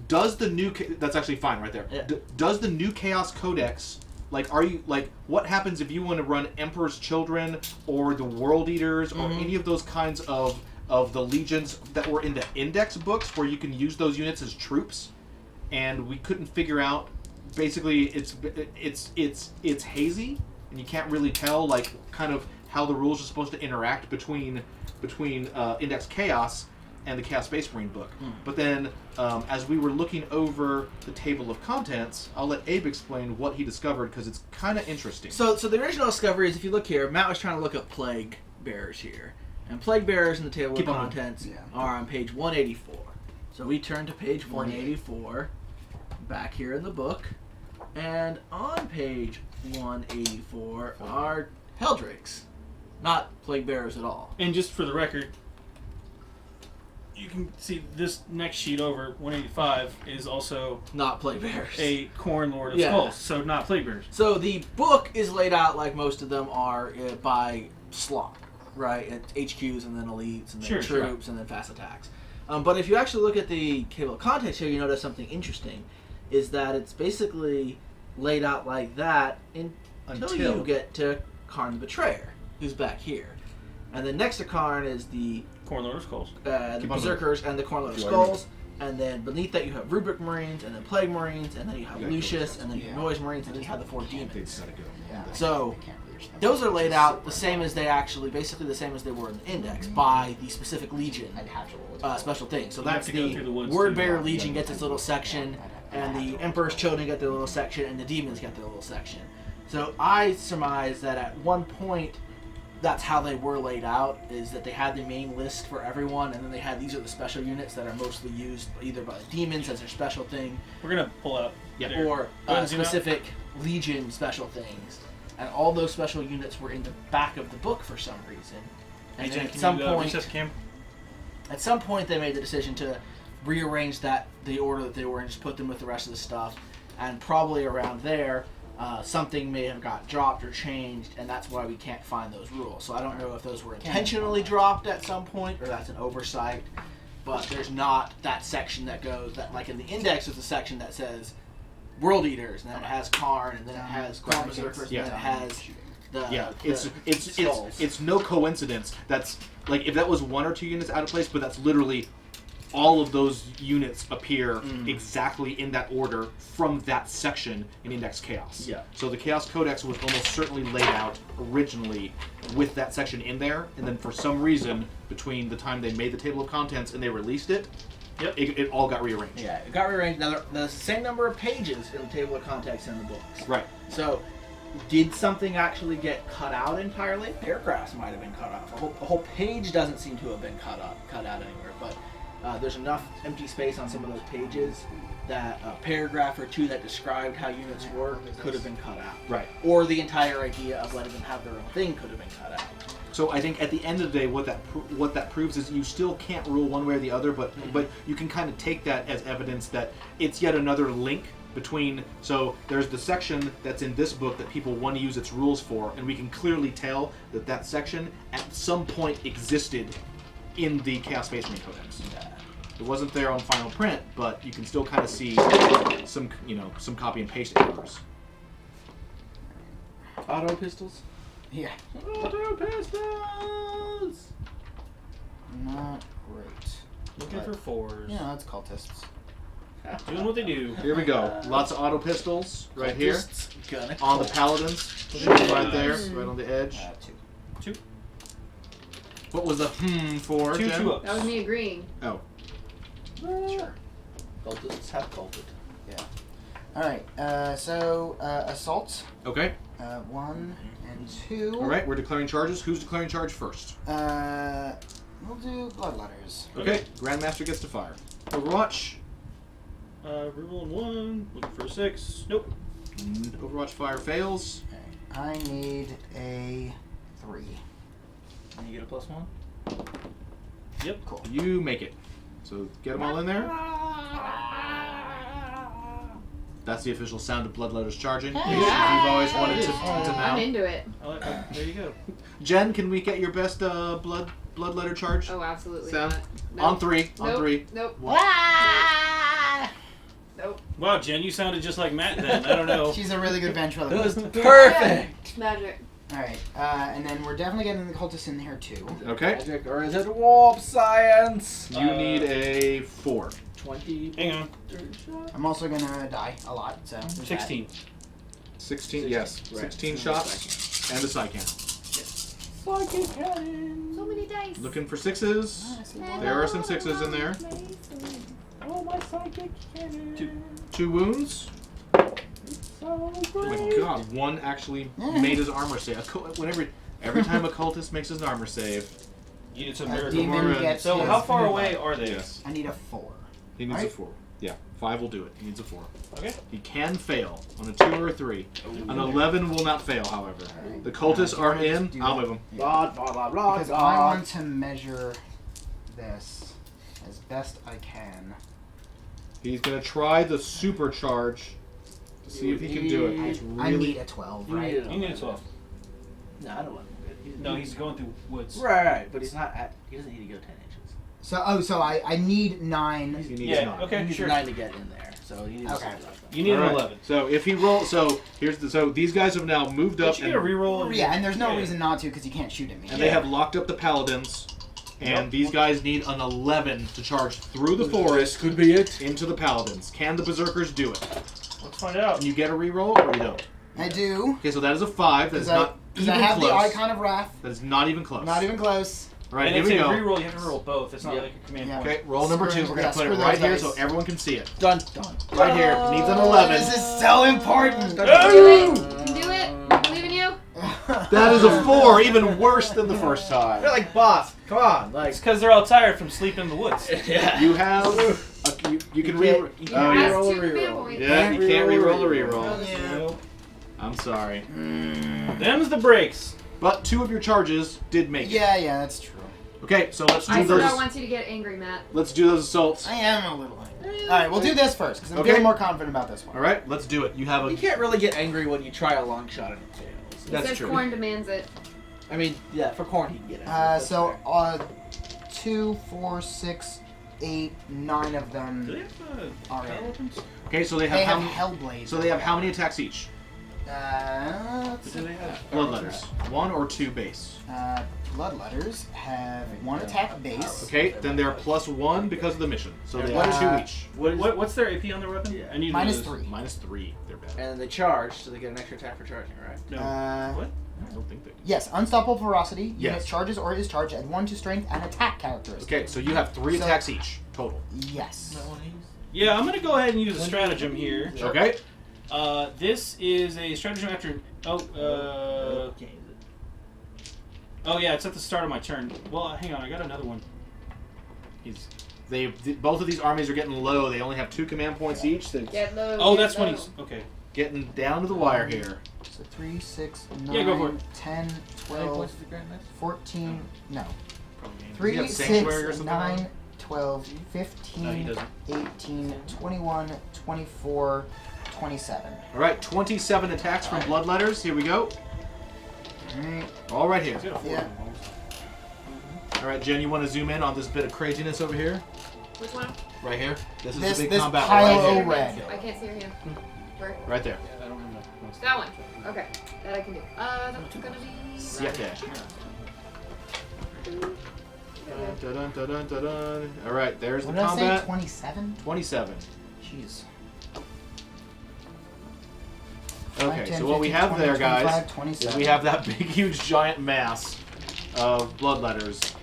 S1: does the new that's actually fine right there.
S5: Yeah.
S1: Does the new Chaos Codex what happens if you want to run Emperor's Children or the World Eaters or any of those kinds of the legions that were in the index books where you can use those units as troops, and we couldn't figure out. Basically, it's hazy, and you can't really tell like kind of how the rules are supposed to interact between Index Chaos and the Chaos Space Marine book. But then, as we were looking over the table of contents, I'll let Abe explain what he discovered because it's kind of interesting.
S5: So the original discovery is, if you look here, Matt was trying to look up plague bearers here, and plague bearers in the table
S1: Keep
S5: of
S1: on.
S5: contents
S2: Yeah.
S5: are on page 184. So we turn to page 184, back here in the book, and on page 184 are Heldrakes, not plague bearers at all.
S3: And just for the record, you can see this next sheet over 185 is also
S5: Not plague bearers.
S3: a Corn Lord of
S5: Yeah.
S3: Skulls, so not Plague Bearers.
S5: So the book is laid out like most of them are by slot, right? It's HQs and then elites and then
S3: Sure, sure.
S5: troops and then fast attacks. But if you actually look at the table of contents here, you notice something interesting, is that it's basically laid out like that until you get to Karn the Betrayer, who's back here. And then next to Karn is the
S3: Corn Lord of Skulls.
S5: the
S1: Keep on
S5: Berserkers and the Corn Lord of
S1: Keep on
S5: Skulls. And then beneath that you have Rubric Marines, and then Plague Marines, and then you have
S1: You gotta
S5: Lucius,
S1: go.
S5: and then you have Noise Marines, and then you have the 4 Demons.
S2: Yeah.
S5: So those are laid out the same as they actually, basically the same as they were in the index by the specific legion
S2: I'd have to roll it.
S5: special thing. So
S3: You have
S5: that's
S3: to go
S5: the
S3: through the woods
S5: Word
S3: too.
S5: Bearer Legion gets its little section, and the Emperor's Children get their little section, and the Demons get their little section. So I surmise that at one point, that's how they were laid out, is that they had the main list for everyone, and then they had these are the special units that are mostly used either by the Demons as their special thing,
S3: We're gonna pull out. there.
S5: or
S3: Go ahead and zoom out.
S5: specific Legion special things. And all those special units were in the back of the book for some reason.
S3: Hey,
S5: And
S3: Jen,
S5: then at
S3: can
S5: some
S3: you,
S5: point,
S3: recess the cam?
S5: at some point, they made the decision to rearrange the order that they were in, just put them with the rest of the stuff, and probably around there, something may have got dropped or changed, and that's why we can't find those rules. So I don't know if those were intentionally dropped at some point, or that's an oversight. But there's not that section that goes that, like in the index, there's a section that says World Eaters, and then it has Karn, and then it has Karn Berserkers,
S1: Yeah.
S5: and then it has the
S1: Yeah,
S5: the skulls.
S1: it's no coincidence. That's like if that was 1 or 2 units out of place, but that's literally all of those units appear exactly in that order from that section in Index Chaos.
S5: Yeah.
S1: So the Chaos Codex was almost certainly laid out originally with that section in there, and then for some reason, between the time they made the table of contents and they released it,
S3: Yep.
S1: it all got rearranged.
S5: Yeah, it got rearranged. Now, the same number of pages in the table of contents in the books.
S1: Right.
S5: So, did something actually get cut out entirely? Paragraphs might have been cut off. A whole page doesn't seem to have been cut out anywhere. But there's enough empty space on some of those pages that a paragraph or two that described how units work could have been cut out.
S1: Right.
S5: Or the entire idea of letting them have their own thing could have been cut out.
S1: So I think at the end of the day, what that proves is you still can't rule one way or the other, but you can kind of take that as evidence that it's yet another link between. So there's the section that's in this book that people want to use its rules for, and we can clearly tell that that section at some point existed in the Chaos Space Marine Codex. It wasn't there on final print, but you can still kind of see some copy and paste errors.
S5: Auto pistols?
S2: Yeah.
S5: Auto pistols!
S2: Not great.
S3: Looking for 4s.
S2: Yeah, that's cultists.
S3: Doing what they do.
S1: Here we go. Lots of auto pistols right here
S5: Gonna
S1: on the paladins. Right there, right on the edge.
S2: 2.
S1: What was the for?
S3: 2
S1: Jen?
S3: 2-ups.
S4: That was me agreeing.
S1: Oh.
S2: Sure.
S5: Cultists have culted.
S2: Yeah. Alright, so assault.
S1: Okay.
S2: 1 and 2.
S1: All right. We're declaring charges. Who's declaring charge first?
S2: We'll do bloodletters.
S1: Okay. Grandmaster gets to fire. Overwatch.
S3: Reroll 1. Looking for a 6. Nope.
S1: Overwatch fire fails.
S2: Okay. I need a 3.
S5: And you get a +1?
S3: Yep.
S2: Cool.
S1: You make it. So get them all in there. That's the official sound of bloodletters charging.
S2: Hey.
S1: You've always wanted to
S4: I'm
S1: know.
S4: into it.
S3: There you go.
S1: Jen, can we get your best bloodletter charge?
S4: Oh, absolutely
S1: Sound?
S4: not. Nope.
S1: On 3. On
S4: Nope.
S1: 3.
S4: Nope. Nope.
S3: Wow, Jen, you sounded just like Matt then. I don't know.
S2: She's a really good ventriloquist.
S5: Perfect!
S4: Magic.
S2: Alright, and then we're definitely getting the cultists in here too.
S1: Okay.
S5: Magic, or is it warp science?
S1: You need a 4.
S5: 20.
S3: Hang on.
S2: I'm also gonna die a lot, so. there's that.
S3: 16.
S1: 16. Yes.
S5: Right.
S1: 16 shots and a psychic.
S5: Psychic cannon.
S4: So many dice.
S1: Looking for 6s. There are some 6s in there.
S5: Oh, my psychic cannon.
S1: 2 wounds.
S5: So
S1: Oh
S5: great.
S1: my god, one actually made his armor save. Every time a cultist makes his armor save,
S3: You need some
S2: A
S3: miracle.
S2: demon
S1: Demon
S2: gets
S3: So
S2: his
S3: how far
S2: move
S3: away
S2: up.
S3: are they?
S1: yes,
S2: I need a 4.
S1: he needs a
S2: Right?
S1: 4. Yeah, 5 will do it. He needs a 4.
S3: Okay.
S1: He can fail on a 2 or a 3. An 11 will not fail, however.
S2: Alright.
S1: The cultists are in.
S2: Do
S1: I'll
S2: that.
S1: move them.
S5: Blah, blah, blah, blah,
S2: Because
S5: blah.
S2: I want to measure this as best I can.
S1: He's gonna try the supercharge to see if he can do it. It's
S2: I need
S1: really
S2: a 12,
S5: You
S2: right?
S5: need it.
S3: You need a 12.
S5: No, I don't want him.
S3: No, he's going through woods.
S5: Right, but he's not at. He doesn't need to go 10 inches.
S2: So I need 9.
S1: he needs
S3: Yeah,
S1: 9.
S3: okay.
S5: He needs
S3: Sure.
S5: 9 to get in there. So he needs
S2: Okay.
S3: You need
S1: All
S3: an
S1: right.
S3: 11.
S1: So if he rolls, so these guys have now moved up
S3: But you get a reroll.
S2: Yeah, and there's no
S3: Yeah.
S2: reason not to because you can't shoot at me.
S1: and they have locked up the paladins, and
S3: Yep.
S1: these guys need an 11 to charge through the forest
S5: could be it.
S1: into the paladins. Can the berserkers do it?
S3: Let's find out.
S1: And you get a reroll or you don't?
S2: I do.
S1: Okay, so that is a 5. That is not
S2: Because
S1: even
S2: I have
S1: close.
S2: the Icon of Wrath.
S1: That is not even close.
S2: Not even close.
S1: All right,
S3: and
S1: here
S3: it's
S1: we
S3: a
S1: go.
S3: reroll. You have to roll both. It's not
S5: Yeah.
S3: like a command
S2: Yeah.
S3: point.
S1: Okay, roll number 2. We're gonna put it
S2: Screw
S1: right
S2: those
S1: here
S2: dice.
S1: so everyone can see it.
S5: Done.
S1: Right here. It needs an 11.
S2: This is so important.
S4: Do it. You can do it. I believe in you.
S1: That is a 4, even worse than the first time.
S5: They're like, boss, come on. Like,
S3: It's because they're all tired from sleeping in the woods.
S5: yeah.
S1: You have you can
S2: You
S1: re.
S2: get-
S1: Oh,
S4: Has
S1: yeah.
S5: reroll,
S4: two command
S5: reroll.
S4: points.
S1: Yeah, you can't re-roll a reroll.
S2: Yeah.
S3: Nope.
S1: I'm sorry.
S3: Them's the breaks.
S1: But 2 of your charges did make it.
S2: Yeah, that's true.
S1: Okay, so let's
S4: I
S1: do
S4: do not
S1: those.
S4: want you to get angry, Matt.
S1: Let's do those assaults.
S2: I am a little angry. Alright, we'll do this first because I'm
S1: Okay.
S2: feeling more confident about this one.
S1: All right, let's do it. You have
S5: You
S1: a.
S5: can't really get angry when you try a long shot and it fails.
S4: He
S1: That's
S4: says
S1: true.
S4: corn demands it.
S5: I mean, yeah, for corn he can get angry. That's
S2: So,
S5: fair.
S2: 2, 4, 6, 8, 9 of
S3: Do
S2: them
S3: they have
S2: are in.
S3: weapons?
S1: Okay, so they
S2: They
S1: have
S2: have
S1: how?
S2: Hellblade.
S1: So they have how many attacks each?
S2: Let's
S3: Do they have?
S1: Bloodletters. 1 or 2 base.
S2: Bloodletters have 1 attack base.
S1: Okay, then they're +1 because of the mission. So they
S2: What
S1: have
S2: is-
S1: 2 each.
S3: What's their AP on their weapon?
S5: Yeah.
S3: I need to know
S2: Minus
S3: this.
S2: 3.
S1: -3. They're bad.
S5: And then they charge, so they get an extra attack for charging, right?
S3: No.
S2: What?
S1: I don't think they.
S2: Yes, unstoppable ferocity.
S1: Yes.
S2: Unit charges or is charged at 1 to strength and attack characteristics.
S1: Okay, so you have 3
S2: So-
S1: attacks each total.
S2: Yes.
S3: Yeah, I'm gonna go ahead and use a stratagem here.
S1: Okay.
S3: This is a stratagem after. Oh yeah, it's at the start of my turn. Well, hang on, I got another one.
S1: He's Both of these armies are getting low. They only have 2 command points each. So
S4: Get low.
S3: Oh,
S4: get
S3: that's when
S4: low.
S3: he's okay.
S1: getting down to the wire here.
S2: So 3, 6, 9,
S3: Yeah, go for it.
S2: 10,
S5: How many
S2: 12,
S5: points did the Grandmaster?
S2: 14, no.
S1: Does he
S2: 3,
S1: have Sanctuary or
S2: 6,
S1: something on?
S2: 9, 12,
S3: No, he
S2: 15,
S3: doesn't.
S2: 18, 21, 24, 27.
S1: All right, 27 attacks from Bloodletters. Here we go.
S2: Alright.
S1: All right here.
S3: He's got a 4
S2: Yeah.
S3: involved.
S1: All right, Jen, you want to zoom in on this bit of craziness over here?
S4: Which one?
S1: Right here. This is
S2: This-
S1: the big
S2: this
S1: combat
S2: pile
S1: right
S2: of
S1: here.
S2: red.
S4: I can't see your hand. Where?
S1: Right there.
S3: Yeah, I don't have enough.
S4: That one. Okay. That I can do. That's gonna be.
S1: 7. Dun, dun, dun, dun, dun, dun. All right, there's
S2: What
S1: the
S2: did I say?
S1: combat.
S2: 27?
S1: 27.
S2: Jeez.
S1: Okay,
S2: 10,
S1: so what we
S2: 15,
S1: have
S2: 20,
S1: there, guys,
S2: 25,
S1: is
S2: 27.
S1: we have that big, huge, giant mass of Bloodletters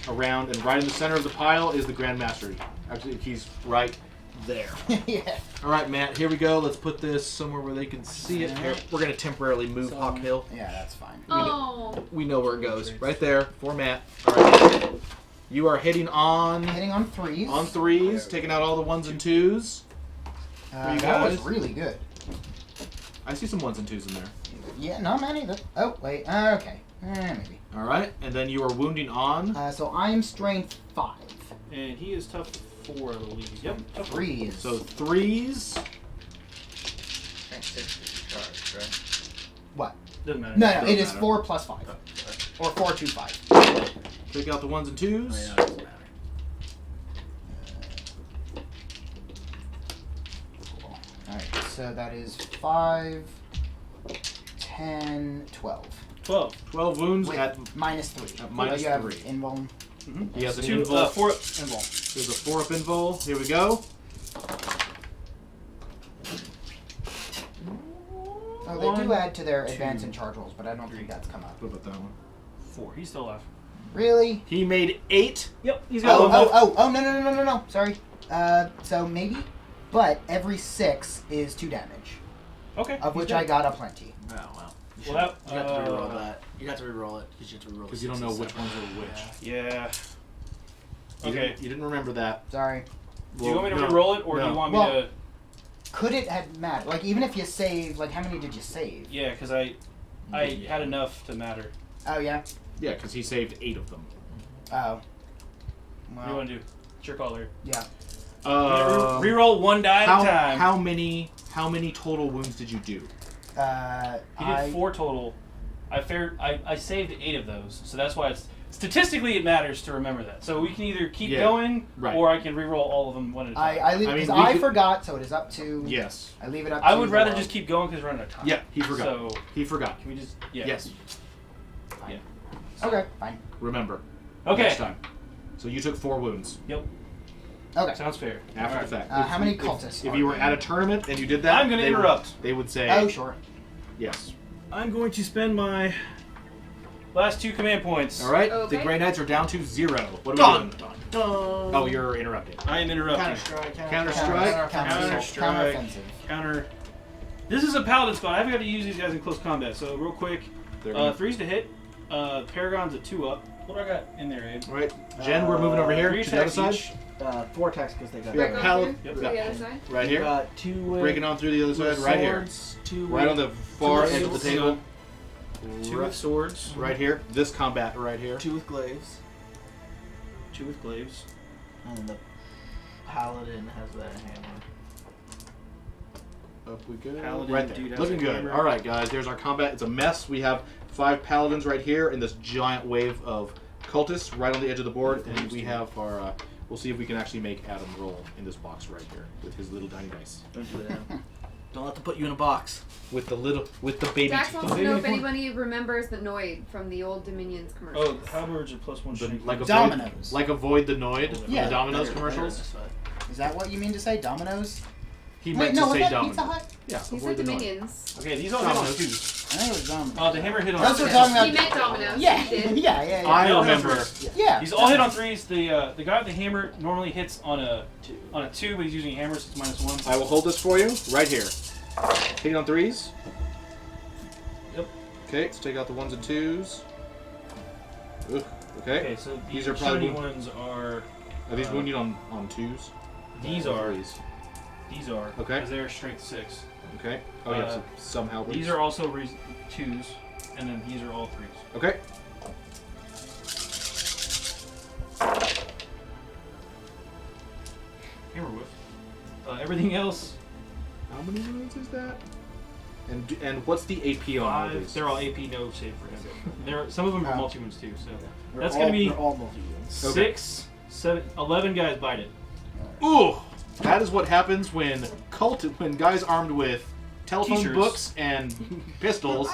S1: around, and right in the center of the pile is the Grandmaster. Actually, he's right there.
S2: Yeah.
S1: All right, Matt, here we go. Let's put this somewhere where they can see it. Here, we're going to temporarily move
S2: So-
S1: Hawk Hill.
S2: Yeah, that's fine.
S4: Oh.
S1: We know where it goes. Right there for Matt. All right. You are hitting on
S2: Hitting on 3s.
S1: 3s, taking out all the 1s and 2s. you
S2: That was
S1: guys.
S2: really good.
S1: I see some 1s and 2s in there.
S2: Yeah, not many. Oh, wait. Okay. Maybe.
S1: All right, and then you are wounding on.
S2: So I am strength 5.
S3: And he is tough 4, I believe. Yep, tough 4.
S2: 3s.
S1: So 3s.
S5: I think 6 is charged, right?
S2: What?
S3: Doesn't matter.
S2: No,
S1: Doesn't
S2: it is
S1: matter.
S2: 4 plus 5. Or 4, 2, 5.
S1: Take out the 1s and 2s.
S5: Oh, yeah, it doesn't matter.
S2: Alright, so that is 5, 10, 12.
S3: 12.
S1: 12 wounds
S2: With
S1: at.
S2: minus 3.
S1: at minus
S2: you have
S1: 3.
S2: invuln.
S1: He has an
S3: 2,
S1: invul.
S3: 4 invul.
S1: There's a 4-up invul. Here we go.
S2: Oh, they do
S3: 1,
S2: add to their
S3: 2,
S2: advance and charge rolls, but I don't think that's come up.
S1: What about that one?
S3: 4. He's still alive.
S2: Really?
S1: He made 8.
S3: Yep, he's got
S2: Oh, no. Sorry. So maybe, but every 6 is 2 damage,
S3: Okay.
S2: of
S3: he's
S2: which
S3: dead.
S2: I got a plenty.
S5: Oh, well. You,
S3: Well,
S5: you have to reroll
S3: uh,
S5: that. You have to reroll it because you have to reroll
S1: Because you don't know which ones are which.
S3: Yeah.
S1: You
S3: Okay.
S1: didn't remember that.
S2: Sorry.
S3: Do you want me to
S1: no,
S3: re-roll it, or do
S1: no.
S3: you want me
S2: Well-
S3: to?
S2: Could it have mattered? Like, even if you saved, like, how many did you save?
S3: Yeah, because I had enough to matter.
S2: Oh, yeah?
S1: Yeah, because he saved 8 of them.
S2: Oh.
S3: What do you
S2: Well,
S3: want to do? It's your call, Larry.
S2: yeah.
S3: Reroll 1 die at a time.
S1: How many total wounds did you do?
S3: He did 4 total. I saved 8 of those, so that's why it's statistically it matters to remember that. So we can either keep
S1: Yeah,
S3: going,
S1: right.
S3: or I can re-roll all of them one at a time.
S2: I leave
S1: I mean,
S2: because
S1: we
S2: I
S1: could-
S2: forgot, so it is up to.
S1: Yes.
S2: I leave it up.
S3: I
S2: to
S3: would
S2: the
S3: rather
S2: world.
S3: just keep going because we're running out of time.
S1: Yeah, he forgot.
S3: So
S1: He forgot.
S3: can we just? Yeah.
S1: Yes.
S2: Okay, fine.
S1: Remember.
S3: Okay.
S1: Next time. So you took 4 wounds
S2: Okay.
S3: Sounds fair.
S1: after
S3: Alright.
S1: the fact.
S2: How many cultists?
S1: If
S2: are
S1: you were
S2: there?
S1: at a tournament and you did that,
S3: I'm gonna
S1: they would-
S3: interrupt.
S1: They would say,
S2: Oh, sure.
S1: yes.
S3: I'm going to spend my last 2 command points.
S1: All right.
S4: Okay.
S1: The Grey Knights are down to 0. What are we
S3: Done.
S1: doing?
S5: Dun.
S1: Oh, you're interrupting.
S3: I am interrupting.
S5: Counter-strike.
S1: Counter-strike.
S3: Counter-strike.
S2: Counter-offensive.
S3: Counter. This is a paladin squad. I haven't got to use these guys in close combat. So real quick,
S1: They're gonna-
S3: 3's to hit. Paragon's a 2-up. What do I got in there, Abe?
S1: All right, Jen, we're moving over here
S3: 3
S1: to the other
S3: attacks
S1: side.
S3: each.
S5: 4 attacks because they got.
S1: Yeah,
S4: Break on
S1: pal-
S4: through
S3: Yep.
S4: to the other side.
S1: Right
S5: You
S1: here.
S5: got 2 with,
S1: Breaking on through the other
S5: with
S1: side, right here.
S5: swords, 2
S1: Right
S5: with,
S1: on the far
S3: with
S1: edge of the
S3: shields.
S1: table.
S3: 2 with swords.
S1: Right here. This combat right here.
S5: 2 with glaives,
S3: 2 with glaives.
S5: and the paladin has that hammer.
S1: Up we go.
S3: Paladin,
S1: right there.
S3: dude has
S1: Looking
S3: a
S1: good.
S3: hammer.
S1: All right, guys. There's our combat. It's a mess. We have 5 paladins right here and this giant wave of cultists right on the edge of the board, and we have our. We'll see if we can actually make Adam roll in this box right here with his little tiny dice.
S5: Don't do that. Don't let them put you in a box.
S1: With the baby.
S4: Dax wants to
S3: baby
S4: know if
S3: corn.
S4: anybody remembers the Noid from the old Dominions commercials.
S3: Oh, halberds are +1 strength.
S1: Like
S2: Dominoes.
S1: Like avoid the Noid from
S2: Yeah.
S1: the Domino's
S5: Better
S1: commercials.
S5: this way.
S2: Is that what you mean to say? Dominoes?
S1: He
S2: Wait,
S1: meant
S2: no,
S1: to
S2: was
S1: say
S2: that
S1: Domino's.
S2: Pizza Hut?
S1: Yeah,
S4: He
S1: avoid
S4: said
S1: the Noid.
S4: Dominions.
S3: Okay, these all hit on
S1: Dominoes.
S3: 2s.
S2: I think it was Dominoes.
S3: The hammer hit on
S2: That's what
S3: 3s.
S2: we're talking about.
S4: He meant Dominoes.
S2: Yeah,
S4: He did.
S2: yeah.
S1: I
S3: No,
S1: remember.
S3: that's
S2: Yeah.
S3: These all hit on 3s. The guy with the hammer normally hits on a 2, but he's using a hammer, so it's -1.
S1: I will hold this for you right here. Hitting on 3s.
S3: Yep.
S1: Okay, let's take out the 1s and 2s. Ugh, okay.
S3: Okay, so
S1: These
S3: the
S1: are probably
S3: shiny ones are
S1: Are these wounded on 2s?
S3: These
S1: Or
S3: are.
S1: 3s?
S3: These are.
S1: Okay.
S3: Because they're strength 6.
S1: Okay. Oh yeah. So somehow
S3: These are also 2s, and then these are all 3s.
S1: Okay.
S3: Hammer whiff. Everything else,
S1: How many wounds is that? And what's the AP on all
S3: 5.
S1: these?
S3: They're all AP, no save for him. Some of them are multi wounds too. So
S5: They're
S3: that's
S5: all-
S3: gonna be
S5: they're all multi-wounds.
S1: Okay.
S3: 6, 7, 11 guys bite it.
S1: Ooh! That is what happens when guys armed with telephone
S3: T-shirts.
S1: books and pistols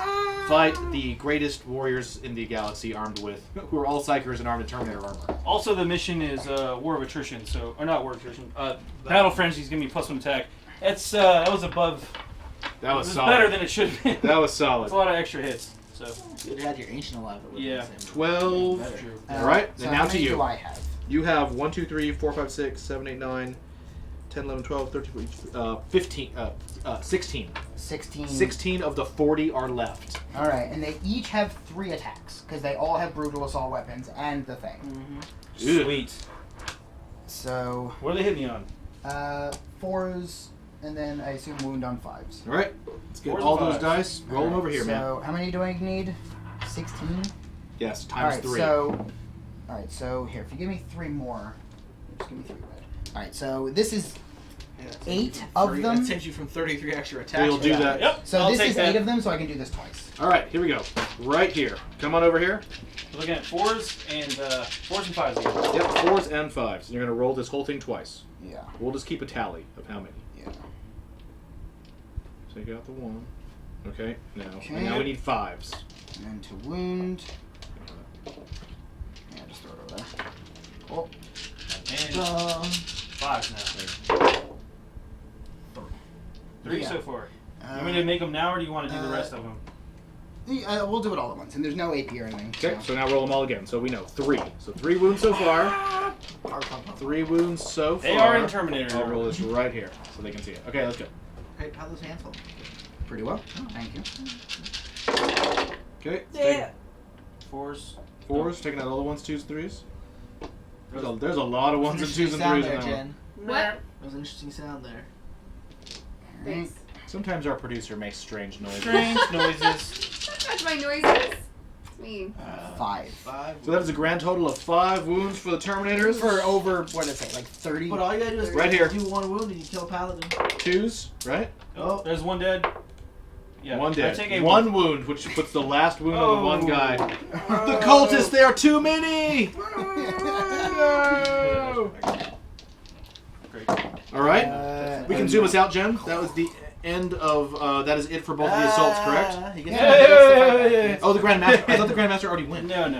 S1: fight the greatest warriors in the galaxy who are all psychers and armed in Terminator armor.
S3: Also, the mission is War of Attrition, or not War of Attrition. Battle Frenzy is gonna be +1 attack. It's that was above.
S1: That was
S3: It was
S1: solid.
S3: better than it should have been.
S1: That was solid.
S3: It's a lot of extra hits. So
S5: It had your ancient alive. It would've
S3: Yeah.
S5: been the same.
S1: 12.
S5: Better.
S3: true.
S1: All right,
S2: So
S1: and
S2: how
S1: now to
S2: many
S1: you.
S2: do I have?
S1: You have 1, 2, 3, 4, 5, 6, 7, 8, 9, 10, 11, 12, 13, 14, 15, 16.
S2: 16.
S1: 16 of the 40 are left.
S2: All right, and they each have 3 attacks because they all have brutal assault weapons and the thing.
S1: Ugh.
S3: Sweet.
S2: So,
S3: What are they hitting you on?
S2: 4s, and then I assume wound on 5s.
S1: All right, let's get
S3: 4s
S1: all
S3: and
S1: those
S3: 5s.
S1: dice. Roll them over here,
S2: so
S1: man.
S2: how many do I need? 16.
S1: Yes,
S2: All
S1: times
S2: right,
S1: 3.
S2: so here, if you give me 3 more, just give me 3 red. All right, so this is
S5: Yeah, that
S2: 8
S5: saves you
S2: of
S5: from
S2: them.
S5: That saves you from 33 extra attacks.
S1: So you'll do
S2: Yeah.
S1: that.
S3: Yep.
S2: So
S3: I'll
S2: this
S3: take
S2: is
S3: that.
S2: 8 of them, so I can do this twice.
S1: All right, here we go. Right here. Come on over here.
S3: We're looking at 4s and 5s again.
S1: Yep, 4s and 5s. And you're going to roll this whole thing twice.
S2: Yeah,
S1: We'll just keep a tally of how many.
S2: yeah.
S1: Take out the 1. Okay, now.
S2: Okay.
S1: And now we need 5s.
S2: And then to wound. Yeah, just throw it over there. Oh,
S3: And
S5: Um,
S3: 5s now. 3
S2: Yeah.
S3: so far.
S2: uh,
S3: You want me to make them now, or do you want to do the rest of them?
S2: we'll do it all at once, and there's no AP or anything.
S1: Okay, so now roll them all again. So we know 3. So 3 wounds so far. 3 wounds so far.
S3: They are in Terminator.
S1: I'll roll this right here so they can see it. Okay, let's go.
S5: hey, how those hands feel?
S2: Pretty well. Oh, thank you.
S1: Okay.
S3: Yeah. 4s.
S1: 4s, taking out all the 1s, 2s, 3s. There's a lot of 1s and 2s and 3s in
S5: there,
S1: that one.
S5: Jen.
S4: What?
S5: That was an interesting sound there.
S4: Thanks.
S1: Sometimes our producer makes strange noises.
S3: Strange noises.
S4: That's my noises. It's mean.
S2: 5.
S5: 5.
S1: So that is a grand total of 5 wounds for the Terminators.
S2: For over, what did it say, like 30?
S5: But all you gotta do is
S1: Right here.
S5: do 1 wound and you kill a paladin.
S1: 2s, right?
S3: Oh, there's 1 dead. Yeah.
S1: 1
S3: I
S1: dead.
S3: take a
S1: 1 wound, which puts the last wound on the one
S3: Oh.
S1: guy. The cultists, they are too many! No!
S3: Great.
S1: All right. We can
S2: and-
S1: zoom us out, Jen. That was the end of. That is it for both of the assaults, correct?
S5: He
S2: Yeah,
S5: gets
S2: he gets the fight back.
S3: yeah.
S1: Oh, the Grandmaster. I thought the Grandmaster already went.
S3: No.
S2: No,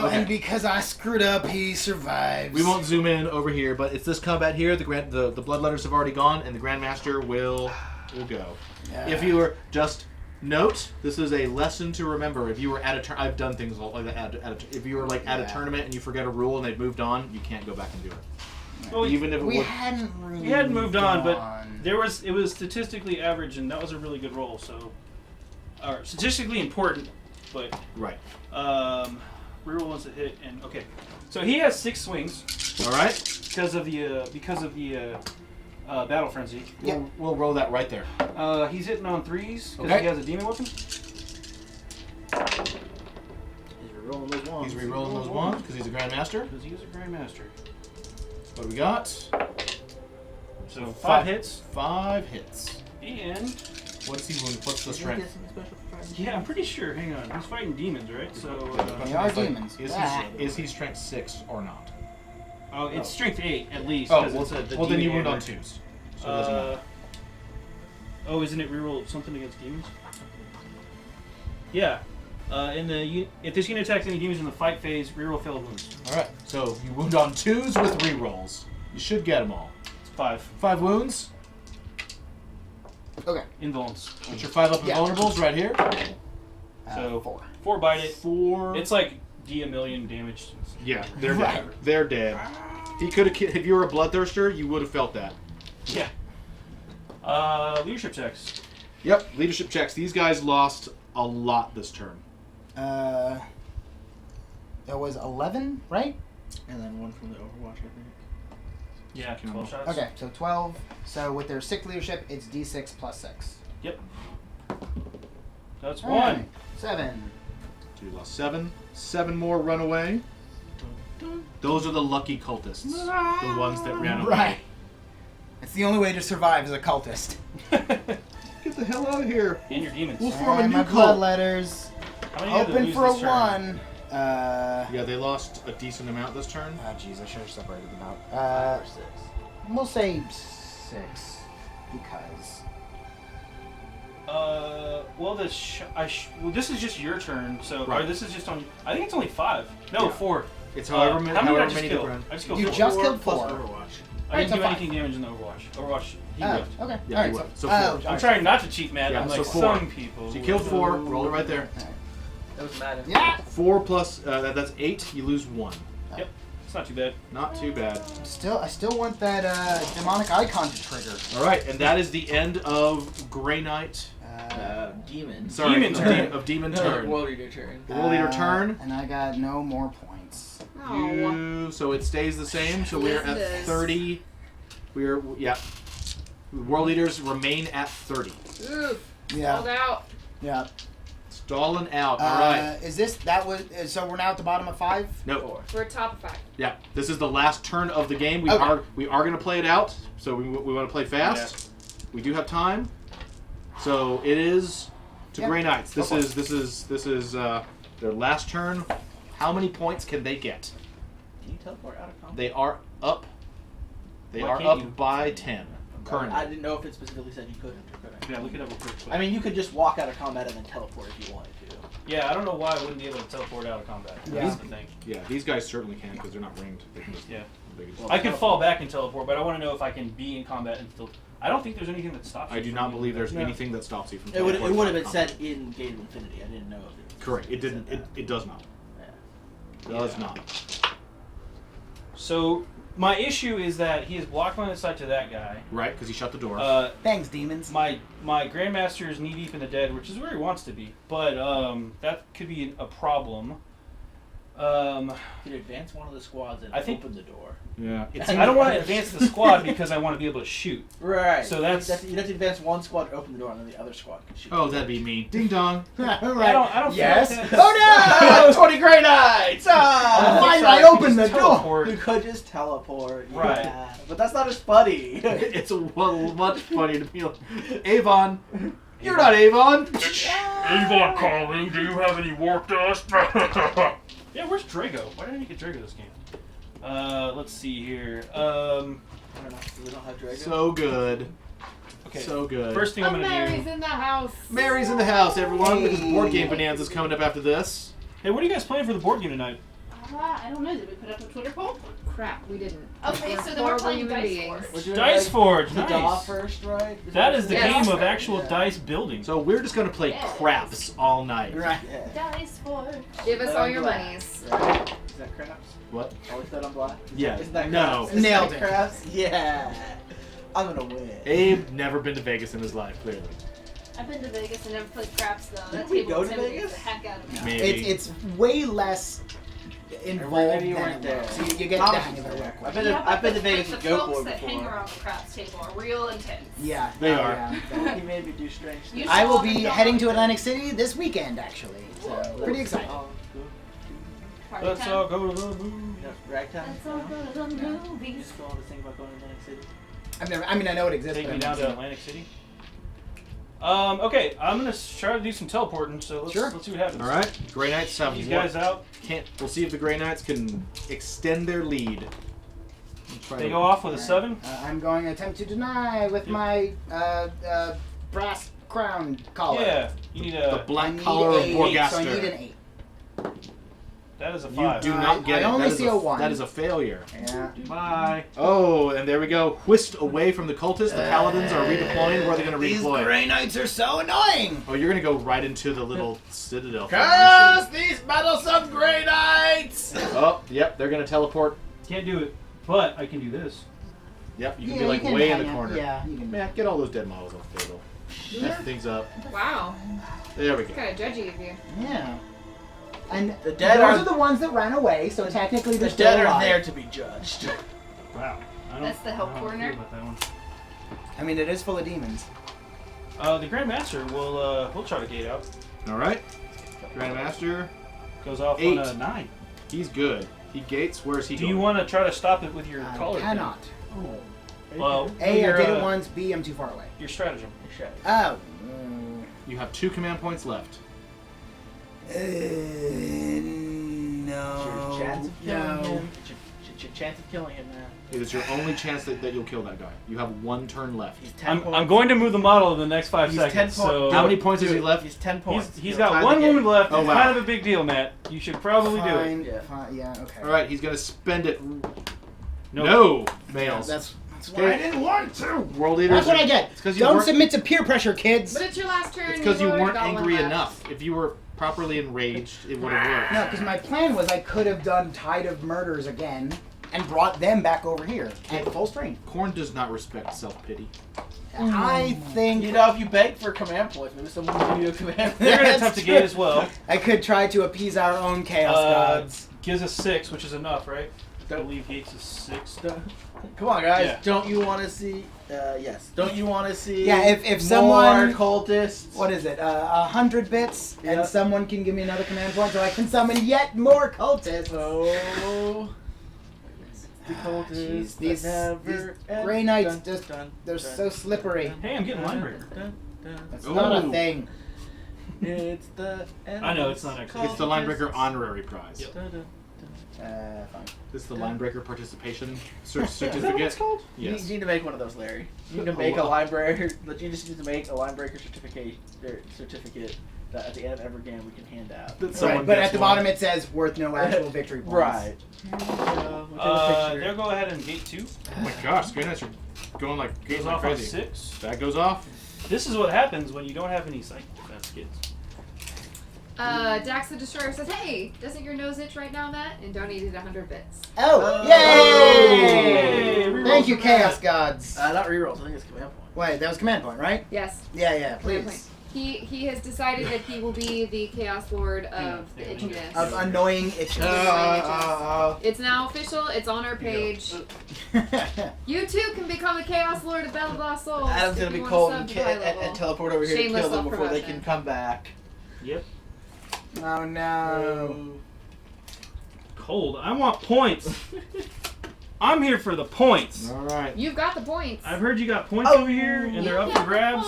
S1: Okay.
S2: and because I screwed up, he survives.
S1: We won't zoom in over here, but it's this combat here. The bloodletters have already gone, and the Grandmaster will go.
S2: Yeah.
S1: If you were just note, this is a lesson to remember. If you were at a I've done things like that. If you were like at a
S2: Yeah.
S1: tournament and you forget a rule and they've moved on, you can't go back and do it.
S3: Well,
S1: Even if it
S2: we
S1: was.
S2: hadn't really
S3: We hadn't moved on, but
S2: gone.
S3: it was statistically average, and that was a really good roll. So, or statistically important, but
S1: Right.
S3: reroll ones that hit. And okay, so he has 6 swings
S1: All right.
S3: because of the battle frenzy.
S2: Yep.
S1: We'll roll that right there.
S3: He's hitting on 3s because
S1: Okay.
S3: he has a demon weapon.
S5: He's re-rolling those ones.
S1: He's re-rolling those ones because he's a Grandmaster.
S3: Because he is a grandmaster.
S1: What do we got?
S3: So 5 hits.
S1: 5 hits.
S3: And
S1: What's he wounded? What's the
S5: Did you
S1: strength?
S5: get something special for Friday?
S3: yeah, I'm pretty sure. Hang on, he's fighting demons, right? So
S2: They are demons.
S1: Is he strength 6 or not?
S3: oh, it's strength 8 at least.
S1: Oh,
S3: 'cause
S1: well,
S3: it's the
S1: well then
S3: demon
S1: you wound
S3: hammer.
S1: on 2s. So it doesn't matter.
S3: Oh, isn't it reroll something against demons? Yeah. If this unit attacks any demons in the fight phase, reroll failed wounds.
S1: Alright, so you wound on 2s with rerolls. You should get them all.
S3: It's 5
S1: 5 wounds.
S2: Okay.
S3: invulns.
S1: Put your 5 up
S2: Yeah.
S1: invulnerables right here.
S3: So
S2: 4.
S3: 4 bite it.
S1: 4.
S3: It's like D a million damage.
S1: Yeah, they're
S2: Right.
S1: dead. They're dead. He could have. If you were a bloodthirster, you would have felt that.
S3: Yeah. Leadership checks.
S1: Yep. Leadership checks. These guys lost a lot this turn.
S2: That was 11, right?
S5: And then one from the Overwatch, I think.
S3: Yeah,
S1: Can
S3: 12 shots.
S2: Okay, so 12. So with their sick leadership, it's D6 plus 6.
S3: That's
S2: All
S3: 1.
S2: right, 7.
S1: So you lost 7. 7 more run away. Those are the lucky cultists. The ones that ran away.
S2: Right. It's the only way to survive as a cultist.
S1: Get the hell out of here.
S3: And your demons.
S1: We'll form a
S2: And
S1: new
S2: my
S1: cult.
S2: blood letters.
S3: How many did they
S2: Open
S3: lose
S2: for a
S3: this turn?
S2: 1.
S1: Yeah, they lost a decent amount this turn.
S2: Oh, jeez, I should have separated them out.
S5: 5 or 6.
S2: We'll say 6. Because.
S3: Well, well, this is just your turn, so
S1: Right.
S3: or this is just on. I think it's only 5. No,
S1: Yeah.
S3: 4.
S1: It's however
S3: how
S1: many,
S3: many did I
S1: however
S3: just
S1: many
S3: kill?
S1: to run.
S3: I just killed
S2: You
S3: 4.
S2: just killed
S5: plus
S2: 4.
S5: Overwatch.
S3: I didn't
S2: Alright,
S3: do
S2: so
S3: anything damage in the Overwatch. Overwatch, he
S2: Oh,
S3: whipped.
S2: okay.
S1: Yeah,
S2: Alright,
S1: he
S2: so,
S1: whipped. So
S2: oh,
S1: 4.
S3: I'm trying not to cheat, Matt.
S1: Yeah,
S3: I'm
S1: so
S3: like
S1: 4.
S3: some people.
S1: So you killed 4. Roll it right there.
S5: That was mad.
S2: Yeah.
S1: 4 plus that's 8. You lose 1.
S3: It's not too bad.
S1: Not too bad.
S2: I still want that demonic icon to trigger.
S1: All right, and that is the end of Grey Knight.
S5: Demon.
S1: Sorry,
S3: Demon turn.
S1: of Demon
S5: No,
S1: turn.
S5: World Eater turn.
S1: World Eater turn.
S2: And I got no more points.
S4: Oh.
S1: So it stays the same. So we're at
S4: Yes.
S1: 30. Yeah. World Eaters remain at 30.
S4: Oof.
S2: Yeah.
S4: Sold out.
S2: Yeah.
S1: Stalling out. All right.
S2: Is this so we're now at the bottom of 5?
S1: No.
S4: We're top of 5.
S1: Yeah. This is the last turn of the game. We
S2: Okay.
S1: are going to play it out. So we want to play fast. We do have time. So it is to Grey Knights. This is their last turn. How many points can they get?
S5: Can you teleport out of combat?
S1: They are up. They
S3: Why
S1: are
S3: can't
S1: up
S3: you?
S1: by 10 currently.
S5: I didn't know if it specifically said you couldn't or couldn't.
S3: Yeah, look it up real quick.
S5: I mean, you could just walk out of combat and then teleport if you wanted to.
S3: Yeah, I don't know why I wouldn't be able to teleport out of combat.
S2: Yeah.
S3: That's the thing.
S1: Yeah, these guys certainly can because they're not ringed. They can just,
S3: Yeah.
S1: they can just-
S5: Well,
S3: I could fall back and teleport, but I want to know if I can be in combat and still. I don't think there's anything that stops.
S1: I
S3: you
S1: do
S3: from
S1: not
S3: being
S1: believe there's
S3: in
S1: anything that stops you from
S5: It would
S1: teleporting
S5: have
S1: out
S5: been
S1: of
S5: said
S1: combat.
S5: in Gate of Infinity. I didn't know if it.
S1: Correct. It didn't.
S5: said that.
S1: It does not.
S5: Yeah.
S1: Does
S3: Yeah.
S1: not.
S3: So my issue is that he is blocked on his side to that guy.
S1: Right, because he shut the door.
S2: Thanks, demons.
S3: My Grandmaster is knee deep in the dead, which is where he wants to be, but that could be a problem.
S5: You could advance one of the squads and
S3: I think-
S5: open the door.
S1: yeah.
S3: I don't want to advance the squad because I want to be able to shoot.
S5: Right.
S3: So that's-
S5: you'd have to advance one squad, open the door, and then the other squad can shoot.
S1: Oh, that'd be mean. Ding dong.
S2: Right.
S3: I don't
S2: Yes.
S3: feel like that's-
S2: Oh no!
S5: 20 Grey Knights! Ah!
S2: Why did
S3: Sorry,
S2: I open
S3: just
S2: the door?
S3: teleport.
S5: You could just teleport.
S3: Right.
S5: Yeah. But that's not as funny.
S1: It's much funnier to be like, Avon. You're not Avon.
S3: Avon calling, do you have any warp dust? Yeah, where's Drago? Why didn't I get Drago this game? Let's see here.
S5: I don't know. We don't have Dragon.
S1: So good.
S3: Okay.
S1: So good.
S3: First thing I'm gonna
S4: Mary's
S3: do.
S4: in the house.
S1: Mary's in the house, everyone, because Board Game Bonanza's coming up after this.
S3: Hey, what are you guys playing for the board game tonight?
S6: I don't know. Did we put up a Twitter poll?
S4: Crap, we didn't.
S6: Okay,
S4: We're
S6: so then we're
S4: horrible
S6: playing
S4: human
S6: Dice
S4: beings.
S6: Wars.
S5: We're doing
S3: Dice
S5: like
S3: Forge,
S5: the DAW
S3: nice.
S5: first, right?
S3: That is the
S4: Yes.
S3: game of actual
S5: Yeah.
S3: dice building.
S1: So we're just gonna play
S6: Yes.
S1: craps all night.
S2: Right.
S5: Yeah.
S6: Dice Forge.
S4: Give us
S5: But
S4: all
S5: I'm
S4: your
S5: black.
S4: monies.
S5: Right? Is that craps?
S1: What?
S5: Always said I'm black?
S1: Yeah.
S5: Isn't that
S1: No.
S5: craps? Isn't
S2: Nailed
S5: that
S2: it.
S5: Craps? Yeah. I'm gonna win.
S1: Abe never been to Vegas in his life, clearly.
S6: I've been to Vegas and never played craps though.
S5: Did
S6: That
S5: we
S6: table
S5: go to
S6: intimidates
S5: Vegas?
S6: the heck out of me.
S1: Maybe.
S2: It's way less involved
S5: Maybe you
S2: than
S5: weren't
S2: it
S5: there.
S2: looks. So you get
S5: Thomas
S2: the hang
S5: was
S2: of it real
S5: there.
S2: quick.
S5: I've been to,
S6: Yeah,
S5: I've been to
S6: but
S5: Vegas
S6: the
S5: with Goat
S6: folks
S5: Board
S6: that hang
S5: before.
S6: around the craps table are real intense.
S2: Yeah.
S1: They
S2: oh,
S1: are.
S2: yeah.
S5: He made me do strange things.
S6: You
S2: I will
S6: saw
S2: be
S6: the
S2: heading to
S6: dog.
S2: Atlantic City this weekend, actually. So pretty excited.
S5: Oh, cool.
S6: Party
S3: Let's
S6: time.
S3: all go to the moon.
S5: You know, ragtime?
S6: Let's all go to the
S5: You
S6: movies.
S5: just go on to think about going to Atlantic City.
S2: I've never. I mean, I know it exists.
S3: Take
S2: but
S3: me
S2: I've
S3: down
S2: never
S3: to
S2: seen
S3: Atlantic City. Okay, I'm gonna try to do some teleporting. So let's
S2: Sure.
S3: see what happens.
S1: All right. Grey Knights have
S3: These
S1: one-
S3: guys out.
S1: We'll see if the Grey Knights can extend their lead.
S3: They go off with a
S2: it.
S3: 7.
S2: I'm going to attempt to deny with
S3: Yep.
S2: my brass crown collar.
S3: Yeah, you need
S1: The
S3: a.
S2: I
S1: black
S2: need
S1: collar of
S2: a-
S1: Borgaster.
S2: So I need an 8.
S3: That is a
S1: You
S3: 5.
S1: do
S2: I-
S1: not get
S2: I
S1: it.
S2: only
S1: That is
S2: see a 1.
S1: That is a failure.
S2: Yeah.
S3: Bye.
S1: Oh, and there we go. Whisked away from the cultists. The paladins are redeploying. Where are they going to
S2: These
S1: redeploy?
S2: Grey Knights are so annoying.
S1: Oh, you're going to go right into the little citadel.
S5: Curse these meddlesome Grey Knights!
S1: Oh, yep. They're going to teleport.
S3: Can't do it, but I can do this.
S1: Yep. You can
S2: Yeah,
S1: be like
S2: you can
S1: way in
S2: hang
S1: the
S2: out.
S1: corner.
S2: Yeah, you can.
S1: Man, get all those dead models off the table. Mess things up.
S4: Wow.
S1: There we go.
S4: Kind of judgy of you.
S2: Yeah. And
S5: The dead
S2: those
S5: are-
S2: are the ones that ran away, so technically
S5: The
S2: they're still
S5: dead are
S2: alive.
S5: there to be judged.
S3: Wow.
S6: That's the help
S3: I don't know how I
S6: corner.
S3: feel about that one.
S2: I mean, it is full of demons.
S3: The Grandmaster will try to gate out.
S1: All right. Grandmaster,
S3: Goes off
S1: 8.
S3: on a 9.
S1: he's good. He gates. Where is he
S3: Do
S1: going?
S3: you want to try to stop it with your
S2: I
S3: collar?
S2: cannot.
S3: Well,
S2: A, I
S3: your,
S2: did it once. B, I'm too far away.
S3: Your stratagem.
S2: Oh.
S1: You have 2 command points left.
S2: No.
S5: Your chance of killing
S2: No.
S5: him. It's your chance of killing him, man.
S1: It is your only chance that you'll kill that guy. You have 1 turn left.
S5: He's 10
S3: I'm
S5: points.
S3: going to move the model in the next 5
S5: He's
S3: seconds.
S5: 10
S3: So
S5: points.
S1: How many points has he left?
S5: He's 10 points.
S3: He's
S5: Time
S3: got
S5: to
S3: 1
S5: get-
S3: wound left.
S1: Oh,
S3: It's
S1: wow.
S3: kind of a big deal, Matt. You should probably do it.
S2: Fine,
S5: Yeah.
S2: fine, yeah, okay.
S1: All right, he's gonna spend it.
S3: Nope.
S1: No, males.
S2: That's why I didn't want to.
S1: World leaders.
S2: That's what I get.
S1: It's 'cause you
S2: Don't
S1: weren't-
S2: submit to peer pressure, kids.
S4: But it's your last turn.
S1: It's because you
S4: already
S1: weren't
S4: got one
S1: angry
S4: left.
S1: enough. If you were properly enraged, it would have worked.
S2: No, because my plan was I could have done Tide of Murders again and brought them back over here at full strength.
S1: Corn does not respect self-pity.
S2: I think
S5: You know, if you beg for command points, maybe someone will give you a command
S3: They're going to
S2: That's
S3: attempt to
S2: true.
S3: gate as well.
S2: I could try to appease our own chaos gods.
S3: Gives us 6, which is enough, right? I believe gates is 6.
S5: Come on, guys.
S3: Yeah.
S5: Don't you want to see? Yes. Don't you want to see?
S2: Yeah, if
S5: more
S2: someone-
S5: cultists.
S2: What is it? 100 bits,
S5: Yeah.
S2: and someone can give me another command point so I can summon yet more cultists.
S5: Oh. The
S2: Jeez,
S5: cultists.
S2: these Grey Knights they're so slippery.
S3: Hey, I'm getting Linebreaker.
S2: That's
S1: Ooh.
S2: not a thing.
S5: It's the.
S3: I know, it's not actually.
S1: It's the Linebreaker honorary prize.
S3: Yep.
S2: Fine.
S1: This is the Linebreaker participation certificate.
S5: Is that what it's called?
S1: Yes.
S5: You need to make one of those, Larry. You need to
S1: Oh,
S5: make a
S1: wow.
S5: library. You just need to make a Linebreaker certificate that at the end of every game we can hand out.
S1: That someone
S2: Right, but
S1: gets
S2: at the
S1: one.
S2: bottom it says worth no actual victory points.
S5: Right.
S3: They'll go ahead and gate 2.
S1: Oh my gosh, Grey Knights are going like
S3: Goes
S1: gates
S3: off
S1: like
S3: on
S1: crazy.
S3: 6.
S1: That goes off.
S3: This is what happens when you don't have any psychic defense, kids.
S4: Dax the Destroyer says, "Hey, doesn't your nose itch right now, Matt?" And donated 100 bits.
S2: Oh,
S3: Hey,
S2: yay!
S3: reroll
S2: Thank you,
S3: for
S2: Chaos
S3: that.
S2: Gods.
S5: Not rerolls. I think it's command point.
S2: Wait, that was command point, right?
S4: Yes.
S2: Yeah,
S4: Command
S2: please.
S4: He has decided that he will be the Chaos Lord of the itchiness.
S2: Of annoying itches.
S4: It's now official. It's on our page. You too can become a Chaos Lord of Bella Blah Souls.
S5: Adam's
S4: if
S5: gonna be
S4: you want
S5: cold
S4: to
S5: and,
S4: sub to high level.
S5: and teleport over here
S4: Shameless
S5: to kill them before they
S4: self-promotion.
S5: can come back.
S3: Yep.
S2: Oh no.
S3: Cold. I want points. I'm here for the points.
S1: All right.
S4: You've got the points.
S3: I've heard you got points
S2: Oh.
S3: over here, and they're up for grabs.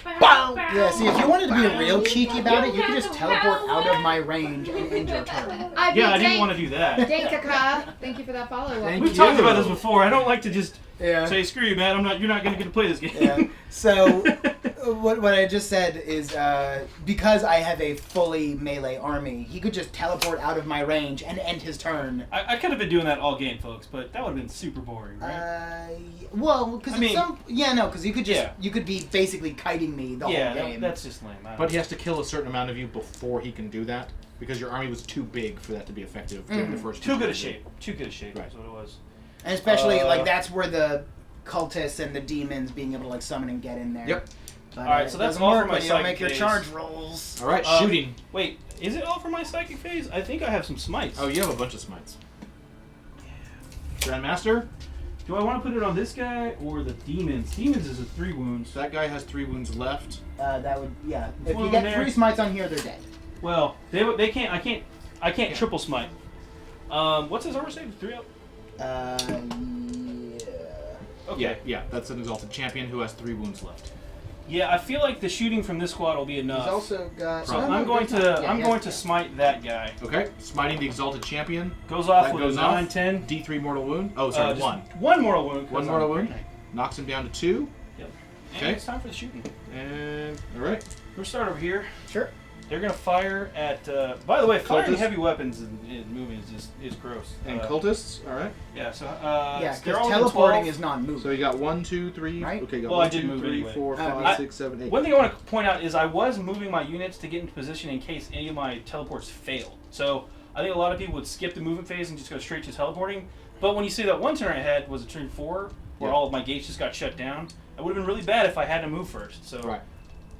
S2: Yeah, see, if you wanted to be real cheeky about it, you could just teleport out of my range and end your turn.
S3: Yeah, I didn't want to do that.
S4: Dankaka. Thank you for that follow-up.
S5: Thank
S3: We've
S5: you.
S3: talked about this before. I don't like to just
S2: Yeah.
S3: say, "Screw you, man. You're not going to get to play this game."
S2: Yeah. So, what I just said is because I have a fully melee army, he could just teleport out of my range and end his turn.
S3: I could have been doing that all game, folks, but that would have been super boring, right?
S2: Well, because
S3: I mean-
S2: because you could just
S3: Yeah.
S2: you could be basically kiting me the
S3: Yeah,
S2: whole game.
S3: that's just lame. I don't
S1: But he
S3: know.
S1: has to kill a certain amount of you before he can do that, because your army was too big for that to be effective during the first.
S3: Too
S1: two
S3: good a
S1: turns.
S3: shape. Too good a shape
S1: Right.
S3: is what it was.
S2: And especially like
S3: Uh,
S2: that's where the cultists and the demons being able to like summon and get in there.
S1: Yep.
S2: But,
S3: Alright, so
S2: it
S3: that's
S2: doesn't
S3: all
S2: work
S3: for my
S2: when you don't
S3: psychic
S2: make your
S3: phase.
S2: charge rolls.
S1: All right, shooting.
S3: Wait, is it all for my psychic phase? I think I have some smites.
S1: Oh, you have a bunch of smites. Grandmaster.
S3: Do I want to put it on this guy or the demons? Demons is a 3 wounds.
S1: That guy has 3 wounds left.
S2: That would If
S3: One
S2: you get
S3: there.
S2: 3 smites on here, they're dead.
S3: Well, they can't. I can't triple smite. What's his armor save? 3 up.
S2: Yeah.
S3: Okay.
S1: Yeah. That's an exalted champion who has 3 wounds left.
S3: Yeah, I feel like the shooting from this squad will be enough.
S2: He's also got.
S3: so
S1: Probably.
S3: I'm going to
S2: Yeah, he has-
S3: smite that guy.
S1: Okay, smiting the exalted champion.
S3: Goes off
S1: That
S3: with
S1: goes
S3: a
S1: off.
S3: 9, 10.
S1: D3 mortal wound. Oh, sorry,
S3: Just
S1: 1.
S3: One mortal wound. 'cause
S1: One
S3: I'm
S1: mortal
S3: a
S1: wound.
S3: Grey Knight.
S1: Knocks him down to 2.
S3: Yep.
S1: Okay.
S3: And it's time for the shooting.
S1: And all right.
S3: We'll start over here.
S2: Sure.
S3: They're gonna fire at. By the way, firing
S1: Cultists.
S3: heavy weapons in moving is gross.
S1: And cultists. All right.
S3: Yeah. So
S2: Yeah,
S3: they're
S2: because
S3: all in
S2: teleporting
S3: 12.
S2: is non-moving.
S1: So you got 1, 2, 3.
S2: Right?
S1: Okay, you got
S3: Well,
S1: 1,
S3: I did
S1: 2,
S3: move
S1: 3,
S3: anyway.
S1: 4, 5,
S3: I-
S1: 6, 7, 8.
S3: One thing I want to point out is I was moving my units to get into position in case any of my teleports failed. So I think a lot of people would skip the movement phase and just go straight to teleporting. But when you see that one turn I had was a turn 4, where
S1: Yeah.
S3: all of my gates just got shut down, it would have been really bad if I had to move first. So
S1: Right.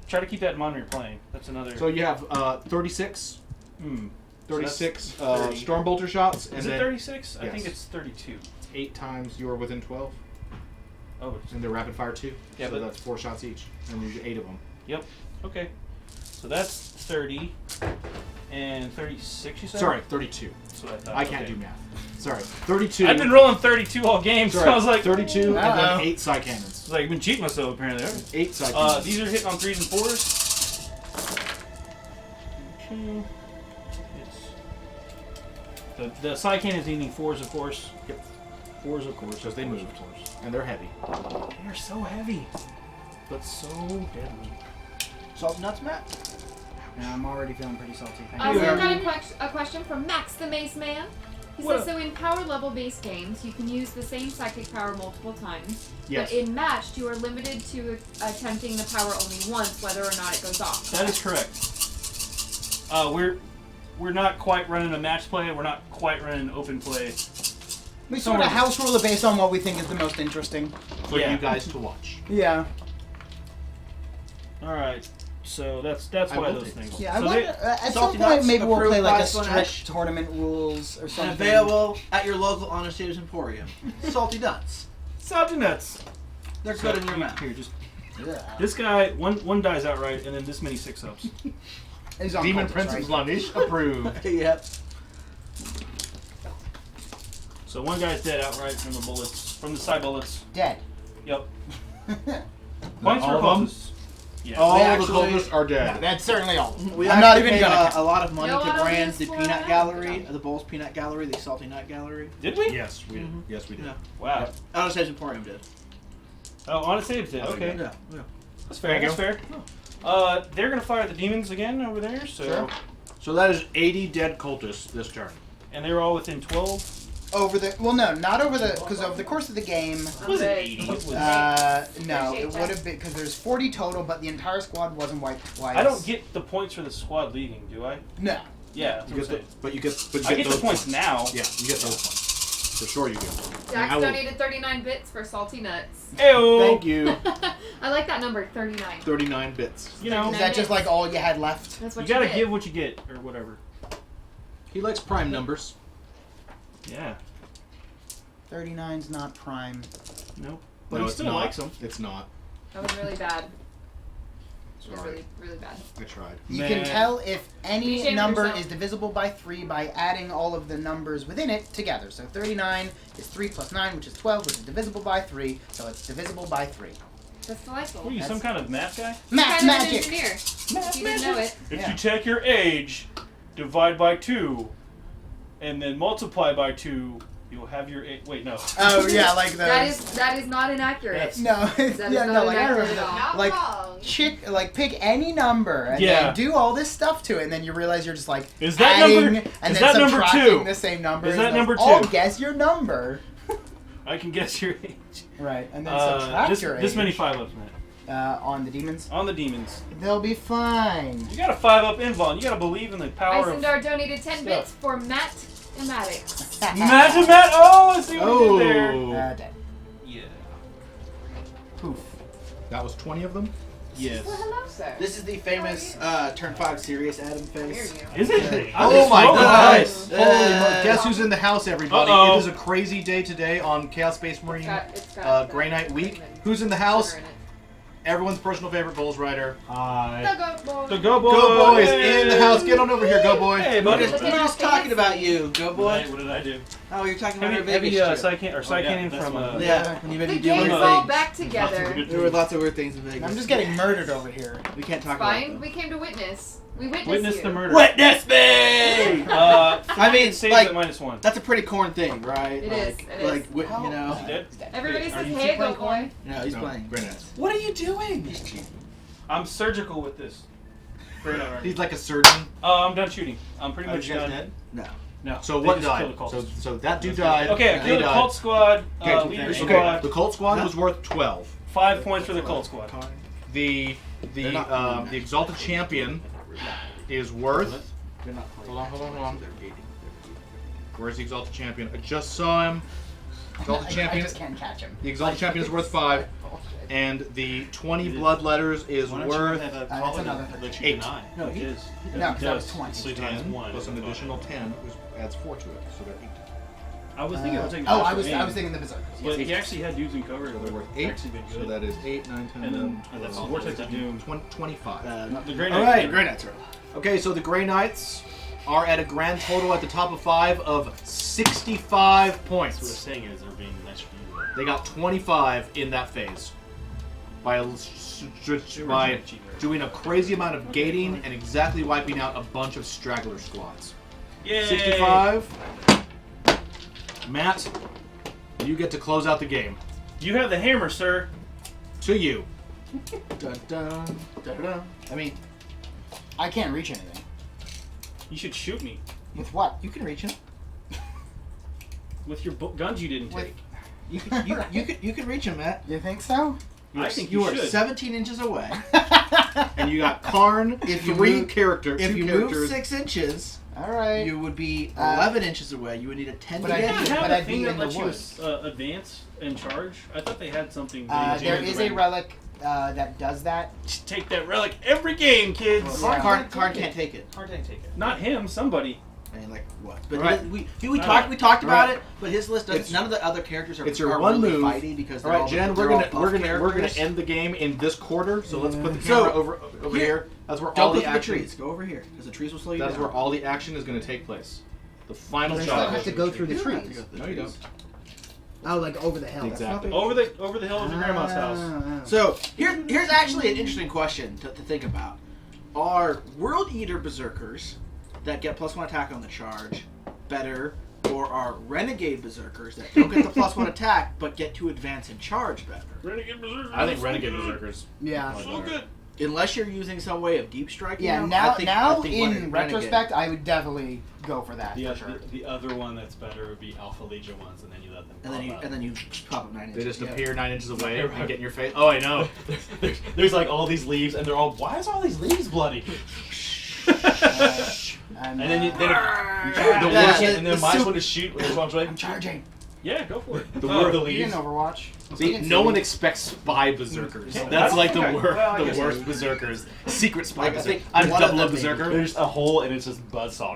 S3: try to keep that in mind when you're playing. That's another.
S1: So you have 36.
S3: Hmm.
S1: 36
S3: So that's 30.
S1: Stormbolter shots. And
S3: Is it
S1: then
S3: 36? I
S1: Yes.
S3: think it's 32.
S1: 8 times you're within 12.
S3: Oh, it's,
S1: And they're rapid fire too.
S3: Yeah,
S1: so
S3: but-
S1: that's 4 shots each. And there's 8 of them.
S3: yep. Okay. So that's 30 and 36. You said?
S1: Sorry, 32.
S3: That's what I thought.
S1: I can't
S3: okay.
S1: do math. Sorry, 32.
S3: I've been rolling 32 all game, so
S1: Sorry,
S3: I was like,
S1: 32 and
S2: Uh-oh.
S1: then 8 psi cannons.
S3: I've been cheating myself apparently.
S1: 8 psi cannons.
S3: These are hitting on 3s and 4s. Okay. The psi cannons needing 4s, of course.
S1: Yep.
S3: 4s, of course.
S1: Because they
S3: of
S1: moved.
S3: course.
S1: And they're heavy.
S3: They're so heavy, but so deadly.
S5: Salt nuts, Matt?
S2: Yeah, I'm already feeling pretty salty. Thank
S4: So
S2: you.
S4: we've got a question from Max the Mace Man. He
S3: What
S4: says, so in power level based games, you can use the same psychic power multiple times,
S1: Yes.
S4: but in matched, you are limited to attempting the power only once, whether or not it goes off.
S3: That is correct. We're not quite running a match play. We're not quite running an open play.
S2: We sort of house rule it based on what we think is the most interesting.
S1: For
S3: Yeah.
S1: you guys to watch.
S2: Yeah.
S3: All right. So that's
S1: I
S3: why
S1: will
S3: those
S1: take
S3: things.
S1: those.
S2: Yeah, I
S3: So
S2: wonder,
S3: they-
S2: at some
S5: Salty
S2: point
S5: Nuts,
S2: maybe we'll
S5: approved
S2: play like
S5: by
S2: a
S5: Slanesh.
S2: strict tournament rules or
S5: And
S2: something.
S5: available at your local Honest Davis Emporium. Salty nuts.
S3: Salty nuts.
S5: They're good in your mouth.
S3: Here, just
S2: Yeah.
S3: this guy. One dies outright, and then this many 6-ups.
S2: He's on
S1: Demon
S2: cultists,
S1: Prince
S2: right?
S1: of Slanish approved.
S5: Yep.
S3: So one guy's dead outright from the bullets, from the side bullets.
S2: Dead.
S3: Yep. Points for
S1: all of them?
S3: cultists. Yeah.
S1: All
S5: We
S1: the
S5: actually-
S1: cultists are
S2: No,
S1: dead.
S2: that's certainly all.
S5: We
S2: I'm not
S5: actually
S2: even
S5: paid
S2: gonna.
S5: a lot of money
S4: No
S5: to
S4: auto
S5: brand the
S4: use for
S5: peanut
S4: that?
S5: gallery, the Bulls Peanut Gallery, the Salty Nut Gallery.
S3: Did we?
S1: Yes, we did.
S5: Mhm.
S1: Yes, we did.
S5: Yeah.
S3: Wow.
S5: Honest Davis Emporium did.
S3: Oh, Honest Saves did.
S1: Oh,
S3: Okay.
S5: Yeah. Yeah.
S3: That's fair.
S1: There you
S3: That's fair. They're gonna fire the demons again over there. So,
S1: Sure. So that is 80 dead cultists this turn.
S3: and they were all within 12.
S2: Over the not over the because over the course of the game.
S3: It wasn't 80. It was,
S2: No,
S6: Appreciate
S2: it
S6: that.
S2: would have been because there's 40 total, but the entire squad wasn't wiped twice.
S3: I don't get the points for the squad leaving, do I?
S2: No.
S3: Yeah. That's
S1: You
S3: what I'm
S1: get the,
S3: saying.
S1: but you get,
S3: I get
S1: those
S3: the points now.
S1: Yeah, you get those points. For sure you do.
S4: Dax
S1: I will-
S4: donated 39 bits for salty nuts.
S3: Ew.
S1: Thank you.
S4: I like that number, 39.
S1: 39 bits.
S3: You know,
S2: Is that just like all you had left?
S4: That's
S3: you
S4: what
S3: gotta
S4: get.
S3: give what you get, or whatever.
S1: He likes prime numbers.
S3: Yeah.
S2: 39's not prime.
S3: Nope. But
S1: No,
S3: he
S1: it's
S3: still
S1: not.
S3: likes them.
S1: It's not.
S4: That was really bad. It was
S1: Sorry.
S4: really, really bad.
S1: I tried.
S2: You
S3: Man.
S2: can tell if
S6: Be
S2: any
S6: ashamed of
S2: number
S6: yourself.
S2: is divisible by 3 by adding all of the numbers within it together. So 39 is 3 plus 9, which is 12, which is divisible by 3, so it's divisible by 3.
S4: That's delightful.
S3: What are you, some kind of math guy?
S2: Math
S4: Kind of an
S2: magic!
S4: engineer.
S3: Math
S4: You didn't know it.
S3: If
S2: Yeah.
S3: you take your age, divide by 2, and then multiply by 2, you'll have your age. Wait, no.
S2: Oh yeah, like the
S4: That is not inaccurate.
S3: That's-
S2: no, it's,
S4: That is
S2: yeah,
S4: not
S2: no, like I
S4: inaccurate
S2: remember
S4: at all.
S2: that.
S6: Not
S2: Like
S6: wrong.
S2: pick any number and
S3: Yeah.
S2: then do all this stuff to it, and then you realize you're just like
S3: Is that
S2: adding
S3: number-
S2: and
S3: is
S2: then
S3: that number
S2: subtracting
S3: 2?
S2: the same number.
S3: Is
S2: and
S3: that
S2: like,
S3: number
S2: Oh,
S3: 2?
S2: guess your number.
S3: I can guess your age.
S2: Right, and then subtract
S3: this,
S2: your age.
S3: this many 5-ups, man.
S2: On the demons.
S3: On the demons.
S2: They'll be fine.
S3: You got a 5-up invuln. You got to believe in the power of...
S4: Isendar donated 10
S3: stuff.
S4: bits for Matt Ematics.
S3: Matt! Oh, I see what you did there.
S2: Dead.
S3: Yeah.
S2: Poof.
S1: That was 20 of them?
S3: Yes.
S6: Well, hello, sir.
S5: This is the famous Turn 5 Serious Adam face.
S3: Is it?
S1: Oh my
S3: roll
S1: god!
S3: dice.
S1: Holy mo- Guess who's in the house, everybody?
S3: Uh-oh.
S1: It is a crazy day today on Chaos Space Marine
S4: It's got
S1: Grey Knight Week.
S4: cinnamon
S1: Who's in the house?
S4: sugar in it.
S1: Everyone's personal favorite Bulls Rider.
S4: The goat boy.
S3: The Go Boy.
S1: Go Boy is in the house. Get on over here, Go Boy.
S3: Hey,
S5: We're
S3: buddy.
S5: just, we're just talking about you, go boy.
S3: What did I do?
S5: Oh, you're talking about our
S3: Heavy
S5: Vegas trip.
S3: Psycan that's from... one.
S5: Yeah, when you made
S4: The
S5: me do weird
S4: gang's all
S5: things.
S4: back together.
S5: There were lots of weird things in Vegas.
S2: I'm just getting murdered over here.
S5: We can't talk about
S4: Fine.
S5: them.
S4: We came to witness. We witnessed
S3: Witness
S4: you.
S3: the murder.
S5: Witness me!
S3: I
S5: mean,
S3: saves
S5: like-
S3: at -1.
S5: That's a pretty corn thing, right?
S4: It
S5: like,
S4: is, it is.
S5: Like, you know.
S3: Is he dead?
S4: Everybody
S3: Are
S4: says,
S3: you
S4: hey,
S3: two
S4: goat
S3: playing
S4: boy.
S5: No, he's
S1: No,
S5: playing.
S1: Grey Knights.
S5: What are you doing?
S1: He's cheating.
S3: I'm surgical with this. Great already.
S1: He's like a surgeon.
S3: I'm done shooting. I'm pretty
S1: Are
S3: much
S1: you guys
S3: done.
S1: dead?
S5: No.
S3: No.
S1: So
S3: they
S1: what
S3: just
S1: died?
S3: killed the cultists.
S1: So that dude died.
S3: Okay, I
S1: They
S3: killed the
S1: died.
S3: cult squad,
S5: Okay,
S3: leader
S5: okay.
S3: squad.
S1: The Colt squad
S5: No.
S1: was worth 12.
S3: 5 points for the cult squad.
S1: The
S5: They're not-
S1: the Exalted Champion is worth.
S5: They're not playing.
S1: Hold on.
S5: They're gating.
S1: Where's the Exalted Champion? I just saw him. Exalted
S2: I
S1: Champion.
S2: just can't catch him.
S1: The Exalted Champion is worth 5, and the 20 blood letters is worth
S2: that's another
S7: that you
S1: 8.
S7: deny?
S5: No, he-
S2: No, because that was
S7: does.
S2: 20.
S7: So he times
S1: 10
S7: 1.
S1: plus an additional 10 which adds 4 to it, so they're 8.
S3: I was thinking of taking.
S2: Oh, I
S3: Special
S2: was
S3: Aim,
S2: thinking the berserkers.
S3: But he actually had dudes in cover.
S1: So they're
S3: That
S1: worth
S3: would
S1: 8.
S3: actually been
S1: So
S3: good.
S1: that is 8, 9, 10,
S3: And
S1: 11,
S3: then that's
S1: 12,
S3: Vortex of
S1: 13,
S3: Doom.
S1: 25.
S3: The Grey
S1: All
S3: Knight.
S1: right.
S5: Grey Knights are.
S1: Okay, so the Grey Knights are at a grand total at the top of 5 of 65
S7: What we're
S1: points.
S7: saying is they're being nice to you.
S1: They got 25 in that phase by doing a crazy amount of gating and exactly wiping out a bunch of straggler squads.
S3: Yay!
S1: 65. Matt, you get to close out the game.
S3: You have the hammer, sir.
S1: To you.
S5: Dun, dun, dun, dun.
S2: I mean, I can't reach anything.
S3: You should shoot me
S2: With what?
S5: You can reach him.
S3: with your guns you didn't
S2: With-
S3: take.
S5: You can reach him, Matt.
S2: You think so?
S3: I think
S5: You
S3: you
S5: are
S3: should.
S5: 17 inches away.
S1: And you got Karn,
S5: If you
S1: three
S5: move-
S1: characters,
S5: If
S1: two
S5: you move
S1: characters.
S5: 6 inches,
S2: All right.
S5: you would be 11 inches away. You would need a 10
S2: But
S5: to
S2: I
S5: get
S3: Did
S2: did-
S3: they
S5: here.
S3: have
S2: but
S3: a
S2: I'd
S3: thing
S2: be
S3: that
S2: in the
S3: lets you
S2: woods.
S3: advance and charge? I thought they had something.
S2: There is a relic that does that.
S3: Just take that relic every game, kids.
S2: Well,
S5: Card can't take it.
S2: Hard can't take it.
S3: Not him, somebody.
S5: I mean, like what? But
S1: Right.
S5: we
S1: Alright.
S5: talked about
S1: Alright.
S5: it. But his list doesn't.
S1: It's-
S5: None of the other characters are.
S1: it's your
S5: are
S1: one
S5: really
S1: move.
S5: fighty because
S1: All
S5: they're
S1: right,
S5: all,
S1: Jen,
S5: they're
S1: we're
S5: all
S1: gonna
S5: buff
S1: we're gonna
S5: characters.
S1: end the game in this quarter. So let's put the
S5: So,
S1: camera over
S5: here-
S1: here. That's where all
S5: Don't go
S1: the
S5: through the
S1: action.
S5: trees. Go over here because the trees will slow you
S1: That's
S5: down.
S1: where all the action is going to take place. The final
S2: You
S1: shot.
S2: have to go through the
S5: You don't have to
S2: trees.
S5: go through the
S1: No, you
S5: trees.
S2: Oh, like over the hill.
S1: Exactly.
S3: Over the hill of your grandma's house.
S5: So here's actually an interesting question to think about: are World Eater berserkers that get +1 attack on the charge better, or are Renegade berserkers that don't get the +1 attack but get to advance and charge better?
S3: Renegade Berserker.
S1: I think Renegade Berserkers.
S2: Yeah.
S3: So good.
S5: Unless you're using some way of deep striking.
S2: Yeah.
S5: them,
S2: Now,
S5: I think
S2: in
S5: Renegade-
S2: retrospect, I would definitely go for that.
S7: The,
S2: for sure.
S7: the other one that's better would be Alpha Legion ones, and then you let them.
S5: and then you
S7: pop out.
S5: and then you pop up 9 inches.
S1: They just
S5: Yeah.
S1: appear 9 inches away and get in your face. Oh, I know.
S7: there's like all these leaves, and they're all. Why is all these leaves bloody?
S2: And
S7: And then you, the
S5: Yeah,
S7: worst,
S5: the-
S7: and then
S5: the
S7: my
S5: soup-
S7: one to shoot. When one's right,
S2: charging.
S3: Yeah, go for it.
S1: The
S7: oh,
S1: word-
S7: the
S2: You
S7: leaves.
S2: didn't Overwatch.
S1: See,
S2: You didn't
S1: no
S2: see
S1: one
S2: me.
S1: expects spy berserkers.
S3: Yeah,
S1: That's like the
S3: okay.
S1: worst,
S3: Well, I guess
S1: the worst
S3: so.
S1: berserkers. Secret spy
S5: I
S1: berserker.
S5: think
S1: I'm
S5: one of
S1: double a
S5: them maybe.
S1: berserker.
S7: There's a hole, and it's just buzzsaw.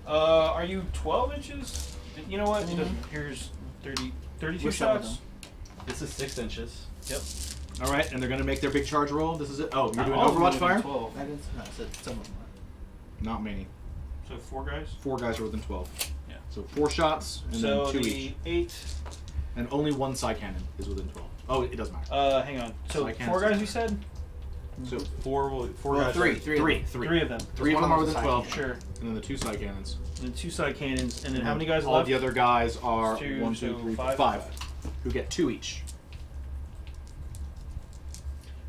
S3: Are you 12 inches? You know what? It doesn't. Here's 32
S5: With some of
S3: shots.
S7: This is 6 inches. Yep.
S1: All right, and they're gonna make their big charge roll. This is it. Oh, you're
S3: Not
S1: doing
S3: all of them
S1: Overwatch
S3: are
S1: fire?
S3: within 12.
S5: I didn't. No, I said some of them.
S1: Not many.
S3: So 4 guys.
S1: 4 guys are within 12.
S3: Yeah.
S1: So 4 shots and
S3: So
S1: then 2
S3: the
S1: each,
S3: 8.
S1: and only 1 side cannon is within 12. Oh, it doesn't matter.
S3: Hang on. So
S1: I can't
S3: 4
S1: see.
S3: guys, you said?
S1: So
S7: Four
S5: Well,
S7: guys.
S5: three.
S1: three.
S3: 3 of them.
S1: Three of
S5: One
S1: them
S5: of
S1: are
S5: them's
S1: within
S5: a side
S1: 12,
S5: cannon.
S3: Sure.
S1: and then the 2 side cannons.
S3: And then 2 side cannons. And then how
S1: And
S3: many guys
S1: all
S3: left?
S1: the other guys are
S3: Two,
S1: 1, 2,
S3: so
S1: 3, 4,
S3: five.
S1: 5, who get 2 each.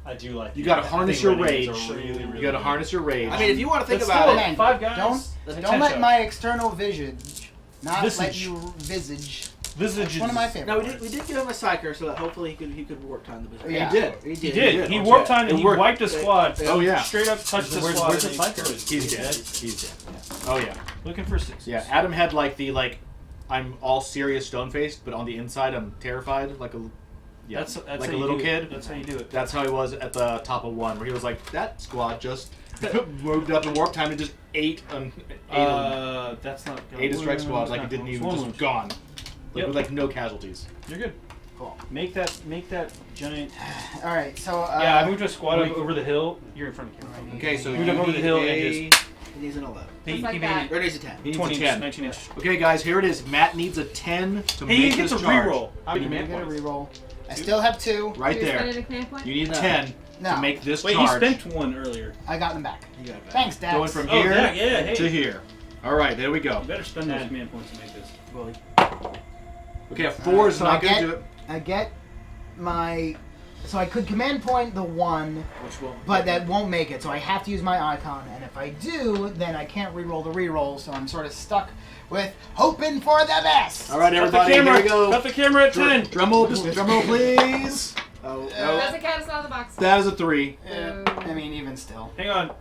S7: I do like.
S1: You gotta
S7: I
S1: harness
S7: think
S1: your
S7: renegades
S1: rage.
S7: are really, really
S1: You gotta
S7: good.
S1: harness your rage.
S5: I mean, if you want to think
S3: But
S5: about
S3: still,
S5: it,
S2: Man,
S3: 5 guys.
S2: Don't
S3: and
S2: don't
S3: 10
S2: let
S3: shots.
S2: my external visage not let
S3: Visage.
S2: you visage.
S3: Visage
S2: That's one of my
S3: is-
S2: favorite.
S5: no,
S2: words.
S5: we did give him a psyker so that hopefully he could warp time the business.
S2: Yeah.
S1: He did.
S5: He
S3: He did. He
S1: Oh,
S3: warped
S1: shit.
S3: time and
S1: It
S3: he
S1: worked.
S3: wiped a squad.
S1: Oh, yeah.
S3: Straight up touched the
S7: Where's
S3: squad.
S7: the
S3: and he-
S7: psyker?
S1: He's dead. He's dead. Oh yeah.
S3: Looking for 6.
S1: Yeah, Adam had I'm all serious stone faced, but on the inside I'm terrified like a
S3: That's
S1: like
S3: how
S1: a
S3: you
S1: little
S3: do it.
S1: kid.
S3: That's how you do it.
S1: That's how he was at the top of 1, where he was like, that squad just moved up in warp time and just ate
S3: That's not.
S1: ate a strike squad like it didn't even just gone. Like
S3: Yep.
S1: with like no casualties.
S3: You're good.
S2: Cool.
S3: Make that giant.
S2: All right, so
S3: Yeah, I moved a squad up over the hill. You're in front of the camera.
S1: Okay, so
S3: Moved
S1: you
S3: up over the
S1: need
S3: hill
S1: a-
S3: and just
S5: He needs an 11.
S3: he
S4: Just like
S3: made
S4: that.
S3: it
S5: Renee's a 10.
S1: He needs
S3: 20
S1: a
S3: inches,
S1: 10.
S3: 19 inch.
S1: Okay, guys, here it is. Matt needs a 10 to
S3: He
S1: make
S3: gets
S1: this
S3: a
S1: charge.
S3: reroll.
S1: How many
S2: I'm
S1: command
S2: gonna
S1: points?
S2: reroll. I still have 2.
S1: Right
S4: You're
S1: there.
S4: spending a command point?
S1: You need
S5: No.
S1: 10
S2: No.
S1: to make this
S3: Wait,
S1: charge.
S3: he spent 1 earlier.
S2: I got them back.
S5: You got it back.
S2: Thanks, Dax.
S1: Going from
S3: Oh,
S1: here
S3: yeah, hey.
S1: to here. All right, there we go.
S3: You better spend those command points to make this.
S5: Well,
S1: Okay, a 4 is
S2: So
S1: not
S2: I
S1: going to
S2: get-
S1: do it.
S2: I get my. So I could command point the 1,
S5: which will.
S2: but that won't make it. So I have to use my icon, and if I do, then I can't reroll the reroll. So I'm sort of stuck with hoping for the best.
S1: All right,
S3: Cut
S1: everybody,
S3: the camera.
S1: here we go.
S3: Cut the camera at 10.
S1: Drumroll, please.
S5: Oh,
S4: Doesn't count us out of the box.
S1: That is a 3.
S2: I mean, even still.
S3: Hang on.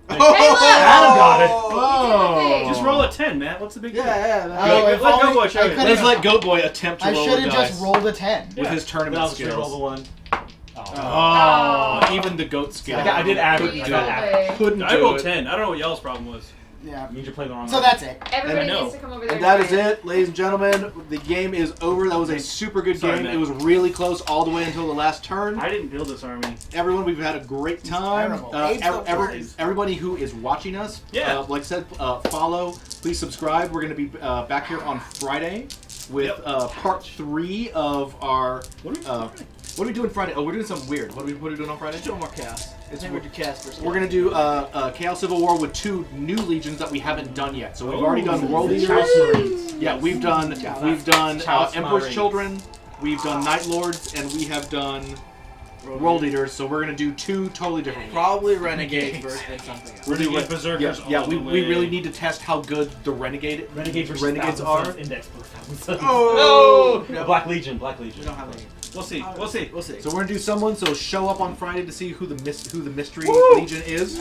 S1: Oh,
S3: Adam got it.
S1: Oh.
S3: Just roll a 10, Matt. What's the big deal?
S5: yeah.
S2: Oh,
S3: Let
S2: if
S3: go
S2: only-
S3: boy show
S2: I
S3: you.
S2: could've-
S1: Let's let Goat Boy attempt to
S2: I
S1: roll
S2: should
S1: the
S2: have
S1: dice
S2: just rolled a 10.
S1: with his
S7: But
S1: tournament
S7: I'll just roll the
S1: skills.
S7: 1.
S1: Oh, even the goat skill.
S7: I did average.
S4: Please
S7: I got
S4: roll
S7: average.
S4: a-
S1: Couldn't
S3: I
S1: do
S3: rolled
S1: it.
S3: 10. I don't know what y'all's problem was.
S2: Yeah.
S7: Means you're playing the wrong.
S2: So that's it.
S4: Everybody
S3: And I know.
S4: needs to come over there.
S1: And that
S4: and
S1: is
S4: try
S1: it, ladies and gentlemen. The game is over. That was a super good
S3: Sorry,
S1: game.
S3: man.
S1: It was really close all the way until the last turn.
S3: I didn't build this army.
S1: Everyone, we've had a great time.
S2: terrible. Abe's the worst.
S1: Everybody who is watching us,
S3: Yeah.
S1: like I said, follow. Please subscribe. We're going to be back here on Friday with part 3 of our. What are we doing Friday? Oh, we're doing something weird. What are we doing on Friday?
S5: Still more chaos.
S1: It's
S5: Maybe we do chaos versus
S1: We're gonna do Chaos Civil War with 2 new legions that we haven't done yet. So we've already done World Eaters.
S7: House Marines.
S1: Yeah, we've done
S7: House
S1: Emperor's
S7: Marines.
S1: Children. We've done Night Lords, and we have done World Eaters. So we're gonna do 2 totally different.
S5: Probably renegade versus something else.
S3: We're doing
S1: Yeah,
S3: berserkers.
S1: yeah.
S3: all
S1: We
S3: the way.
S1: really need to test how good the Renegades
S7: Thousand
S1: are.
S7: Sons, Index for Thousand Sons.
S5: Oh!
S7: No! Black Legion. Black
S5: We
S7: Legion.
S5: don't have any.
S3: We'll see. We'll see.
S5: We'll see.
S1: So we're gonna do someone. So show up on Friday to see who the mystery
S3: Woo!
S1: legion is,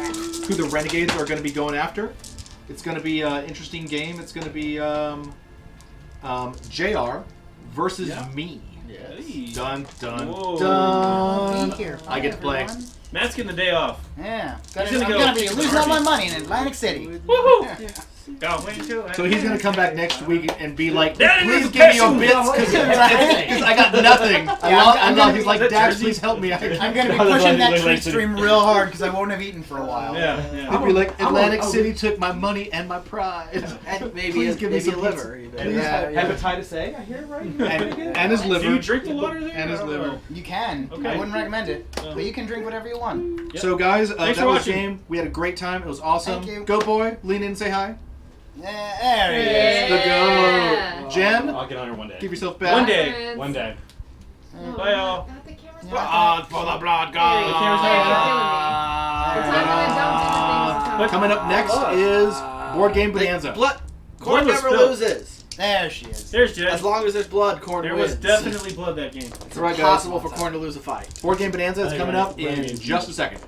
S1: who the Renegades are gonna be going after. It's gonna be an interesting game. It's gonna be JR versus me.
S3: Hey.
S1: Dun dun
S3: Whoa.
S1: dun.
S2: Be here.
S1: I get to play.
S2: Everyone.
S3: Matt's getting the day off.
S2: Yeah.
S3: He's
S2: I'm
S3: gonna go
S2: gonna be
S3: kick the
S2: losing all my
S3: Army.
S2: money in Atlantic City.
S3: Woohoo! Got way to it.
S1: So he's gonna come back next week and be like,
S3: That
S1: "Please
S3: is
S1: give me your
S3: the
S1: bits
S3: best
S1: because I got nothing."
S2: I'm gonna
S1: He's
S2: be-
S1: like,
S3: That
S1: "Dax,
S3: jersey?
S1: please help me."
S2: I'm
S1: He'd
S2: gonna be pushing that treat stream real hard because I won't have eaten for a while.
S3: Yeah, yeah.
S1: be like, "Atlantic
S7: I'm a-
S1: City took my money and my pride."
S5: And maybe
S1: Please give me
S5: maybe
S1: some
S5: a liver.
S1: pizza.
S5: You know?
S2: Yeah.
S7: Hepatitis A. I hear right.
S1: And his liver.
S3: Do you drink the water there?
S1: And his
S3: I don't
S1: liver.
S3: know.
S2: You can.
S3: Okay.
S2: I wouldn't recommend it, but you can drink whatever you want.
S3: Yep.
S1: So guys,
S3: Thanks
S1: that
S3: for
S1: was
S3: watching.
S1: the game. We had a great time. It was awesome.
S2: Thank you.
S1: Go boy, lean in, and say hi.
S2: There he is.
S4: Yeah.
S1: The goat. Jen,
S7: I'll get on her one day.
S1: give yourself back.
S3: One day.
S4: friends.
S7: One day.
S4: Oh,
S3: Bye, y'all.
S4: God, the camera's
S2: Yeah.
S4: blocked.
S5: For the blood
S3: The camera's
S4: Yeah,
S3: on.
S4: you're killing me. The time when I don't do the things.
S1: Coming up next is Board Game Bonanza.
S5: Blood. Corn
S3: Blood was
S5: never
S3: spilled.
S5: loses.
S2: There she is.
S3: There's Jed.
S5: As long as there's blood, corn
S3: There
S5: wins.
S3: was definitely blood that game.
S5: It's
S1: All right, guys.
S5: impossible for corn to lose a fight.
S1: Board Game Bonanza is
S7: Hey,
S1: coming
S7: guys.
S1: up in
S7: Renegades.
S1: just a second.